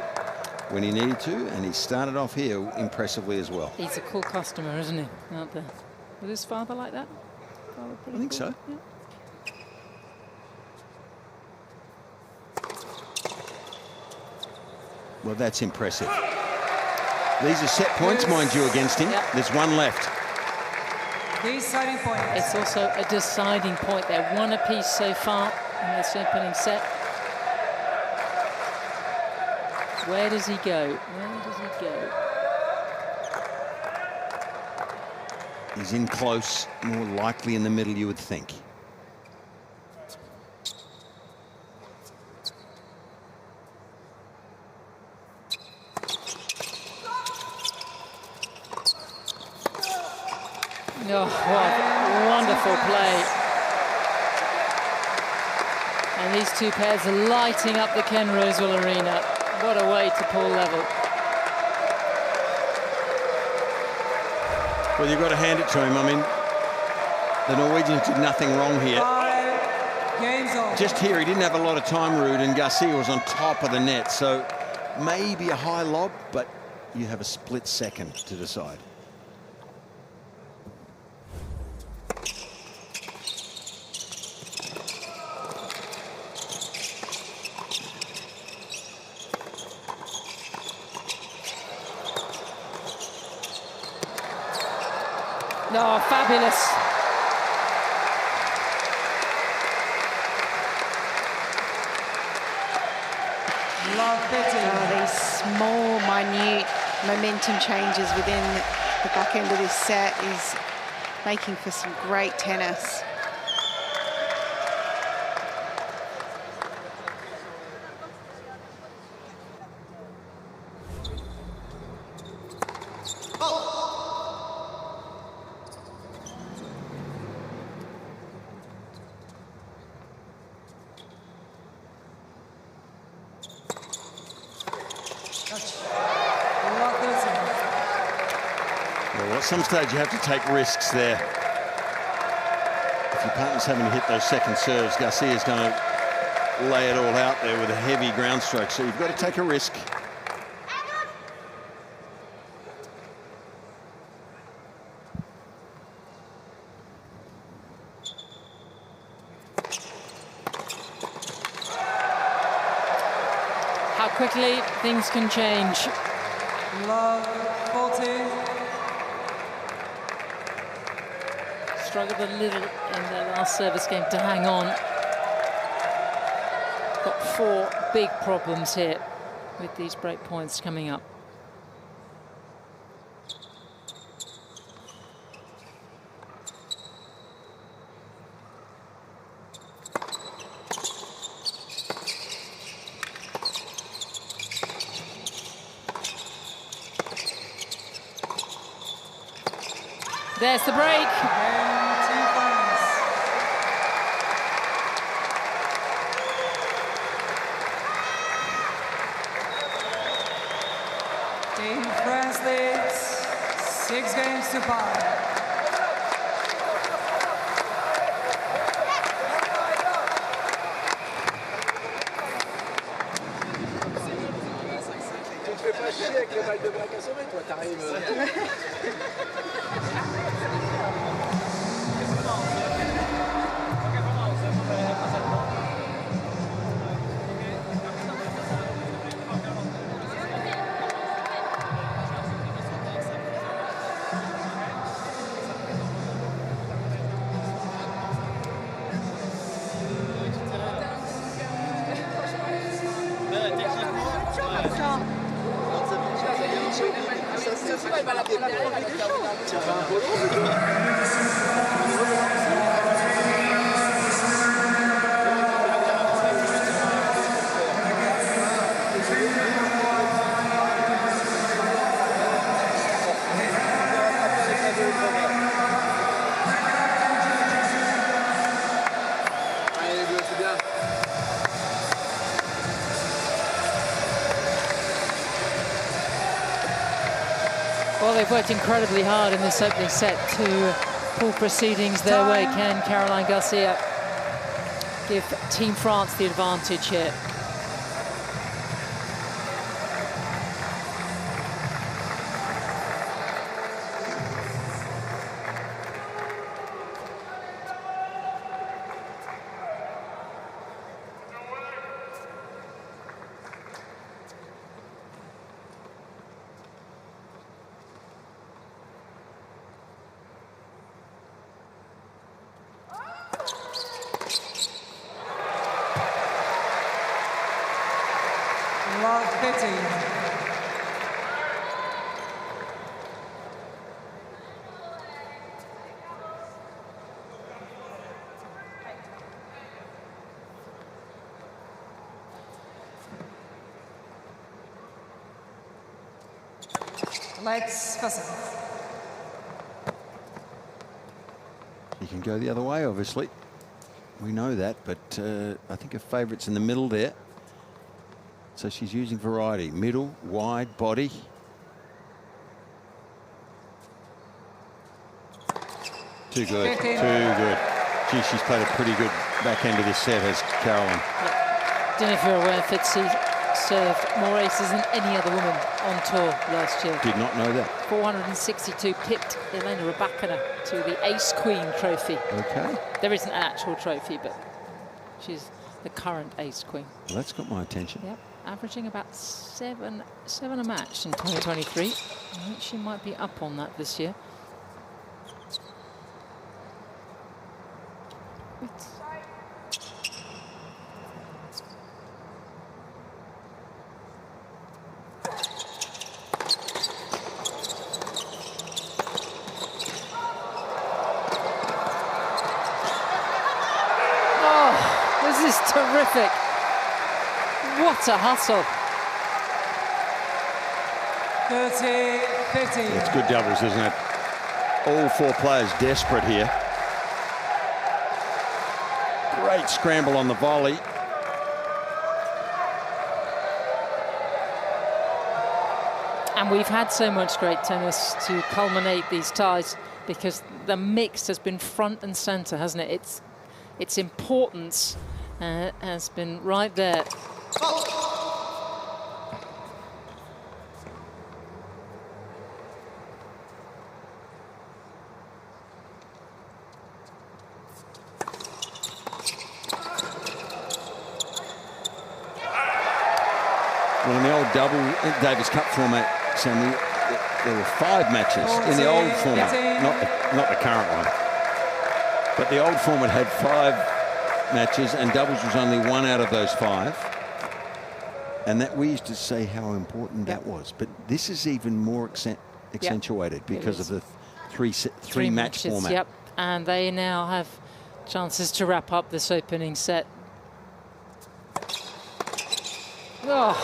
when he needed to, and he started off here impressively as well. He's a cool customer, isn't he, out there? Was his father like that? I think so. Yeah. Well, that's impressive. These are set points, mind you, against him. Yep. There's one left. Deciding point. It's also a deciding point. They're 1 apiece so far in this opening set. Where does he go? Where does he go? He's in close, more likely in the middle, you would think. Oh, what wonderful play. And these two pairs are lighting up the Ken Rosewell Arena. What a way to pull level. Well, you've got to hand it to him. I mean, the Norwegians did nothing wrong here. Just here, he didn't have a lot of time, Ruud, and Garcia was on top of the net. So maybe a high lob, but you have a split second to decide. Oh, fabulous. These small, minute momentum changes within the back end of this set is making for some great tennis. At some stage you have to take risks there. If your partner's having to hit those second serves, Garcia's going to lay it all out there with a heavy ground stroke, so you've got to take a risk. How quickly things can change. Love 40. Struggled a little in their last service game to hang on. Got 4 big problems here with these break points coming up. There's the break. Team France leads 6 games to 5. Well, they've worked incredibly hard in this opening set to pull proceedings their way. Can Caroline Garcia give Team France the advantage here? Love Betty. Let's pass it. You can go the other way, obviously. We know that, but I think her favourite's in the middle there. So she's using variety. Middle, wide, body. Too good, too good. Gee, she's played a pretty good back end of this set, has Caroline. Don't know if you're aware, Fitzy served more aces than any other woman on tour last year. Did not know that. 462, pipped Elena Rybakina to the Ace Queen trophy. Okay. There isn't an actual trophy, but she's the current Ace Queen. Well, that's got my attention. Yep, averaging about seven a match in 2023. I think she might be up on that this year. is terrific. What a hustle. 30-15. It's good doubles, isn't it? All four players desperate here. Great scramble on the volley. And we've had so much great tennis to culminate these ties because the mix has been front and center, hasn't it? Its importance has been right there. Well, in the old double Davis Cup format, Sammy, there were 5 matches in the old format, not the current one. But the old format had 5 matches, and doubles was only 1 out of those 5. And that we used to say how important that was. But this is even more accentuated because of the three match matches, format. Yep, and they now have chances to wrap up this opening set. Oh,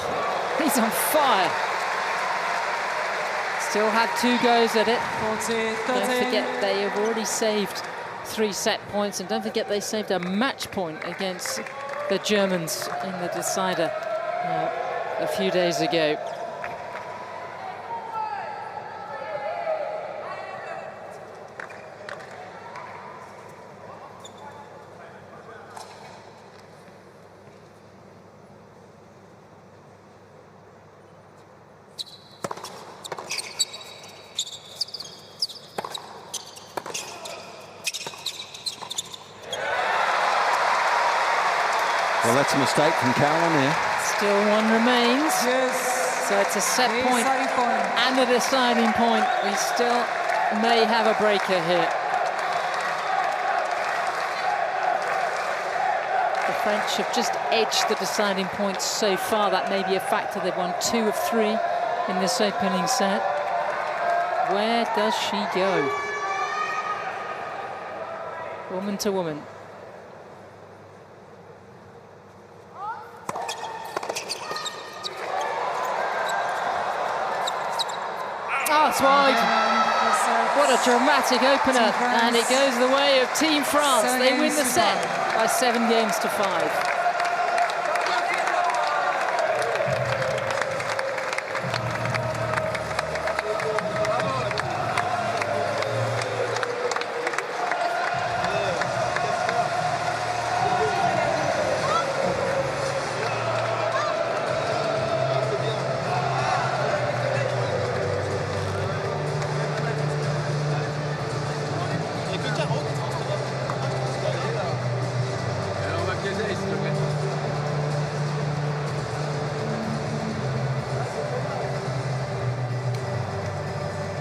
he's on fire. Still have 2 goes at it. 40-13. Don't forget they have already saved 3 set points, and don't forget they saved a match point against the Germans in the decider a few days ago. Well, that's a mistake from Carolyn there. Still 1 remains. Yes. So it's a set point and a deciding point. We still may have a breaker here. The French have just edged the deciding points so far. That may be a factor. They've won 2 of 3 in this opening set. Where does she go? Woman to woman. Oh, it's wide. What a dramatic opener. And it goes the way of Team France. They win the set by 7 games to 5.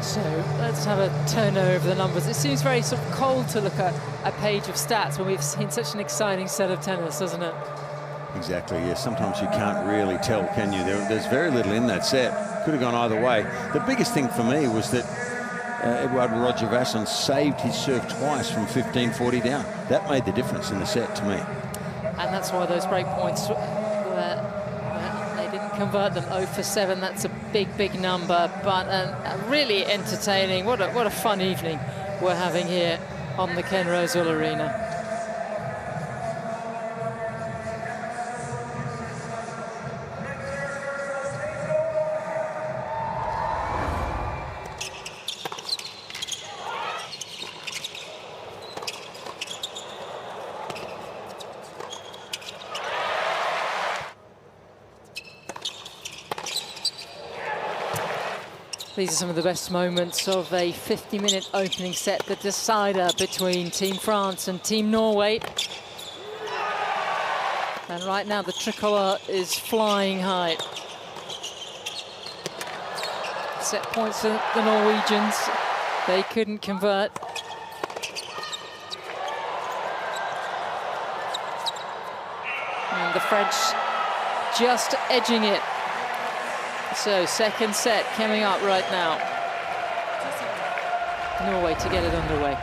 So let's have a turnover of the numbers. It seems very sort of cold to look at a page of stats when we've seen such an exciting set of tennis, doesn't it? Exactly, yes. Sometimes you can't really tell, can you? There's very little in that set. Could have gone either way. The biggest thing for me was that Edouard Roger Vasson saved his serve twice from 15-40 down. That made the difference in the set to me. And that's why those break points were they didn't convert them. 0 for 7. That's a big, big number, but really entertaining. What a fun evening we're having here on the Ken Rosewell Arena. These are some of the best moments of a 50-minute opening set, the decider between Team France and Team Norway. And right now the tricolour is flying high. Set points for the Norwegians. They couldn't convert. And the French just edging it. So second set coming up right now. Norway to get it underway.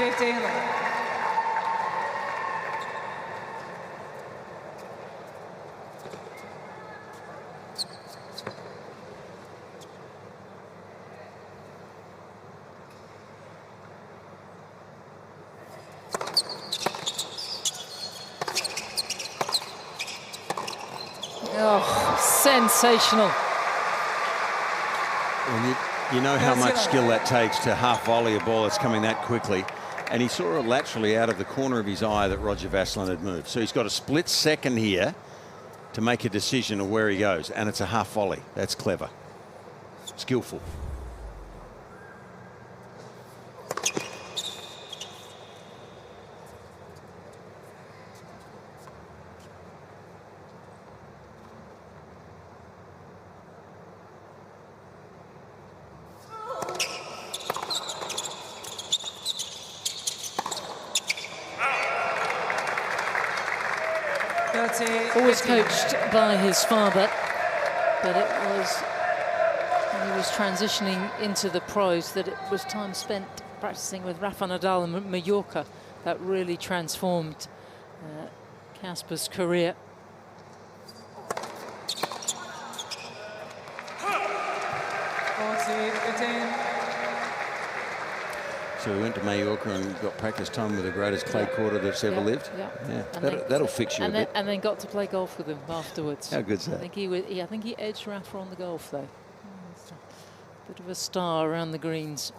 15-11. Oh, sensational. Well, you know how much skill that takes to half volley a ball that's coming that quickly. And he saw it laterally out of the corner of his eye that Roger Vasselin had moved. So he's got a split second here to make a decision of where he goes. And it's a half volley. That's clever. Skillful. Always coached by his father, but it was when he was transitioning into the pros that it was time spent practicing with Rafa Nadal in Mallorca that really transformed Casper's career. So we went to Mallorca and got practice time with the greatest clay courter that's ever lived. Yeah, that'll fix you a bit. And then got to play golf with him afterwards. How good's that? I think he edged Rafa on the golf though. A bit of a star around the greens.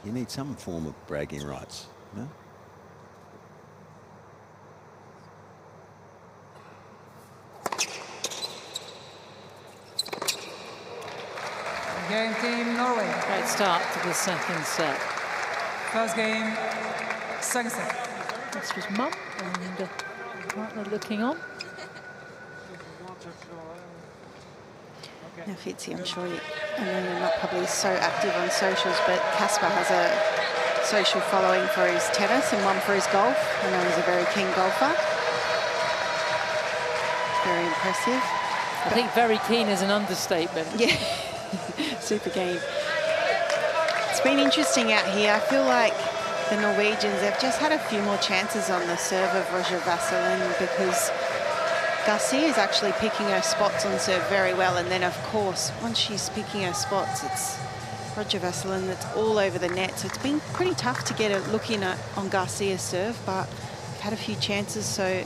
You need some form of bragging rights, no? Game team Norway. Great start to the second set. First game, second set. This was Mum and partner looking on. Now, Fitzy, I'm sure I know you're not probably so active on socials, but Casper has a social following for his tennis and one for his golf. I know he's a very keen golfer. Very impressive. I think very keen is an understatement. Yeah. Super game. It's been interesting out here. I feel like the Norwegians, they've just had a few more chances on the serve of Roger Vasselin because Garcia is actually picking her spots on serve very well. And then, of course, once she's picking her spots, it's Roger Vasselin that's all over the net. So it's been pretty tough to get a look in on Garcia's serve, but we've had a few chances. So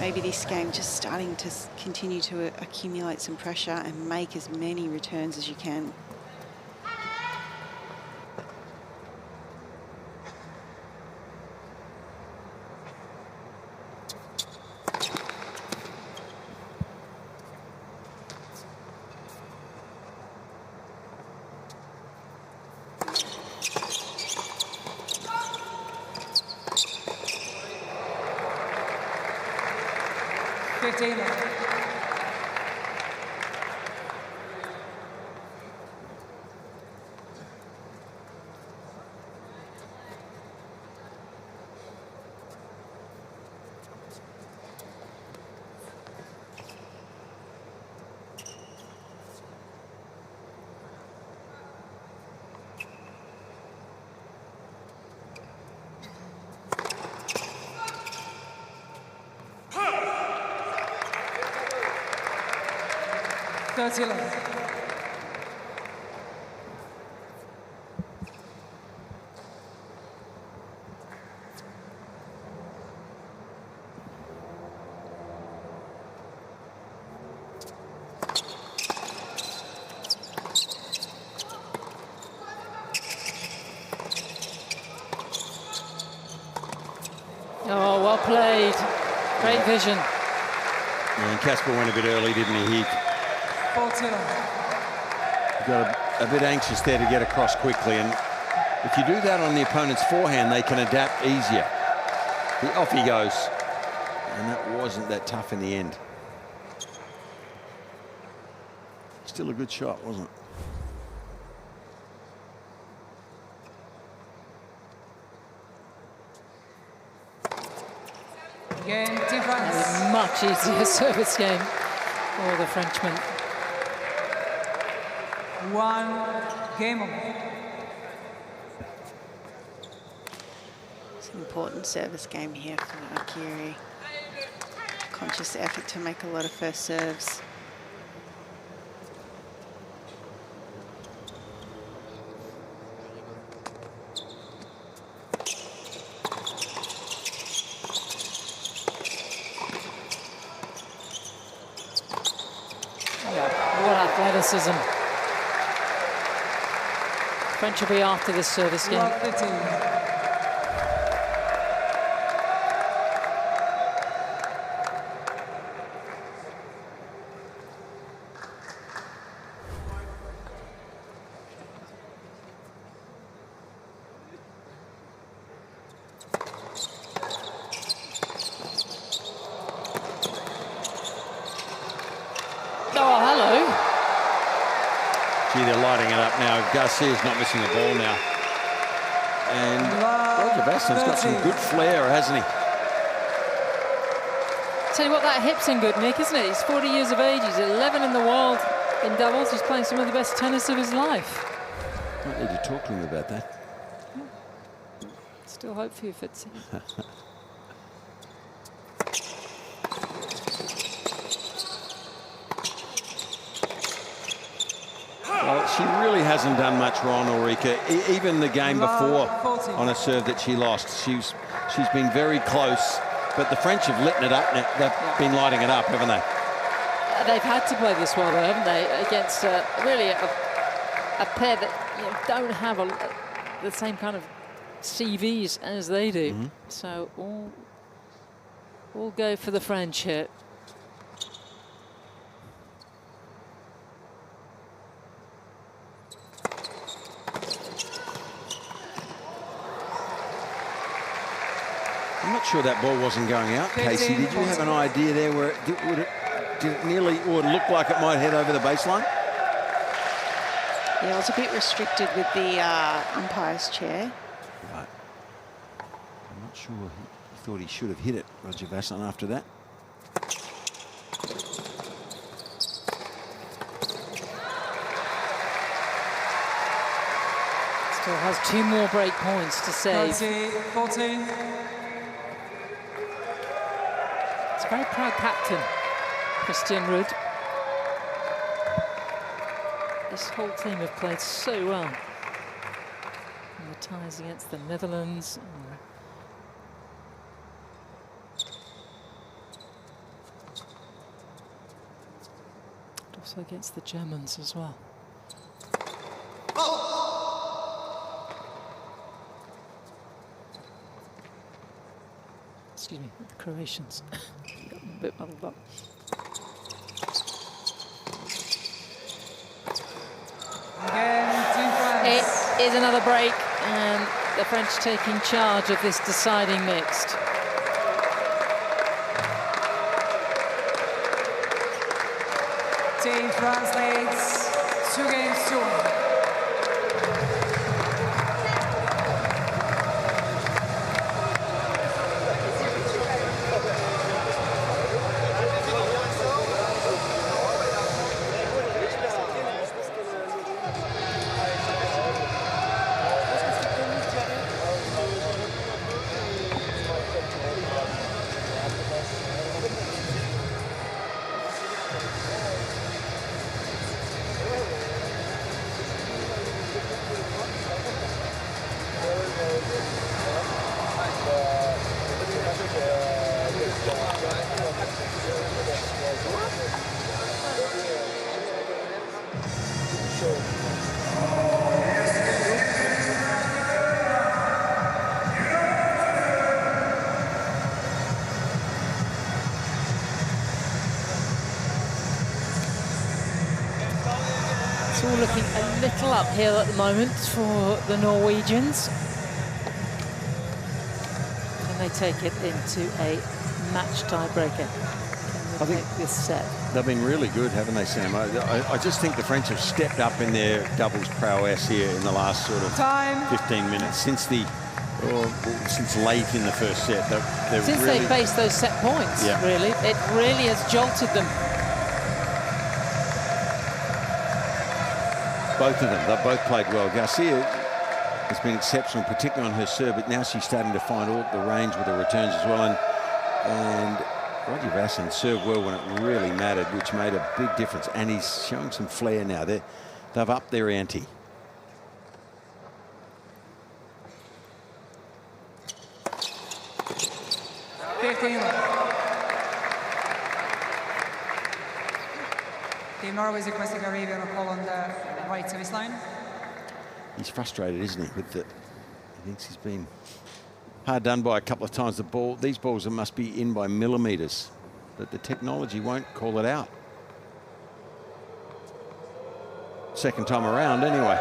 maybe this game just starting to continue to accumulate some pressure and make as many returns as you can. Oh, well played. Great vision. Yeah, and Casper went a bit early, didn't he? He got a bit anxious there to get across quickly, and if you do that on the opponent's forehand, they can adapt easier. Off he goes, and that wasn't that tough in the end. Still a good shot, wasn't it? Game, Team France. Much easier service game for the Frenchman. 1 game over. It's an important service game here for Akiri. Conscious effort to make a lot of first serves. What athleticism. French will be after this service game. Oh, hello. Gee, they're lighting it up now. Garcia's not missing a ball now. And Roger Vaslin's got some good flair, hasn't he? Tell you what, that hip's in good nick, isn't it? He's 40 years of age. He's 11 in the world in doubles. He's playing some of the best tennis of his life. Might need to talk to him about that. Still hope for you, Fitzy. Well, she really hasn't done much wrong, Ulrika. Even the game before on a serve that she lost, she's been very close. But the French have lit it up now. They've been lighting it up, haven't they? They've had to play this well, though, haven't they? Against really a pair that don't have the same kind of CVs as they do. Mm-hmm. So all go for the French here. I'm not sure that ball wasn't going out, Casey. Did you have an idea there where did it nearly, or it looked like it might head over the baseline? Yeah, I was a bit restricted with the umpire's chair. Right. I'm not sure. He thought he should have hit it, Roger Vasselin, after that. Still has 2 more break points to save. 14. It's a very proud captain, Casper Ruud. This whole team have played so well. And the ties against the Netherlands. And also against the Germans as well. Excuse me, the Croatians. Got a bit muddled up. It is another break, and the French taking charge of this deciding mixed. Team translates 2 games to 1. It's all looking a little uphill at the moment for the Norwegians. Can they take it into a match tiebreaker? Can they take this set? They've been really good, haven't they, Sam? I just think the French have stepped up in their doubles prowess here in the last sort of 15 minutes since late in the first set. Since really, they faced those set points, really, it really has jolted them. Both of them. They've both played well. Garcia has been exceptional, particularly on her serve, but now she's starting to find all the range with her returns as well. And Roger Vasson served well when it really mattered, which made a big difference. And he's showing some flair now. They've upped their ante. Team Norway is requesting a review on a call on the right service line. He's frustrated, isn't he? With the, he thinks he's been hard done by a couple of times. These balls must be in by millimetres, but the technology won't call it out. Second time around, anyway.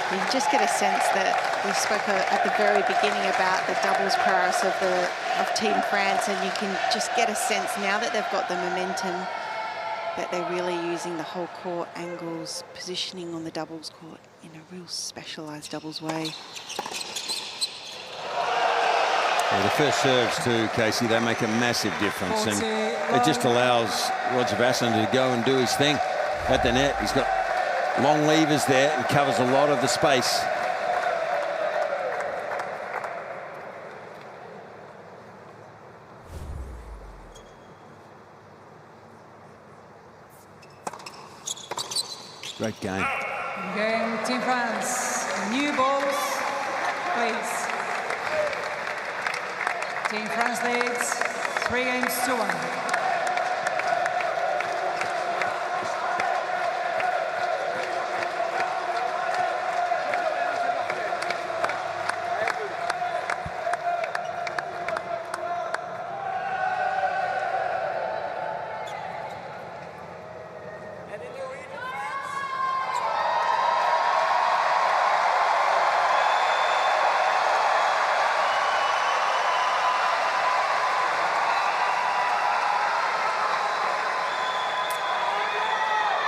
You just get a sense that we spoke at the very beginning about the doubles prowess of Team France, and you can just get a sense now that they've got the momentum that they're really using the whole court angles, positioning on the doubles court in a real specialised doubles way. Yeah, the first serves too, Casey, they make a massive difference, and it just allows Roger Vasson to go and do his thing at the net. He's got long levers there and covers a lot of the space. Great game. Game, Team France. New balls, please. Team France leads 3 games to 1.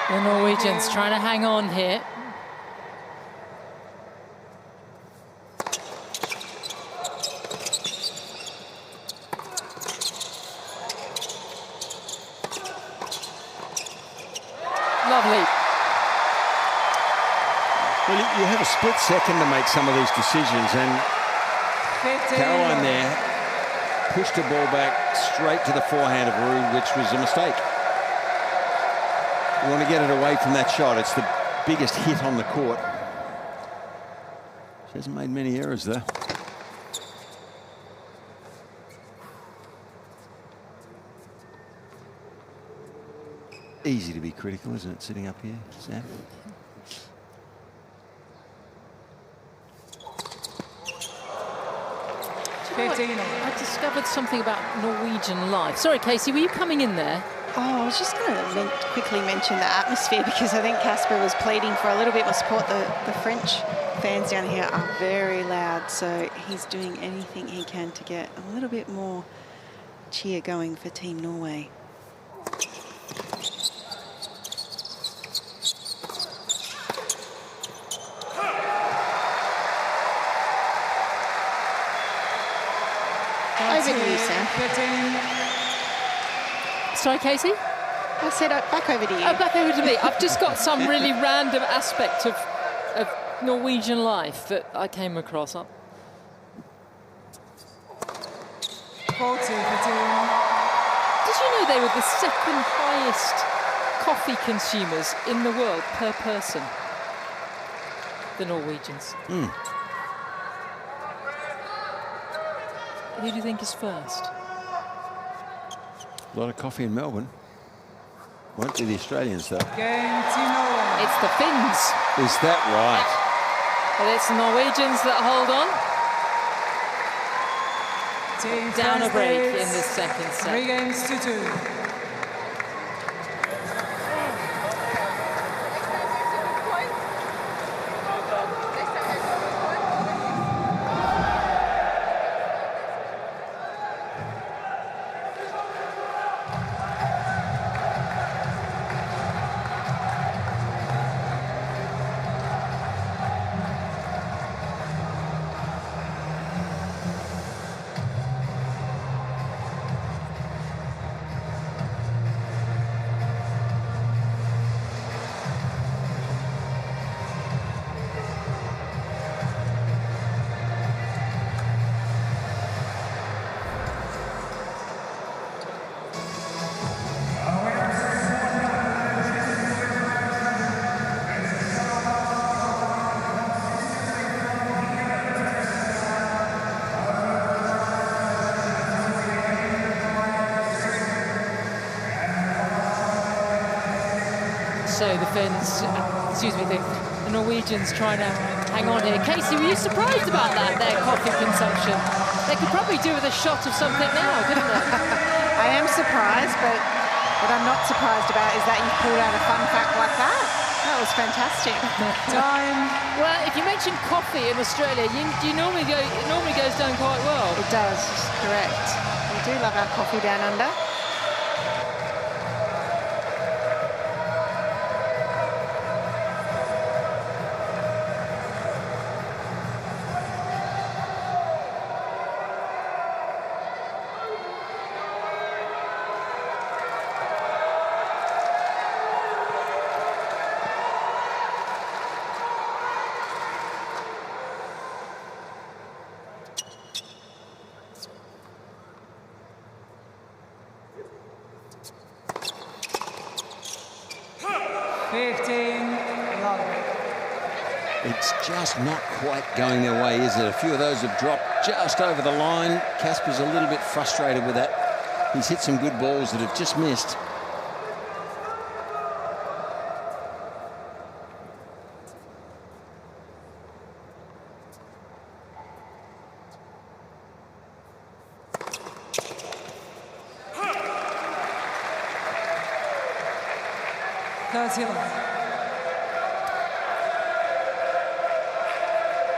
The Norwegians trying to hang on here. Lovely. Well, you have a split second to make some of these decisions, and Caroline there pushed the ball back straight to the forehand of Ruud, which was a mistake. You want to get it away from that shot. It's the biggest hit on the court. She hasn't made many errors, though. Easy to be critical, isn't it, sitting up here, Sam? I discovered something about Norwegian life. Sorry, Casey, were you coming in there? Oh, I was just going to quickly mention the atmosphere, because I think Casper was pleading for a little bit more support. The French fans down here are very loud, so he's doing anything he can to get a little bit more cheer going for Team Norway. Over to you, Sam. Sorry, Casey? I said back over to you. Oh, back over to me. I've just got some really random aspect of Norwegian life that I came across. Did you know they were the second highest coffee consumers in the world per person? The Norwegians. Who do you think is first? A lot of coffee in Melbourne. Won't be the Australians, though. It's the Finns. Is that right? And it's the Norwegians that hold on. Down a break in the second set. 3 games to 2. so the Finns, excuse me, the Norwegians trying to hang on here. Casey, were you surprised about that, their coffee consumption? They could probably do with a shot of something now, couldn't they? I am surprised, but what I'm not surprised about is that you pulled out a fun fact like that. That was fantastic. Time. Well, if you mention coffee in Australia, it normally goes down quite well. It does, correct. We do love our coffee down under. It's just not quite going their way, is it? A few of those have dropped just over the line. Casper's a little bit frustrated with that. He's hit some good balls that have just missed.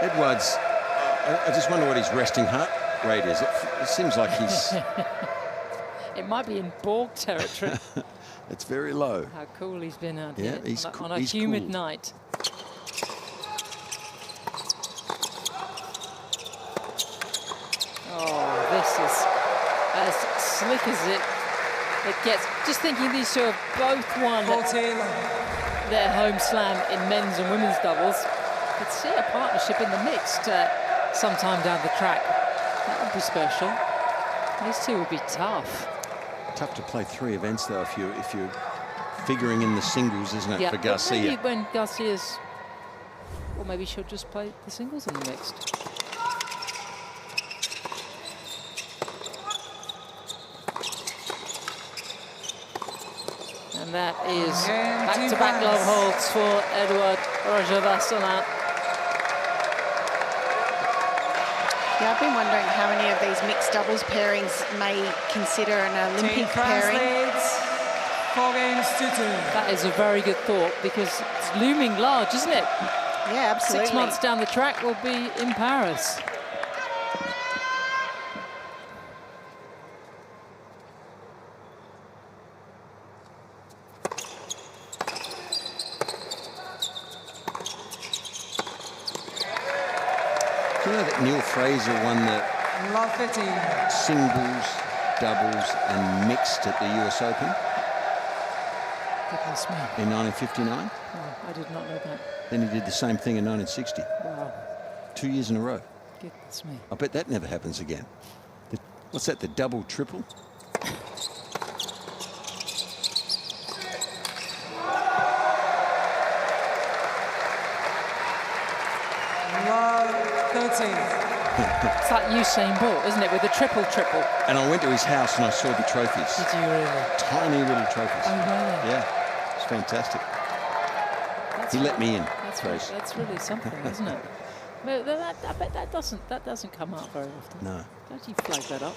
Edwards, I just wonder what his resting heart rate is. It seems like he's... It might be in Borg territory. It's very low. How cool he's been out here on a humid cool. night. Oh, this is as slick as it gets. Just thinking these two have both won their home slam in men's and women's doubles. Could see a partnership in the mixed sometime down the track. That would be special. These two would be tough. Tough to play 3 events though if you're figuring in the singles, isn't it, for Garcia? Maybe when Garcia's, or maybe she'll just play the singles in the mixed. And that is back-to-back love holds for Edouard Roger-Vasselin. Yeah, I've been wondering how many of these mixed doubles pairings may consider an Olympic pairing. 4 games to 2. That is a very good thought because it's looming large, isn't it? Yeah, absolutely. 6 months down the track, we'll be in Paris. Do you know that Neil Fraser won the singles, doubles and mixed at the US Open? Goodness me. In 1959? Oh, I did not know that. Then he did the same thing in 1960. Wow. 2 years in a row. Goodness me. I bet that never happens again. What's that, the double, triple? It's like Usain Bolt, isn't it, with the triple. And I went to his house and I saw the trophies. Did you really? Tiny little trophies. Oh, really? Yeah, it's fantastic. He let me in. That's really something, isn't it? But I bet that doesn't come out very often. No. Don't you flag that up?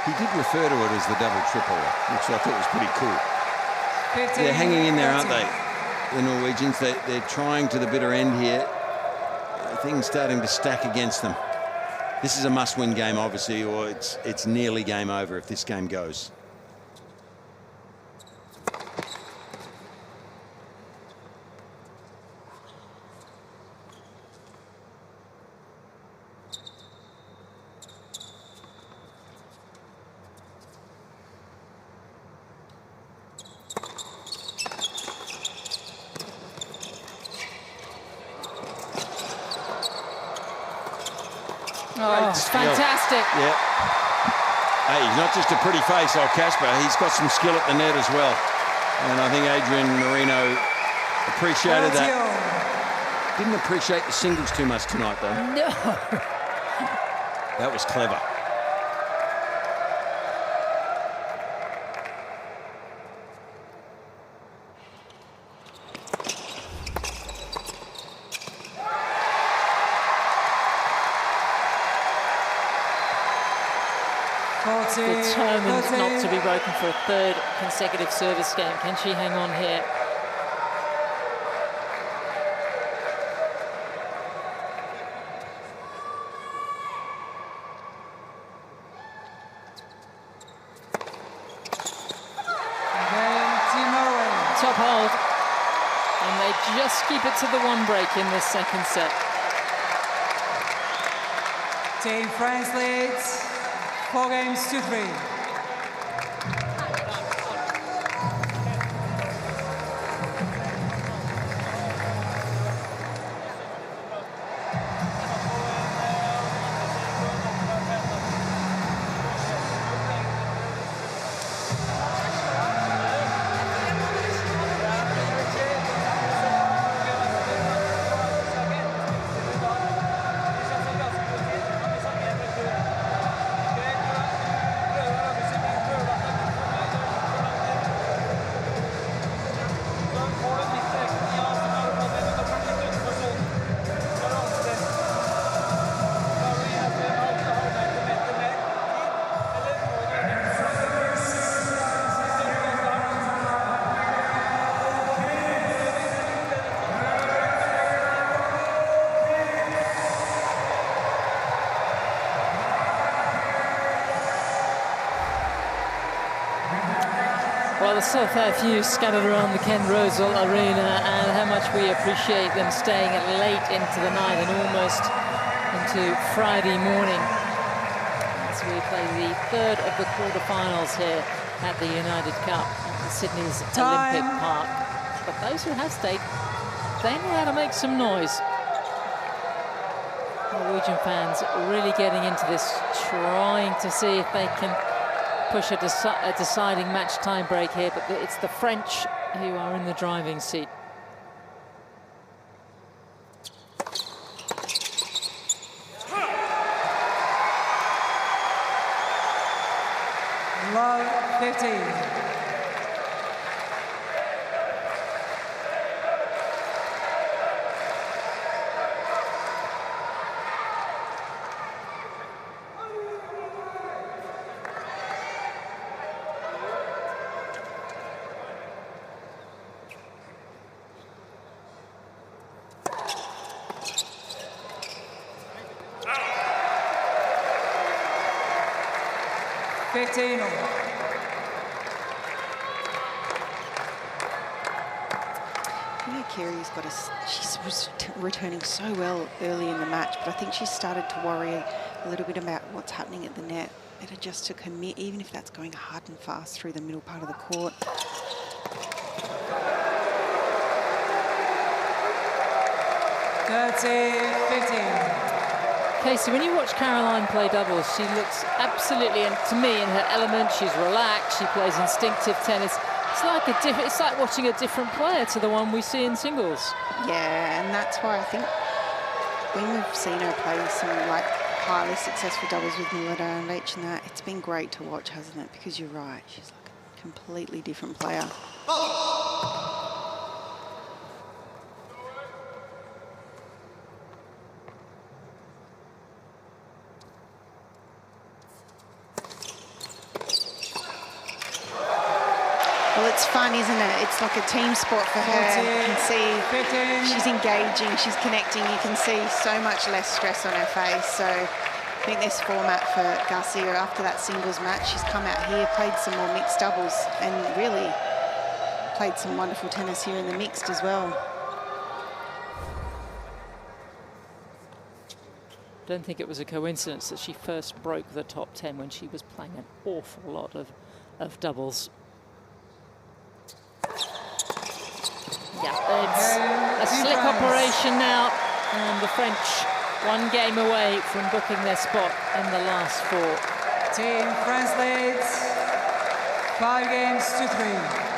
He did refer to it as the double triple, which I thought was pretty cool. They're hanging in there, aren't they? The Norwegians, they're trying to the bitter end here. Things starting to stack against them. This is a must-win game, obviously, or it's nearly game over if this game goes. Oh, it's fantastic. Yeah. Hey, he's not just a pretty face, Casper. He's got some skill at the net as well. And I think Adrian Mannarino appreciated that. Didn't appreciate the singles too much tonight, though. No. That was clever. determined not to be broken for a third consecutive service game. Can she hang on here? Top hold. And they just keep it to the one break in this second set. Team France leads 4-3. Well, there's still a fair few scattered around the Ken Rosewell Arena, and how much we appreciate them staying late into the night and almost into Friday morning as we play the third of the quarterfinals here at the United Cup at Sydney's Olympic Park. But those who have stayed, they know how to make some noise. Norwegian fans really getting into this, trying to see if they can push a deciding match time break here, but it's the French who are in the driving seat. Love 15. Carey's got she's returning so well early in the match, but I think she's started to worry a little bit about what's happening at the net. Better just to commit, even if that's going hard and fast through the middle part of the court. Casey, when you watch Caroline play doubles, she looks absolutely, and to me, in her element. She's relaxed. She plays instinctive tennis. It's like watching a different player to the one we see in singles. Yeah, and that's why I think when we've seen her play some like highly successful doubles with Mannarino and that, it's been great to watch, hasn't it? Because you're right, she's like a completely different player. Well, it's fun, isn't it? It's like a team sport for her. You can see she's engaging, she's connecting. You can see so much less stress on her face. So I think this format for Garcia after that singles match, she's come out here, played some more mixed doubles, and really played some wonderful tennis here in the mixed as well. I don't think it was a coincidence that she first broke the top 10 when she was playing an awful lot of doubles. Yeah, it's a slick operation now, and the French one game away from booking their spot in the last four. Team France leads 5-3.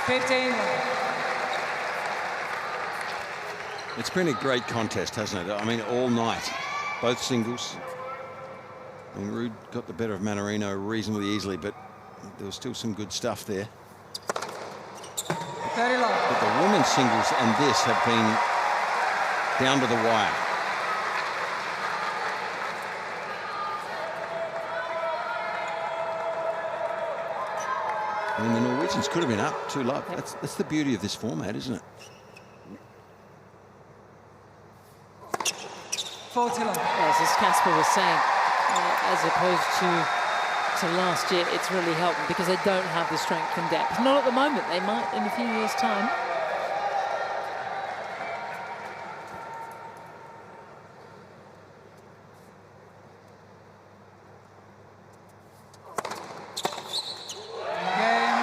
15. It's been a great contest, hasn't it? I mean, all night, both singles. I mean, Ruud got the better of Mannarino reasonably easily, but there was still some good stuff there. Very low. But the women's singles and this have been down to the wire. I mean, the Norwegians could have been up 2-love. That's the beauty of this format, isn't it? 40 low. Yes, as Casper was saying, as opposed to last year, it's really helped them because they don't have the strength and depth. Not at the moment, they might in a few years' time.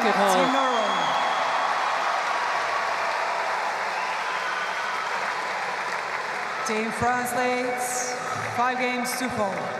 Good hold. Team France leads 5 games to 4.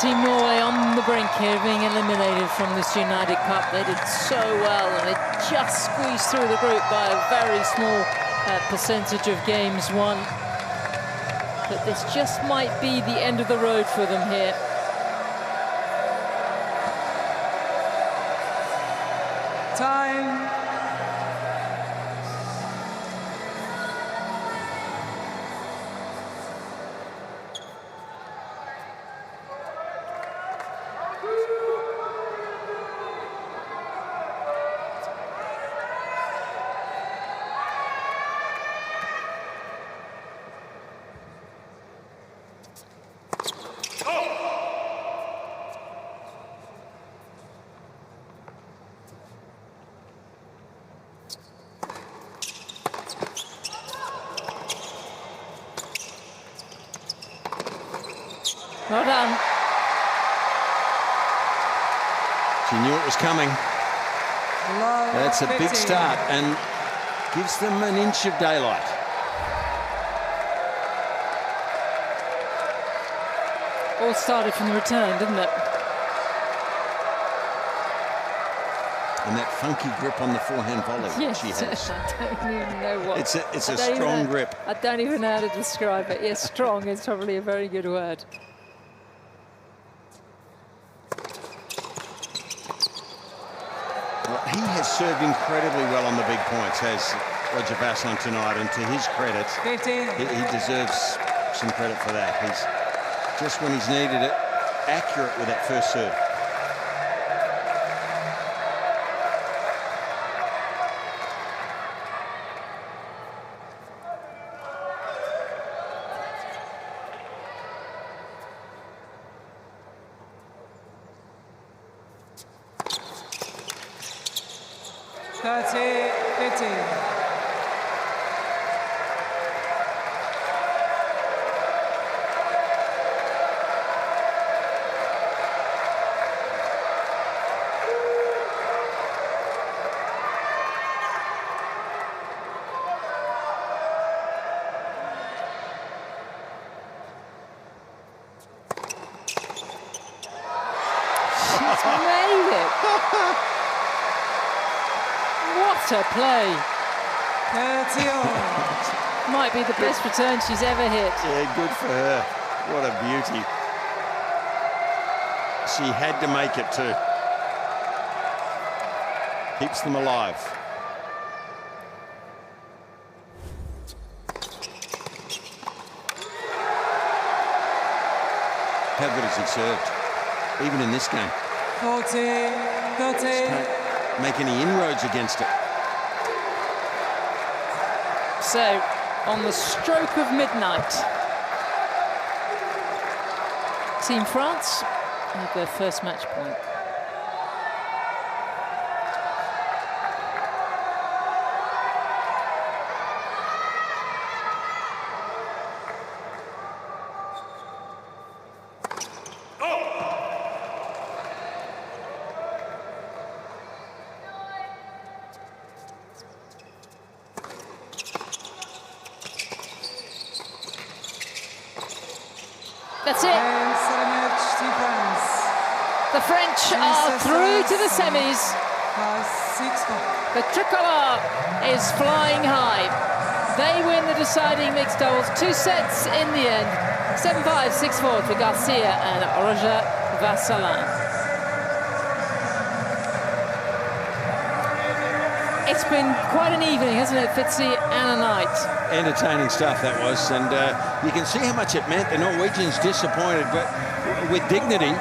Team Norway on the brink here, being eliminated from this United Cup. They did so well, and they just squeezed through the group by a very small percentage of games won. But this just might be the end of the road for them here. Time. Well done. She knew it was coming. That's a big start and gives them an inch of daylight. All started from the return, didn't it? And that funky grip on the forehand volley Yes, she has. I don't even know what. It's a strong grip. I don't even know how to describe it. Yes, strong is probably a very good word. Well, he has served incredibly well on the big points, has Roger Vasselin tonight, and to his credit, he deserves some credit for that. He's just when he's needed it, accurate with that first serve. What a play. Might be the best return she's ever hit. Yeah, good for her. What a beauty. She had to make it too. Keeps them alive. how good has he served, even in this game? 40, 30. Can't make any inroads against it. So, on the stroke of midnight, Team France have their first match point. That's it. The French are through to the semis. The tricolor is flying high. They win the deciding mixed doubles, 2 sets in the end. 7-5, 6-4 to Garcia and Roger Vasselin. It's been quite an evening, hasn't it, Fitzy, and a night? Entertaining stuff that was, and you can see how much it meant. The Norwegians disappointed, but with dignity,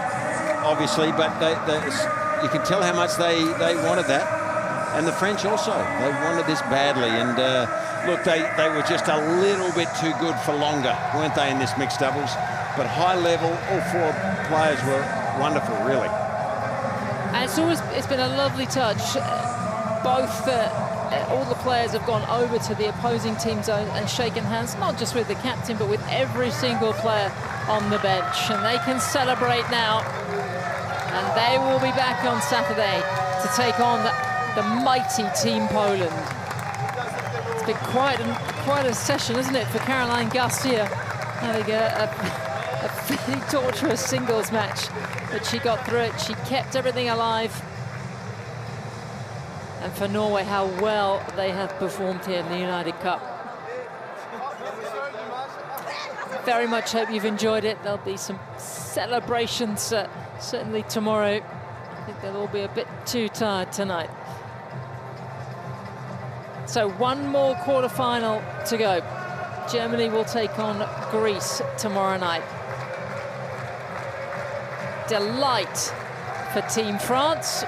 obviously, but you can tell how much they wanted that. And the French also, they wanted this badly. And look, they were just a little bit too good for longer, weren't they, in this mixed doubles? But high level, all 4 players were wonderful, really. And it's been a lovely touch. Both all the players have gone over to the opposing team zone and shaken hands, not just with the captain, but with every single player on the bench. And they can celebrate now. And they will be back on Saturday to take on the mighty Team Poland. It's been quite a session, isn't it, for Caroline Garcia, having a pretty torturous singles match, but she got through it. She kept everything alive. And for Norway, how well they have performed here in the United Cup. Very much hope you've enjoyed it. There'll be some celebrations certainly tomorrow. I think they'll all be a bit too tired tonight. So 1 more quarter-final to go. Germany will take on Greece tomorrow night. Delight for Team France.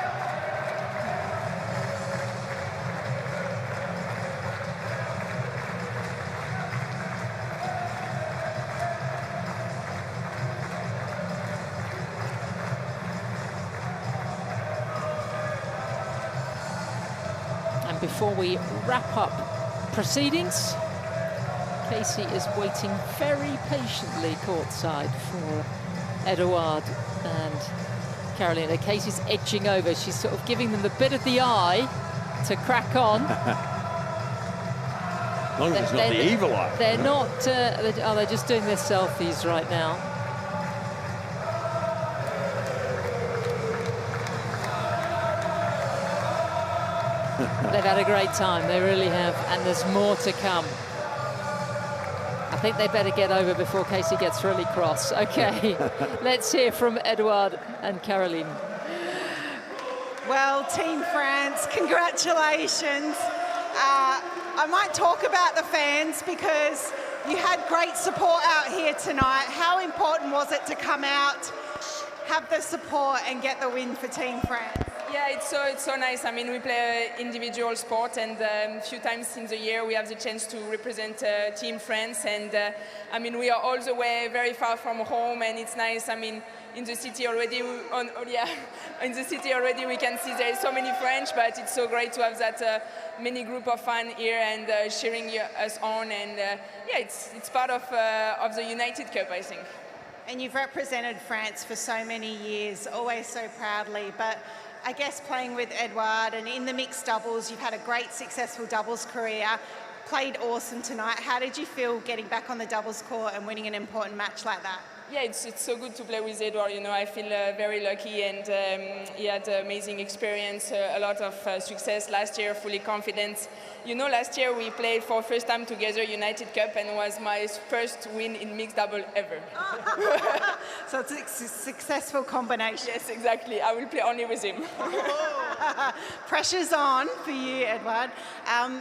Before we wrap up proceedings, Casey is waiting very patiently courtside for Edouard and Carolina. Casey's edging over. She's sort of giving them the bit of the eye to crack on. As long as it's not the evil eye. They're not, they're just doing their selfies right now. They've had a great time, they really have, and there's more to come. I think they better get over before Casey gets really cross. Okay, let's hear from Edouard and Caroline. Well, Team France, congratulations. I might talk about the fans because you had great support out here tonight. How important was it to come out, have the support and get the win for Team France? Yeah, it's so nice. I mean, we play individual sport, and a few times in the year we have the chance to represent Team France. And I mean, we are all the way very far from home, and it's nice. I mean, in the city already, in the city already we can see there is so many French, but it's so great to have that many group of fans here and cheering us on. And yeah, it's part of the United Cup, I think. And you've represented France for so many years, always so proudly. But I guess playing with Edouard and in the mixed doubles, you've had a great successful doubles career, played awesome tonight. How did you feel getting back on the doubles court and winning an important match like that? Yeah, it's so good to play with Edouard. You know, I feel very lucky, and he had an amazing experience, a lot of success last year, fully confident. You know, last year we played for first time together United Cup, and it was my first win in mixed double ever. So it's a successful combination. Yes, exactly. I will play only with him. Pressure's on for you, Edward.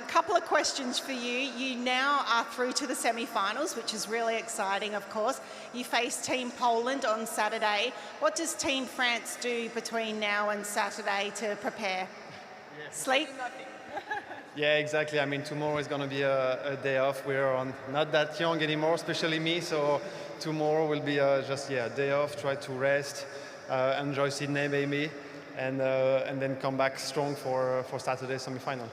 Couple of questions for you. You now are through to the semi-finals, which is really exciting, of course. You face Team Poland on Saturday. What does Team France do between now and Saturday to prepare? Sleep? Yeah, exactly. I mean, tomorrow is going to be a day off. We're not that young anymore, especially me. So tomorrow will be just a day off. Try to rest, enjoy Sydney maybe, and then come back strong for Saturday's semi-final.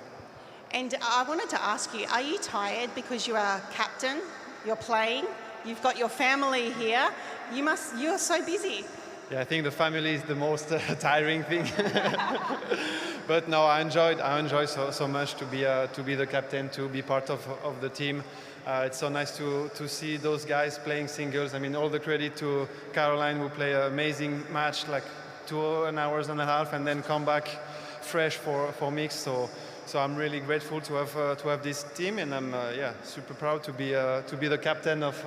And I wanted to ask you: are you tired because you are captain? You're playing. You've got your family here. You are so busy. Yeah, I think the family is the most tiring thing. But no, I enjoy so much to be the captain, to be part of the team. It's so nice to see those guys playing singles. I mean, all the credit to Caroline, who played an amazing match, like 2 hours and a half, and then come back fresh for mixed. So I'm really grateful to have this team, and I'm super proud to be the captain of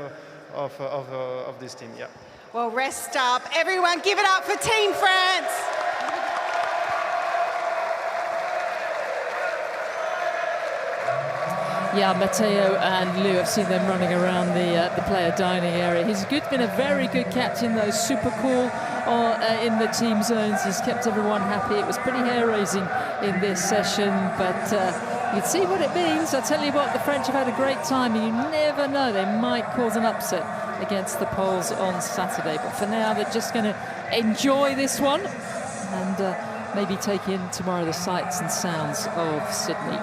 this team. Yeah. Well, rest up. Everyone, give it up for Team France. Yeah, Matteo and Lou, I've seen them running around the player dining area. He's been a very good captain, though, super cool in the team zones. He's kept everyone happy. It was pretty hair-raising in this session, but you can see what it means. I tell you what, the French have had a great time. You never know, they might cause an upset against the Poles on Saturday. But for now, they're just going to enjoy this one and maybe take in tomorrow the sights and sounds of Sydney.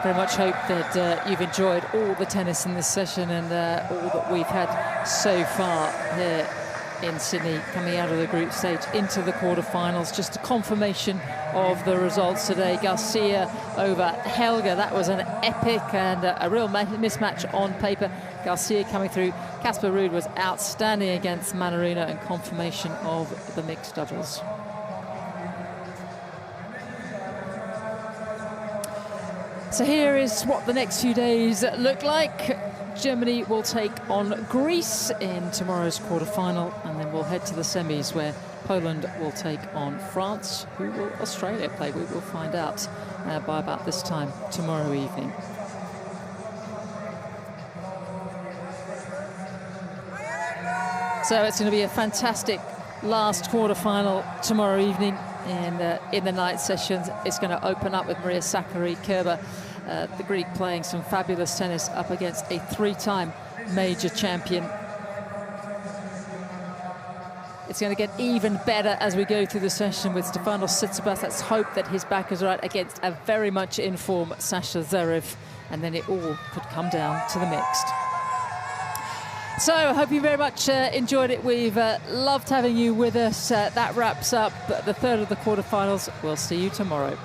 Very much hope that you've enjoyed all the tennis in this session and all that we've had so far here in Sydney, coming out of the group stage into the quarterfinals. Just a confirmation of the results today. Garcia over Helga, that was an epic and a real mismatch on paper. Garcia coming through. Casper Ruud was outstanding against Mannarino, and confirmation of the mixed doubles. So here is what the next few days look like. Germany will take on Greece in tomorrow's quarterfinal, and then we'll head to the semis where Poland will take on France. Who will Australia play? We will find out by about this time tomorrow evening. So it's going to be a fantastic last quarterfinal tomorrow evening. And in the night sessions, it's going to open up with Maria Sakkari-Kerber, the Greek, playing some fabulous tennis up against a 3-time major champion. It's going to get even better as we go through the session with Stefanos Tsitsipas. Let's hope that his back is right against a very much in form Sasha Zverev, and then it all could come down to the mixed. So I hope you very much enjoyed it. We've loved having you with us. That wraps up the third of the quarterfinals. We'll see you tomorrow.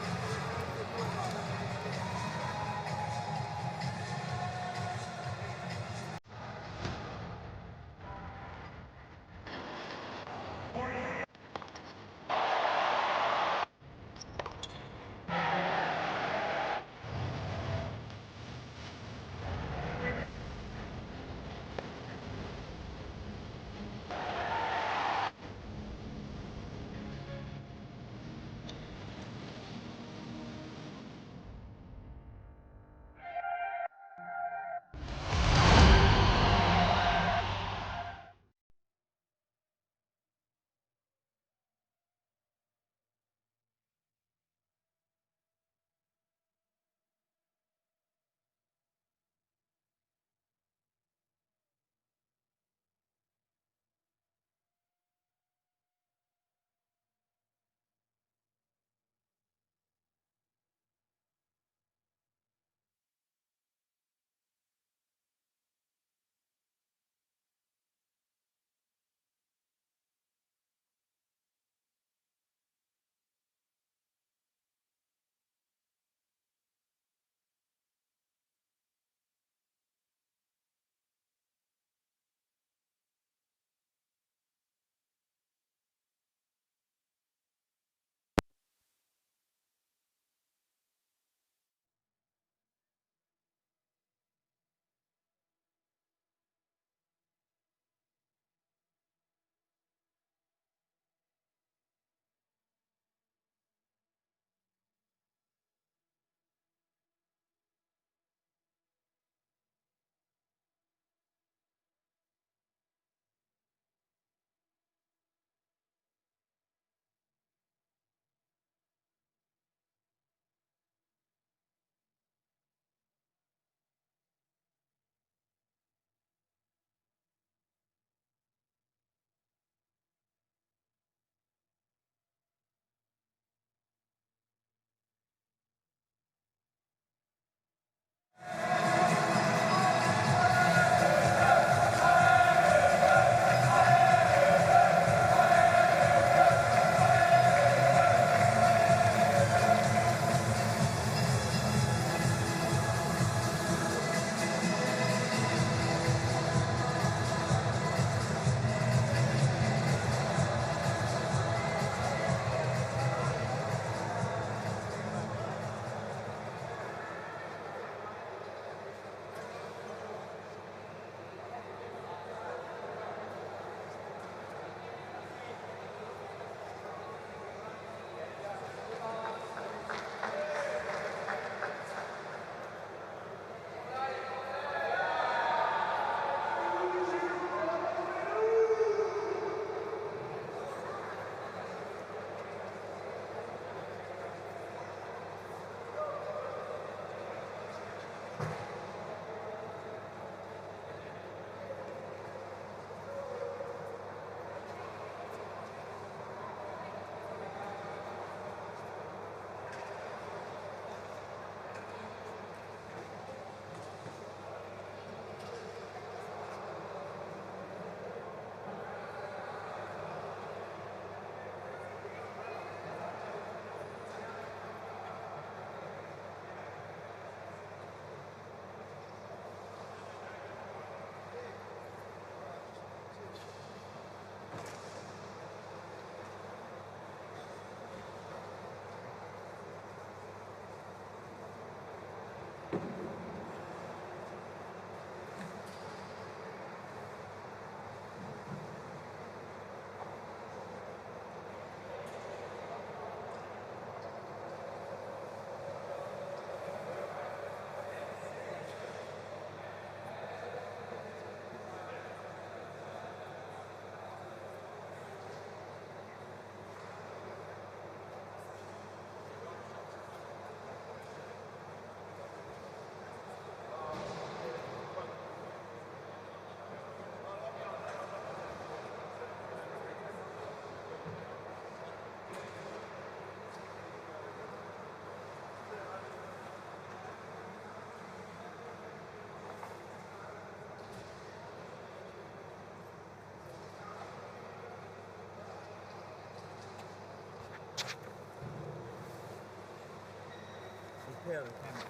out of the camera.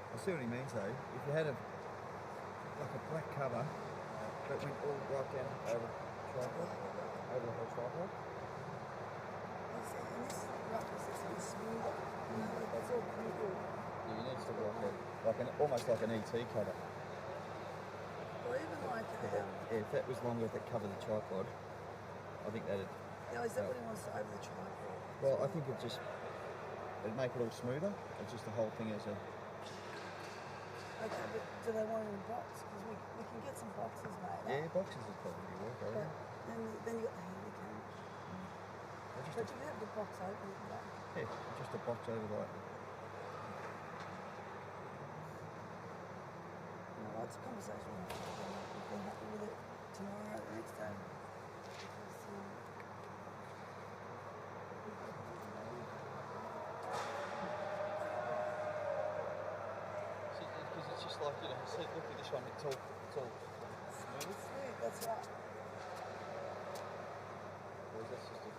I see what he means though. If you had a black cover that went all right down over the tripod, over the whole tripod. And this rough is a bit smoother. You know, that's all pretty good. Yeah, you need to like almost like an ET cover. Or even like yeah, if that was longer that covered the tripod, I think that'd. Yeah, is that what he wants to over the tripod? Well, I think it'd make it all smoother. It's just the whole thing as a. Okay, but do they want it in a box? Because we can get some boxes made. Yeah, boxes would probably work, I reckon. Then you got the handy camera. But you have the box open for that. Yeah, just a box over like. No, it's a conversation with them. If they're happy with it tomorrow or the next day. Because it's just like, you know, see, look at this one, it's all smooth. Smooth, that's right. Whereas that's just a...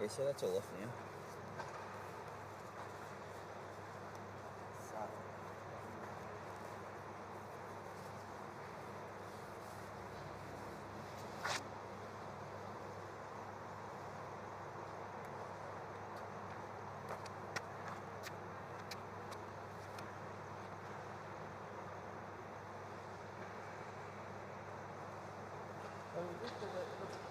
Yeah, so that's all off now. Victor, the